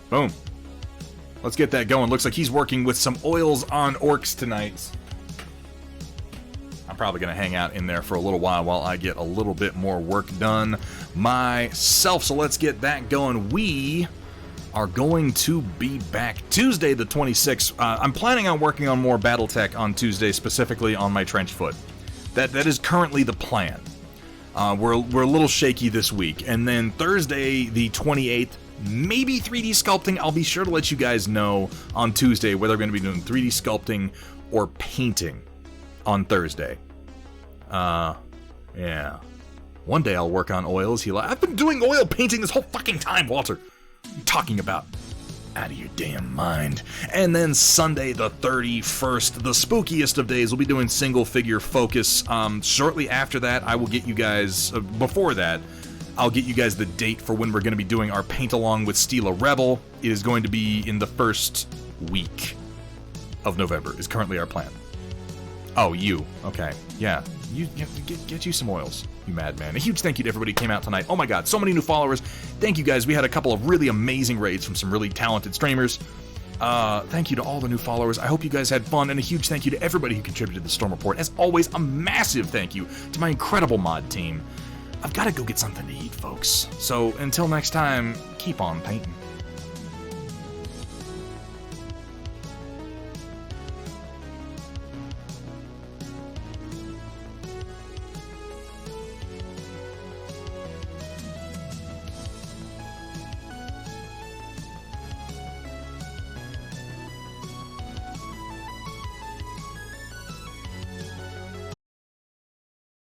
Boom. Let's get that going. Looks like he's working with some oils on orcs tonight. I'm probably going to hang out in there for a little while I get a little bit more work done myself. So let's get that going. We are going to be back Tuesday the 26th. I'm planning on working on more Battletech on Tuesday, specifically on my trench foot. That is currently the plan. We're a little shaky this week. And then Thursday the 28th, maybe 3D sculpting. I'll be sure to let you guys know on Tuesday whether we're going to be doing 3D sculpting or painting on Thursday. Yeah. One day I'll work on oils. I've been doing oil painting this whole fucking time, Walter. What are you talking about? Out of your damn mind. And then Sunday the 31st, the spookiest of days, we'll be doing single figure focus. Shortly after that, I will get you guys, before that, I'll get you guys the date for when we're going to be doing our paint along with Steal a Rebel. It is going to be in the first week of November, is currently our plan. Oh, you. Okay. Yeah. You get you some oils, you madman. A huge thank you to everybody who came out tonight. Oh my god, so many new followers. Thank you guys. We had a couple of really amazing raids from some really talented streamers. Thank you to all the new followers. I hope you guys had fun, and a huge thank you to everybody who contributed to the Storm Report. As always, a massive thank you to my incredible mod team. I've got to go get something to eat, folks. So until next time, keep on painting.